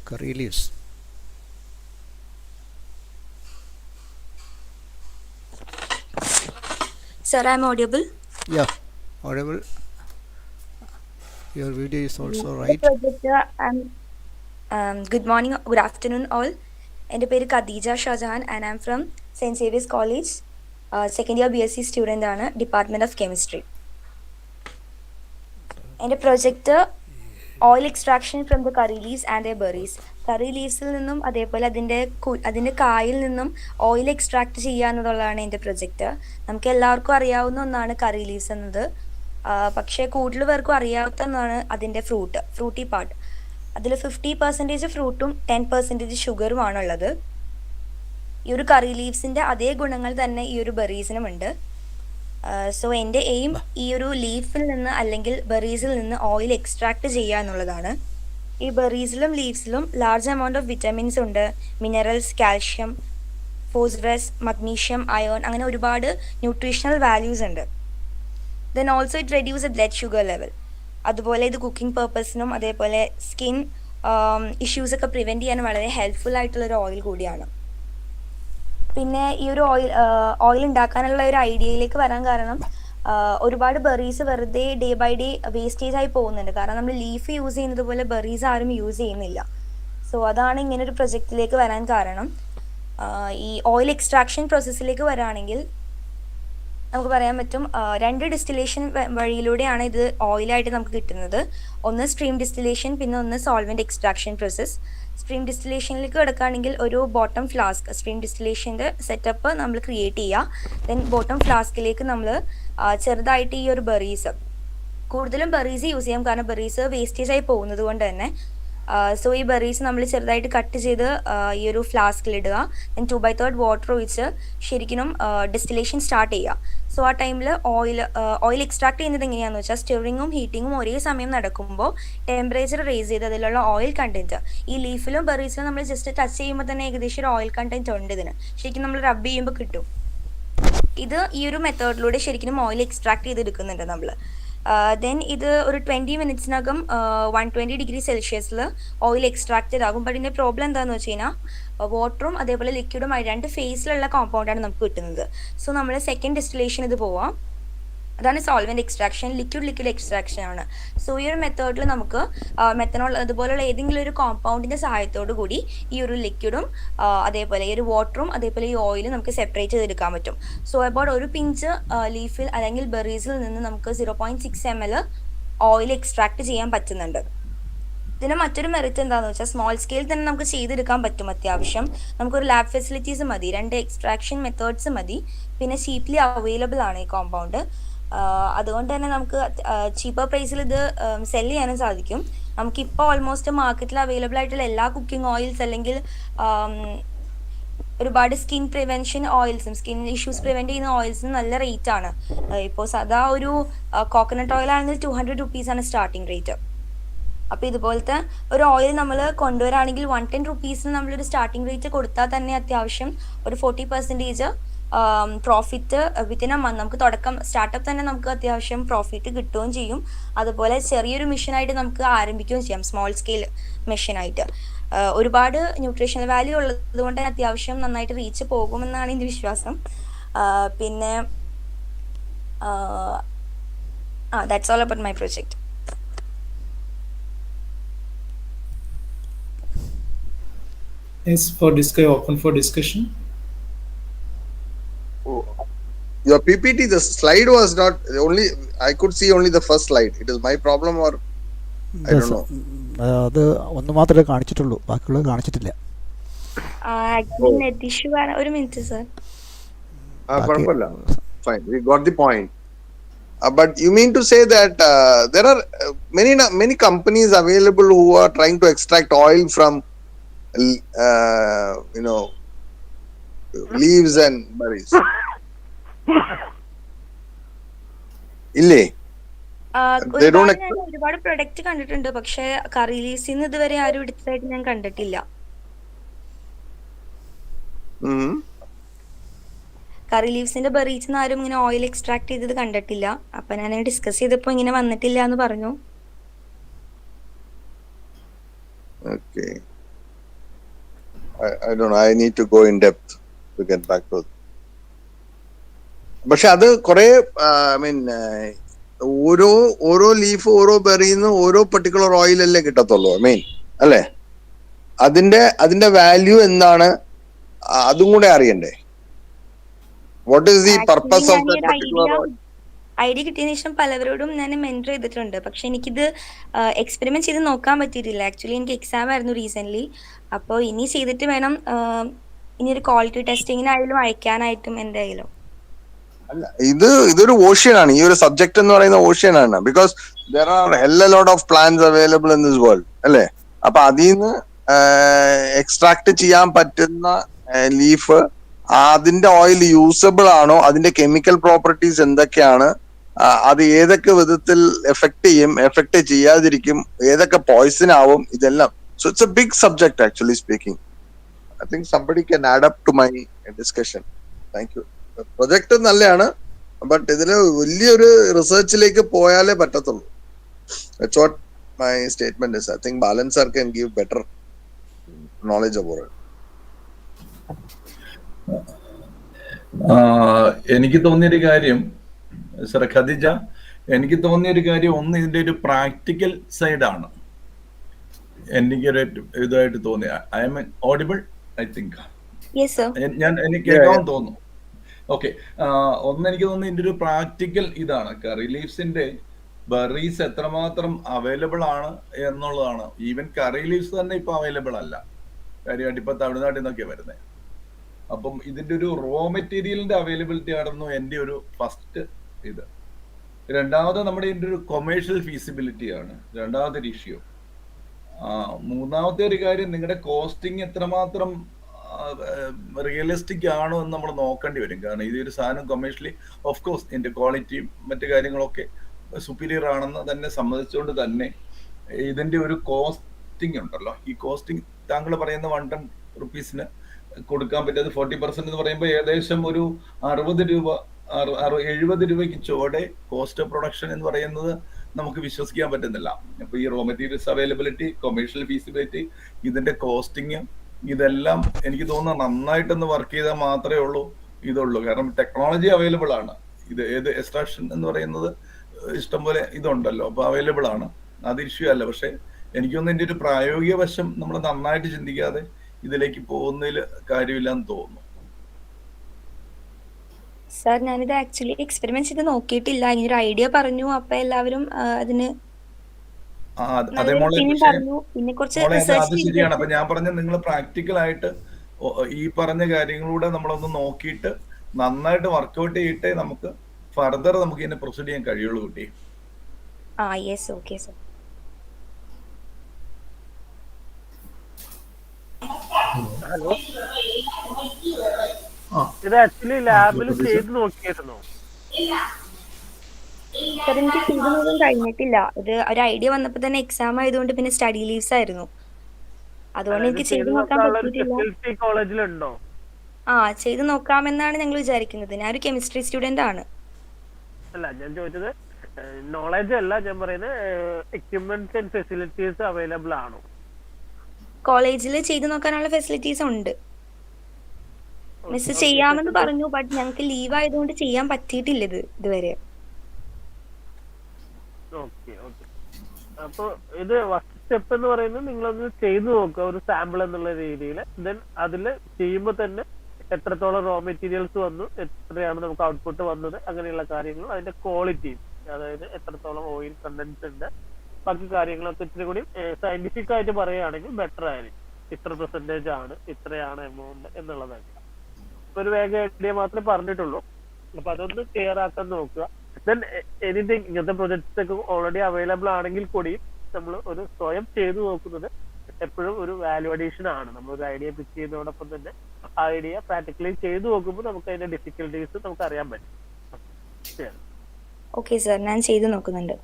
Curry leaves. Sir, I'm audible? Yeah, audible. Your video is also right. Good morning, good afternoon all. എൻ്റെ പേര് Khadeeja Shahjahan and I'm from St. Xavier's College. Second year BSc student ആണ്, Department of Chemistry. എൻ്റെ project oil extraction from the curry leaves and the berries. Curry ലീവ്സിൽ നിന്നും അതേപോലെ അതിൻ്റെ കായിൽ നിന്നും ഓയിൽ എക്സ്ട്രാക്ട് ചെയ്യുക എന്നുള്ളതാണ് എൻ്റെ പ്രൊജക്റ്റ്. നമുക്ക് എല്ലാവർക്കും അറിയാവുന്ന ഒന്നാണ് കറി ലീവ്സ് എന്നത്. പക്ഷേ കൂടുതൽ പേർക്കും അറിയാത്ത ഒന്നാണ് അതിൻ്റെ ഫ്രൂട്ടി പാർട്ട്. അതിൽ 50% ഫ്രൂട്ടും 10% ഷുഗറുമാണുള്ളത്. ഈ ഒരു കറി ലീവ്സിൻ്റെ അതേ ഗുണങ്ങൾ തന്നെ ഈ ഒരു ബെറീസിനുമുണ്ട്. സോ എൻ്റെ എയിം ഈ ഒരു ലീഫിൽ നിന്ന് അല്ലെങ്കിൽ ബെറീസിൽ നിന്ന് ഓയിൽ എക്സ്ട്രാക്ട് ചെയ്യുക എന്നുള്ളതാണ്. ഈ ബെറീസിലും ലീവ്സിലും ലാർജ് എമൗണ്ട് ഓഫ് വിറ്റമിൻസ് ഉണ്ട്, minerals, calcium, phosphorus, magnesium, ion, അങ്ങനെ ഒരുപാട് ന്യൂട്രീഷണൽ വാല്യൂസ് ഉണ്ട്. Then also it reduce A blood sugar level. അതുപോലെ ഇത് കുക്കിംഗ് പർപ്പസിനും അതേപോലെ സ്കിൻ ഇഷ്യൂസ് ഒക്കെ പ്രിവെൻറ്റ് ചെയ്യാൻ വളരെ ഹെൽപ്ഫുൾ ആയിട്ടുള്ളൊരു ഓയിൽ കൂടിയാണ്. പിന്നെ ഈ ഒരു ഓയിൽ ഉണ്ടാക്കാനുള്ള ഒരു ഐഡിയയിലേക്ക് വരാൻ കാരണം ഒരുപാട് ബെറീസ് വെറുതെ ഡേ ബൈ ഡേ വേസ്റ്റേജ് ആയി പോകുന്നുണ്ട്. കാരണം നമ്മൾ ലീഫ് യൂസ് ചെയ്യുന്നത് പോലെ ബെറീസ് ആരും യൂസ് ചെയ്യുന്നില്ല. സോ അതാണ് ഇങ്ങനെ ഒരു പ്രൊജക്റ്റിലേക്ക് വരാൻ കാരണം. ഈ ഓയിൽ എക്സ്ട്രാക്ഷൻ പ്രോസസ്സിലേക്ക് വരാണെങ്കിൽ നമുക്ക് പറയാൻ പറ്റും 2 ഡിസ്റ്റിലേഷൻ വഴിയിലൂടെയാണ് ഇത് ഓയിലായിട്ട് നമുക്ക് കിട്ടുന്നത്. ഒന്ന് സ്ട്രീം ഡിസ്റ്റിലേഷൻ, പിന്നെ ഒന്ന് സോൾവെന്റ് എക്സ്ട്രാക്ഷൻ പ്രോസസ്സ്. സ്ട്രീം ഡിസ്റ്റിലേഷനിലേക്ക് കിടക്കുകയാണെങ്കിൽ ഒരു ബോട്ടം ഫ്ലാസ്ക്, സ്ട്രീം ഡിസ്റ്റിലേഷൻ്റെ സെറ്റപ്പ് നമ്മൾ ക്രിയേറ്റ് ചെയ്യുക. ദെൻ ബോട്ടം ഫ്ലാസ്കിലേക്ക് നമ്മൾ ചെറുതായിട്ട് ഈ ഒരു ബെറീസ്, കൂടുതലും ബെറീസ് യൂസ് ചെയ്യാം കാരണം ബെറീസ് വേസ്റ്റേജ് ആയി പോകുന്നത് കൊണ്ട് തന്നെ. സോ ഈ ബെറീസ് നമ്മൾ ചെറുതായിട്ട് കട്ട് ചെയ്ത് ഈ ഒരു ഫ്ലാസ്കിലിടുക. ദെൻ 2/3 വാട്ടർ ഒഴിച്ച് ശരിക്കും ഡിസ്റ്റിലേഷൻ സ്റ്റാർട്ട് ചെയ്യുക. സോ ആ ടൈമിൽ ഓയിൽ എക്സ്ട്രാക്ട് ചെയ്യുന്നത് എങ്ങനെയാണെന്ന് വെച്ചാൽ സ്റ്റെറിങ്ങും ഹീറ്റിങ്ങും ഒരേ സമയം നടക്കുമ്പോൾ ടെമ്പറേച്ചർ റേസ് ചെയ്ത് അതിലുള്ള ഓയിൽ കണ്ടൻറ്റ് ഈ ലീഫിലും ബെറീസിലും നമ്മൾ ജസ്റ്റ് ടച്ച് ചെയ്യുമ്പോൾ തന്നെ ഏകദേശം ഒരു ഓയിൽ കണ്ടൻറ്റ് ഉണ്ട് ഇതിന്. ശരിക്കും നമ്മൾ റബ്ബ് ചെയ്യുമ്പോൾ കിട്ടും. ഇത് ഈ ഒരു മെത്തേഡിലൂടെ ശരിക്കും ഓയിൽ എക്സ്ട്രാക്ട് ചെയ്തെടുക്കുന്നുണ്ട് നമ്മൾ. ദെൻ ഇത് ഒരു 20 മിനിറ്റ്സിനകം 120 ഡിഗ്രി സെൽഷ്യസിൽ ഓയിൽ എക്സ്ട്രാക്റ്റഡ് ആകും. ബട്ട് ഇതിൻ്റെ പ്രോബ്ലം എന്താണെന്ന് വെച്ച് കഴിഞ്ഞാൽ വാട്ടറും അതേപോലെ ലിക്വിഡുമായി 2 ഫേസിലുള്ള കോമ്പൗണ്ടാണ് നമുക്ക് കിട്ടുന്നത്. സോ നമ്മൾ സെക്കൻഡ് ഡിസ്റ്റിലേഷൻ ഇത് പോവാം. അതാണ് സോൾവെന്റ് എക്സ്ട്രാക്ഷൻ, ലിക്വിഡ് എക്സ്ട്രാക്ഷൻ ആണ്. സോ ഈ ഒരു മെത്തേഡിൽ നമുക്ക് മെത്തനോൾ അതുപോലുള്ള ഏതെങ്കിലും ഒരു കോമ്പൗണ്ടിൻ്റെ സഹായത്തോടു കൂടി ഈ ഒരു ലിക്വിഡും അതേപോലെ ഈ ഒരു വാട്ടറും അതേപോലെ ഈ ഓയിലും നമുക്ക് സെപ്പറേറ്റ് ചെയ്തെടുക്കാൻ പറ്റും. സോ അബൌട്ട് ഒരു പിഞ്ച് ലീഫിൽ അല്ലെങ്കിൽ ബെറീസിൽ നിന്ന് നമുക്ക് 0.6 ml ഓയിൽ എക്സ്ട്രാക്ട് ചെയ്യാൻ പറ്റുന്നുണ്ട്. ഇതിന് മറ്റൊരു മെറിറ്റ് എന്താണെന്ന് വെച്ചാൽ സ്മോൾ സ്കെയിൽ തന്നെ നമുക്ക് ചെയ്തെടുക്കാൻ പറ്റും. അത്യാവശ്യം നമുക്കൊരു ലാബ് ഫെസിലിറ്റീസ് മതി, 2 എക്സ്ട്രാക്ഷൻ മെത്തേഡ്സ് മതി, പിന്നെ ചീപ്ലി അവൈലബിൾ ആണ് ഈ കോമ്പൗണ്ട്. അതുകൊണ്ട് തന്നെ നമുക്ക് ചീപ്പർ പ്രൈസിൽ ഇത് സെല് ചെയ്യാനും സാധിക്കും. നമുക്കിപ്പോൾ ഓൾമോസ്റ്റ് മാർക്കറ്റിൽ അവൈലബിൾ ആയിട്ടുള്ള എല്ലാ കുക്കിംഗ് ഓയിൽസ് അല്ലെങ്കിൽ ഒരുപാട് സ്കിൻ പ്രിവെൻഷൻ ഓയിൽസും സ്കിൻ ഇഷ്യൂസ് പ്രിവെൻറ്റ് ചെയ്യുന്ന ഓയിൽസിന് നല്ല റേറ്റ് ആണ്. ഇപ്പോൾ സാധാ ഒരു കോക്കനട്ട് ഓയിൽ ആണെങ്കിൽ 200 റുപ്പീസാണ് സ്റ്റാർട്ടിംഗ് റേറ്റ്. അപ്പോൾ ഇതുപോലത്തെ ഒരു ഓയിൽ നമ്മൾ കൊണ്ടുവരാണെങ്കിൽ 110 റുപ്പീസിന് നമ്മളൊരു സ്റ്റാർട്ടിംഗ് റേറ്റ് കൊടുത്താൽ തന്നെ അത്യാവശ്യം ഒരു 40% പ്രോഫിറ്റ് വിത്തിൻ എ മന്ത് നമുക്ക് തുടക്കം സ്റ്റാർട്ടപ്പ് തന്നെ നമുക്ക് അത്യാവശ്യം പ്രോഫിറ്റ് കിട്ടുകയും ചെയ്യും. അതുപോലെ ചെറിയൊരു മിഷനായിട്ട് നമുക്ക് ആരംഭിക്കുകയും ചെയ്യാം, സ്മോൾ സ്കെയിൽ മിഷനായിട്ട്. ഒരുപാട് ന്യൂട്രീഷണൽ വാല്യൂ ഉള്ളത് കൊണ്ട് തന്നെ അത്യാവശ്യം നന്നായിട്ട് റീച്ച് പോകുമെന്നാണ് എൻ്റെ വിശ്വാസം. പിന്നെ that's all about my project. Yes, open for discussion. Your PPT, the slide was not only, I could see only the first slide. It is my problem or I don't know. അത് ഒന്ന് മാത്രമേ കാണിച്ചിട്ടുള്ളൂ, ബാക്കിയുള്ളത് കാണിച്ചിട്ടില്ല. നെറ്റ് ഇഷ്യൂ ആണ്. ഒരു മിനിറ്റ് സർ. കുഴപ്പമില്ല, fine, we got the point. But you mean to say that there are many companies available who are trying to extract oil from leaves and berries? ഇല്ലേ? ഒരുപാട് പ്രൊഡക്റ്റ് കണ്ടിട്ടുണ്ട്, പക്ഷെ കറി ലീവ്സിൽ നിന്ന് ഇതുവരെ ആരും എടുത്തതായിട്ട് ഞാൻ കണ്ടിട്ടില്ല. കറി ലീവ്സിന്റെ ബെറീസ് നിന്ന് ആരും ഇങ്ങനെ ഓയിൽ എക്സ്ട്രാക്ട് ചെയ്തത് കണ്ടിട്ടില്ല. അപ്പൊ ഞാൻ ഡിസ്കസ് ചെയ്തപ്പോ ഇങ്ങനെ വന്നിട്ടില്ല എന്ന് പറഞ്ഞു. Okay, I don't know, I need to go in depth to get back to it. പക്ഷെ അത് കുറെ ഓരോ ലീഫ് ഓരോ ബെറിന്ന് ഓരോ പെർട്ടിക്കുലർ ഓയിൽ അല്ലേ കിട്ടത്തുള്ളൂ, അല്ലേ? അതിന്റെ വാല്യൂ എന്താണ് അതും കൂടെ അറിയണ്ടേ? What is the purpose of that particular oil? Idea കിട്ടിയതിനു ശേഷം പലവരോടും ഞാൻ മെന്റർ ചെയ്തിട്ടുണ്ട്, പക്ഷെ എനിക്കിത് എക്സ്പെരിമെന്റ് ചെയ്ത് നോക്കാൻ പറ്റിയിട്ടില്ല. ആക്ച്വലി എനിക്ക് എക്സാം ആയിരുന്നു റീസെന്റ്. അപ്പോൾ ഇനി ചെയ്തിട്ട് വേണം ഇനി ഒരു ക്വാളിറ്റി ടെസ്റ്റിങ്ങിനായാലും അയക്കാനായിട്ടും എന്തായാലും. അല്ല, ഇതൊരു ഓഷ്യൻ ആണ്, ഈ ഒരു സബ്ജക്ട് എന്ന് പറയുന്ന ഓഷ്യൻ ആണ്. Because there are hell a lot of plants available in this world, അല്ലേ? അപ്പൊ അതിൽ നിന്ന് എക്സ്ട്രാക്ട് ചെയ്യാൻ പറ്റുന്ന ലീഫ് അതിന്റെ ഓയിൽ യൂസബിൾ ആണോ, അതിന്റെ കെമിക്കൽ പ്രോപ്പർട്ടീസ് എന്തൊക്കെയാണ്, അത് ഏതൊക്കെ വിധത്തിൽ എഫക്ട് ചെയ്യും, എഫക്ട് ചെയ്യാതിരിക്കും, ഏതൊക്കെ പോയിസൺ ആവും, ഇതെല്ലാം. So it's a big subject actually speaking. I think somebody can add up to my discussion. Thank you. Project നല്ലതാണ്, ബട്ട് ഇതില് വലിയൊരു റിസർച്ചിലേക്ക് പോയാലേ പറ്റത്തുള്ളൂ. That's what my statement is. I think Balan sir can give better knowledge about it. എനിക്ക് തോന്നിയൊരു കാര്യം സർ ഖദിജ, എനിക്ക് തോന്നിയൊരു കാര്യം ഒന്ന്, ഇതിന്റെ ഒരു പ്രാക്ടിക്കൽ സൈഡാണ് എനിക്കൊരു ഇതായിട്ട് തോന്നിയ. I M audible I think. എനിക്ക് കേൾക്കാൻ തോന്നുന്നു. ഓക്കെ, ഒന്ന് എനിക്ക് തോന്നുന്നു ഇതിന്റെ ഒരു പ്രാക്ടിക്കൽ ഇതാണ്. കറി ലീവ്സിന്റെ ബെറീസ് എത്രമാത്രം അവൈലബിൾ ആണ് എന്നുള്ളതാണ്. ഈവൻ കറി ലീവ്സ് തന്നെ ഇപ്പൊ അവൈലബിൾ അല്ല, കാര്യമായിട്ട് ഇപ്പൊ തമിഴ്നാട്ടിൽ നിന്നൊക്കെ വരുന്നത്. അപ്പം ഇതിന്റെ ഒരു റോ മെറ്റീരിയലിന്റെ അവൈലബിലിറ്റി ആയിരുന്നു എൻ്റെ ഒരു ഫസ്റ്റ് ഇത്. രണ്ടാമത് നമ്മുടെ ഇതിന്റെ ഒരു കൊമേഴ്ഷ്യൽ ഫീസിബിലിറ്റി ആണ് രണ്ടാമത്തെ ഇഷ്യൂ. മൂന്നാമത്തെ ഒരു കാര്യം, നിങ്ങളുടെ കോസ്റ്റിംഗ് എത്രമാത്രം റിയലിസ്റ്റിക് ആണോ എന്ന് നമ്മൾ നോക്കേണ്ടി വരും. കാരണം ഇതൊരു സാധനം കൊമേഴ്ഷ്യലി ഓഫ് കോഴ്സ് ഇതിന്റെ ക്വാളിറ്റിയും മറ്റു കാര്യങ്ങളൊക്കെ സുപ്പീരിയർ ആണെന്ന് തന്നെ സമ്മതിച്ചുകൊണ്ട് തന്നെ ഇതിന്റെ ഒരു കോസ്റ്റിംഗ് ഉണ്ടല്ലോ. ഈ കോസ്റ്റിംഗ് താങ്കൾ പറയുന്ന 110 rupees കൊടുക്കാൻ പറ്റിയത് 40% എന്ന് പറയുമ്പോൾ ഏകദേശം ഒരു 60 രൂപ 70 രൂപയ്ക്ക് ചോടെ കോസ്റ്റ് ഓഫ് പ്രൊഡക്ഷൻ എന്ന് പറയുന്നത് നമുക്ക് വിശ്വസിക്കാൻ പറ്റുന്നില്ല. അപ്പൊ ഈ raw materials availability, commercial feasibility, ഇതിന്റെ കോസ്റ്റിംഗ്, ഇതെല്ലാം എനിക്ക് തോന്നുന്നു നന്നായിട്ടൊന്ന് വർക്ക് ചെയ്താൽ മാത്രമേ ഇതുള്ളൂ. കാരണം ടെക്നോളജി അവൈലബിൾ ആണ്. ഇത് ഏത് എക്സ്ട്രാക്ഷൻ എന്ന് പറയുന്നത് ഇഷ്ടംപോലെ ഇതുണ്ടല്ലോ, അപ്പൊ അവൈലബിൾ ആണ്, അത് ഇഷ്യൂ അല്ല. പക്ഷെ എനിക്കൊന്നും ഇതിന്റെ ഒരു പ്രായോഗിക വശം നമ്മൾ നന്നായിട്ട് ചിന്തിക്കാതെ ഇതിലേക്ക് പോകുന്നതിൽ കാര്യമില്ലെന്ന് തോന്നുന്നു. സാർ, ഞാനിത് ആക്ച്വലി എക്സ്പെരിമെന്റ് ചെയ്ത് നോക്കിയിട്ടില്ല. ഇങ്ങനെ ഒരു ഐഡിയ പറഞ്ഞു, അപ്പൊ എല്ലാവരും അതിന് പറഞ്ഞു. പിന്നെ കുറച്ച് അത് ശരിയാണ്. അപ്പൊ ഞാൻ പറഞ്ഞ നിങ്ങൾ പ്രാക്ടിക്കൽ ആയിട്ട് ഈ പറഞ്ഞ കാര്യങ്ങളൂടെ നമ്മളൊന്ന് നോക്കിയിട്ട് നന്നായിട്ട് വർക്ക്ഔട്ട് ചെയ്തിട്ടേ നമുക്ക് ഫർദർ നമുക്ക് ഇതിനെ പ്രൊസീഡ് ചെയ്യാൻ കഴിയുള്ളൂ കുട്ടി. Okay sir. ഹലോ, ഇത് ആക്ച്വലി ലാബിൽ ചെയ്ത് നോക്കിയിരുന്നോ? സാർ, എനിക്ക് ചെയ്ത് നോക്കാൻ കഴിഞ്ഞിട്ടില്ല. ഇത് ഒരു ഐഡിയ വന്നപ്പോ തന്നെ എക്സാം ആയതുകൊണ്ട് പിന്നെ സ്റ്റഡി ലീവ്സ് ആയിരുന്നു. അതുകൊണ്ട് എനിക്ക് ചെയ്ത് നോക്കാൻ പറ്റിയിട്ടില്ല. കോളേജിലുണ്ടോ? ചെയ്ത് നോക്കാമെന്നാണ് ഞങ്ങൾ വിചാരിക്കുന്നത്. ഞാനൊരു കെമിസ്ട്രി സ്റ്റുഡന്റ് ആണ്. അല്ല, ഞാൻ ചോദിച്ചത് നോളജ് അല്ല, ഞാൻ പറയുന്നത് എക്യുപ്മെന്റ്സ് ആൻഡ് ഫെസിലിറ്റീസ് അവൈലബിൾ ആണോ? കോളേജിൽ ചെയ്ത് നോക്കാനുള്ള ഫെസിലിറ്റീസ് ഉണ്ട്. മിസ് ചെയ്യാമെന്ന് പറഞ്ഞു, ബട്ട് ഞങ്ങൾക്ക് ലീവ് ആയതുകൊണ്ട് ചെയ്യാൻ പറ്റിയിട്ടില്ല ഇതുവരെ. അപ്പൊ ഇത് ഫസ്റ്റ് സ്റ്റെപ്പ് എന്ന് പറയുന്നത് നിങ്ങളൊന്ന് ചെയ്തു നോക്കുക, ഒരു സാമ്പിൾ എന്നുള്ള രീതിയിൽ. ദെൻ അതിൽ ചെയ്യുമ്പോൾ തന്നെ എത്രത്തോളം റോ മെറ്റീരിയൽസ് വന്നു, എത്രയാണ് നമുക്ക് ഔട്ട്പുട്ട് വന്നത്, അങ്ങനെയുള്ള കാര്യങ്ങളും അതിന്റെ ക്വാളിറ്റിയും, അതായത് എത്രത്തോളം ഓയിൽ കണ്ടൻസ് ഉണ്ട്, ബാക്കി കാര്യങ്ങളൊക്കെ ഇത്തിരി കൂടി സയന്റിഫിക് ആയിട്ട് പറയുകയാണെങ്കിൽ ബെറ്റർ ആയിരിക്കും. ഇത്ര പെർസെന്റേജ് ആണ്, ഇത്രയാണ് എമൗണ്ട് എന്നുള്ളതൊക്കെ ഒരു വേഗ ഐഡിയ മാത്രമേ പറഞ്ഞിട്ടുള്ളൂ. അപ്പൊ അതൊന്ന് ക്ലിയർ ആക്കാൻ നോക്കുക. ദെൻ എനിത്തിങ് ഇങ്ങനത്തെ പ്രൊജക്ട്സ് ഒക്കെ ഓൾറെഡി അവൈലബിൾ ആണെങ്കിൽ കൂടിയും നമ്മൾ ഒരു സ്വയം ചെയ്തു നോക്കുന്നത് എപ്പോഴും ഒരു വാല്യൂ അഡീഷൻ ആണ്. നമ്മളൊരു ഐഡിയ പിച്ച് ചെയ്യുന്നതോടൊപ്പം തന്നെ ഐഡിയ പ്രാക്ടിക്കലി ചെയ്തു നോക്കുമ്പോൾ നമുക്ക് അതിന്റെ ഡിഫിക്കൽട്ടീസ് നമുക്ക് അറിയാൻ പറ്റും. ഓക്കെ സാർ, ഞാൻ ചെയ്തു നോക്കുന്നുണ്ട്.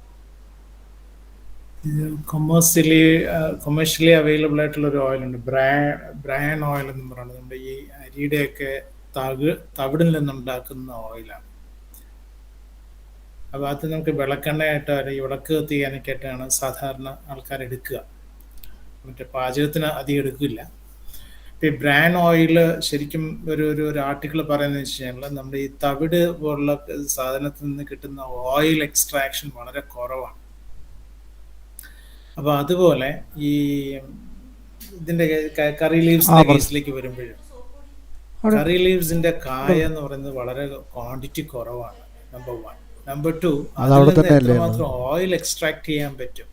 കൊമേഴ്ഷ്യലി അവൈലബിൾ ആയിട്ടുള്ള ഒരു ഓയിൽ ഉണ്ട്, ബ്രാൻ ഓയിൽ എന്ന് പറയുന്നത്. നമ്മുടെ ഈ അരിയുടെയൊക്കെ തവിടിൽ നിന്നുണ്ടാക്കുന്ന ഓയിലാണ്. അപ്പോൾ അത് നമുക്ക് വിളക്കെണ്ണയായിട്ട് അല്ലെങ്കിൽ വിളക്ക് കത്തിക്കാനൊക്കെയായിട്ടാണ് സാധാരണ ആൾക്കാർ എടുക്കുക. മറ്റേ പാചകത്തിന് അധികം എടുക്കില്ല. ഇപ്പം ഈ ബ്രാൻ ഓയിൽ ശരിക്കും ഒരു ആർട്ടിക്കിൾ പറയുന്നത് വെച്ച് കഴിഞ്ഞാൽ നമ്മുടെ ഈ തവിട് പോലുള്ള സാധനത്തിൽ നിന്ന് കിട്ടുന്ന ഓയിൽ എക്സ്ട്രാക്ഷൻ വളരെ കുറവാണ്. അപ്പോൾ അതുപോലെ ഈ ഇതിൻ്റെ കറി ലീവ്സിന്റെ കേസിലേക്ക് വരുമ്പോഴും കറി ലീവ്സിന്റെ കായ എന്ന് പറയുന്നത് വളരെ ക്വാണ്ടിറ്റി കുറവാണ്, നമ്പർ 1. നമ്പർ 2, അതിൽ നിന്ന് എത്രമാത്രം ഓയിൽ എക്സ്ട്രാക്ട് ചെയ്യാൻ പറ്റും,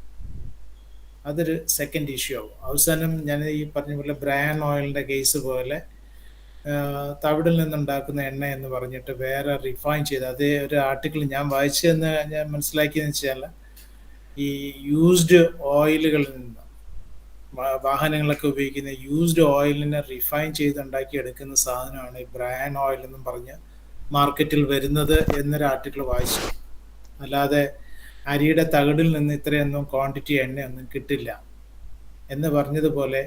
അതൊരു സെക്കൻഡ് ഇഷ്യൂ ആവും. അവസാനം ഞാൻ ഈ പറഞ്ഞ പോലെ ബ്രാൻ ഓയിലിന്റെ കേസ് പോലെ തവിടിൽ നിന്നുണ്ടാക്കുന്ന എണ്ണ എന്ന് പറഞ്ഞിട്ട് വേറെ റിഫൈൻ ചെയ്ത്, അതേ ഒരു ആർട്ടിക്കിൾ ഞാൻ വായിച്ചതെന്ന് ഞാൻ മനസ്സിലാക്കിയെന്ന് വെച്ചാൽ ഈ യൂസ്ഡ് ഓയിലുകളിൽ നിന്ന് വാഹനങ്ങളൊക്കെ ഉപയോഗിക്കുന്ന യൂസ്ഡ് ഓയിലിനെ റിഫൈൻ ചെയ്തുണ്ടാക്കി എടുക്കുന്ന സാധനമാണ് ഈ ബ്രാൻ ഓയിൽ എന്നും പറഞ്ഞ് മാർക്കറ്റിൽ വരുന്നത് എന്നൊരു ആർട്ടിക്കിൾ വായിച്ചു. അല്ലാതെ അരിയുടെ തകിടിൽ നിന്ന് ഇത്രയൊന്നും ക്വാണ്ടിറ്റി എണ്ണയൊന്നും കിട്ടില്ല എന്ന് പറഞ്ഞതുപോലെ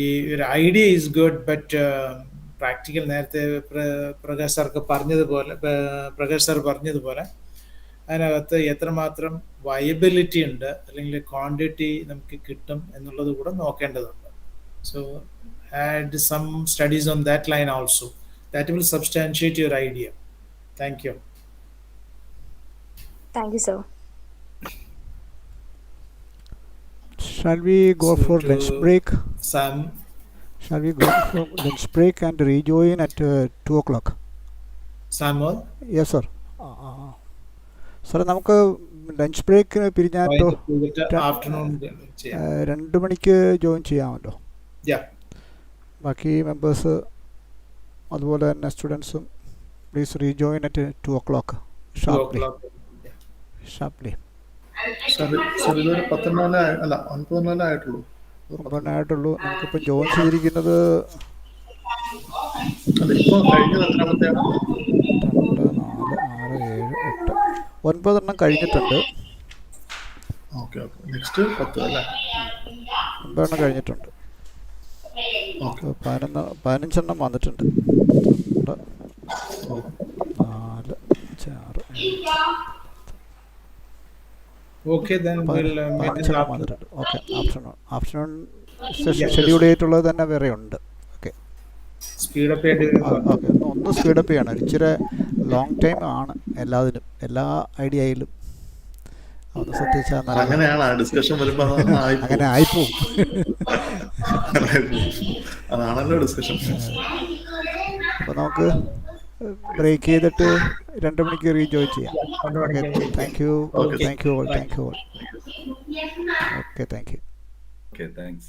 ഈ ഒരു idea is good, but practical നേരത്തെ പ്രകാശ് സാർക്ക് പറഞ്ഞതുപോലെ അതിനകത്ത് എത്രമാത്രം വയബിലിറ്റി ഉണ്ട് അല്ലെങ്കിൽ ക്വാണ്ടിറ്റി നമുക്ക് കിട്ടും എന്നുള്ളത് കൂടെ നോക്കേണ്ടതുണ്ട്. So add some studies on that line also. That will substantiate your idea. Thank you. Thank you, sir. Shall we go for lunch break? Sam? Shall we go for lunch break and rejoin at 2 o'clock? Samuel? Yes, sir. സാറേ, നമുക്ക് ലഞ്ച് ബ്രേക്കിന് പിരിഞ്ഞാട്ടോ ആഫ്റ്റർനൂൺ 2 മണിക്ക് ജോയിൻ ചെയ്യാമല്ലോ. ബാക്കി മെമ്പേഴ്സ് അതുപോലെ തന്നെ സ്റ്റുഡൻസും please rejoin at 2 o'clock sharply. ഇതൊരു 9 ആയിട്ടുള്ളൂ. നമുക്കിപ്പം ജോയിൻ ചെയ്തിരിക്കുന്നത് 2, 4, 6, 7, 8, 9 കഴിഞ്ഞിട്ടുണ്ട്. നെക്സ്റ്റ് 10 അല്ലേ? 9 കഴിഞ്ഞിട്ടുണ്ട്. 15 വന്നിട്ടുണ്ട്. 2, 4, 6, 7. Okay, then we'll meet in afternoon. Okay, afternoon session schedule ചെയ്തിട്ടുള്ളത് തന്നെ വേറെ ഉണ്ട്. ഓക്കെ, സ്പീഡപ്പ് ചെയ്യേണ്ടി. ഓക്കെ, ഒന്ന് സ്പീഡപ്പ് ചെയ്യണം. ഇച്ചിരി ലോങ് ടൈം ആണ് എല്ലാത്തിനും, എല്ലാ ഐഡിയയിലും. ഒന്ന് ശ്രദ്ധിച്ചാൽ അങ്ങനെയാണ് ഡിസ്കഷൻ വരുമ്പോൾ അങ്ങനെ ആയിപ്പോവും. അതാണല്ലോ ഡിസ്കഷൻ. അപ്പോൾ നമുക്ക് ബ്രേക്ക് ചെയ്തിട്ട് 2 മണിക്ക് റീജോയിൻ ചെയ്യാം. Okay, thank you all. Okay, thank U. Okay, thanks.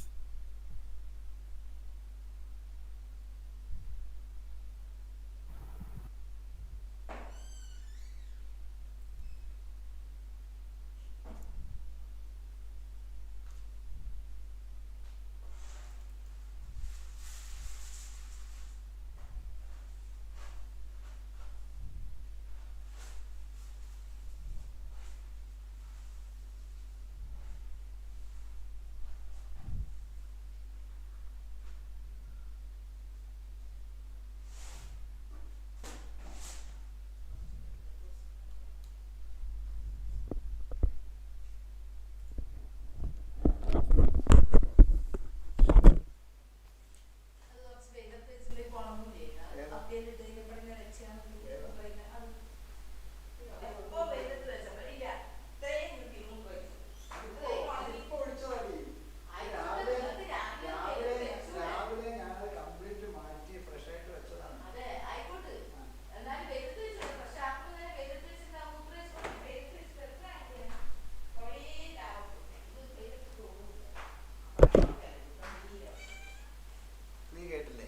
നീ കേട്ടില്ലേ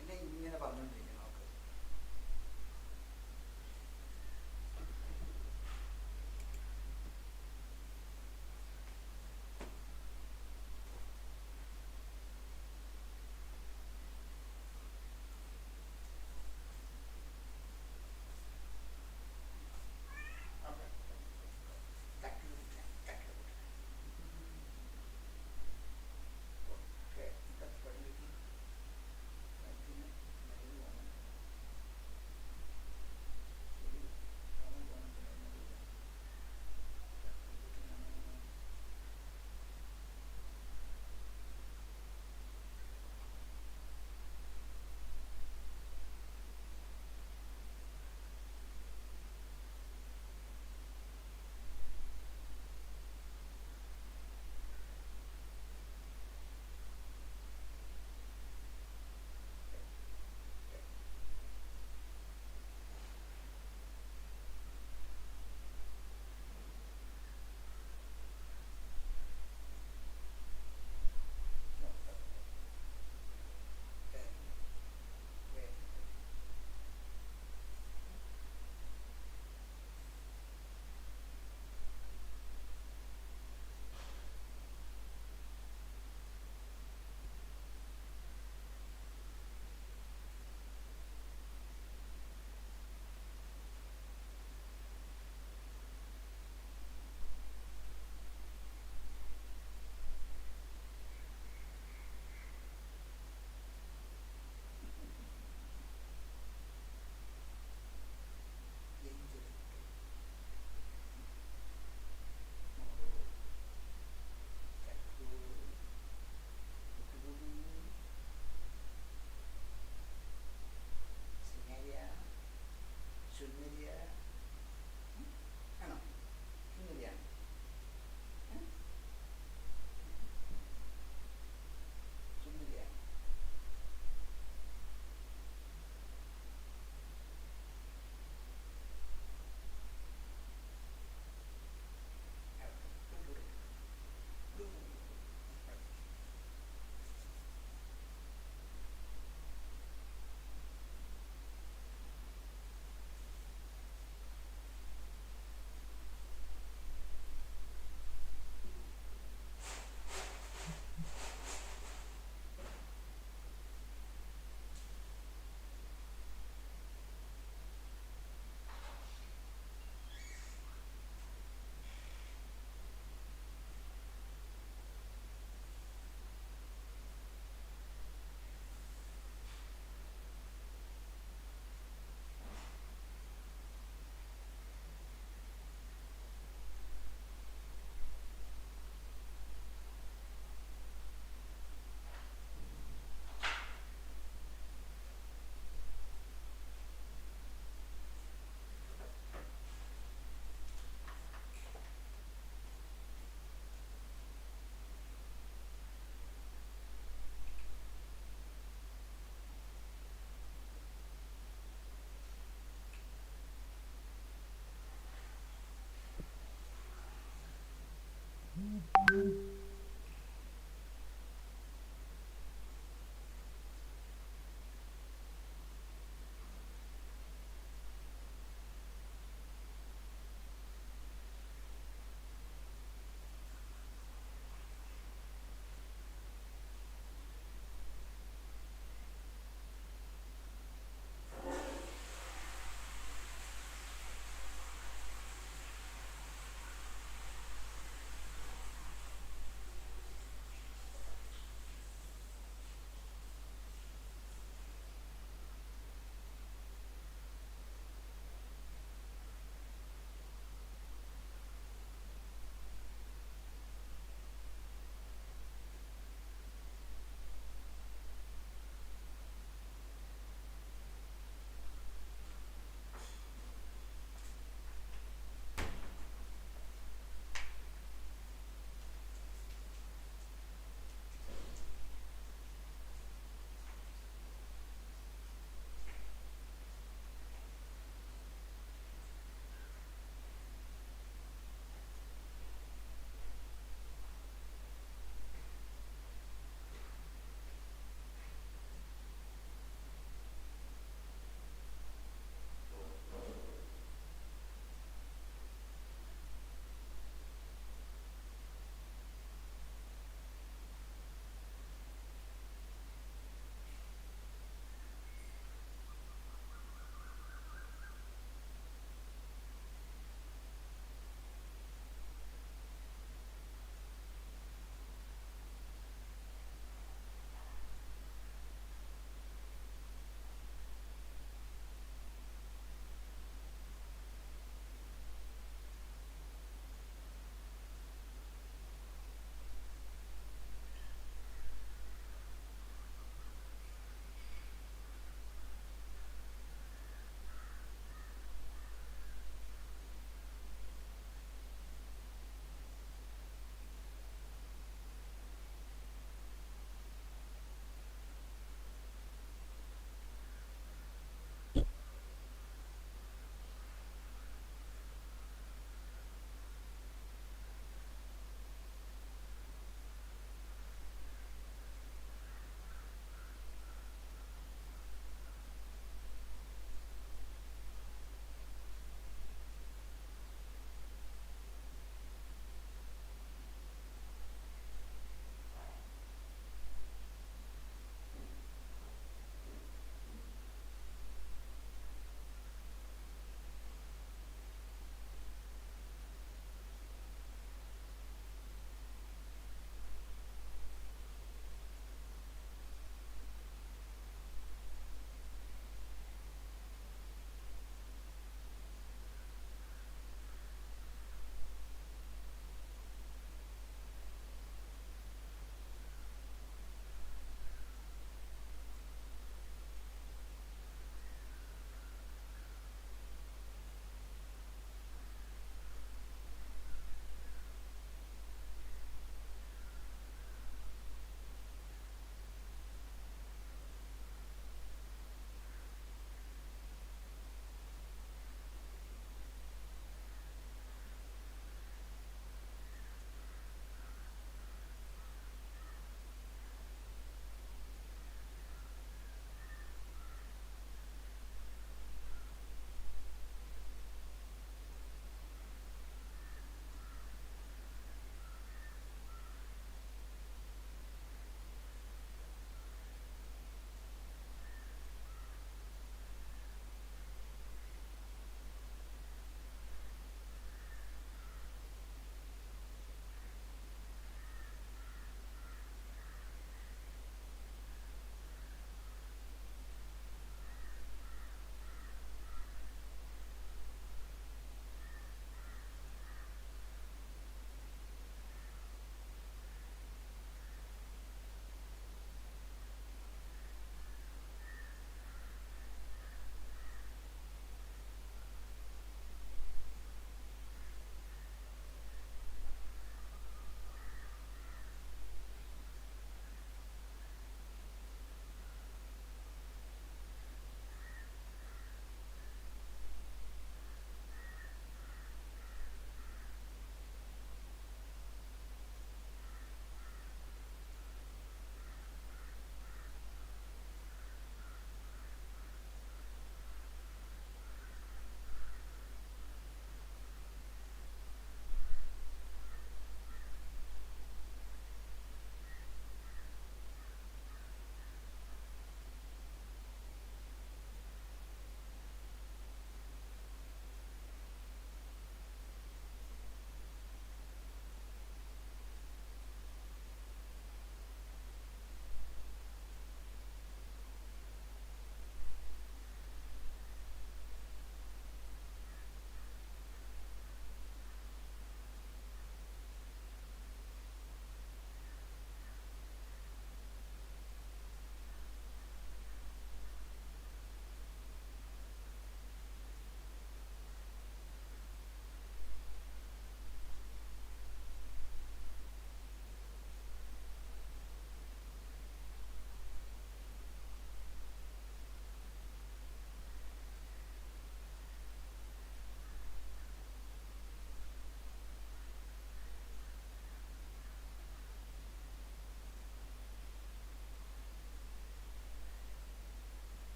എന്നെ ഇങ്ങനെ പറഞ്ഞോണ്ടിരിക്കുന്നു.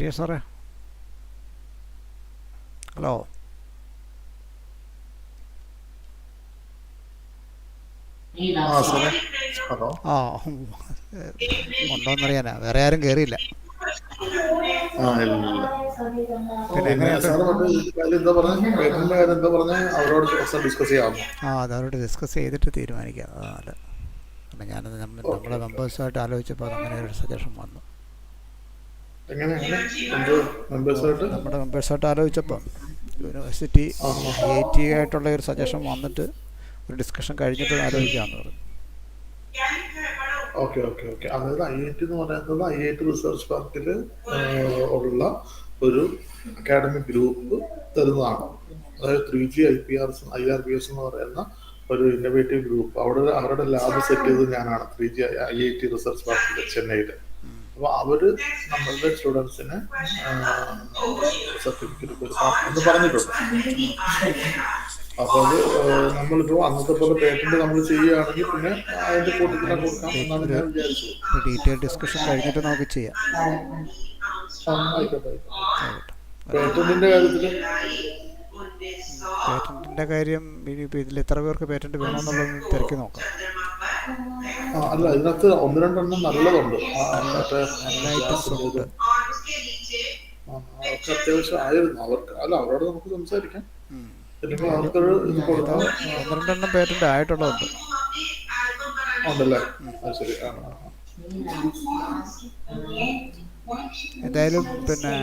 ഹരിയ സാറേ, ഹലോ. ആ ഉണ്ടോന്നറിയാനാ, വേറെ ആരും കയറിയില്ല. പിന്നെ എങ്ങനെയുണ്ട്? അത് അവരോട് ഡിസ്കസ് ചെയ്തിട്ട് തീരുമാനിക്കാം. അല്ല, കാരണം ഞാനത് നമ്മുടെ മെമ്പേഴ്സുമായിട്ട് ആലോചിച്ചപ്പോൾ അതങ്ങനെ ഒരു സജഷൻ വന്നു. നമ്മുടെ മെമ്പേഴ്സായിട്ട് ആലോചിച്ചപ്പോൾ യൂണിവേഴ്സിറ്റി AT ആയിട്ടുള്ള ഒരു സജഷൻ വന്നിട്ട് ഒരു ഡിസ്കഷൻ കഴിഞ്ഞിട്ട് ആലോചിക്കാമെന്ന് പറഞ്ഞു. ഓക്കെ. അതായത് IIT എന്ന് പറയുന്നത് IIT റിസർച്ച് പാർക്കിൽ ഉള്ള ഒരു അക്കാഡമിക് ഗ്രൂപ്പ് തരുന്നതാണ്. അതായത് 3G IRBS എന്ന് പറയുന്ന ഒരു ഇന്നോവേറ്റീവ് ഗ്രൂപ്പ്. അവരുടെ ലാബ് സെറ്റ് ചെയ്തത് ഞാനാണ്, 3G IIT റിസർച്ച് പാർക്കിൽ ചെന്നൈയിൽ. അപ്പോൾ അവര് നമ്മളുടെ സ്റ്റുഡൻസിന് സർട്ടിഫിക്കറ്റ് കൊടുക്കാം എന്ന് പറഞ്ഞിട്ടുണ്ട്. അപ്പോൾ അത് നമ്മളിപ്പോൾ അന്നത്തെ പോലെ പേറ്റന്റ് നമ്മൾ ചെയ്യുകയാണെങ്കിൽ പിന്നെ അതിന്റെ കൂട്ടത്തിനെ കൊടുക്കാം എന്നാണ് ഞാൻ വിചാരിച്ചത്. ഡീറ്റെയിൽ ഡിസ്കഷൻ കഴിഞ്ഞിട്ട് നമുക്ക് ചെയ്യാം. ആയിക്കോട്ടെ. പേറ്റന്റിന്റെ കാര്യം ഇനിയിപ്പോൾ ഇതിൽ എത്ര പേർക്ക് പേറ്റന്റ് വേണമെന്നുള്ളത് തിരക്കി നോക്കാം. അല്ല, ഇതിനകത്ത് 1-2 നല്ലതുണ്ട്. അവർക്ക് അത്യാവശ്യം ആയിരുന്നു. അവരോട് നമുക്ക് സംസാരിക്കാം. അവർക്കൊരു ഇത് കൊടുക്കാം. 1-2 പേറ്റന്റ് ആയിട്ടുള്ളതുണ്ട്. ഉണ്ടല്ലേ? അത് ശരി. എന്തായാലും പിന്നെ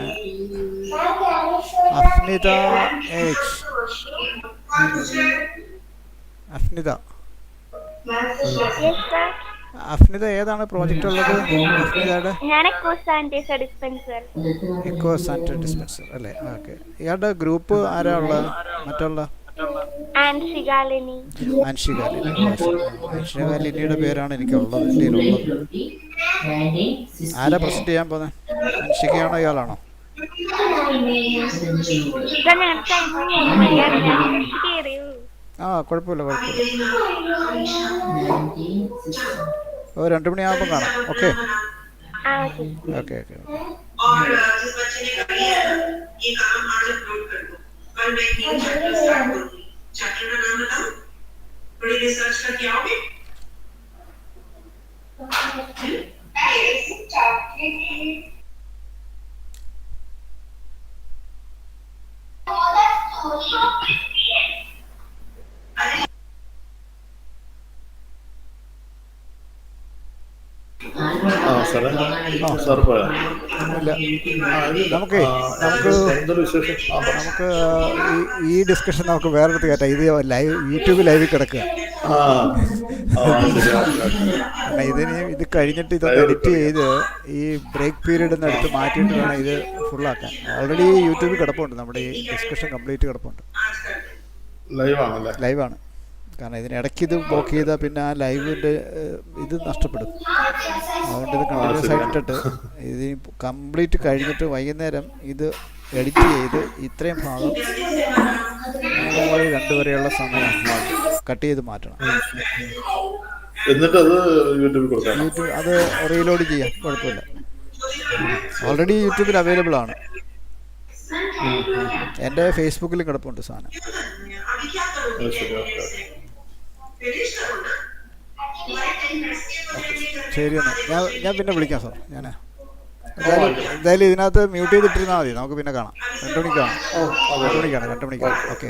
അഫ്നിത അഫ്നിത ഏതാണ് പ്രോജക്റ്റ് ഉള്ളത്? അഫ്നിതയുടെ എക്കോ സാനിറ്ററി ഡിസ്പെൻസർ അല്ലേ? ഓക്കെ. ഇയാളുടെ ഗ്രൂപ്പ് ആരാ ഉള്ളത്? മറ്റുള്ള ആൻഷികാലിനിയുടെ പേരാണ് എനിക്കുള്ളത്, ഇന്ത്യയിലുള്ളത്. ആരാ പ്രസന്റ് ചെയ്യാൻ പോകുന്നത്? അൻഷികയാണോ ഇയാളാണോ? കുഴപ്പമില്ല. 2 മണിയാകുമ്പോൾ കാണാം. ഓക്കെ. നമുക്ക് ഈ ഡിസ്കഷൻ നമുക്ക് വേറെടുത്ത് കയറ്റാം. ഇത് യൂട്യൂബ് ലൈവിൽ കിടക്കുക. ഇത് കഴിഞ്ഞിട്ട് ഇതൊന്ന് എഡിറ്റ് ചെയ്ത് ഈ ബ്രേക്ക് പീരീഡ് എടുത്ത് മാറ്റിയിട്ട് വേണം ഇത് ഫുള്ളാക്കാൻ. ഓൾറെഡി യൂട്യൂബിൽ കിടപ്പുണ്ട്, നമ്മുടെ ഈ ഡിസ്കഷൻ കംപ്ലീറ്റ് കിടപ്പുണ്ട്. ലൈവാണ്. കാരണം ഇതിനിടയ്ക്ക് ഇത് ബ്ലോക്ക് ചെയ്താൽ പിന്നെ ആ ലൈവിൻ്റെ ഇത് നഷ്ടപ്പെടും. അതുകൊണ്ട് ഇത് കണ്ടിന്യൂസ് ആയിട്ടിട്ട് ഇത് കംപ്ലീറ്റ് കഴിഞ്ഞിട്ട് വൈകുന്നേരം ഇത് എഡിറ്റ് ചെയ്ത് ഇത്രയും ഭാഗം 3-2 വരെയുള്ള സമയം കട്ട് ചെയ്ത് മാറ്റണം. എന്നിട്ട് അത് യൂട്യൂബ് അത് റീലോഡ് ചെയ്യാം, കുഴപ്പമില്ല. ഓൾറെഡി യൂട്യൂബിൽ അവൈലബിൾ ആണ്. എൻ്റെ ഫേസ്ബുക്കിലും കിടപ്പുണ്ട് സാധനം. ശരി എന്നാൽ ഞാൻ പിന്നെ വിളിക്കാം സാർ. എന്തായാലും ഇതിനകത്ത് മ്യൂട്ട് ചെയ്തിട്ടിരുന്നാൽ മതി. നമുക്ക് പിന്നെ കാണാം. 2 മണിക്ക് കാണാം. 2 മണിക്കാണ്. ഓക്കെ.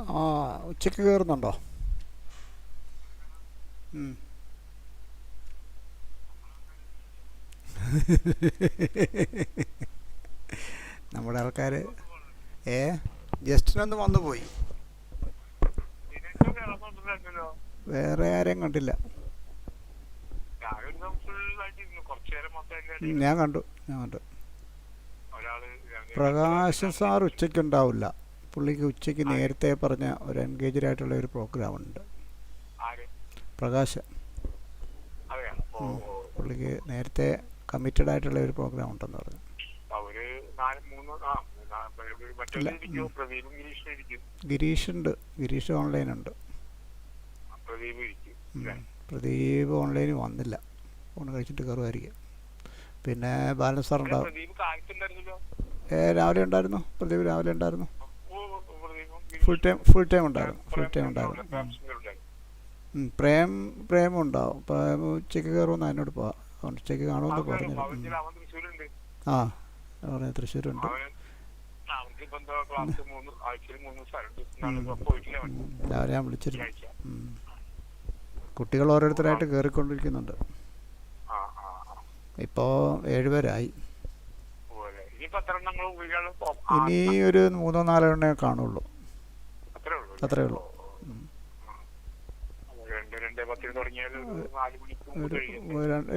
ആ ഉച്ചയ്ക്ക് കയറുന്നുണ്ടോ? നമ്മുടെ ആൾക്കാർ ജസ്റ്റിനൊന്ന് വന്നു പോയി, വേറെ ആരെയും കണ്ടില്ല. ഞാൻ കണ്ടു. പ്രകാശൻ സാർ ഉച്ചയ്ക്ക് ഉണ്ടാവില്ല. പുള്ളിക്ക് ഉച്ചയ്ക്ക് നേരത്തെ പറഞ്ഞ ഒരു എൻഗേജ്ഡ് ആയിട്ടുള്ള ഒരു പ്രോഗ്രാം ഉണ്ട്. പ്രകാശ് പുള്ളിക്ക് നേരത്തെ കമ്മിറ്റഡ് ആയിട്ടുള്ള ഒരു പ്രോഗ്രാം ഉണ്ടെന്ന് പറഞ്ഞു. ഗിരീഷുണ്ട്, ഗിരീഷ് ഓൺലൈനുണ്ട്. പ്രദീപ് ഓൺലൈനിൽ വന്നില്ല, ഊണ് കഴിച്ചിട്ട് കയറുമായിരിക്കും. പിന്നെ ബാലൻ സാർ ഉണ്ടാവും. രാവിലെ ഉണ്ടായിരുന്നു, പ്രദീപ് രാവിലെ ഉണ്ടായിരുന്നു. ഫുൾ ടൈം ഉണ്ടായിരുന്നു. പ്രേം ഉണ്ടാവും. പ്രേം ഉച്ചയ്ക്ക് കയറുമെന്ന് എന്നോട് പോവാം, അതുകൊണ്ട് ഉച്ചയ്ക്ക് കാണുമെന്ന് പറഞ്ഞു. ആ പറയാം, തൃശ്ശൂരുണ്ട്. രാവിലെ ഞാൻ വിളിച്ചിരുന്നു. കുട്ടികൾ ഓരോരുത്തരായിട്ട് കയറിക്കൊണ്ടിരിക്കുന്നുണ്ട്. ഇപ്പോൾ 7 പേരായി. ഇനി ഒരു 3-4 എണ്ണേ കാണുള്ളൂ, അത്രേ ഉള്ളൂ.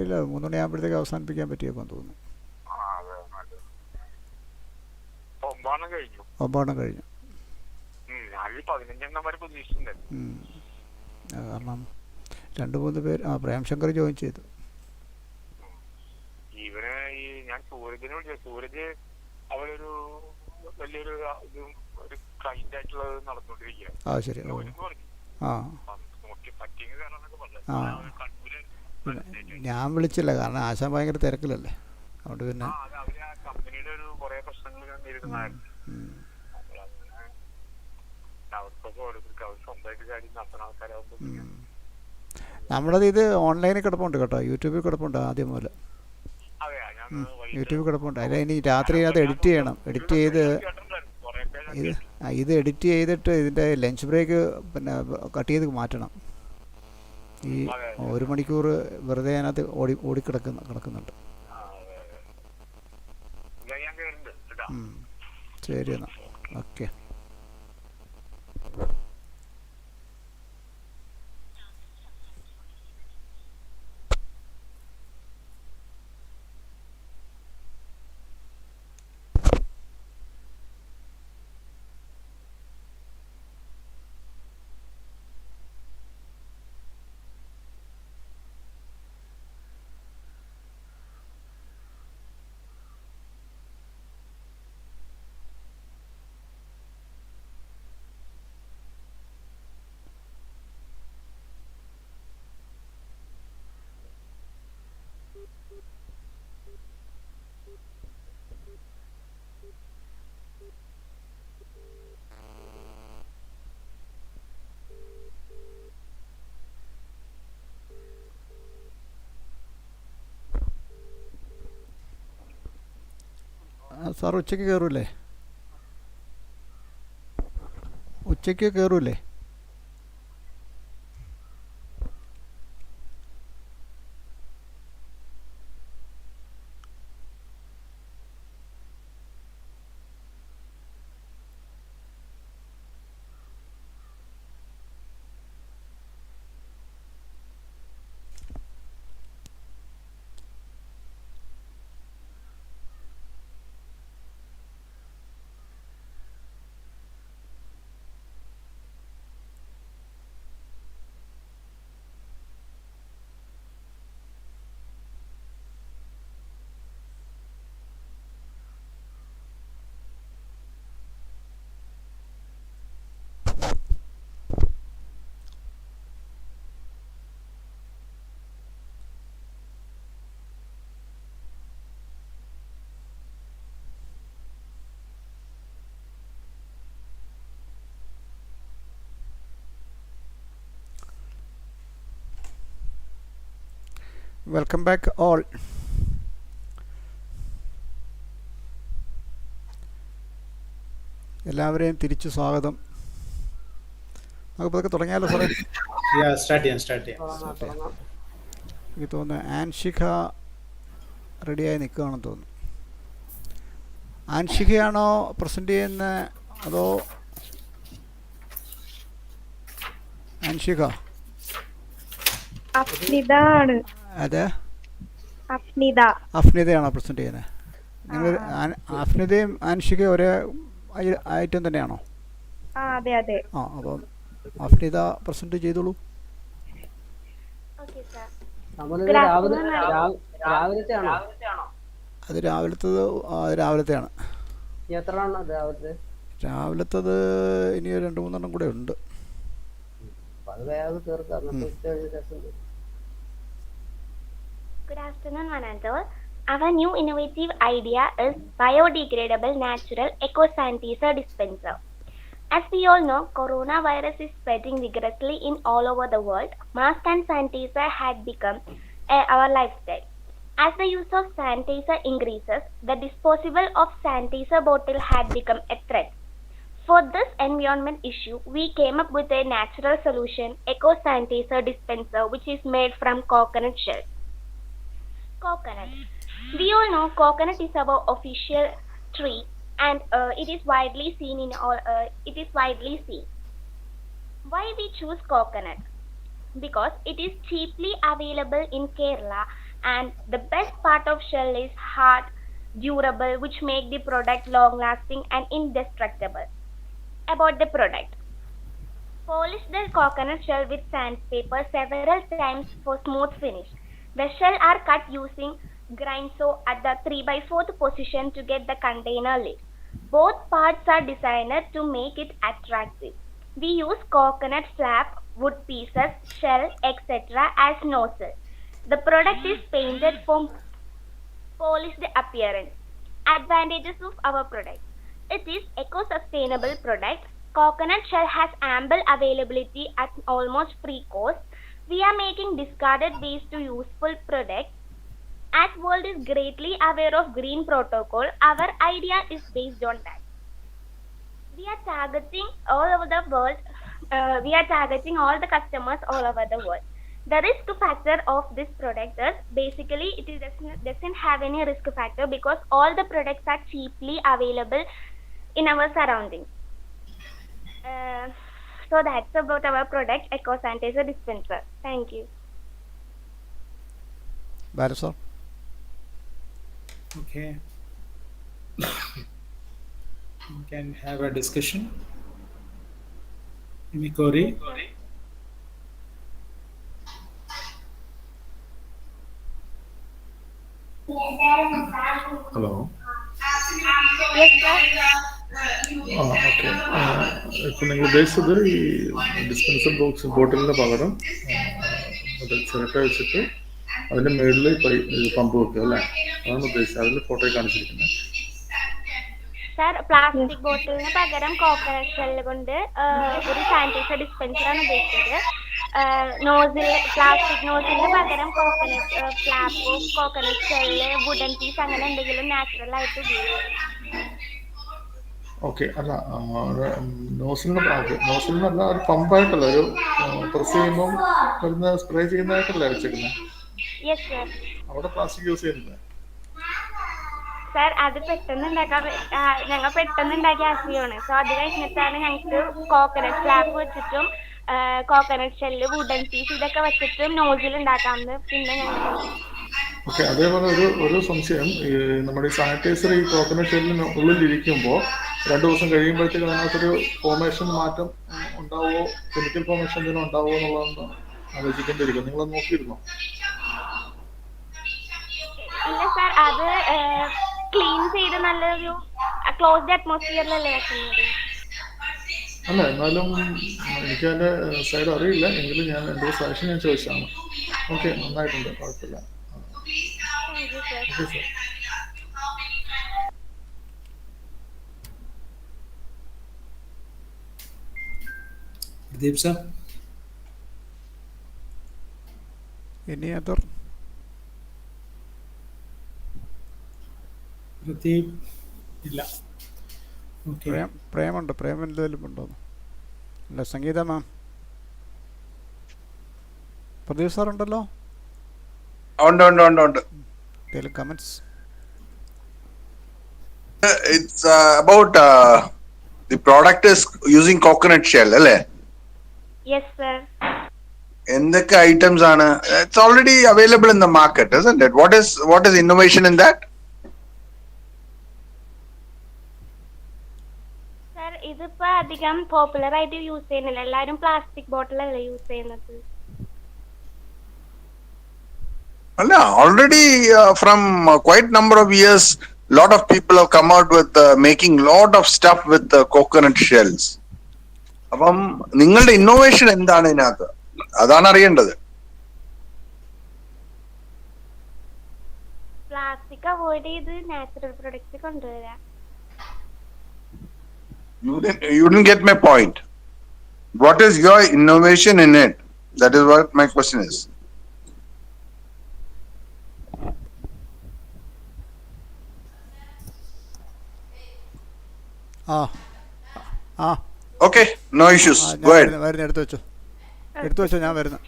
ഇല്ല, 3 മണിയാകുമ്പോഴത്തേക്ക് അവസാനിപ്പിക്കാൻ പറ്റിയേക്കാൻ തോന്നുന്നു. 9 കഴിഞ്ഞു. കാരണം 2-3 പേര് പ്രേംശങ്കർ ജോയിൻ ചെയ്തു. ഞാൻ സൂരജിനെ വിളിച്ചു. സൂരജ് അവരൊരു വലിയൊരു ഒരു ക്ലൈന്റ് ആയിട്ടുള്ളത് നടന്നുകൊണ്ടിരിക്കുകയാണ്. ശരി. ഞാൻ വിളിച്ചില്ല, കാരണം ആശാൻ ഭയങ്കര തിരക്കിലല്ലേ, അതുകൊണ്ട് പിന്നെ കമ്പനിയുടെ ഒരു കുറെ പ്രശ്നങ്ങൾ നേരിടുന്നതായിരുന്നു. അവർക്കൊക്കെ ഓരോരുത്തർക്ക് അവർ സ്വന്തമായിട്ട് കാര്യം നടത്തുന്ന ആൾക്കാരാകുമ്പോൾ നമ്മളത് ഇത് ഓൺലൈനിൽ കിടപ്പുണ്ട് കേട്ടോ, യൂട്യൂബിൽ കിടപ്പുണ്ട്. ആദ്യം മുതൽ യൂട്യൂബിൽ കിടപ്പുണ്ട്. അതിൽ ഇനി രാത്രി അത് എഡിറ്റ് ചെയ്യണം. എഡിറ്റ് ചെയ്ത് ഇത് എഡിറ്റ് ചെയ്തിട്ട് ഇതിൻ്റെ ലഞ്ച് ബ്രേക്ക് പിന്നെ കട്ട് ചെയ്ത് മാറ്റണം. ഈ 1 മണിക്കൂർ വെറുതെ അതിനകത്ത് കിടക്കുന്നുണ്ട്. ശരി എന്നാൽ ഓക്കെ. സാർ ഉച്ചയ്ക്ക് കയറൂലേ? ഉച്ചയ്ക്ക് കയറൂലേ? Welcome back all. എല്ലാവരെയും തിരിച്ചു സ്വാഗതം. നമുക്ക് പതുക്കെ തുടങ്ങിയാലോ സാറേ? സ്റ്റാർട്ട് ചെയ്യാം. എനിക്ക് തോന്നുന്നു ആൻഷിക റെഡിയായി നിൽക്കുകയാണെന്ന് തോന്നുന്നു. ആൻഷികയാണോ പ്രസൻറ്റ് ചെയ്യുന്നത് അതോ ആൻഷിക? അതെ, അഫ്നിതയാണോ പ്രസൻറ്റ് ചെയ്യുന്നത്? നിങ്ങൾ അഫ്നിതയും ആൻഷികയും ഒരേ ഐറ്റം തന്നെയാണോ? അതെ. അപ്പം അഫ്നിത പ്രസൻറ്റ് ചെയ്തോളൂ. അത് രാവിലത്തെയാണ്. രാവിലത്തത് ഇനി 2-3 കൂടെ ഉണ്ട്. Good afternoon, Mananto. Our new innovative idea is biodegradable natural eco sanitizer dispenser. As we all know, coronavirus is spreading vigorously in all over the world. Mask and sanitizer had become our lifestyle. As the use of sanitizer increases, the disposable of sanitizer bottle had become a threat. For this environment issue, we came up with a natural solution, eco sanitizer dispenser, which is made from coconut shell. Coconut. We all know coconut is our official tree, and it is widely seen in all. It is widely seen. Why we choose coconut? Because it is cheaply available in Kerala, and the best part of shell is hard, durable, which make the product long-lasting and indestructible. About the product. Polish the coconut shell with sandpaper several times for smooth finish. The shell are cut using grind saw at the 3/4 position to get the container lid. Both parts are designed to make it attractive. We use coconut flap, wood pieces, shell, etc. as nozzle. The product is painted for polished appearance. Advantages of our product. It is eco-sustainable product. Coconut shell has ample availability at almost free cost. We are making discarded waste to useful products. As world is greatly aware of green protocol, our idea is based on that. We are targeting all over the world. We are targeting all the customers all over the world. The risk factor of this product is basically it doesn't have any risk factor because all the products are cheaply available in our surroundings. So that's about our product, eco sanitizer dispenser. Thank you. Baru sir. Okay. We can have a discussion. Any query? Hello. Yes, sir. Okay. ഇപ്പം നിങ്ങൾ ഉദ്ദേശിച്ചത് ഈ ഡിസ്പെൻസർ ബോക്സ് ബോട്ടിലിന് പകരം അത് ചിരട്ട വെച്ചിട്ട് അതിൻ്റെ മുകളിൽ പമ്പ് വെക്കുക അല്ലേ? അതാണ് ഉദ്ദേശിച്ചത്. അതിൽ ഫോട്ടോ കാണിച്ചിരിക്കുന്നത്. സർ, പ്ലാസ്റ്റിക് ബോട്ടിലിന് പകരം കോക്കനട്ട് ഷെല്ല് കൊണ്ട് ഒരു സാനിറ്റൈസർ ഡിസ്പെൻസർ ആണ് ഉദ്ദേശിച്ചത്. നോസിൽ പ്ലാസ്റ്റിക് നോസിലിന് പകരം coconut flap, coconut shell, wooden piece അങ്ങനെ എന്തെങ്കിലും നാച്ചുറൽ ആയിട്ട് ഉപയോഗിക്കും. ഓക്കെ. അല്ല, നോസിലിനല്ല, ഒരു പമ്പായിട്ടല്ല, ഒരു പ്രസ് ചെയ്യുമ്പം വരുന്ന സ്പ്രേ ചെയ്യുന്നതായിട്ടല്ലേ വെച്ചേക്കുന്നത്? Yes sir. അവിടെ പ്ലാസ്റ്റിക് യൂസ് ചെയ്യുന്നില്ല സർ? അത് ഞങ്ങൾ പെട്ടെന്ന് ഉണ്ടാക്കിയ ആശയമാണ്. സോ അത് കഴിഞ്ഞിട്ടാണ് ഞങ്ങൾക്ക് കോക്കനട്ട് ഫ്ലാപ്പ് വെച്ചിട്ടും കോക്കനട്ട് ഷെല്ല്, വുഡൻ പീസ് ഇതൊക്കെ വെച്ചിട്ടും നോസിൽ ഉണ്ടാക്കാമെന്ന് പിന്നെ ഞങ്ങൾ ചിന്തിച്ചു. ഓക്കെ. അതേപോലെ ഒരു സംശയം, ഈ നമ്മുടെ ഈ സാനിറ്റൈസർ ഈ കോക്കനട്ട് ഷെല്ലിന് ഉള്ളിലിരിക്കുമ്പോൾ 2 ദിവസം കഴിയുമ്പോഴത്തേക്ക് അതിനകത്തൊരു ഫോർമേഷൻ മാറ്റം ഉണ്ടാവുമോ, കെമിക്കൽ ഫോർമേഷൻ എന്തെങ്കിലും ഉണ്ടാവുമോ എന്നുള്ളതൊന്ന് ആലോചിക്കേണ്ടിയിരിക്കും. നിങ്ങളത് നോക്കിയിരുന്നോ? ഇല്ല സർ, അത് ക്ലീൻ ചെയ്ത് നല്ലൊരു ക്ലോസ്ഡ് അറ്റ്മോസ്ഫിയറിലല്ലേ വെക്കുന്നത്. അല്ല, എന്നാലും എനിക്ക് അതിൻ്റെ സൈഡ് അറിയില്ല. എങ്കിലും എൻ്റെ ഒരു സജഷൻ ഞാൻ ചോദിച്ചതാണ്. ഓക്കെ, നന്നായിട്ടുണ്ട്, കുഴപ്പമില്ല. Thank you sir. Okay sir. Pradeep sir. Any other? Pradeep ഇല്ല. ഓക്കെ. പ്രേമുണ്ട്. പ്രേം എന്തെങ്കിലും ഉണ്ടോ? അല്ല, സംഗീത മാം. പ്രദീപ് സാർ ഉണ്ടല്ലോ. ഉണ്ട്. എന്തെങ്കിലും comments? It's about the product is using coconut shell, അല്ലേ? Yes, sir. എന്തൊക്കെ ഐറ്റംസ് ആണ്? It's already available in the market, isn't it? What is innovation in that? Sir, ഇതിപ്പോ അധികം പോപ്പുലർ ആയിട്ട് യൂസ് ചെയ്യുന്നില്ല. എല്ലാരും പ്ലാസ്റ്റിക് ബോട്ടിലല്ലേ യൂസ് ചെയ്യുന്നത്. അല്ല, already from quite number of years, lot of people have come out with making lot of stuff with coconut shells. അപ്പം നിങ്ങളുടെ ഇന്നോവേഷൻ എന്താണ് ഇതിനകത്ത്? അതാണ് അറിയേണ്ടത്. പ്ലാസ്റ്റിക് അവോയ്ഡ് ചെയ്ത് നാച്ചുറൽ പ്രൊഡക്ട്സ് കൊണ്ടുവരാം. You didn't get my point. What is your innovation in it? That is what my question is. Okay, no issues. Go ahead. എടുത്തു വെച്ചോ, ഞാൻ വരുന്നു.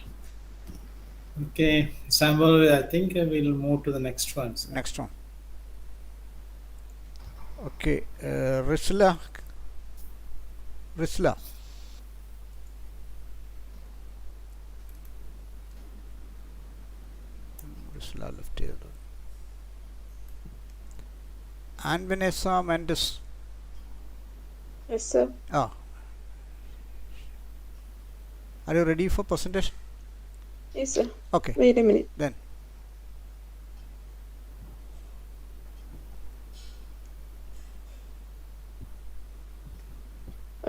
Okay, Samuel, I think we'll move to the next one. Next one. Okay, Risla. Risla left here. And Vanessa Mendes. Yes, sir. Are you ready for presentation? Yes, sir. Okay. Wait a minute. Then.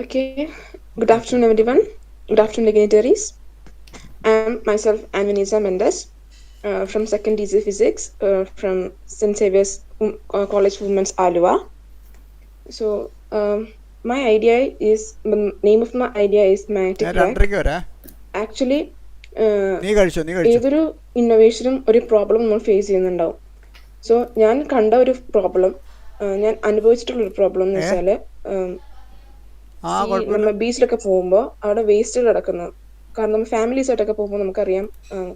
Okay. Good afternoon, everyone. Good afternoon, dignitaries. I am myself Vanessa Mendes from second DC Physics from St. Xavier's College Women's Alua. So, my idea is, the name of my idea is Magnetic Rack. Actually, ഏതൊരു ഇന്നോവേഷനും ഒരു പ്രോബ്ലം നമ്മൾ ഫേസ് ചെയ്യുന്നുണ്ടാവും. സോ ഞാൻ കണ്ട ഒരു പ്രോബ്ലം, ഞാൻ അനുഭവിച്ചിട്ടുള്ളൊരു പ്രോബ്ലം എന്ന് വെച്ചാൽ, നമ്മൾ ബീച്ചിലൊക്കെ പോകുമ്പോൾ അവിടെ വേസ്റ്റ് കിടക്കുന്നത്, കാരണം ഫാമിലീസ് ആയിട്ടൊക്കെ പോകുമ്പോൾ നമുക്കറിയാം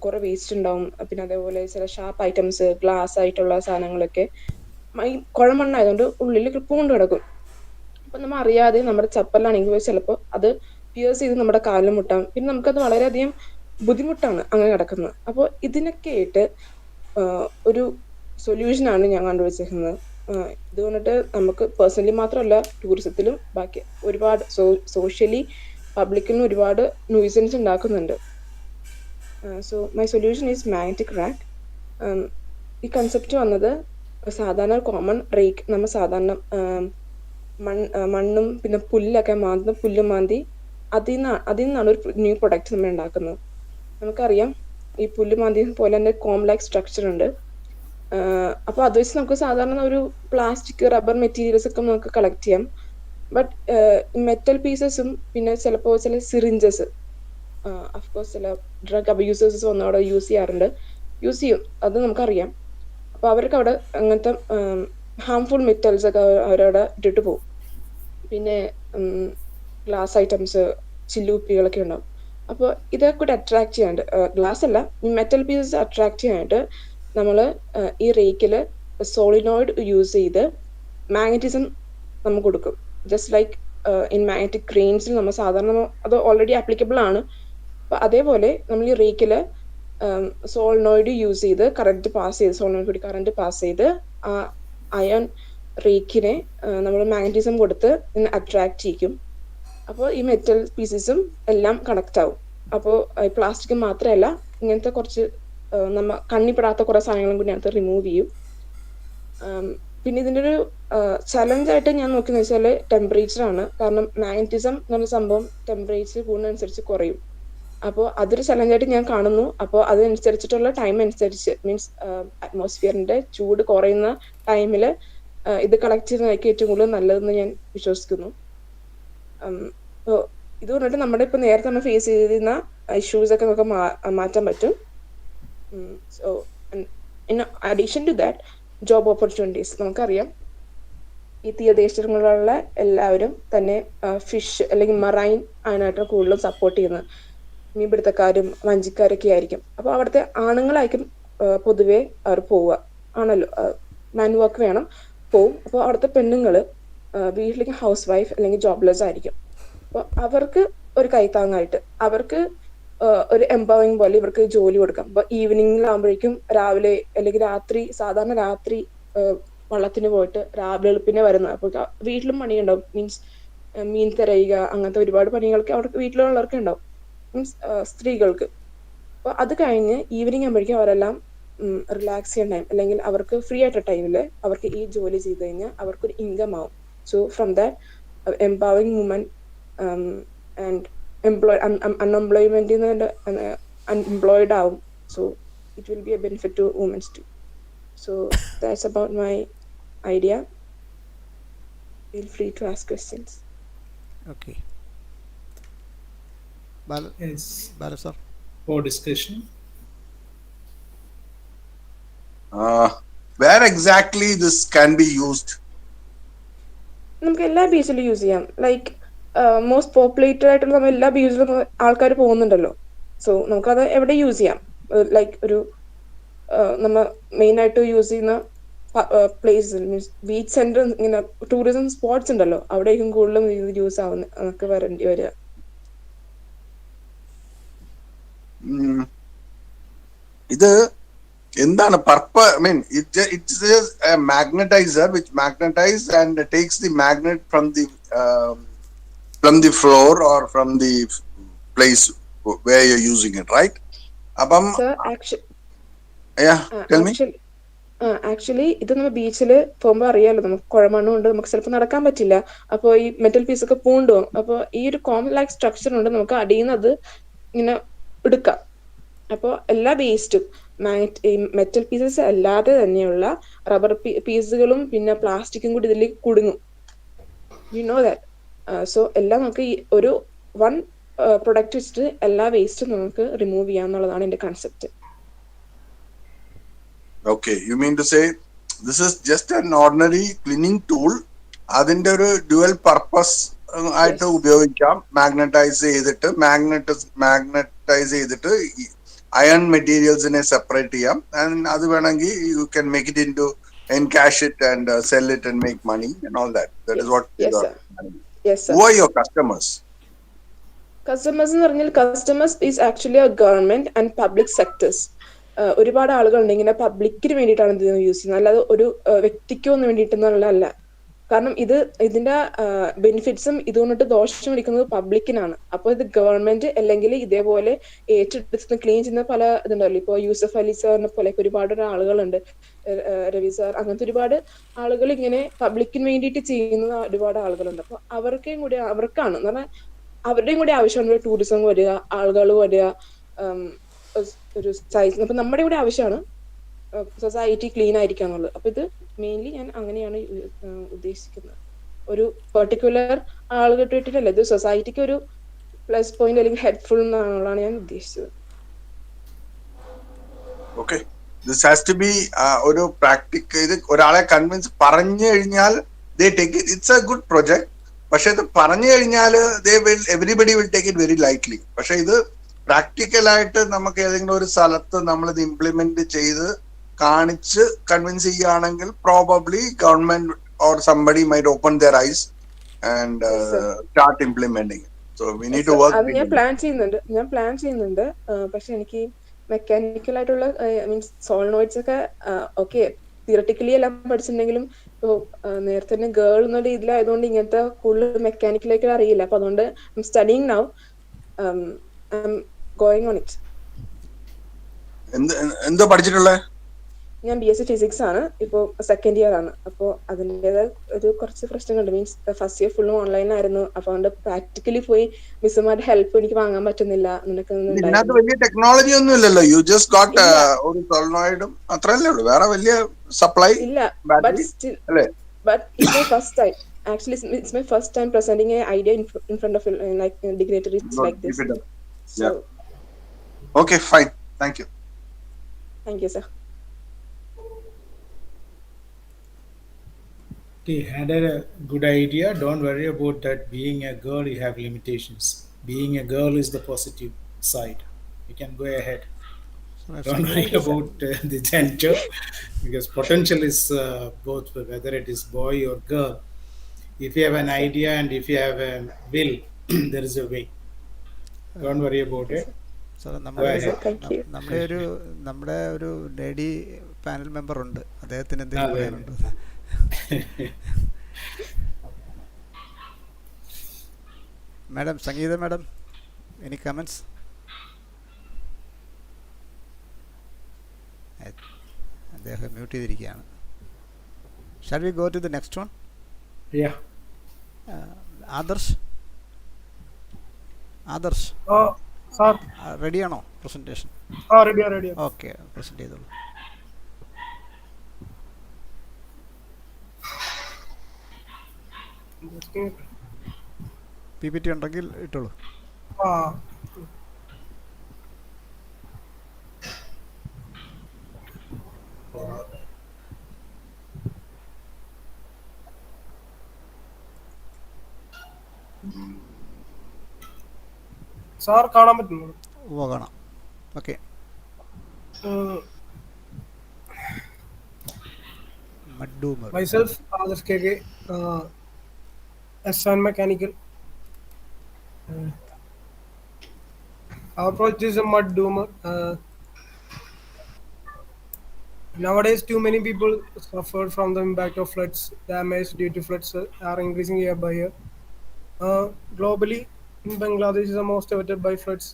കുറെ വേസ്റ്റ് ഉണ്ടാവും. പിന്നെ അതേപോലെ ചില ഷാർപ്പ് ഐറ്റംസ്, ഗ്ലാസ് ആയിട്ടുള്ള സാധനങ്ങളൊക്കെ കുഴമണ്ണായതുകൊണ്ട് ഉള്ളിൽ പൂണ്ട് കിടക്കും. അപ്പൊ നമ്മൾ അറിയാതെ നമ്മുടെ ചപ്പലാണെങ്കിൽ ചിലപ്പോൾ അത് പിയേഴ്സ് ചെയ്ത് നമ്മുടെ കാലിൽ മുട്ടാം. പിന്നെ നമുക്കത് വളരെയധികം ബുദ്ധിമുട്ടാണ് അങ്ങനെ കിടക്കുന്നത്. അപ്പോൾ ഇതിനൊക്കെ ആയിട്ട് ഒരു സൊല്യൂഷനാണ് ഞാൻ കണ്ടുപിടിച്ചിരിക്കുന്നത്. ഇതുകൊണ്ടിട്ട് നമുക്ക് പേഴ്സണലി മാത്രമല്ല, ടൂറിസത്തിലും ബാക്കി ഒരുപാട് സോഷ്യലി പബ്ലിക്കിനും ഒരുപാട് ന്യൂസൻസ് ഉണ്ടാക്കുന്നുണ്ട്. So my solution is magnetic rack. ഈ കൺസെപ്റ്റ് വന്നത് സാധാരണ കോമൺ റേക്ക്, നമ്മൾ സാധാരണ മണ്ണും പിന്നെ പുല്ലൊക്കെ പുല്ല് മാന്തി അതിൽ നിന്നാണ് ഒരു ന്യൂ പ്രൊഡക്റ്റ് നമ്മൾ ഉണ്ടാക്കുന്നത്. നമുക്കറിയാം ഈ പുല്ല് മാന്തി പോലെ തന്നെ കോംപ്ലക്സ് സ്ട്രക്ചർ ഉണ്ട്. അപ്പോൾ അത് വെച്ച് നമുക്ക് സാധാരണ ഒരു പ്ലാസ്റ്റിക്, റബ്ബർ മെറ്റീരിയൽസ് ഒക്കെ നമുക്ക് കളക്ട് ചെയ്യാം. ബട്ട് മെറ്റൽ പീസസും പിന്നെ ചിലപ്പോൾ ചില സിറിഞ്ചസ്, അഫ്കോഴ്സ് ചില ഡ്രഗ് അബ്യൂസേഴ്സ് വന്ന് അവിടെ യൂസ് ചെയ്യും, അത് നമുക്കറിയാം. അപ്പോൾ അവർക്ക് അവിടെ അങ്ങനത്തെ ഹാംഫുൾ മെറ്റൽസ് ഒക്കെ അവരവിടെ ഇട്ടിട്ട് പോകും. പിന്നെ ഗ്ലാസ് ഐറ്റംസ്, ചില്ലുകുപ്പികളൊക്കെ ഉണ്ടാവും. അപ്പോൾ ഇതൊക്കെ കൂടെ അട്രാക്ട് ചെയ്യാണ്ട്, ഗ്ലാസ് അല്ല, ഈ മെറ്റൽ പീസസ് അട്രാക്ട് ചെയ്യാനായിട്ട് നമ്മൾ ഈ റേക്കിൽ സോളിനോയിഡ് യൂസ് ചെയ്ത് മാഗ്നറ്റിസം നമുക്ക് കൊടുക്കും. ജസ്റ്റ് ലൈക്ക് ഇൻ മാഗ്നറ്റിക് ക്രെയിൻസിൽ നമ്മൾ സാധാരണ അത് ഓൾറെഡി ആപ്ലിക്കബിൾ ആണ്. അപ്പം അതേപോലെ നമ്മൾ ഈ റേക്കിൽ സോളിനോയിഡ് യൂസ് ചെയ്ത് സോളിനോയിഡ് കൂടി കറണ്ട് പാസ് ചെയ്ത് ആ അയൺ റേക്കിനെ നമ്മൾ മാഗ്നറ്റിസം കൊടുത്ത് അട്രാക്ട് ചെയ്യിക്കും. അപ്പോൾ ഈ മെറ്റൽ പീസസും എല്ലാം കണക്ട് ആവും. അപ്പോൾ പ്ലാസ്റ്റിക് മാത്രമല്ല, ഇങ്ങനത്തെ കുറച്ച് നമ്മ കണ്ണിപ്പെടാത്ത കുറേ സാധനങ്ങളും കൂടി അതിനകത്ത് റിമൂവ് ചെയ്യും. പിന്നെ ഇതിൻ്റെ ഒരു ചലഞ്ചായിട്ട് ഞാൻ നോക്കിയെന്ന് വെച്ചാൽ ടെമ്പറേച്ചറാണ്. കാരണം മാഗ്നറ്റിസം എന്ന് പറഞ്ഞ സംഭവം ടെമ്പറേച്ചർ കൂടുന്നതനുസരിച്ച് കുറയും. അപ്പോൾ അതൊരു ചലഞ്ചായിട്ട് ഞാൻ കാണുന്നു. അപ്പോൾ അതനുസരിച്ചിട്ടുള്ള ടൈം അനുസരിച്ച്, മീൻസ് അറ്റ്മോസ്ഫിയറിൻ്റെ ചൂട് കുറയുന്ന ടൈമിൽ ഇത് കളക്ട് ചെയ്യുന്നതായിരിക്കും ഏറ്റവും കൂടുതൽ നല്ലതെന്ന് ഞാൻ വിശ്വസിക്കുന്നു. ഇത് കൊണ്ടിട്ട് നമ്മുടെ ഇപ്പം നേരത്തെ നമ്മൾ ഫേസ് ചെയ്തിരുന്ന ഇഷ്യൂസൊക്കെ നമുക്ക് മാറ്റാൻ പറ്റും. So in addition to that, job opportunities. നമുക്കറിയാം ഈ തീരദേശങ്ങളിലുള്ള എല്ലാവരും തന്നെ ഫിഷ് അല്ലെങ്കിൽ മറൈൻ അതിനായിട്ട് കൂടുതലും സപ്പോർട്ട് ചെയ്യുന്നത്. മീൻപിടുത്തക്കാരും വഞ്ചിക്കാരൊക്കെ ആയിരിക്കും. അപ്പോൾ അവിടുത്തെ ആണുങ്ങളായിരിക്കും പൊതുവെ അവർ പോവുക ആണല്ലോ, മാൻ വർക്ക് വേണം, പോവും. അപ്പോൾ അവിടുത്തെ പെണ്ണുങ്ങൾ വീട്ടിലേക്ക് ഹൗസ് വൈഫ് അല്ലെങ്കിൽ ജോബ്ലെസ് ആയിരിക്കും. അപ്പോൾ അവർക്ക് ഒരു കൈത്താങ്ങായിട്ട് അവർക്ക് ഒരു എംപവറിങ് പോലെ ഇവർക്ക് ജോലി കൊടുക്കാം. അപ്പോൾ ഈവനിങ്ങിലാകുമ്പോഴേക്കും രാവിലെ അല്ലെങ്കിൽ രാത്രി, സാധാരണ രാത്രി വള്ളത്തിന് പോയിട്ട് രാവിലെ വെളുപ്പിനെ വരുന്നത്. അപ്പോൾ വീട്ടിലും പണിയുണ്ടാവും, മീൻസ് മീൻ തിരയുക, അങ്ങനത്തെ ഒരുപാട് പണികളൊക്കെ അവർക്ക് വീട്ടിലുള്ളവർക്ക് ഉണ്ടാവും, മീൻസ് സ്ത്രീകൾക്ക്. അപ്പോൾ അത് കഴിഞ്ഞ് ഈവനിങ് ആകുമ്പോഴേക്കും അവരെല്ലാം റിലാക്സ് ചെയ്യാൻ ടൈം അല്ലെങ്കിൽ അവർക്ക് ഫ്രീ ആയിട്ട ടൈമിൽ അവർക്ക് ഈ ജോലി ചെയ്ത് കഴിഞ്ഞാൽ അവർക്കൊരു ഇൻകം ആവും. So from that empowering woman and അൺഎംപ്ലോയ്മെന്റിൽ നിന്ന് അൺഎംപ്ലോയിഡ് ആവും. So it will be a benefit to womens too. So that's about my idea. Feel free to ask questions. Okay. Yes. Sir. For discussion. Where exactly this can be used? നമുക്ക് എല്ലാ ബീച്ചിലും യൂസ് ചെയ്യാം. ലൈക്ക് മോസ്റ്റ് പോപ്പുലേറ്റഡ് ആയിട്ടുള്ള നമ്മൾ എല്ലാ ബീച്ചിലും ആൾക്കാർ പോകുന്നുണ്ടല്ലോ. സോ നമുക്കത് എവിടെ യൂസ് ചെയ്യാം. ലൈക്ക് ഒരു നമ്മൾ മെയിൻ ആയിട്ട് യൂസ് ചെയ്യുന്ന പ്ലേസ് മീൻസ് ബീച്ച് സെന്റർ, ഇങ്ങനെ ടൂറിസം സ്പോട്ട്സ് ഉണ്ടല്ലോ, അവിടേക്കും കൂടുതലും യൂസ് ആവുന്ന നമുക്ക് വരേണ്ടി വരിക. ഇത് എന്താണ് purpose? I mean it's a magnetizer which magnetize and takes the magnet from the floor or from the place where you're using it, right? അപ്പം ആക്ച്വലി ഇത് നമ്മൾ ബീച്ചിൽ പോകുമ്പോൾ അറിയാലോ, നമുക്ക് കുഴമണ്ണുണ്ട്, നമുക്ക് ചിലപ്പോൾ നടക്കാൻ പറ്റില്ല. അപ്പോൾ ഈ മെറ്റൽ പീസ് ഒക്കെ പൂണ്ടുപോകും. അപ്പോൾ ഈ ഒരു കോംപ്ലക്സ് സ്ട്രക്ചർ ഉണ്ട്, നമുക്ക് അടിയിൽ നിന്ന് അത് ഇങ്ങനെ എടുക്കാം. അപ്പോൾ എല്ലാ വേസ്റ്റും മെറ്റൽ പീസസ് അല്ലാതെ തന്നെയുള്ള റബ്ബർ പീസുകളും പിന്നെ പ്ലാസ്റ്റിക്കും കൂടി ഇതിലേക്ക് കുടുങ്ങും. You know that. സോ എല്ലാം നമുക്ക് ഈ ഒരു വൺ പ്രൊഡക്റ്റ് വെച്ചിട്ട് എല്ലാ വേസ്റ്റും നമുക്ക് റിമൂവ് ചെയ്യാന്നുള്ളതാണ് എൻ്റെ concept. Okay, you mean to say this is just an ordinary cleaning tool, അതിന്റെ ഒരു ഡ്യുവൽ പർപ്പസ് ആയിട്ട് ഉപയോഗിക്കാം. മാഗ്നറ്റൈസ് ചെയ്തിട്ട് അയൺ മെറ്റീരിയൽസിനെ സെപ്പറേറ്റ് ചെയ്യാം. ആൻഡ് അത് വേണമെങ്കിൽ you can make it into encash it and sell it and make money and all that. That is what who are your customers? Customers എന്ന് പറഞ്ഞാൽ customers is actually a government and public sectors. ഒരുപാട് ആളുകളുണ്ട് ഇങ്ങനെ പബ്ലിക്കിന് വേണ്ടിയിട്ടാണ് ഇത് യൂസ് ചെയ്യുന്നത്, അല്ലാതെ ഒരു വ്യക്തിക്കൊന്നും വേണ്ടിയിട്ടെന്നുള്ളതല്ല. കാരണം ഇതിന്റെ ബെനിഫിറ്റ്സും ഇതുകൊണ്ടിട്ട് ദോഷം വിളിക്കുന്നത് പബ്ലിക്കിനാണ്. അപ്പോൾ ഇത് ഗവൺമെന്റ് അല്ലെങ്കിൽ ഇതേപോലെ ഏറ്റെടുത്ത് ക്ലീൻ ചെയ്യുന്ന പല ഇതുണ്ടല്ലോ. ഇപ്പോൾ യൂസഫ് അലി സാറിനെ പോലെ ഒരുപാട് ആളുകളുണ്ട്, രവി സാർ, അങ്ങനത്തെ ഒരുപാട് ആളുകൾ ഇങ്ങനെ പബ്ലിക്കിന് വേണ്ടിയിട്ട് ചെയ്യുന്ന ഒരുപാട് ആളുകളുണ്ട്. അപ്പോൾ അവർക്കാണ് എന്ന് പറഞ്ഞാൽ അവരുടെയും കൂടി ആവശ്യമാണ് ടൂറിസം വരിക, ആളുകൾ വരിക, ഒരു സൈസ്. അപ്പൊ നമ്മുടെ കൂടെ ആവശ്യമാണ് സൊസൈറ്റി ക്ലീൻ ആയിരിക്കുക എന്നുള്ളത്. അപ്പൊ ഇത് മെയിൻലി ഞാൻ അങ്ങനെയാണ് ഉദ്ദേശിക്കുന്നത്. ഒരു പെർട്ടിക്കുലർ ആളുകൾക്ക് വേണ്ടിയിട്ടല്ല, ഇത് സൊസൈറ്റിക്ക് ഒരു പ്ലസ് പോയിന്റ് അല്ലെങ്കിൽ ഹെൽപ്ഫുൾ എന്നാണ് ഞാൻ ഉദ്ദേശിച്ചത്. Okay, this has to be ഒരു പ്രാക്ടിക്കൽ. ഇത് ഒരാളെ കൺവിൻസ് പറഞ്ഞു കഴിഞ്ഞാൽ they take it. It's a good project. പക്ഷെ ഇത് പറഞ്ഞു കഴിഞ്ഞാൽ everybody will take it very lightly. പക്ഷെ ഇത് പ്രാക്ടിക്കലായിട്ട് നമുക്ക് ഏതെങ്കിലും ഒരു സ്ഥലത്ത് നമ്മളിത് ഇംപ്ലിമെന്റ് ചെയ്ത് കാണിച്ച് കൺവിൻസ് ചെയ്യുകയാണെങ്കിൽ probably government or somebody might open their eyes and start implementing. So we need to work. ഞാൻ പ്ലാൻ ചെയ്യുന്നുണ്ട്. പക്ഷെ എനിക്ക് മെക്കാനിക്കൽ ആയിട്ടുള്ള മീൻസ് സോളിനോയിഡ്സ് ഒക്കെ ഓക്കെ തിയറട്ടിക്കലി എല്ലാം പഠിച്ചിട്ടുണ്ടെങ്കിലും ഇപ്പോൾ നേരത്തെ തന്നെ ഗേൾ എന്നുള്ള ഇതിലായതുകൊണ്ട് ഇങ്ങനത്തെ കൂടുതൽ മെക്കാനിക്കലേക്ക് അറിയില്ല. അപ്പൊ അതുകൊണ്ട് studying now, going on it. എന്തോ പഠിച്ചിട്ടുള്ളത്? ഞാൻ BSc ഫിസിക്സ് ആണ്, ഇപ്പോ സെക്കൻഡ് ഇയർ ആണ്. അപ്പോൾ അതിൻ്റെതായ ഒരു കുറച്ച് പ്രശ്നങ്ങളുണ്ട്. മീൻസ് ഫസ്റ്റ് ഇയർ ഫുള്ളും ഓൺലൈനായിരുന്നു. അപ്പൊ അതുകൊണ്ട് പ്രാക്ടിക്കലി പോയി മിസ്സുമാരുടെ ഹെൽപ്പ് എനിക്ക് വാങ്ങാൻ പറ്റുന്നില്ല. ഇതിനകത്ത് വലിയ ടെക്നോളജി ഒന്നും ഇല്ലല്ലോ. യു ജസ്റ്റ് ഗോട്ട് ഒരു സോളിനോയിഡും അത്രയല്ലേ ഉള്ളൂ, വേറെ വലിയ സപ്ലൈ ഇല്ല. But it's my first time. Actually, it's my first time presenting an idea in front of like dignitaries like this. So, yeah. Okay, fine. Thank you. Thank you, sir. You had a good idea. Don't worry about that. Being a girl, you have limitations. Being a girl is the positive. side. You can go ahead. So, Don't worry Thank you, sir. about the gender, because potential is both, whether it is boy or girl. If you have an idea and if you have a will, there is a way. Don't worry about it. Sir Go ahead. നമ്മുടെ ഒരു ലേഡി പാനൽ മെമ്പർ ഉണ്ട്, അദ്ദേഹത്തിന് എന്തെങ്കിലും പറയാനുണ്ടോ? Madam, Sangeetha madam, any comments? അദ്ദേഹം മ്യൂട്ട് ചെയ്തിരിക്കുകയാണ്. Shall we go to the next one? Adarsh, Adarsh റെഡിയാണോ പ്രസന്റേഷൻ? ഓക്കെ, പ്രസന്റ് ചെയ്തോളൂ. PPT ഉണ്ടെങ്കിൽ ഇട്ടോളൂ. സാർ കാണാൻ പറ്റുന്നു? ഓ, കാണാം. Okay. Myself, Adarsh KK, S1 Mechanical. Our project is a mud doomer. Nowadays, too many people suffered from the impact of floods. Damage due to floods are increasing year by year. Globally, in Bangladesh is the most affected by floods,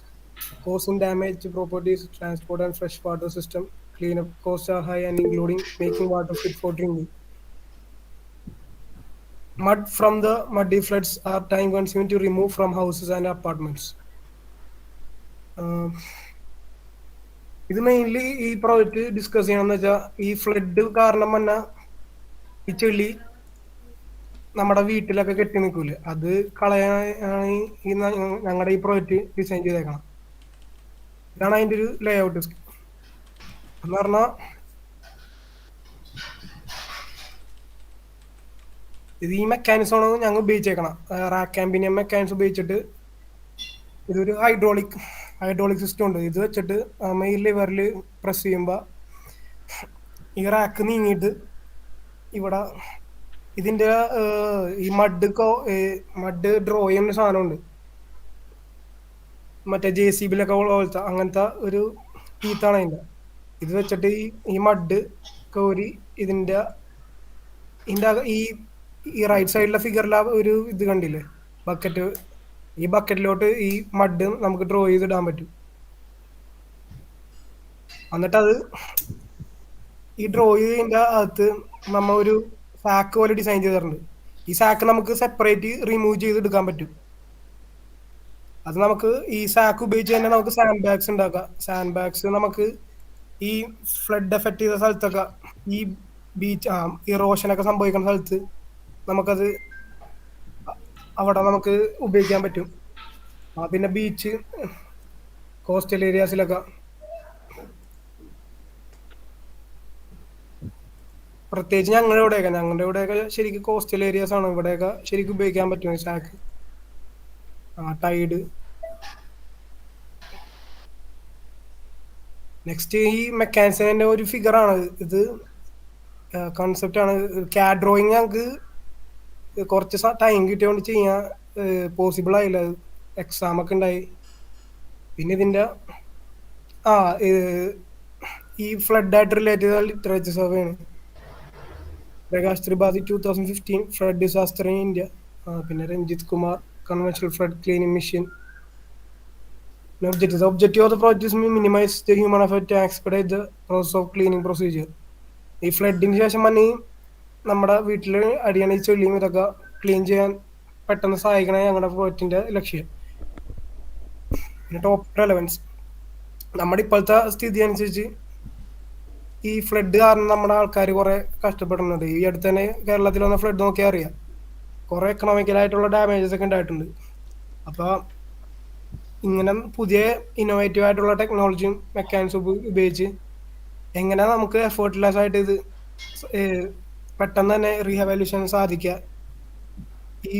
causing damage to properties, transport and fresh water system. Cleanup costs are high and including making water fit for drinking. Mud from the muddy floods are time consuming to remove from houses and apartments. ഇത് മെയിൻലി ഈ പ്രോജക്റ്റ് ഡിസ്കസ് ചെയ്യണമെന്ന് വെച്ചാൽ, ഈ ഫ്ലഡ് കാരണം തന്നെ ഈ ചെളി നമ്മുടെ വീട്ടിലൊക്കെ കെട്ടി നിൽക്കൂലേ, അത് കളയാനാണ് ഈ ഞങ്ങളുടെ ഈ പ്രോജക്റ്റ് ഡിസൈൻ ചെയ്തേക്കണം. ഇതാണ് അതിൻ്റെ ഒരു ലേ ഔട്ട്. എന്ന് പറഞ്ഞാൽ ഇത് ഈ മെക്കാനിസമാണ് ഞങ്ങൾ ഉപയോഗിച്ചേക്കണം. റാക്കാമ്പിനിയം മെക്കാനിസം ഉപയോഗിച്ചിട്ട് ഇതൊരു ഹൈഡ്രോളിക് സിസ്റ്റം ഉണ്ട്. ഇത് വെച്ചിട്ട് ഈ ലിവറിൽ പ്രസ് ചെയ്യുമ്പോൾ ഈ റാക്ക് നീങ്ങിയിട്ട് ഇവിടെ ഇതിൻ്റെ ഈ മഡ് ഡ്രോ ചെയ്യുന്ന സാധനമുണ്ട്, മറ്റേ JCB-ലൊക്കെ പോലത്തെ അങ്ങനത്തെ ഒരു ടീത്താണ് അതിൻ്റെ. ഇത് വെച്ചിട്ട് ഈ മഡ് കോരി ഇതിൻ്റെ ഈ റൈറ്റ് സൈഡിലെ ഫിഗറിലെ ഒരു ഇത് കണ്ടില്ലേ, ബക്കറ്റ്, ഈ ബക്കറ്റിലോട്ട് ഈ മഡ് നമുക്ക് ഡ്രോ ചെയ്തിടാൻ പറ്റും. എന്നിട്ട് അത് ഈ ഡ്രോ ചെയ്തതിൻ്റെ അകത്ത് നമ്മ ഒരു സാക്ക് പോലെ ഡിസൈൻ ചെയ്തിട്ടുണ്ട്. ഈ സാക്ക് നമുക്ക് സെപ്പറേറ്റ് റിമൂവ് ചെയ്തെടുക്കാൻ പറ്റും. അത് നമുക്ക് ഈ സാക്ക് ഉപയോഗിച്ച് തന്നെ നമുക്ക് സാൻഡ് ബാഗ്സ് ഉണ്ടാക്കാം. സാൻഡ് ബാഗ്സ് നമുക്ക് ഈ ഫ്ലഡ് എഫക്ട് ചെയ്ത സ്ഥലത്തൊക്കെ, ഈ ബീച്ച് ഇറോഷനൊക്കെ സംഭവിക്കുന്ന സ്ഥലത്ത് നമുക്കത് അവിടെ നമുക്ക് ഉപയോഗിക്കാൻ പറ്റും. പിന്നെ ബീച്ച്, കോസ്റ്റൽ ഏരിയാസിലൊക്കെ, പ്രത്യേകിച്ച് ഞങ്ങളുടെ ഇവിടെയൊക്കെ ശരിക്കും കോസ്റ്റൽ ഏരിയാസ് ആണ്. ഇവിടെയൊക്കെ ശരിക്കും ഉപയോഗിക്കാൻ പറ്റും ഈ സാക്ക്. ടൈഡ്. നെക്സ്റ്റ് ഈ മെക്കാനിസത്തിന്റെ ഒരു ഫിഗറാണ് ഇത്. കോൺസെപ്റ്റ് ആണ്. CAD ഡ്രോയിങ് ഞങ്ങൾക്ക് കുറച്ച് ടൈം കിട്ടിയോണ്ട് ചെയ്യാൻ പോസിബിൾ ആയില്ല. എക്സാം ഒക്കെ ഉണ്ടായി. പിന്നെ ഇതിന്റെ ഈ ഫ്ലഡ് ആയിട്ട് റിലേറ്റ് ചെയ്ത ലിറ്ററേച്ചർ സർവേ ആണ്. Prakash Tripathi 2015 flood disaster in India. പിന്നെ Ranjith Kumar conventional flood cleaning mission. The objective of the project is to minimize the human effort to expedite the process of cleaning procedure. ഈ ഫ്ലഡിന് ശേഷം തന്നെ നമ്മുടെ വീട്ടിൽ അടിയണ ചെളിയും ഇതൊക്കെ ക്ലീൻ ചെയ്യാൻ പെട്ടെന്ന് സഹായിക്കണേ ഞങ്ങളുടെ പ്രോജക്റ്റിന്റെ ലക്ഷ്യം. പിന്നെ ടോപ്പ് റെലവൻസ്, നമ്മുടെ ഇപ്പോഴത്തെ സ്ഥിതി അനുസരിച്ച് ഈ ഫ്ലഡ് കാരണം നമ്മുടെ ആൾക്കാർ കുറെ കഷ്ടപ്പെടുന്നുണ്ട്. ഈ അടുത്ത് തന്നെ കേരളത്തിൽ വന്ന ഫ്ലഡ് നോക്കിയാൽ അറിയാം, കുറെ എക്കണോമിക്കലായിട്ടുള്ള ഡാമേജസ് ഒക്കെ ഉണ്ടായിട്ടുണ്ട്. അപ്പൊ ഇങ്ങനെ പുതിയ ഇന്നോവേറ്റീവ് ആയിട്ടുള്ള ടെക്നോളജിയും മെക്കാനിക്സും ഉപയോഗിച്ച് എങ്ങനെ നമുക്ക് എഫേർട്ട്ലെസ് ആയിട്ട് ഇത് പെട്ടെന്ന് തന്നെ റീഹാബിലിറ്റേഷൻ സാധിക്കുക, ഈ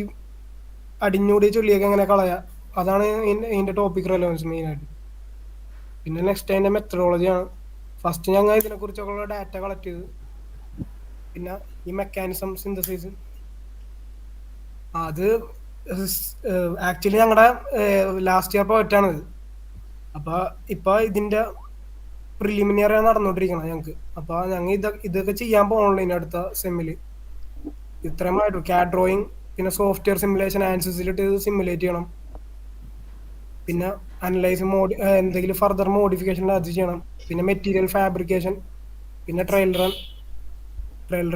അടിഞ്ഞൂടിയ ചുള്ളിയൊക്കെ എങ്ങനെ കളയാം, അതാണ് ഇതിന്റെ ടോപ്പിക് റെലവൻസ് മെയിൻ ആയിട്ട്. പിന്നെ നെക്സ്റ്റ് അതിന്റെ മെത്തഡോളജിയാണ്. ഫസ്റ്റ് ഞങ്ങൾ ഇതിനെക്കുറിച്ചൊക്കെയുള്ള ഡാറ്റ കളക്ട് ചെയ്ത് പിന്നെ ഈ മെക്കാനിസം സിന്തസൈസ് അത് ആക്ച്വലി ഞങ്ങളുടെ ലാസ്റ്റ് ഇയർ പ്രോജക്റ്റ് ആണിത്. അപ്പോൾ ഇപ്പോൾ ഇതിന്റെ പ്രിലിമിനറി നടന്നുകൊണ്ടിരിക്കണം ഞങ്ങൾക്ക്. അപ്പോൾ ഞങ്ങൾ ഇതൊക്കെ ചെയ്യാൻ ഓൺലൈൻ അടുത്ത സെമ്മിൽ. ഇത്രയുമായിട്ടും CAD ഡ്രോയിങ് പിന്നെ സോഫ്റ്റ്വെയർ സിമുലേഷൻ ആൻസിസിലിട്ട് സിമുലേറ്റ് ചെയ്യണം. പിന്നെ അനലൈസ് എന്തെങ്കിലും ഫർദർ മോഡിഫിക്കേഷൻ അത് ചെയ്യണം. പിന്നെ മെറ്റീരിയൽ ഫാബ്രിക്കേഷൻ, പിന്നെ ട്രയൽ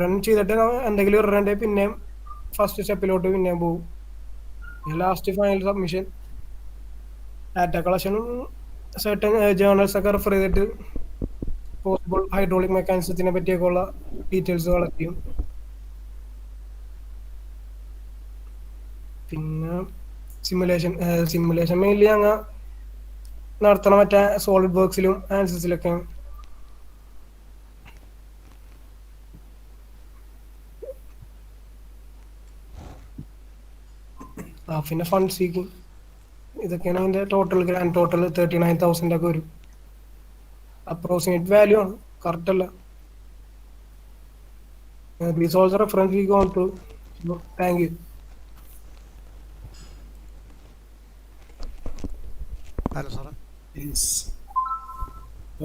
റൺ ചെയ്തിട്ട് എന്തെങ്കിലും ഇറണ്ടേ പിന്നെ ഫസ്റ്റ് സ്റ്റെപ്പിലോട്ട് പിന്നെ പോകും. ലാസ്റ്റ് ഫൈനൽ സബ്മിഷൻ, ഡാറ്റ കളക്ഷനും സർട്ടൻ ജേർണൽസ് ഒക്കെ റെഫർ ചെയ്തിട്ട് പോസിബിൾ ഹൈഡ്രോളിക് മെക്കാനിസത്തിനെ പറ്റിയൊക്കെ ഉള്ള ഡീറ്റെയിൽസ് കളക്ട് ചെയ്യും. പിന്നെ സിമുലേഷൻ മെയിൻലി ഞങ്ങൾ നടത്തണം മറ്റേ സോളിഡ് വർക്സിലും ആൻസിസിലൊക്കെ. പിന്നെ ഫണ്ട് സീക്കിങ്, ഇതൊക്കെയാണ് അതിന്റെ ഗ്രാൻഡ് ടോട്ടൽ 39,000 ഒക്കെ വരും. അപ്രോക്സിമേറ്റ് വാല്യൂ ആണ്, കറക്റ്റ് അല്ല. These also reference we go on to. Thank you. Hello, sir. Is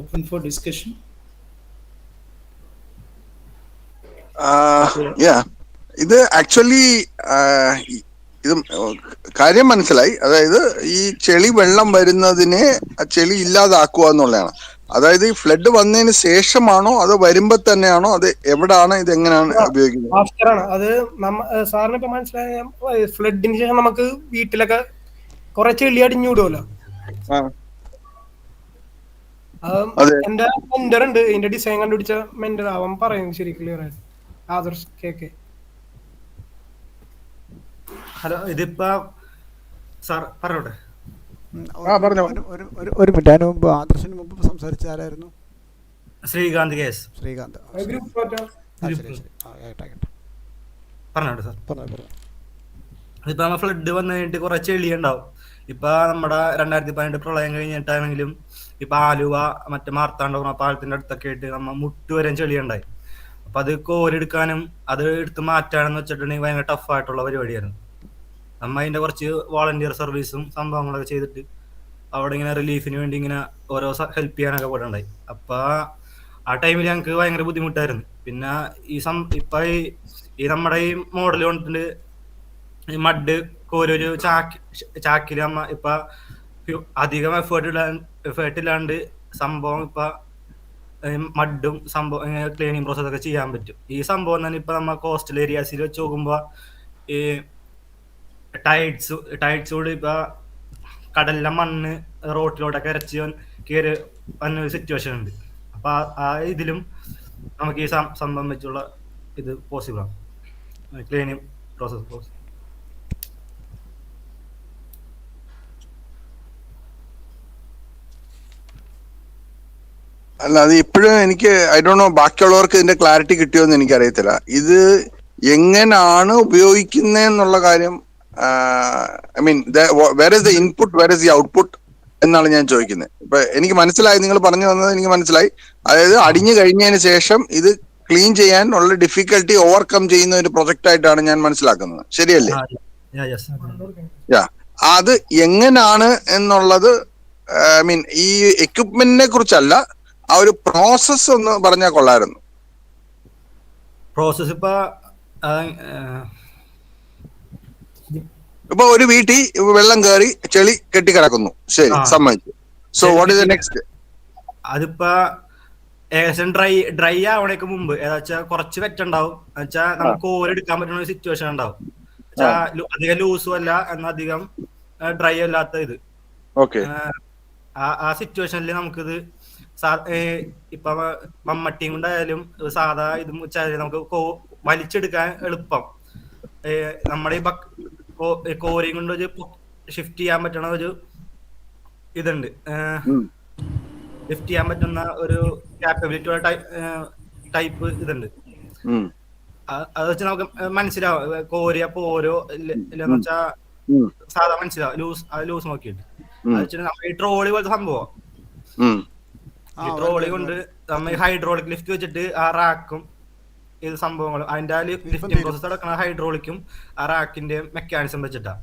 open for discussion. ഇത് ആക്ച്വലി ഇത് കാര്യം മനസ്സിലായി. അതായത് ഈ ചെളി വെള്ളം വരുന്നതിനെ ചെളി ഇല്ലാതാക്കുക എന്നുള്ളതാണ്. അതായത് ഈ ഫ്ലഡ് വന്നതിന് ശേഷമാണോ അത് വരുമ്പോ തന്നെയാണോ, അത് എവിടാണ്, ഇത് എങ്ങനെയാണ് ഉപയോഗിക്കുന്നത്? ആഫ്റ്റർ ആണ് അത്. സാറിന് ഇപ്പൊ മനസ്സിലായ ഫ്ലഡിന് ശേഷം നമുക്ക് വീട്ടിലൊക്കെ കുറെ ചെളി അടിഞ്ഞു വിടുമല്ലോ. എന്റെ മെന്റർ ഉണ്ട്, ഇതിന്റെ ഡിസൈൻ കണ്ടുപിടിച്ച മെന്റർ. അവൻ പറയും ശരി ക്ലിയർ ആയിട്ട്. ആദർശ് കേക്ക്. ഹലോ, ഇതിപ്പോ സാർ പറഞ്ഞോട്ടെ. ഒരു മിനിറ്റ്, അതിന് മുമ്പ് ആദർശിന് മുമ്പ് സംസാരിച്ച ആരായിരുന്നു? ശ്രീകാന്ത് കേസ്. ശ്രീകാന്ത് പറഞ്ഞോട്ടെ സാർ. ഇപ്പൊ നമ്മ ഫ്ലഡ് വന്നു കഴിഞ്ഞിട്ട് കുറെ ചെളി ഉണ്ടാവും. ഇപ്പൊ നമ്മുടെ 2018 പ്രളയം കഴിഞ്ഞിട്ടാണെങ്കിലും ഇപ്പൊ ആലുവ മറ്റേ മാർത്താണ്ഡ പാലത്തിന്റെ അടുത്തൊക്കെ ആയിട്ട് നമ്മ മുട്ടുവരെ ചെളി ഉണ്ടായി. അപ്പൊ അത് കോരെടുക്കാനും അത് എടുത്ത് മാറ്റാനെന്ന് വെച്ചിട്ടുണ്ടെങ്കിൽ ഭയങ്കര ടഫായിട്ടുള്ള പരിപാടിയായിരുന്നു. നമ്മ അതിന്റെ കുറച്ച് വോളണ്ടിയർ സർവീസും സംഭവങ്ങളൊക്കെ ചെയ്തിട്ട് അവിടെ ഇങ്ങനെ റിലീഫിന് വേണ്ടി ഇങ്ങനെ ഓരോ ഹെൽപ്പ് ചെയ്യാനൊക്കെ പോയിട്ടുണ്ടായി. അപ്പൊ ആ ടൈമിൽ ഞങ്ങൾക്ക് ഭയങ്കര ബുദ്ധിമുട്ടായിരുന്നു. പിന്നെ ഇപ്പൊ ഈ നമ്മുടെ ഈ മോഡൽ കൊണ്ടിട്ട് ഈ മഡ് കോരൊരു ചാക്കില് നമ്മ ഇപ്പൊ അധികം എഫേർട്ട് ഇല്ലാണ്ട് സംഭവം ഇപ്പൊ മഡും സംഭവം ക്ലീനിങ് പ്രോസസ് ഒക്കെ ചെയ്യാൻ പറ്റും. ഈ സംഭവം തന്നെ ഇപ്പൊ നമ്മ കോസ്റ്റൽ ഏരിയാസിൽ വെച്ച് നോക്കുമ്പോ ഈ ടൈഡ്സോട് ഇപ്പൊ കടലിലെ മണ്ണ് റോട്ടിലോട്ടൊക്കെ ഇറച്ചി കയറി വന്നൊരു സിറ്റുവേഷൻ ഉണ്ട്. അപ്പൊ ആ ഇതിലും നമുക്ക് ഈ സംഭവം വെച്ചുള്ള ഇത് പോസിബിൾ ആണ്, ക്ലീനിങ് പ്രോസസ് പോസിബിൾ. അല്ല, അത് ഇപ്പോഴും എനിക്ക് ഐ ഡോണ്ട് നോ ബാക്കിയുള്ളവർക്ക് ഇതിന്റെ ക്ലാരിറ്റി കിട്ടിയോന്ന് എനിക്കറിയത്തില്ല. ഇത് എങ്ങനെയാണ് ഉപയോഗിക്കുന്നതെന്നുള്ള കാര്യം. I mean where is the input, where is the output എന്നാണ് ഞാൻ ചോദിക്കുന്നത്. ഇപ്പൊ എനിക്ക് മനസ്സിലായി, നിങ്ങൾ പറഞ്ഞു വന്നത് എനിക്ക് മനസ്സിലായി. അതായത് അടിഞ്ഞു കഴിഞ്ഞതിന് ശേഷം ഇത് ക്ലീൻ ചെയ്യാൻ ഉള്ള ഡിഫിക്കൽട്ടി ഓവർകം ചെയ്യുന്ന ഒരു പ്രൊജക്റ്റ് ആയിട്ടാണ് ഞാൻ മനസ്സിലാക്കുന്നത്. ശരിയല്ലേ? അത് എങ്ങനെയാണ് എന്നുള്ളത്, ഐ മീൻ ഈ എക്യുപ്മെന്റിനെ കുറിച്ചല്ല, ആ ഒരു പ്രോസസ് ഒന്ന് പറഞ്ഞാൽ കൊള്ളായിരുന്നു. പ്രോസസ് ഇപ്പൊ ഒരു വീട്ടിൽ വെള്ളം കയറി ചെളി കെട്ടിക്കിടക്കുന്നു, ശരി, സമ്മതിച്ചു. So what is the next? അതിപ്പോ ഏകദേശം ഡ്രൈ ആവണേക്ക് മുമ്പ് ഏതാച്ചാ കുറച്ച് വെറ്റുണ്ടാവും. എന്നുവെച്ചാൽ നമുക്ക് ഓരെടുക്കാൻ പറ്റുന്ന ഒരു സിറ്റുവേഷൻ ഉണ്ടാവും. അധികം ലൂസും അല്ല എന്നാൽ അധികം ഡ്രൈ അല്ലാത്ത ഇത്. ആ സിറ്റുവേഷനിൽ നമുക്കിത് ഇപ്പൊ മമ്മട്ടിയും കൊണ്ടായാലും സാധാ ഇതും വെച്ചാൽ നമുക്ക് വലിച്ചെടുക്കാൻ എളുപ്പം. നമ്മുടെ ഈ കോരിയും കൊണ്ട് ഒരു ഷിഫ്റ്റ് ചെയ്യാൻ പറ്റണ ഒരു ഇതുണ്ട്, ലിഫ്റ്റ് ചെയ്യാൻ പറ്റുന്ന ഒരു കാപ്പബിലിറ്റി ഉള്ള ടൈപ്പ് ഇതുണ്ട്. അത് വെച്ച് നമുക്ക് മനസ്സിലാവും കോരിയപ്പോ ഓരോ ഇല്ലെന്ന് വെച്ചാ സാധാ മനസ്സിലാവും. ലൂസ് നോക്കിയിട്ട് അത് വെച്ചിട്ട് ഈ ട്രോളി പോലത്തെ സംഭവം ആ, ഈ വരുന്നു, ട്രോളി വരുന്നു, കൊണ്ട് വരുന്നു. നമ്മൾ ഹൈഡ്രോളിക് ലിഫ്റ്റ് വെച്ചിട്ട് ആ റാക്കും ഇത് സംഭവങ്ങളും അതിന്റെ ആ ഇപ്പം ലിഫ്റ്റിംഗ് തീരും. പ്രോസസ് നടക്കുന്ന ഹൈഡ്രോളിക്കും ആ റാക്കിന്റെ മെക്കാനിസം വെച്ചിട്ടാ.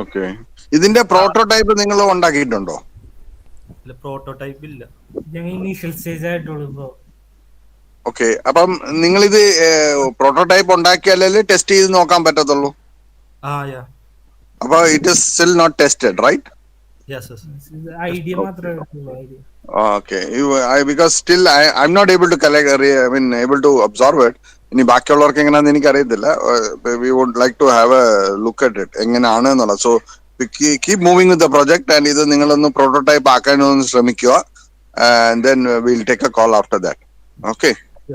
ഓക്കെ. ഇതിന്റെ പ്രോട്ടോടൈപ്പ് നിങ്ങൾ ഉണ്ടാക്കിയിട്ടുണ്ടോ? പ്രോട്ടോടൈപ്പ് ഇല്ല, ഇനീഷ്യൽ സ്റ്റേജ് ആയിട്ടുള്ളൂ. ഓക്കെ. അപ്പം നിങ്ങൾ ഇത് പ്രോട്ടോടൈപ്പ് ഉണ്ടാക്കിയാലേ ടെസ്റ്റ് ചെയ്ത് നോക്കാൻ പറ്റത്തുള്ളൂ. അപ്പൊ it is still not tested, right? Idea മാത്രമേ ഉള്ളൂ. Idea. Okay, because still I'm not able to collect. I mean, able to absorb it. ഇനി ബാക്കിയുള്ളവർക്ക് എങ്ങനെയാണെന്ന് എനിക്ക് അറിയത്തില്ല. We would like to have a look at it. എങ്ങനെയാണ് എന്നുള്ളത്. So keep moving with the project and ഇത് നിങ്ങളൊന്ന് പ്രോട്ടോടൈപ്പ് ആക്കാനൊന്ന് ശ്രമിക്കുക. And then we'll take a call after that. Okay.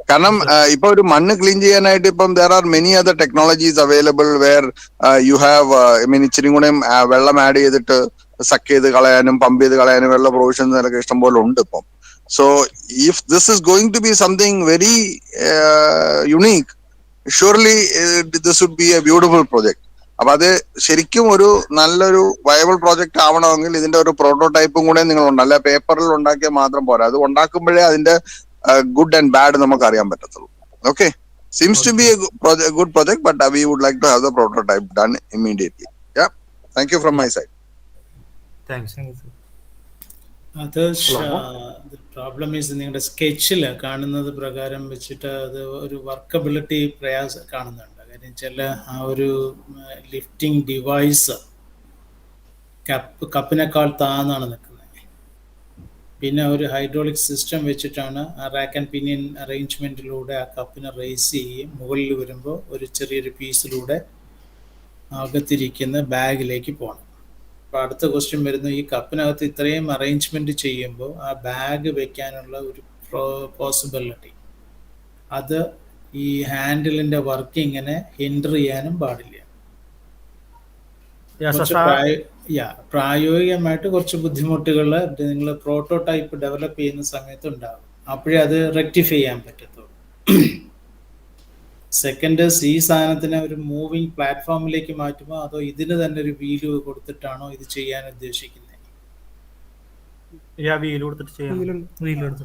കാരണം ഇപ്പൊ ഒരു മണ്ണ് ക്ലീൻ ചെയ്യാനായിട്ട് ഇപ്പം there are many other technologies available where you have I mean ഇച്ചിരി കൂടെ വെള്ളം ആഡ് ചെയ്തിട്ട് സക്ക് ചെയ്ത് കളയാനും പമ്പ് ചെയ്ത് കളയാനും വെള്ള പ്രൊവിഷൻസ് ഒക്കെ ഇഷ്ടം പോലെ ഉണ്ട് ഇപ്പം. So if this is going to be something very unique, surely this would be a beautiful project. അപ്പൊ അത് ശരിക്കും ഒരു നല്ലൊരു വയബിൾ പ്രോജക്റ്റ് ആവണമെങ്കിൽ ഇതിന്റെ ഒരു പ്രോട്ടോടൈപ്പും കൂടെ നിങ്ങൾ ഉണ്ട്. അല്ല പേപ്പറിൽ ഉണ്ടാക്കിയാൽ മാത്രം പോരാ, അത് ഉണ്ടാക്കുമ്പോഴേ അതിന്റെ good and bad നമുക്ക് അറിയാൻ പറ്റത്തുള്ളൂ. Okay, seems to be a good project, but we would like to have the prototype done immediately. Yeah, thank you from my side. Thanks. Others, the problem is നിങ്ങളുടെ സ്കെച്ചിൽ കാണുന്നത് പ്രകാരം വെച്ചിട്ട് അത് ഒരു വർക്കബിലിറ്റി പ്രയാസം കാണുന്നുണ്ട്. കാര്യം വെച്ചാൽ ആ ഒരു ലിഫ്റ്റിംഗ് ഡിവൈസ് കപ്പിനേക്കാൾ താന്നാണ് നിൽക്കുന്നത്. പിന്നെ ഒരു ഹൈഡ്രോളിക് സിസ്റ്റം വെച്ചിട്ടാണ് ആ റാക്ക് ആൻഡ് പിനിയൻ അറേഞ്ച്മെൻറ്റിലൂടെ ആ കപ്പിനെ റേസ് ചെയ്യുകയും മുകളിൽ വരുമ്പോൾ ഒരു ചെറിയൊരു പീസിലൂടെ അകത്തിരിക്കുന്ന ബാഗിലേക്ക് പോകണം. അപ്പോൾ അടുത്ത ക്വസ്റ്റ്യൻ വരുന്നു, ഈ കപ്പിനകത്ത് ഇത്രയും അറേഞ്ച്മെൻറ്റ് ചെയ്യുമ്പോൾ ആ ബാഗ് വെക്കാനുള്ള ഒരു പോസിബിലിറ്റി, അത് ഈ ഹാൻഡിലിൻ്റെ വർക്കിങ്ങിനെ ഹിൻഡർ ചെയ്യാനും പാടില്ല. പ്രായോഗികമായിട്ട് കുറച്ച് ബുദ്ധിമുട്ടുകൾ നിങ്ങൾ പ്രോട്ടോടൈപ്പ് ഡെവലപ്പ് ചെയ്യുന്ന സമയത്ത് ഉണ്ടാകും. അപ്പോഴേ അത് റെക്ടിഫൈ ചെയ്യാൻ പറ്റത്തുള്ളൂ. സെക്കൻഡ്, ഈ സാധനത്തിനെ ഒരു മൂവിങ് പ്ലാറ്റ്ഫോമിലേക്ക് മാറ്റുമോ അതോ ഇതിന് തന്നെ ഒരു വീല് കൊടുത്തിട്ടാണോ ഇത് ചെയ്യാൻ ഉദ്ദേശിക്കുന്നത്?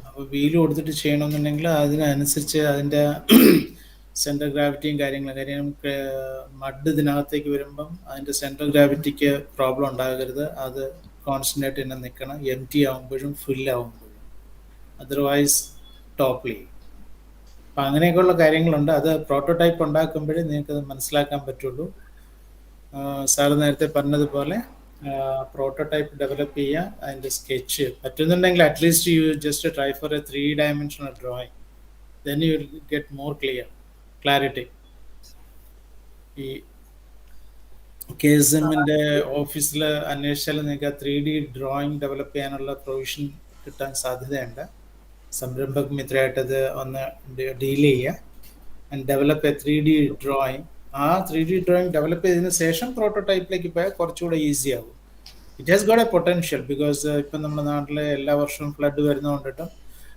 അപ്പോൾ വീല് കൊടുത്തിട്ട് ചെയ്യണമെന്നുണ്ടെങ്കിൽ അതിനനുസരിച്ച് അതിൻ്റെ സെൻറ്റർ ഗ്രാവിറ്റിയും കാര്യം മഡ് ഇതിനകത്തേക്ക് വരുമ്പം അതിൻ്റെ സെൻറ്റർ ഗ്രാവിറ്റിക്ക് പ്രോബ്ലം ഉണ്ടാകരുത്. അത് കോൺസ്റ്റൻ്റായിട്ട് തന്നെ നിൽക്കണം, എം ടി ആകുമ്പോഴും ഫില്ലാകുമ്പോഴും, അതർവൈസ് ടോപ്പ്ലി. അപ്പം അങ്ങനെയൊക്കെയുള്ള കാര്യങ്ങളുണ്ട്. അത് പ്രോട്ടോടൈപ്പ് ഉണ്ടാക്കുമ്പോഴേ നിങ്ങൾക്കത് മനസ്സിലാക്കാൻ പറ്റുള്ളൂ. സാറ് നേരത്തെ പറഞ്ഞതുപോലെ പ്രോട്ടോടൈപ്പ് ഡെവലപ്പ് ചെയ്യുക, അതിൻ്റെ സ്കെച്ച് പറ്റുന്നുണ്ടെങ്കിൽ at least you just try four A 3-dimensional drawing, then you will get more clarity. ഈ KSMന്റെ ഓഫീസിൽ അന്വേഷിച്ചാൽ നിങ്ങൾക്ക് 3D ഡ്രോയിങ് ഡെവലപ്പ് ചെയ്യാനുള്ള പ്രൊവിഷൻ കിട്ടാൻ സാധ്യതയുണ്ട്. സംരംഭക് മിത്രയായിട്ടത് ഒന്ന് ഡീൽ ചെയ്യുക and develop A 3D drawing. ആ 3D ഡ്രോയിങ് ഡെവലപ്പ് ചെയ്തതിന് ശേഷം പ്രോട്ടോടൈപ്പിലേക്ക് പോയാൽ കുറച്ചുകൂടെ ഈസി ആകും. It has got A potential because ഇപ്പം നമ്മുടെ നാട്ടിൽ എല്ലാ വർഷവും ഫ്ലഡ് വരുന്നത് കൊണ്ടിട്ടും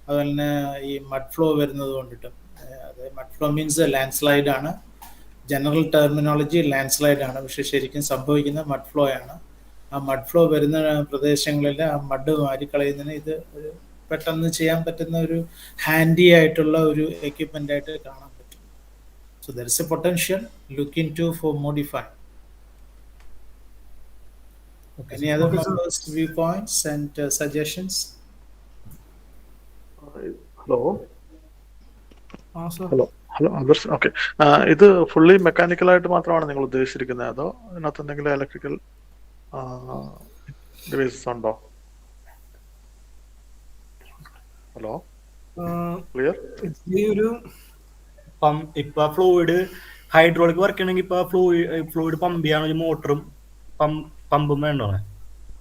അതുപോലെ തന്നെ ഈ മഡ് ഫ്ലോ വരുന്നത് കൊണ്ടിട്ടും, അത് mud flow means land slide ആണ്, ജനറൽ ടെർമിനോളജി ലാൻഡ് സ്ലൈഡ് ആണ്, പക്ഷെ ശരിക്കും സംഭവിക്കുന്ന മഡ് ഫ്ലോ ആണ്. ആ മഡ് ഫ്ലോ വരുന്ന പ്രദേശങ്ങളിൽ ആ മഡ് മാരിക്കളയുന്നതിന് ഇത് ഒരു പെട്ടെന്ന് ചെയ്യാൻ പറ്റുന്ന ഒരു ഹാൻഡി ആയിട്ടുള്ള ഒരു എക്യുപ്മെൻ്റ് ആയിട്ട് കാണാൻ പറ്റും. So there is a potential, look into for modify. Any other members' viewpoints and suggestions? Hello Adarsh. Okay, ഇത് ഫുള്ളി മെക്കാനിക്കലായിട്ട് മാത്രമാണ് നിങ്ങൾ ഉദ്ദേശിച്ചിരിക്കുന്നത് അതോ ഇതിനകത്ത് എന്തെങ്കിലും ഇലക്ട്രിക്കൽ ഡിവൈസസ് ഉണ്ടോ? Hello, clear? ഇപ്പൊ ഫ്ലൂയിഡ് ഹൈഡ്രോളിക് വർക്ക് ചെയ്യണമെങ്കിൽ ഇപ്പൊ ഫ്ലൂയിഡ് പമ്പ് ചെയ്യാൻ ഒരു മോട്ടറും പമ്പും വേണ്ടോ?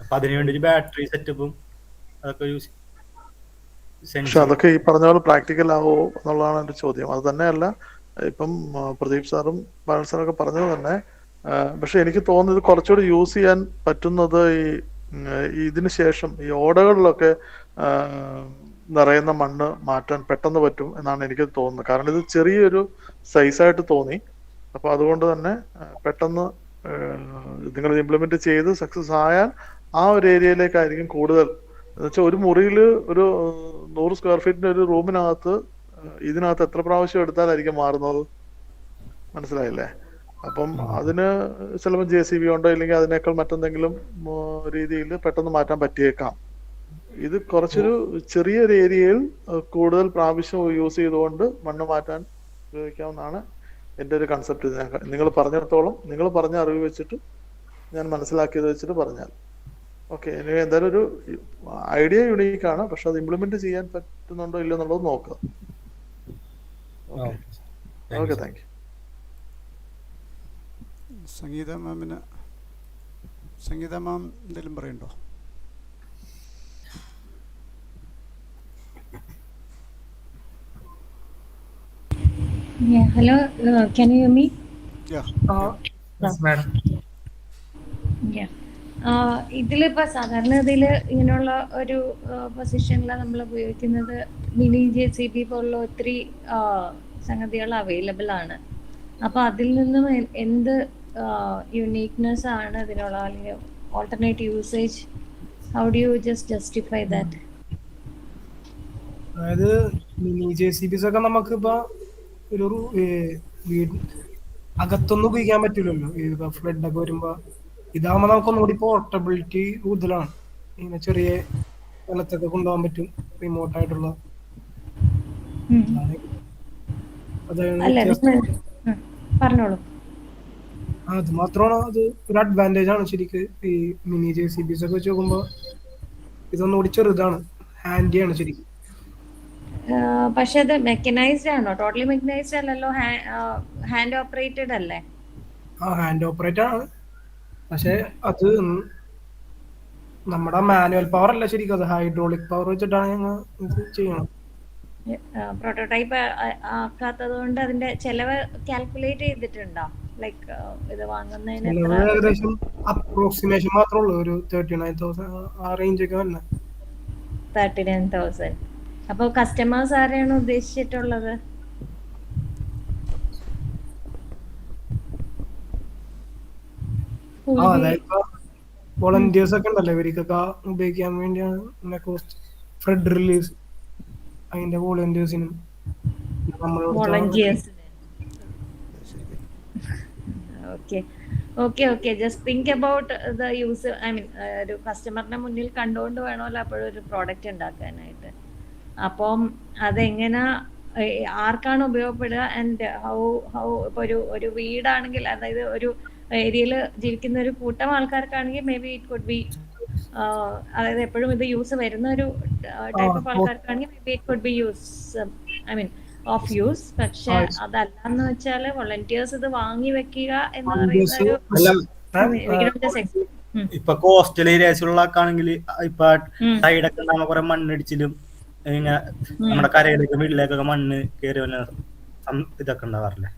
അപ്പൊ അതിനുവേണ്ടി ഒരു ബാറ്ററി സെറ്റപ്പും അതൊക്കെ യൂസ്. പക്ഷെ അതൊക്കെ ഈ പറഞ്ഞ പോലെ പ്രാക്ടിക്കൽ ആവോ എന്നുള്ളതാണ് എൻ്റെ ചോദ്യം. അത് തന്നെയല്ല, ഇപ്പം പ്രദീപ് സാറും ബാലൻ സാറൊക്കെ പറഞ്ഞത് തന്നെ. പക്ഷെ എനിക്ക് തോന്നുന്നത് കുറച്ചുകൂടി യൂസ് ചെയ്യാൻ പറ്റുന്നത് ഈ ഇതിന് ശേഷം ഈ ഓടകളിലൊക്കെ നിറയുന്ന മണ്ണ് മാറ്റാൻ പെട്ടെന്ന് പറ്റും എന്നാണ് എനിക്ക് തോന്നുന്നത്. കാരണം ഇത് ചെറിയൊരു സൈസായിട്ട് തോന്നി. അപ്പോൾ അതുകൊണ്ട് തന്നെ പെട്ടെന്ന് നിങ്ങൾ ഇംപ്ലിമെന്റ് ചെയ്ത് സക്സസ് ആയാൽ ആ ഒരു ഏരിയയിലേക്കായിരിക്കും കൂടുതൽ. എന്നുവെച്ചാൽ ഒരു മുറിയിൽ ഒരു 100 സ്ക്വയർ ഫീറ്റിന്റെ ഒരു റൂമിനകത്ത് ഇതിനകത്ത് എത്ര പ്രാവശ്യം എടുത്താലായിരിക്കും മാറുന്നത്? മനസ്സിലായില്ലേ? അപ്പം അതിന് ചിലപ്പോൾ JCB ഉണ്ടോ, ഇല്ലെങ്കിൽ അതിനേക്കാൾ മറ്റെന്തെങ്കിലും രീതിയിൽ പെട്ടെന്ന് മാറ്റാൻ പറ്റിയേക്കാം. ഇത് കുറച്ചൊരു ചെറിയൊരു ഏരിയയിൽ കൂടുതൽ പ്രാവശ്യം യൂസ് ചെയ്തുകൊണ്ട് മണ്ണ് മാറ്റാൻ ഉപയോഗിക്കാവുന്നതാണ് എൻ്റെ ഒരു കൺസെപ്റ്റ്. നിങ്ങൾ പറഞ്ഞിടത്തോളം, നിങ്ങൾ പറഞ്ഞ അറിവ് വെച്ചിട്ട്, ഞാൻ മനസ്സിലാക്കിയത് വെച്ചിട്ട് പറഞ്ഞാൽ ഓക്കെ. ഇനി എന്തായാലും ഒരു ഐഡിയ യുണീക്കാണ്, പക്ഷെ അത് ഇംപ്ലിമെന്റ് ചെയ്യാൻ പറ്റുന്നുണ്ടോ ഇല്ലയോ എന്നുള്ളത് നോക്കുക. Okay okay, thank you. Sangeetha മാമിന്, സംഗീത മാം എന്തെങ്കിലും പറയണ്ടോ? Yeah, hello, can you hear me? Yeah. Yes, madam. Yeah. ഇതിലിപ്പോൾ സാധാരണ ഇതിൽ ഇങ്ങനെയുള്ള ഒരു പൊസിഷനിൽ നമ്മൾ ഉപയോഗിക്കുന്നത് മിനി JCB പോലുള്ള ഒത്തിരി സംഗതികൾ അവൈലബിൾ ആണ്. അപ്പോൾ അതിൽ നിന്നും എന്ത് യുണീക്നെസ് ആണ് ഇതിനുള്ള, അല്ലെങ്കിൽ alternate usage, how do you justify that? അതായത് മിനി JCBs ഒക്കെ നമുക്കിപ്പോൾ ഒരു വീട് അകത്തൊന്നും ഉപയോഗിക്കാൻ പറ്റില്ലല്ലോ. ഇപ്പൊ ഫ്ലഡ് ഒക്കെ വരുമ്പോ ഇതാകുമ്പോൾ നമുക്കൊന്നുകൂടി പോർട്ടബിലിറ്റി കൂടുതലാണ്. ഇങ്ങനെ ചെറിയ സ്ഥലത്തൊക്കെ കൊണ്ടുപോകാൻ പറ്റും, റിമോട്ടായിട്ടുള്ള. പറഞ്ഞോളൂ. അത് മാത്രമാണ് അത് ഒരു അഡ്വാൻറ്റേജ് ആണ് ശരിക്ക്. ഈ മിനി JCBs ഒക്കെ വെച്ച് നോക്കുമ്പോ ഇതൊന്നുകൂടി ചെറുതാണ്, ഹാൻഡിയാണ് ശരിക്കും. പക്ഷെ അത് മെക്കനൈസ്ഡ് ആണോ? ടോട്ടലി മെക്കനൈസ്ഡ് അല്ലല്ലോ, ഹാൻഡ് ഓപ്പറേറ്റഡ് അല്ലേ? ഹാൻഡ് ഓപ്പറേറ്റഡ് ആണ്, പക്ഷെ അത് നമ്മുടെ മാനുവൽ പവർ അല്ല ശരിക്കും, അത് ഹൈഡ്രോളിക് പവർ വെച്ചിട്ടാണ് ഞങ്ങൾ ഇത് ചെയ്യണം. പ്രോട്ടോടൈപ്പ് ആക്കാത്തത് കൊണ്ട് അതിന്റെ ചെലവ് കാൽക്കുലേറ്റ് ചെയ്തിട്ടുണ്ടോ? ലൈക്ക് ഇത് വാങ്ങുന്നതിന് ഏകദേശം അപ്രോക്സിമേഷൻ മാത്രമേ ഉള്ളൂ, ഒരു 39,000 ആ റേഞ്ച് ഒക്കെ തന്നെ. 39,000. അപ്പോൾ കസ്റ്റമേഴ്സ് ആരെയാണ് ഉദ്ദേശിച്ചിട്ടുള്ളത്? വോളണ്ടിയേഴ്സ് ഒക്കെ ഉണ്ടല്ലോ, ഇവർക്കൊക്കെ ഉപയോഗിക്കാൻ വേണ്ടിയാണ് കോസ്റ്റ്. ഫ്ലഡ് റിലീസ് അതിന്റെ വോളണ്ടിയേഴ്സിനും okay just think about the use. I mean ഒരു കസ്റ്റമറിനെ മുന്നിൽ കണ്ടുകൊണ്ട് വേണമല്ലോ അപ്പോഴും ഒരു പ്രോഡക്റ്റ് ഉണ്ടാക്കാനായിട്ട്. അപ്പം അതെങ്ങനെ, ആർക്കാണ് ഉപയോഗപ്പെടുക, ആൻഡ് ഹൗ ഇപ്പോൾ ഒരു വീടാണെങ്കിൽ, അതായത് ഒരു ഏരിയയിൽ ജീവിക്കുന്ന ഒരു കൂട്ടം ആൾക്കാർക്കാണെങ്കിൽ may be it could be, അതായത് എപ്പോഴും ഇത് യൂസ് വരുന്ന ഒരു ടൈപ്പ് ഓഫ് ആൾക്കാർക്കാണെങ്കിൽ may be it could be use, I mean of use. പക്ഷെ അതല്ലാന്ന് വെച്ചാൽ വോളണ്ടിയേഴ്സ് ഇത് വാങ്ങി വെക്കുക എന്ന് പറയുന്ന ഇപ്പൊ കോസ്റ്റൽ ഏരിയാസിലുള്ളാണെങ്കിൽ ഇപ്പൊ സൈഡൊക്കെ ഉണ്ടാകുമ്പോ കുറെ മണ്ണിടിച്ചിലും ഇങ്ങനെ നമ്മുടെ കരയിലേക്ക് വീട്ടിലേക്കൊക്കെ മണ്ണ് കയറി വന്ന ഇതൊക്കെ ഉണ്ടാവാറില്ലേ.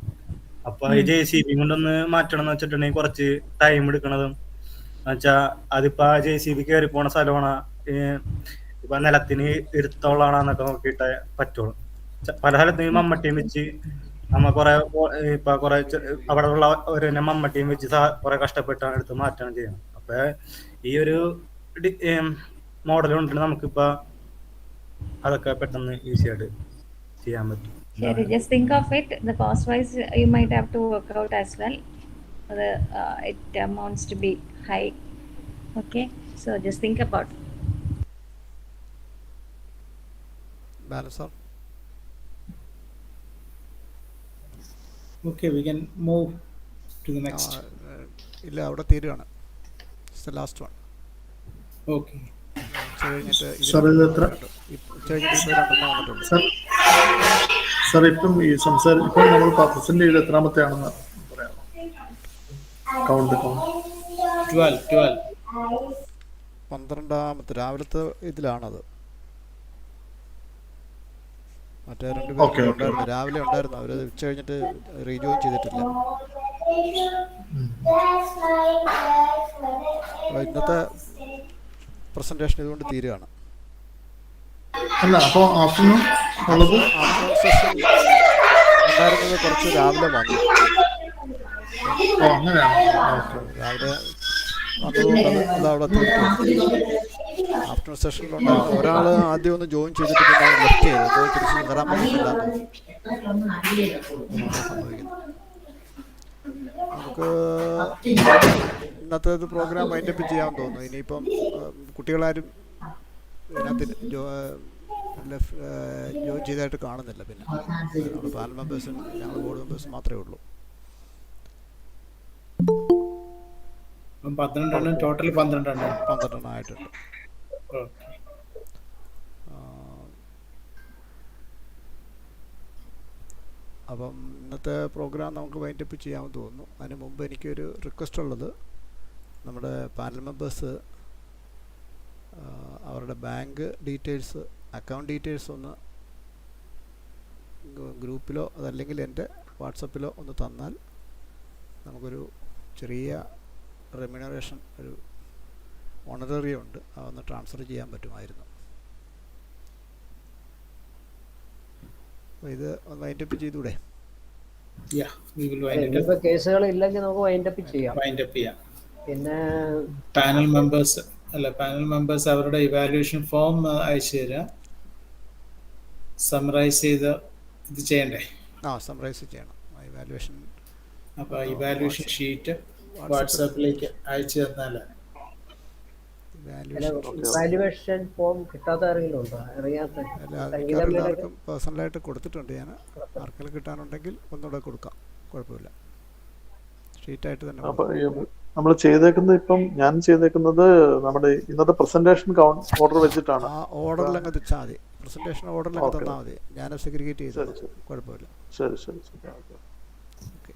അപ്പൊ ഈ JCB കൊണ്ടൊന്ന് മാറ്റണം എന്ന് വെച്ചിട്ടുണ്ടെങ്കിൽ കുറച്ച് ടൈം എടുക്കണതും എന്നുവെച്ചാ അതിപ്പോ JCB കയറി പോണ സ്ഥലമാണ്, ഇപ്പൊ നിലത്തിന് ഇരുത്തോളാണെന്നൊക്കെ നോക്കിയിട്ടേ പറ്റുള്ളൂ. പല സ്ഥലത്തും മമ്മട്ടിയും വെച്ച് നമ്മ കുറെ ഇപ്പൊ കുറെ അവിടെ ഉള്ള ഒരു മമ്മട്ടിയും വെച്ച് കുറെ കഷ്ടപ്പെട്ടാണ് എടുത്ത് മാറ്റാണ് ചെയ്യണം. അപ്പൊ ഈ ഒരു മോഡൽ കൊണ്ടിട്ട് നമുക്കിപ്പോ അതൊക്കെ പെട്ടെന്ന് ഈസി ആയിട്ട് ചെയ്യാൻ പറ്റും. ശരി, just think of it, the cost wise you might have to work out as well. It amounts to be high. Okay, so just think about it. Balance sir. Okay, we can move to the next. ഇല്ല, അവിടെ തീരുകയാണ്. It's the last one. Okay. Sir ഇപ്പം ഈ ഇപ്പം നമ്മൾ പ്രസന്റ് ചെയ്ത് എത്രാമത്തെ ആണെന്ന് പറയാമോ? കൗണ്ട് 12ാമത്തെ രാവിലത്തെ ഇതിലാണത്. മറ്റേ 2 പേര് ഉണ്ടായിരുന്നു, രാവിലെ ഉണ്ടായിരുന്നു, അവര് ഉച്ച കഴിഞ്ഞിട്ട് റീജോയിൻ ചെയ്തിട്ടില്ല. ഇന്നത്തെ പ്രസന്റേഷൻ ഇതുകൊണ്ട് തീരുകയാണ്. ആഫ്റ്റർനൂൺ സെഷൻ ഉണ്ടായിരുന്നത് കുറച്ച് രാവിലെ വന്നു. രാവിലെ വന്നതുകൊണ്ട് അത് അവിടെ തീർക്കുകയാണ്. ആഫ്റ്റർനൂൺ സെഷനിലുണ്ടായിരുന്ന ഒരാൾ ആദ്യം ഒന്ന് ജോയിൻ ചെയ്തിട്ട് പിന്നെ ലെഫ്റ്റ് ചെയ്തു, എന്തോ തിരിച്ച് വരാൻ പറ്റുന്നില്ലാന്ന് തോന്നുന്നു. അതാണ് സംഭവിക്കുന്നത്. നമുക്ക് ഇന്നത്തെ പ്രോഗ്രാം വൈൻഡപ്പ് ചെയ്യാൻ തോന്നുന്നു. ഇനിയിപ്പം കുട്ടികളാരും ഇതിനകത്ത് ജോയിൻ ചെയ്തതായിട്ട് കാണുന്നില്ല. പിന്നെ നമ്മുടെ പാനൽ മെമ്പേഴ്സും ഞങ്ങൾ ബോർഡ് മെമ്പേഴ്സും മാത്രമേ ഉള്ളൂ. 12 ടോട്ടൽ 12 ആയിട്ടുണ്ട്. അപ്പം ഇന്നത്തെ പ്രോഗ്രാം നമുക്ക് വൈൻഡപ്പ് ചെയ്യാമെന്ന് തോന്നുന്നു. അതിന് മുമ്പ് എനിക്കൊരു റിക്വസ്റ്റ് ഉള്ളത്, നമ്മുടെ പാനൽ മെമ്പേഴ്സ് അവരുടെ ബാങ്ക് ഡീറ്റെയിൽസ്, അക്കൗണ്ട് ഡീറ്റെയിൽസ് ഒന്ന് ഗ്രൂപ്പിലോ അതല്ലെങ്കിൽ എൻ്റെ വാട്സപ്പിലോ ഒന്ന് തന്നാൽ നമുക്കൊരു ചെറിയ റെമ്യൂണറേഷൻ, ഒരു ഓണററി ഉണ്ട്, അതൊന്ന് ട്രാൻസ്ഫർ ചെയ്യാൻ പറ്റുമായിരുന്നു. അപ്പോൾ ഇത് ഒന്ന് വൈൻഡപ്പ് ചെയ്തൂടെ? കേസുകൾ ഇല്ലെങ്കിൽ നമുക്ക് വൈൻഡപ്പ് ചെയ്യാം. പിന്നെ പാനൽ മെമ്പേഴ്സ് അവരുടെ ഇവാലുവേഷൻ ഫോം അയച്ചു തരാം. സമറൈസ് ചെയ്ത് ഇത് ചെയ്യണ്ടേ? സമറൈസ് ചെയ്യണം ഇവാലുവേഷൻ. അപ്പോൾ ഇവാലുവേഷൻ ഷീറ്റ് വാട്സാപ്പിലേക്ക് അയച്ചു തന്നാൽ ഇവാലുവേഷൻ ഫോം കിട്ടാത്ത ആരെങ്കിലും ഉണ്ടോ? എല്ലാവർക്കും പേഴ്സണലായിട്ട് കൊടുത്തിട്ടുണ്ട് ഞാൻ. ആർക്കെങ്കിലും കിട്ടാനുണ്ടെങ്കിൽ ഒന്നുകൂടെ കൊടുക്കാം, കുഴപ്പമില്ല. ഷീറ്റായിട്ട് തന്നെ. നമ്മൾ ചെയ്തേക്കുന്നത്, ഇപ്പം ഞാൻ ചെയ്തേക്കുന്നത് നമ്മുടെ ഇന്നത്തെ പ്രസന്റേഷൻ ഓർഡർ വെച്ചിട്ടാണ്. ആ ഓർഡറിലങ്ങ് വെച്ചാൽ മതി, പ്രസന്റേഷൻ ഓർഡറിലങ്ങ് തന്നാൽ മതി, ഞാൻ സെഗ്രിഗേറ്റ് ചെയ്തു, കുഴപ്പമില്ല. ശരി. ഓക്കെ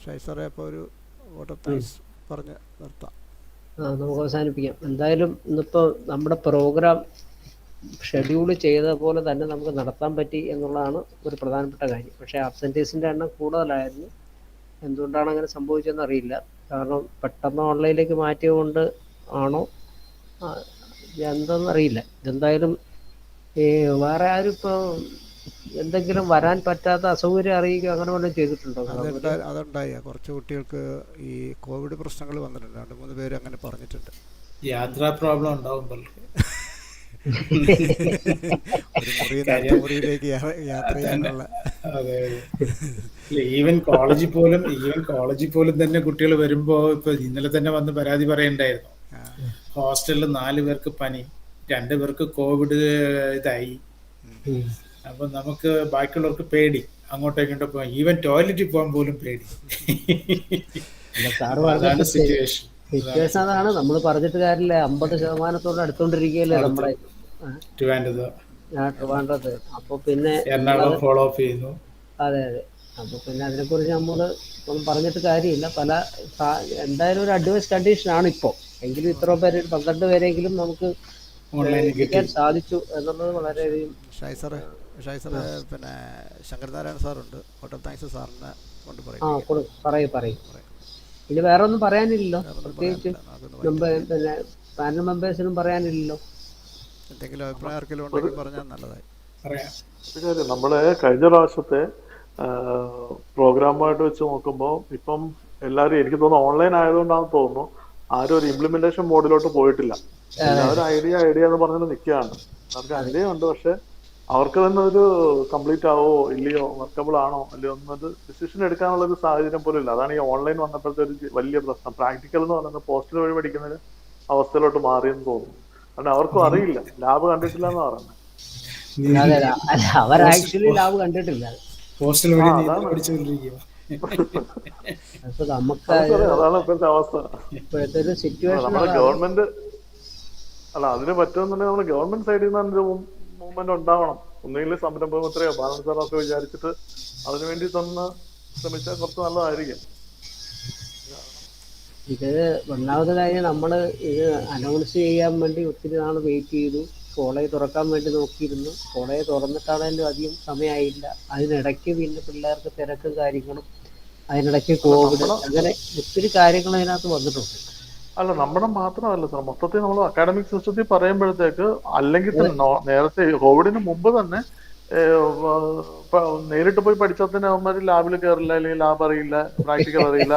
ഷൈ സാറേ, അപ്പോൾ ഒരു വോട്ട് ഓഫ് താങ്ക്സ് പറഞ്ഞ് നിർത്താം. നമുക്ക് അവസാനിപ്പിക്കാം. എന്തായാലും ഇന്നിപ്പോൾ നമ്മുടെ പ്രോഗ്രാം ഷെഡ്യൂൾ ചെയ്ത പോലെ തന്നെ നമുക്ക് നടത്താൻ പറ്റി എന്നുള്ളതാണ് ഒരു പ്രധാനപ്പെട്ട കാര്യം. പക്ഷേ ആബ്സെൻറ്റീസിൻ്റെ എണ്ണം കൂടുതലായിരുന്നു. എന്തുകൊണ്ടാണ് അങ്ങനെ സംഭവിച്ചതെന്ന് അറിയില്ല. കാരണം പെട്ടെന്ന് ഓൺലൈനിലേക്ക് മാറ്റിയത് കൊണ്ട് ആണോ എന്താണെന്നറിയില്ല. ഇതെന്തായാലും വേറെ ആരും ഇപ്പോൾ എന്തെങ്കിലും വരാൻ പറ്റാത്ത അസൗകര്യം അറിയിക്കുക അങ്ങനെ വല്ലതും ചെയ്തിട്ടുണ്ടോ? അതുണ്ടായി. കുറച്ച് കുട്ടികൾക്ക് ഈ കോവിഡ് പ്രശ്നങ്ങൾ വന്നിട്ടുണ്ട്. 2-3 പേര് അങ്ങനെ പറഞ്ഞിട്ടുണ്ട്. യാത്രാ പ്രോബ്ലം ഉണ്ടാവുമ്പോൾ മുറിയിലേക്ക് യാത്ര ചെയ്യാനുള്ള. ഈവൻ കോളേജിൽ പോലും തന്നെ കുട്ടികൾ വരുമ്പോ ഇപ്പൊ ഇന്നലെ തന്നെ വന്ന് പരാതി പറയണ്ടായിരുന്നു. ഹോസ്റ്റലിൽ 4 പേർക്ക് പനി, 2 പേർക്ക് കോവിഡ് ഇതായി. അപ്പൊ നമുക്ക് ബാക്കിയുള്ളവർക്ക് പേടി, അങ്ങോട്ടോ ഇങ്ങോട്ടോ പോകാൻ, ഈവൻ ടോയ്ലറ്റിൽ പോകാൻ പോലും പേടി. അതാണ് സിറ്റുവേഷൻ. അതാണ് നമ്മൾ പറഞ്ഞിട്ട് കാര്യമില്ല. 50% അടുത്തോണ്ടിരിക്കുകയല്ലേ നമ്മുടെ ട്രിവാൻഡ്രത്ത്. അപ്പൊ പിന്നെ എറണാകുളം ഫോളോ അപ്പ് ചെയ്യുന്നു. അതെ. അപ്പൊ പിന്നെ അതിനെക്കുറിച്ച് നമ്മൾ പറഞ്ഞിട്ട് കാര്യമില്ല. എന്തായാലും ഒരു അഡ്വൈസ് കണ്ടീഷനാണ് ഇപ്പോൾ. എങ്കിലും ഇത്ര പേര് 12 പേരെങ്കിലും നമുക്ക് എത്തിക്കാൻ സാധിച്ചു എന്നുള്ളത് വളരെയധികം. ഷായ് സാറേ, പിന്നെ ശങ്കരനാരായണ സാറുണ്ട്, വോട്ട് ഓഫ് താങ്ക്സ് സാറിനെ കൊണ്ട് പറയും. ഇനി വേറെ ഒന്നും പറയാനില്ലല്ലോ, പ്രത്യേകിച്ച് പിന്നെ പാനൽ മെമ്പേഴ്സിനും പറയാനില്ലല്ലോ. എന്തെങ്കിലും അഭിപ്രായം ആർക്കെങ്കിലും ഉണ്ടെങ്കിൽ പറഞ്ഞാൽ നല്ലതായി. നമ്മള് കഴിഞ്ഞ പ്രാവശ്യത്തെ പ്രോഗ്രാമായിട്ട് വെച്ച് നോക്കുമ്പോൾ ഇപ്പം എല്ലാവരും, എനിക്ക് തോന്നുന്നു ഓൺലൈൻ ആയതുകൊണ്ടാണെന്ന് തോന്നുന്നു, ആരും ഒരു ഇംപ്ലിമെന്റേഷൻ മോഡിലോട്ട് പോയിട്ടില്ല. എല്ലാവരും ഐഡിയ എന്ന് പറഞ്ഞിട്ട് നിൽക്കുകയാണ്. അവർക്ക് ഐഡിയ ഉണ്ട്, പക്ഷെ അവർക്ക് തന്നെ ഒരു കംപ്ലീറ്റ് ആവോ ഇല്ലയോ, വർക്കബിൾ ആണോ അല്ലയോ എന്നൊരു ഡിസിഷൻ എടുക്കാനുള്ള ഒരു സാഹചര്യം പോലും ഇല്ല. അതാണ് ഈ ഓൺലൈൻ വന്നപ്പോഴത്തെ ഒരു വലിയ പ്രശ്നം. പ്രാക്ടിക്കൽ എന്ന് പറയുന്നത് പോസ്റ്റൽ വഴി പഠിക്കുന്ന അവസ്ഥയിലോട്ട് മാറിയെന്ന് തോന്നുന്നു. കാരണം അവർക്കും അറിയില്ല, ലാബ് കണ്ടിട്ടില്ല എന്ന് പറയുന്നത്. ലാബ് കണ്ടിട്ടില്ല. അതാണ് ഇപ്പോഴത്തെ അവസ്ഥ. നമ്മുടെ ഗവൺമെന്റ് അതിന് പറ്റുമെന്നുണ്ടെങ്കിൽ നമ്മുടെ ഗവൺമെന്റ് സൈഡിൽ നിന്ന് മൂവ്മെന്റ് ഉണ്ടാവണം. ഒന്നുകിൽ സംരംഭം എത്രയോ ബാലൻസറൊക്കെ വിചാരിച്ചിട്ട് അതിനുവേണ്ടി തന്നെ ശ്രമിച്ചാൽ കുറച്ച് നല്ലതായിരിക്കും. ഇത് ഒന്നാമത്തെ കാര്യം, നമ്മൾ ഇത് അനൗൺസ് ചെയ്യാൻ വേണ്ടി ഒത്തിരി നാൾ വെയിറ്റ് ചെയ്തു. കോളേജ് തുറക്കാൻ വേണ്ടി നോക്കിയിരുന്നു. കോളേജ് തുറന്നിട്ടാണെങ്കിലും അധികം സമയമായില്ല. അതിനിടയ്ക്ക് പിന്നെ പിള്ളേർക്ക് തിരക്കും കാര്യങ്ങളും, അതിനിടയ്ക്ക് കോവിഡ്, അങ്ങനെ ഒത്തിരി കാര്യങ്ങൾ അതിനകത്ത് വന്നിട്ടുണ്ട്. അല്ല, നമ്മുടെ മാത്രമല്ല സാർ, മൊത്തത്തിൽ നമ്മൾ അക്കാഡമിക് സിസ്റ്റത്തിൽ പറയുമ്പോഴത്തേക്ക്, അല്ലെങ്കിൽ തന്നെ നേരത്തെ കോവിഡിന് മുമ്പ് തന്നെ നേരിട്ട് പോയി പഠിച്ചാൽ തന്നെ അവന്മാർ ലാബിൽ കയറില്ല, അല്ലെങ്കിൽ ലാബ് അറിയില്ല, പ്രാക്ടിക്കൽ അറിയില്ല.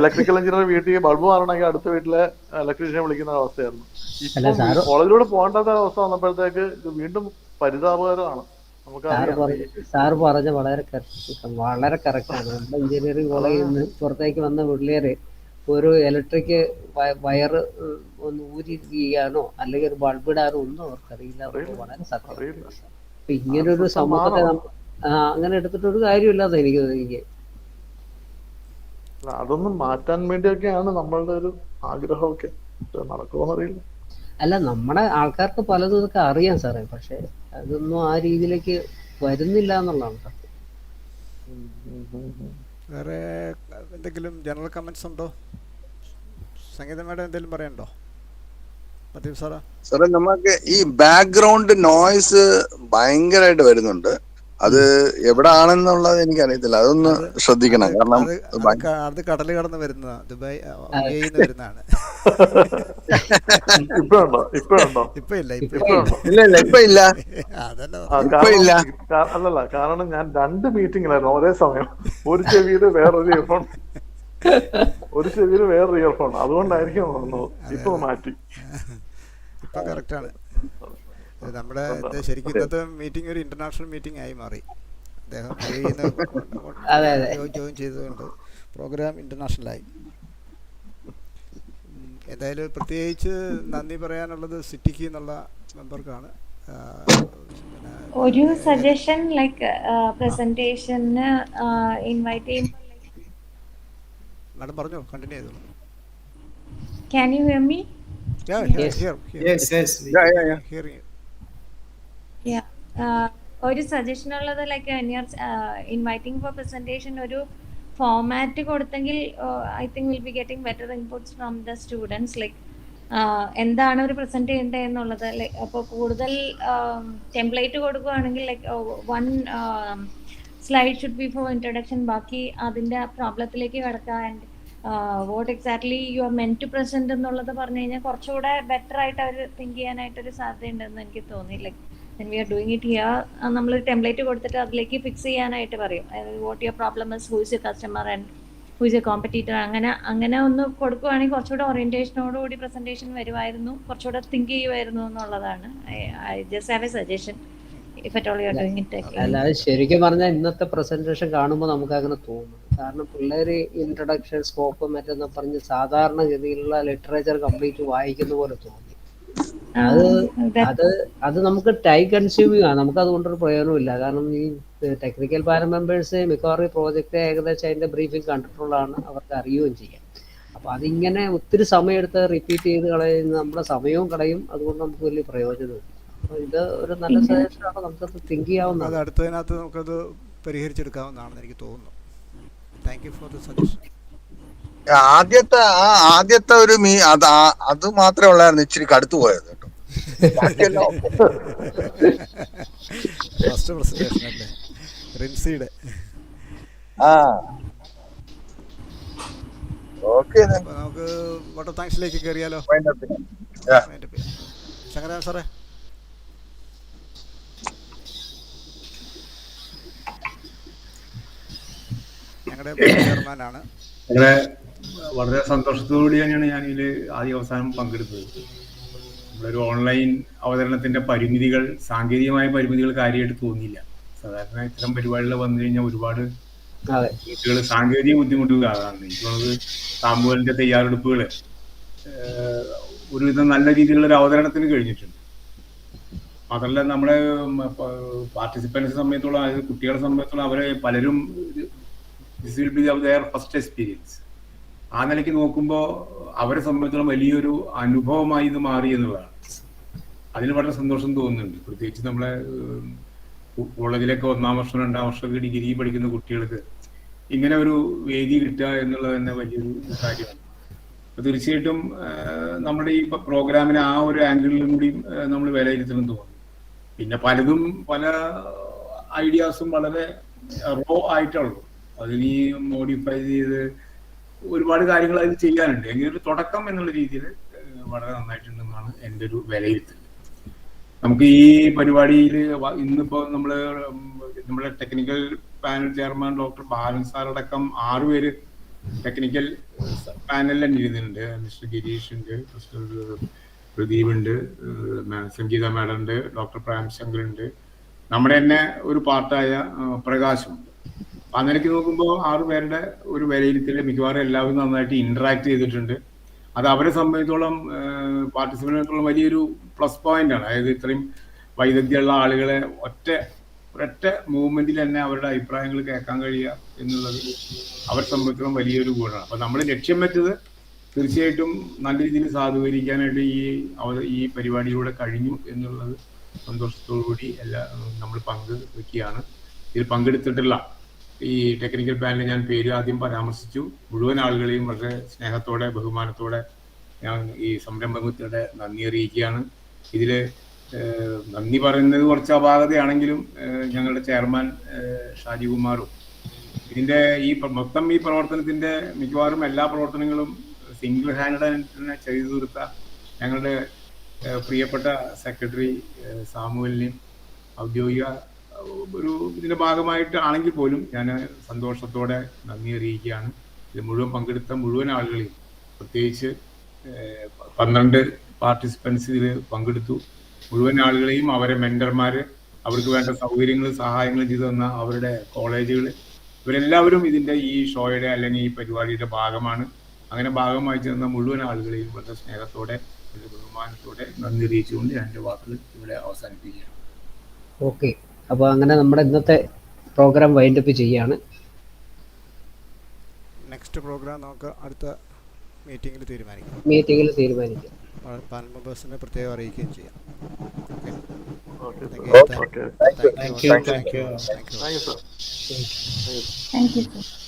ഇലക്ട്രിക്കൽ എഞ്ചിനീയർ വീട്ടിൽ ബൾബ് മാറണമെങ്കിൽ അടുത്ത വീട്ടിലെ ഇലക്ട്രീഷ്യനെ വിളിക്കുന്ന അവസ്ഥയായിരുന്നു. ഇപ്പം കോളേജിലൂടെ പോകേണ്ടാത്ത അവസ്ഥ വന്നപ്പോഴത്തേക്ക് ഇത് വീണ്ടും പരിതാപകരമാണ്. സാറ് പറഞ്ഞ വളരെ കറക്റ്റാണ്. നമ്മുടെ എഞ്ചിനീയറിംഗ് കോളേജിൽ നിന്ന് പുറത്തേക്ക് വന്ന പിള്ളേര് ഒരു ഇലക്ട്രിക് വയറ് ഒന്ന് ഊരിയാനോ അല്ലെങ്കിൽ ഒരു ബൾബ് ഇടാനോ ഒന്നും അവർക്കറിയില്ല. വളരെ സത്യം. അപ്പൊ ഇങ്ങനൊരു സമൂഹത്തെ അങ്ങനെ എടുത്തിട്ടൊരു കാര്യമില്ലാതെ എനിക്ക് അതൊന്നും മാറ്റാൻ വേണ്ടിയൊക്കെയാണ് നമ്മളുടെ ഒരു ആഗ്രഹമൊക്കെ. നടക്കുമെന്നറിയില്ല. അല്ല, നമ്മുടെ ആൾക്കാർക്ക് പലതും ഇതൊക്കെ അറിയാം സാറേ, പക്ഷെ അതൊന്നും ആ രീതിയിലേക്ക് വരുന്നില്ല എന്നുള്ളതാണ് സത്യം. വേറെ എന്തെങ്കിലും ജനറൽ കമന്റ്സ് ഉണ്ടോ? സംഗീത മേഡം എന്തെങ്കിലും പറയണ്ടോ? പ്രദീപ് സാറാ? സാറേ, നമുക്ക് ഈ ബാക്ക്ഗ്രൗണ്ട് നോയ്സ് ഭയങ്കരമായിട്ട് വരുന്നുണ്ട്. അത് എവിടെ ആണെന്നുള്ളത് എനിക്ക് അറിയത്തില്ല. അതൊന്ന് ശ്രദ്ധിക്കണം. കാരണം അത് കടല് കടന്ന് വരുന്നതാ, ദുബായ് വരുന്നതാണ്. അല്ലല്ല, കാരണം ഞാൻ 2 മീറ്റിംഗിലായിരുന്നു ഒരേ സമയം. ഒരു ചെവിയില് വേറൊരു ഇയർഫോൺ, ഒരു ചെവിയില് വേറൊരു ഇയർഫോൺ. അതുകൊണ്ടായിരിക്കും വന്നത്. ഇപ്പൊ മാറ്റി. ഇപ്പൊ കറക്റ്റാണ്. നമ്മുടെ ശരിക്കും ഇന്നത്തെ മീറ്റിംഗ് ഒരു ഇന്റർനാഷണൽ മീറ്റിംഗ് ആയി മാറി. അദ്ദേഹം ജോയിൻ ചെയ്തതുകൊണ്ട് പ്രോഗ്രാം ഇന്റർനാഷണലായി. എന്തായാലും പ്രത്യേകിച്ച് നന്ദി പറയാനുള്ളത് സിറ്റിക്ക് എന്നുള്ള മെമ്പർക്കാണ്. ഒരു സജഷൻ ലൈക്ക് പ്രസന്റേഷന് ഇൻവൈറ്റ് ചെയ്യുമ്പോൾ മാഡം പറഞ്ഞോ, കണ്ടിന്യൂ ചെയ്തോളൂ. Can you hear me? ഒരു സജഷൻ ഉള്ളത് ലൈക്ക് ഇൻവൈറ്റിംഗ് ഫോർ പ്രസന്റേഷൻ ഒരു ഫോമാറ്റ് കൊടുത്തെങ്കിൽ I think will be getting better inputs from the students. Like എന്താണ് ഒരു പ്രസന്റ് ചെയ്യേണ്ടത് എന്നുള്ളത്. ലൈക്ക് അപ്പോൾ കൂടുതൽ ടെംപ്ലേറ്റ് കൊടുക്കുകയാണെങ്കിൽ like 1 slide should be for introduction, ബാക്കി അതിൻ്റെ പ്രോബ്ലത്തിലേക്ക് കിടക്കുക. And what exactly you are meant to present എന്നുള്ളത് പറഞ്ഞു കഴിഞ്ഞാൽ കുറച്ചുകൂടെ ബെറ്റർ ആയിട്ട് അവർ തിങ്ക് ചെയ്യാനായിട്ടൊരു സാധ്യതയുണ്ടെന്ന് എനിക്ക് തോന്നി. Like when we are doing it here, നമ്മൾ ടെംപ്ലേറ്റ് കൊടുത്തിട്ട് അതിലേക്ക് ഫിക്സ് ചെയ്യാനായിട്ട് പറയും. What your problem is, who is your customer and who is your competitor. അങ്ങനെ ഒന്ന് കൊടുക്കുകയാണെങ്കിൽ കുറച്ചുകൂടെ ഓറിയന്റേഷനോടുകൂടി പ്രസന്റേഷൻ വരുമായിരുന്നു, കുറച്ചുകൂടെ തിങ്ക് ചെയ്യുമായിരുന്നു എന്നുള്ളതാണ്. I just have A suggestion if at all you are doing it. അല്ലാതെ ശരിക്കും പറഞ്ഞാൽ ഇന്നത്തെ പ്രസന്റേഷൻ കാണുമ്പോൾ നമുക്ക് അങ്ങനെ തോന്നും. കാരണം പിള്ളേർ ഇൻട്രൊഡക്ഷൻ, സ്കോപ്പ് മറ്റെന്ന് പറഞ്ഞ് സാധാരണഗതിയിലുള്ള ലിറ്ററേച്ചർ കംപ്ലീറ്റ് വായിക്കുന്ന പോലെ തോന്നി. അത് നമുക്ക് ടൈം കൺസ്യൂമിങ് ആണ്. നമുക്ക് അതുകൊണ്ടൊരു പ്രയോജനമില്ല. കാരണം ഈ ടെക്നിക്കൽ പാനൽ മെമ്പേഴ്സ് മിക്കവാറും പ്രോജക്റ്റ് ഏകദേശം അതിന്റെ ബ്രീഫിംഗ് കണ്ടിട്ടുള്ളതാണ്, അവർക്ക് അറിയുകയും ചെയ്യാം. അപ്പൊ അതിങ്ങനെ ഒത്തിരി സമയം എടുത്ത് റിപ്പീറ്റ് ചെയ്ത് കളയുന്ന നമ്മുടെ സമയവും കളയും. അതുകൊണ്ട് നമുക്ക് വലിയ പ്രയോജനമില്ല. അപ്പൊ ഇത് ഒരു നല്ല സജഷനാണ്, നമുക്കത് തിങ്ക് ചെയ്യാവുന്നതാണ്. അത് അടുത്തതിനകത്ത് നമുക്കത് പരിഹരിച്ചെടുക്കാവുന്നതാണെന്ന് എനിക്ക് തോന്നുന്നു. Thank you for the suggestion. ആദ്യത്തെ ഒരു അത് മാത്രമേ ഉള്ളായിരുന്നു ഇച്ചിരി കടുത്തു പോയത് കേട്ടോ. ഫസ്റ്റ് പ്രസന്റേഷൻ അല്ലേ റിൻസിയുടെ. നമുക്ക് വോട്ട് ഓഫ് താങ്ക്സിലേക്ക് കയറിയാലോ? ശങ്കരൻ സാറേ. ഞങ്ങളുടെ ചെയർമാനാണ്. വളരെ സന്തോഷത്തോടുകൂടി തന്നെയാണ് ഞാൻ ഇതിൽ ആദ്യ അവസാനം പങ്കെടുത്തത്. നമ്മളൊരു ഓൺലൈൻ അവതരണത്തിന്റെ പരിമിതികൾ, സാങ്കേതികമായ പരിമിതികൾ കാര്യമായിട്ട് തോന്നിയില്ല. സാധാരണ ഇത്തരം പരിപാടികൾ വന്നു കഴിഞ്ഞാൽ ഒരുപാട് ബുദ്ധിമുട്ടുകൾ, സാങ്കേതിക ബുദ്ധിമുട്ടുകളാണ്. എനിക്ക് സാമൂഹലിന്റെ തയ്യാറെടുപ്പുകൾ ഒരുവിധം നല്ല രീതിയിലുള്ള ഒരു അവതരണത്തിന് കഴിഞ്ഞിട്ടുണ്ട്. അതല്ല, നമ്മുടെ പാർട്ടിസിപ്പൻസിനെ സംബന്ധിച്ചോളം, അതായത് കുട്ടികളെ സംബന്ധിച്ചോളം, അവരെ പലരും this will be there first experience. ആ നിലയ്ക്ക് നോക്കുമ്പോൾ അവരെ സംബന്ധിച്ചോളം വലിയൊരു അനുഭവമായി ഇത് മാറി എന്നുള്ളതാണ്. അതിന് വളരെ സന്തോഷം തോന്നുന്നുണ്ട്. പ്രത്യേകിച്ച് നമ്മളെ കോളേജിലൊക്കെ 1ാം വർഷം 2ാം വർഷമൊക്കെ ഡിഗ്രി പഠിക്കുന്ന കുട്ടികൾക്ക് ഇങ്ങനെ ഒരു വേദി കിട്ടുക എന്നുള്ളത് തന്നെ വലിയൊരു കാര്യമാണ്. തീർച്ചയായിട്ടും നമ്മുടെ ഈ പ്രോഗ്രാമിനെ ആ ഒരു ആംഗിളിലും കൂടി നമ്മൾ വിലയിരുത്തണം തോന്നുന്നു. പിന്നെ പലതും പല ഐഡിയാസും വളരെ റോ ആയിട്ടുള്ളൂ. അതിന് മോഡിഫൈ ചെയ്ത് ഒരുപാട് കാര്യങ്ങൾ അതിൽ ചെയ്യാനുണ്ട്. എങ്കിലും ഒരു തുടക്കം എന്നുള്ള രീതിയിൽ വളരെ നന്നായിട്ടുണ്ടെന്നാണ് എൻ്റെ ഒരു വിലയിരുത്തൽ. നമുക്ക് ഈ പരിപാടിയിൽ ഇന്നിപ്പോൾ നമ്മുടെ ടെക്നിക്കൽ പാനൽ ചെയർമാൻ ഡോക്ടർ ബാലൻ സാറടക്കം 6 പേര് ടെക്നിക്കൽ പാനലിൽ തന്നെ ഇരുന്നുണ്ട്. മിസ്റ്റർ ഗിരീഷ് ഉണ്ട്, മിസ്റ്റർ പ്രദീപ് ഉണ്ട്, സംഗീത മാഡം ഉണ്ട്, ഡോക്ടർ പ്രേംശങ്കർ ഉണ്ട്, നമ്മുടെ തന്നെ ഒരു പാർട്ടായ പ്രകാശുണ്ട്. അപ്പം അങ്ങനെയൊക്കെ നോക്കുമ്പോൾ 6 പേരുടെ ഒരു വിലയിരുത്തൽ മിക്കവാറും എല്ലാവരും നന്നായിട്ട് ഇന്ററാക്ട് ചെയ്തിട്ടുണ്ട്. അത് അവരെ സംബന്ധിച്ചോളം പാർട്ടിസിപ്പന്റിനോളം വലിയൊരു പ്ലസ് പോയിന്റ് ആണ്. അതായത് ഇത്രയും വൈദഗ്ധ്യമുള്ള ആളുകളെ ഒരൊറ്റ മൂവ്മെന്റിൽ തന്നെ അവരുടെ അഭിപ്രായങ്ങൾ കേൾക്കാൻ കഴിയുക എന്നുള്ളത് അവരെ സംബന്ധിച്ചോളം വലിയൊരു ഗുണമാണ്. അപ്പം നമ്മൾ ലക്ഷ്യം വെച്ചത് തീർച്ചയായിട്ടും നല്ല രീതിയിൽ സാധൂകരിക്കാനായിട്ട് ഈ പരിപാടിയിലൂടെ കഴിഞ്ഞു എന്നുള്ളത് സന്തോഷത്തോടുകൂടി നമ്മൾ പങ്കുവെക്കുകയാണ്. ഇതിൽ പങ്കെടുത്തിട്ടുള്ള ഈ ടെക്നിക്കൽ പാനലിൽ ഞാൻ പേര് ആദ്യം പരാമർശിച്ചു. മുഴുവൻ ആളുകളെയും വളരെ സ്നേഹത്തോടെ ബഹുമാനത്തോടെ ഞാൻ ഈ സംരംഭ മിത്രയുടെ നന്ദി അറിയിക്കുകയാണ്. ഇതിൽ നന്ദി പറയുന്നത് കുറച്ച് അപാകതയാണെങ്കിലും ഞങ്ങളുടെ ചെയർമാൻ ഷാജികുമാറും ഇതിൻ്റെ മൊത്തം ഈ പ്രവർത്തനത്തിൻ്റെ മിക്കവാറും എല്ലാ പ്രവർത്തനങ്ങളും സിംഗിൾ ഹാൻഡഡ് തന്നെ ചെയ്തു തീർത്ത ഞങ്ങളുടെ പ്രിയപ്പെട്ട സെക്രട്ടറി സാമുവലിനെയും ഔദ്യോഗിക ഇതിന്റെ ഭാഗമായിട്ട് ആണെങ്കിൽ പോലും ഞാൻ സന്തോഷത്തോടെ നന്ദി അറിയിക്കുകയാണ്. ഇത് മുഴുവൻ പങ്കെടുത്ത മുഴുവൻ ആളുകളെയും, പ്രത്യേകിച്ച് 12 പാർട്ടിസിപ്പൻസ് ഇതിൽ പങ്കെടുത്തു, മുഴുവൻ ആളുകളെയും അവരെ മെന്റർമാര്, അവർക്ക് വേണ്ട സൗകര്യങ്ങളും സഹായങ്ങളും ചെയ്തു തന്ന അവരുടെ കോളേജുകൾ, ഇവരെല്ലാവരും ഇതിന്റെ ഈ ഷോയുടെ അല്ലെങ്കിൽ ഈ പരിപാടിയുടെ ഭാഗമാണ്. അങ്ങനെ ഭാഗമായി ചേർന്ന മുഴുവൻ ആളുകളെയും വളരെ സ്നേഹത്തോടെ വളരെ ബഹുമാനത്തോടെ നന്ദി അറിയിച്ചുകൊണ്ട് ഞാൻ എൻ്റെ വാക്കുകൾ ഇവിടെ അവസാനിപ്പിക്കുകയാണ്. ഓക്കെ, അപ്പോൾ അങ്ങനെ നമ്മുടെ ഇന്നത്തെ പ്രോഗ്രാം വൈൻഡപ്പ് ചെയ്യാണ്. നെക്സ്റ്റ് പ്രോഗ്രാം നമുക്ക് അടുത്ത മീറ്റിംഗിൽ തീരുമാനിക്കാം. പാനൽ മെമ്പേഴ്സിനെ പ്രത്യേകം അറിയിക്കുകയും ചെയ്യാം. Thank you, sir. Thank you, sir.